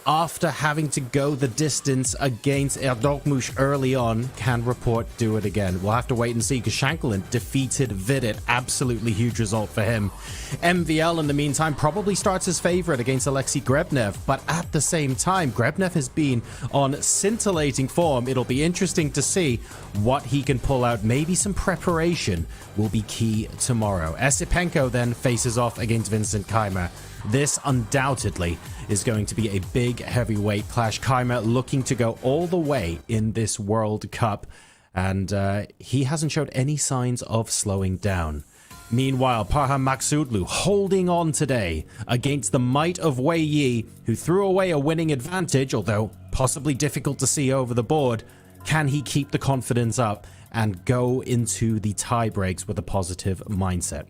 after having to go the distance against Erdogmush early on, can Rapport do it again? We'll have to wait and see, because Shankland defeated Vidit. Absolutely huge result for him. MVL, in the meantime, probably starts as favorite against Alexei Grebnev, but at the same time, Grebnev has been on scintillating form. It'll be interesting to see what he can pull out. Maybe some preparation will be key tomorrow. Esipenko then faces off against Vincent Keimer. This undoubtedly is going to be a big heavyweight clash. Keimer looking to go all the way in this World Cup, and he hasn't showed any signs of slowing down. Meanwhile, Parham Maksudlu holding on today against the might of Wei Yi, who threw away a winning advantage, although possibly difficult to see over the board. Can he keep the confidence up and go into the tie breaks with a positive mindset?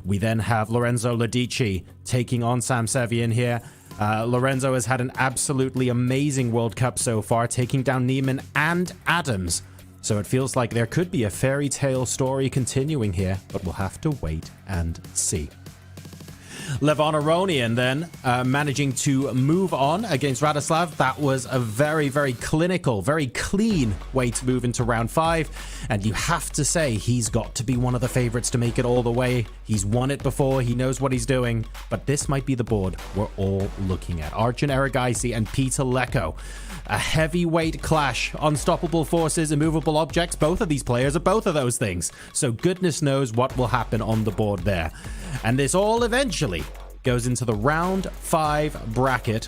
We then have Lorenzo Ladici taking on Sam Sevian here. Lorenzo has had an absolutely amazing World Cup so far, taking down Neiman and Adams. So it feels like there could be a fairy tale story continuing here, but we'll have to wait and see. Levon Aronian then managing to move on against Radoslav. That was a very, very clinical, very clean way to move into round 5. And you have to say he's got to be one of the favorites to make it all the way. He's won it before. He knows what he's doing. But this might be the board we're all looking at. Arjun Erigaisi and Peter Leko. A heavyweight clash. Unstoppable forces, immovable objects. Both of these players are both of those things. So goodness knows what will happen on the board there. And this all eventually goes into the round 5 bracket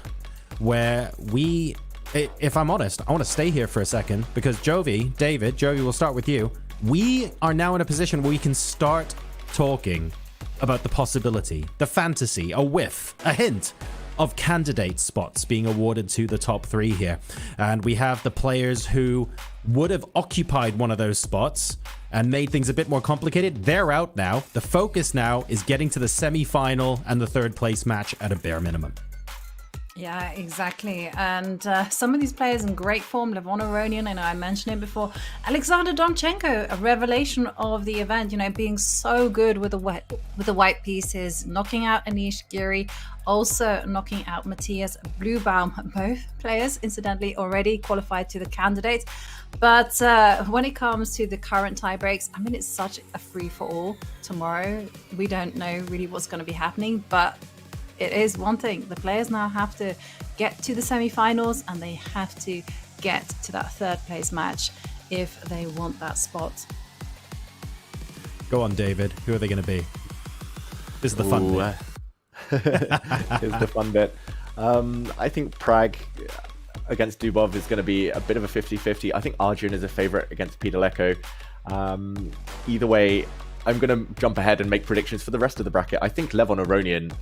where we, if I'm honest, I want to stay here for a second because Jovi, David, Jovi, we'll start with you. We are now in a position where we can start talking about the possibility, the fantasy, a whiff, a hint of candidate spots being awarded to the top 3 here. And we have the players who would have occupied one of those spots and made things a bit more complicated. They're out now. The focus now is getting to the semi-final and the 3rd place match at a bare minimum. Yeah, exactly. And some of these players in great form. Levon Aronian, I know I mentioned him before. Alexander Donchenko, a revelation of the event, being so good with the white pieces, knocking out Anish Giri, also knocking out Matthias Bluebaum. Both players, incidentally, already qualified to the candidates. But when it comes to the current tie breaks, it's such a free-for-all tomorrow. We don't know really what's going to be happening, but it is one thing. The players now have to get to the semi-finals and they have to get to that 3rd place match if they want that spot. Go on, David. Who are they going to be? This is the fun bit. Here's the fun bit. I think Pragg against Dubov is going to be a bit of a 50-50. I think Arjun is a favorite against Peter Leko. Either way, I'm going to jump ahead and make predictions for the rest of the bracket. I think Levon Aronian,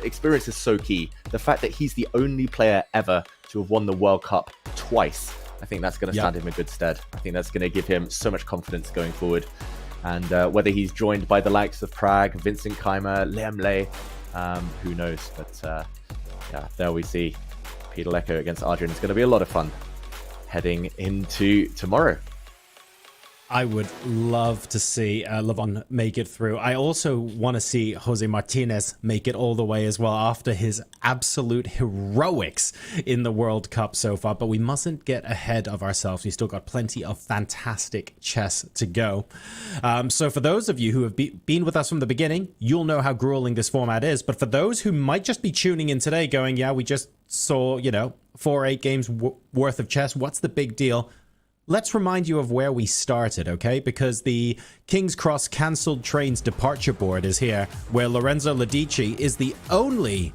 experience is so key. The fact that he's the only player ever to have won the World Cup twice, I think that's going to stand him in good stead. I think that's going to give him so much confidence going forward. And whether he's joined by the likes of Pragg, Vincent Keimer, Liam Lay, who knows? But yeah, there we see Peter Leko against Arjun. It's going to be a lot of fun heading into tomorrow. I would love to see Levon make it through. I also want to see Jose Martinez make it all the way as well after his absolute heroics in the World Cup so far. But we mustn't get ahead of ourselves. We've still got plenty of fantastic chess to go. So for those of you who have been with us from the beginning, you'll know how grueling this format is. But for those who might just be tuning in today going, yeah, we just saw, 4-8 games worth of chess. What's the big deal? Let's remind you of where we started, okay? Because the King's Cross cancelled trains departure board is here, where Lorenzo Ladici is the only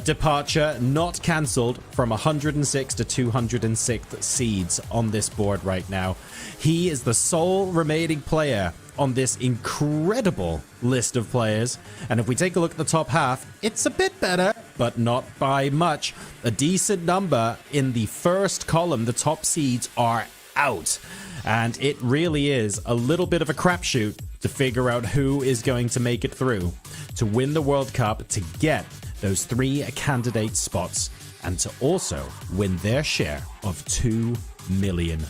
departure not cancelled from 106 to 206 seeds on this board right now. He is the sole remaining player on this incredible list of players. And if we take a look at the top half, it's a bit better, but not by much. A decent number in the first column. The top seeds are out. And it really is a little bit of a crapshoot to figure out who is going to make it through to win the World Cup, to get those 3 candidate spots, and to also win their share of $2 million.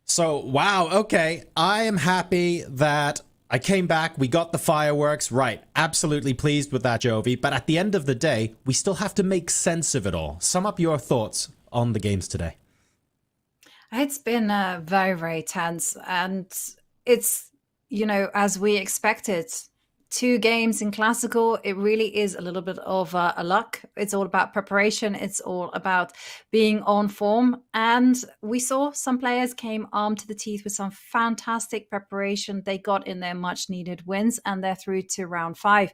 So, wow, okay, I am happy that I came back, we got the fireworks, right, absolutely pleased with that, Jovi, but at the end of the day, we still have to make sense of it all. Sum up your thoughts on the games today. It's been very, very tense, and it's, as we expected. 2 games in Classical, it really is a little bit of a luck. It's all about preparation. It's all about being on form. And we saw some players came armed to the teeth with some fantastic preparation. They got in their much needed wins and they're through to round 5.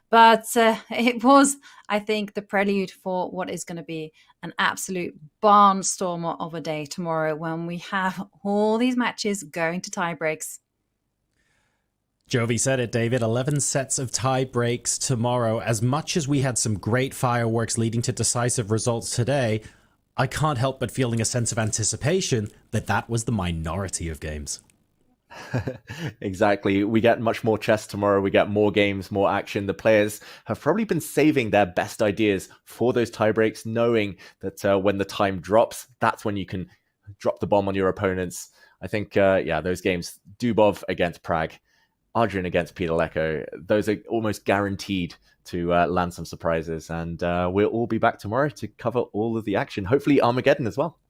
But it was, I think, the prelude for what is going to be an absolute barnstormer of a day tomorrow when we have all these matches going to tie breaks. Jovi said it, David. 11 sets of tie breaks tomorrow. As much as we had some great fireworks leading to decisive results today, I can't help but feeling a sense of anticipation that was the minority of games. Exactly. We get much more chess tomorrow. We get more games, more action. The players have probably been saving their best ideas for those tie breaks, knowing that when the time drops, that's when you can drop the bomb on your opponents. I think, those games, Dubov against Pragg, Adrian against Peter Leko, those are almost guaranteed to land some surprises. And we'll all be back tomorrow to cover all of the action. Hopefully Armageddon as well.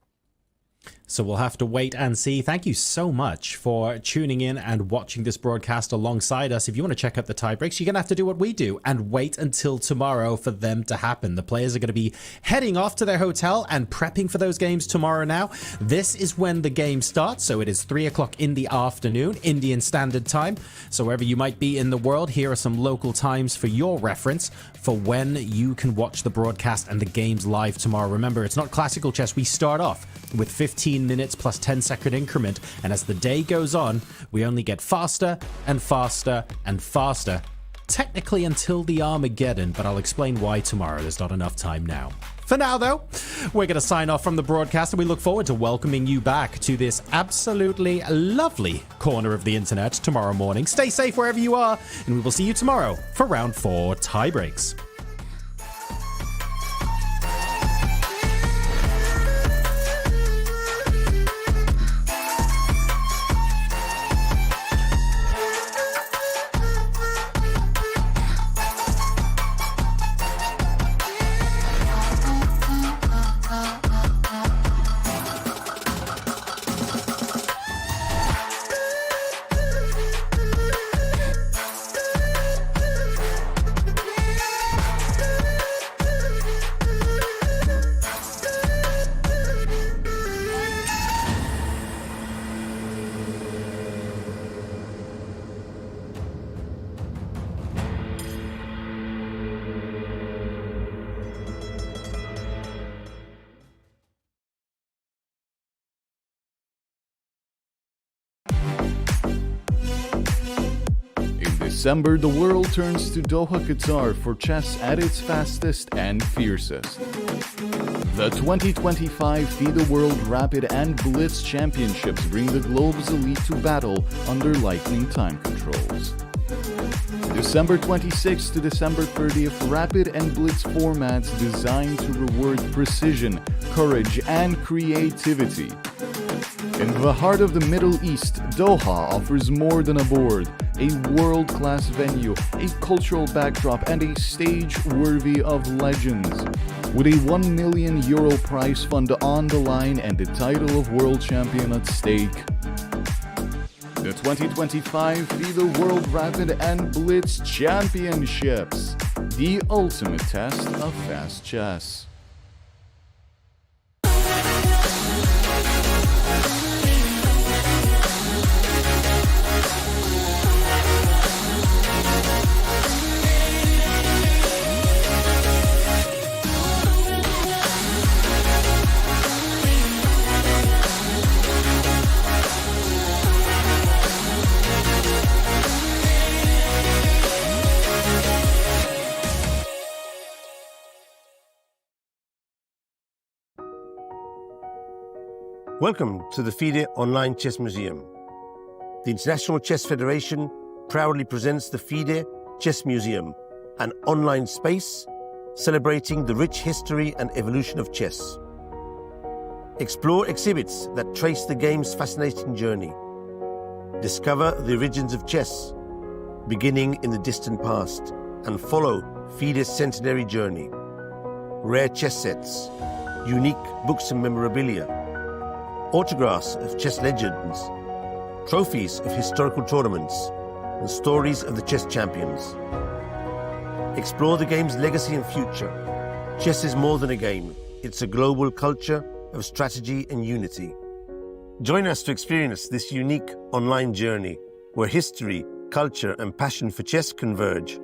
So we'll have to wait and see. Thank you so much for tuning in and watching this broadcast alongside us. If you want to check out the tie breaks, you're going to have to do what we do and wait until tomorrow for them to happen. The players are going to be heading off to their hotel and prepping for those games tomorrow now. This is when the game starts, so it is 3 o'clock in the afternoon, Indian Standard Time. So wherever you might be in the world, here are some local times for your reference for when you can watch the broadcast and the games live tomorrow. Remember, it's not classical chess. We start off with 15 minutes plus 10-second increment, and as the day goes on, we only get faster and faster and faster, technically until the Armageddon, but I'll explain why tomorrow. There's not enough time now. For now, though, we're going to sign off from the broadcast, and we look forward to welcoming you back to this absolutely lovely corner of the internet tomorrow morning. Stay safe wherever you are, and we will see you tomorrow for round 4 tie breaks. December, the world turns to Doha, Qatar for chess at its fastest and fiercest. The 2025 FIDE World Rapid and Blitz Championships bring the globe's elite to battle under lightning time controls. December 26th to December 30th, Rapid and Blitz formats designed to reward precision, courage, and creativity. In the heart of the Middle East, Doha offers more than a board, a world-class venue, a cultural backdrop, and a stage worthy of legends. With a €1 million prize fund on the line and the title of world champion at stake. The 2025 FIDE World Rapid and Blitz Championships, the ultimate test of fast chess. Welcome to the FIDE Online Chess Museum. The International Chess Federation proudly presents the FIDE Chess Museum, an online space celebrating the rich history and evolution of chess. Explore exhibits that trace the game's fascinating journey. Discover the origins of chess, beginning in the distant past, and follow FIDE's centenary journey. Rare chess sets, unique books and memorabilia, autographs of chess legends, trophies of historical tournaments, and stories of the chess champions. Explore the game's legacy and future. Chess is more than a game. It's a global culture of strategy and unity. Join us to experience this unique online journey where history, culture, and passion for chess converge.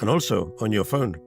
And also on your phone.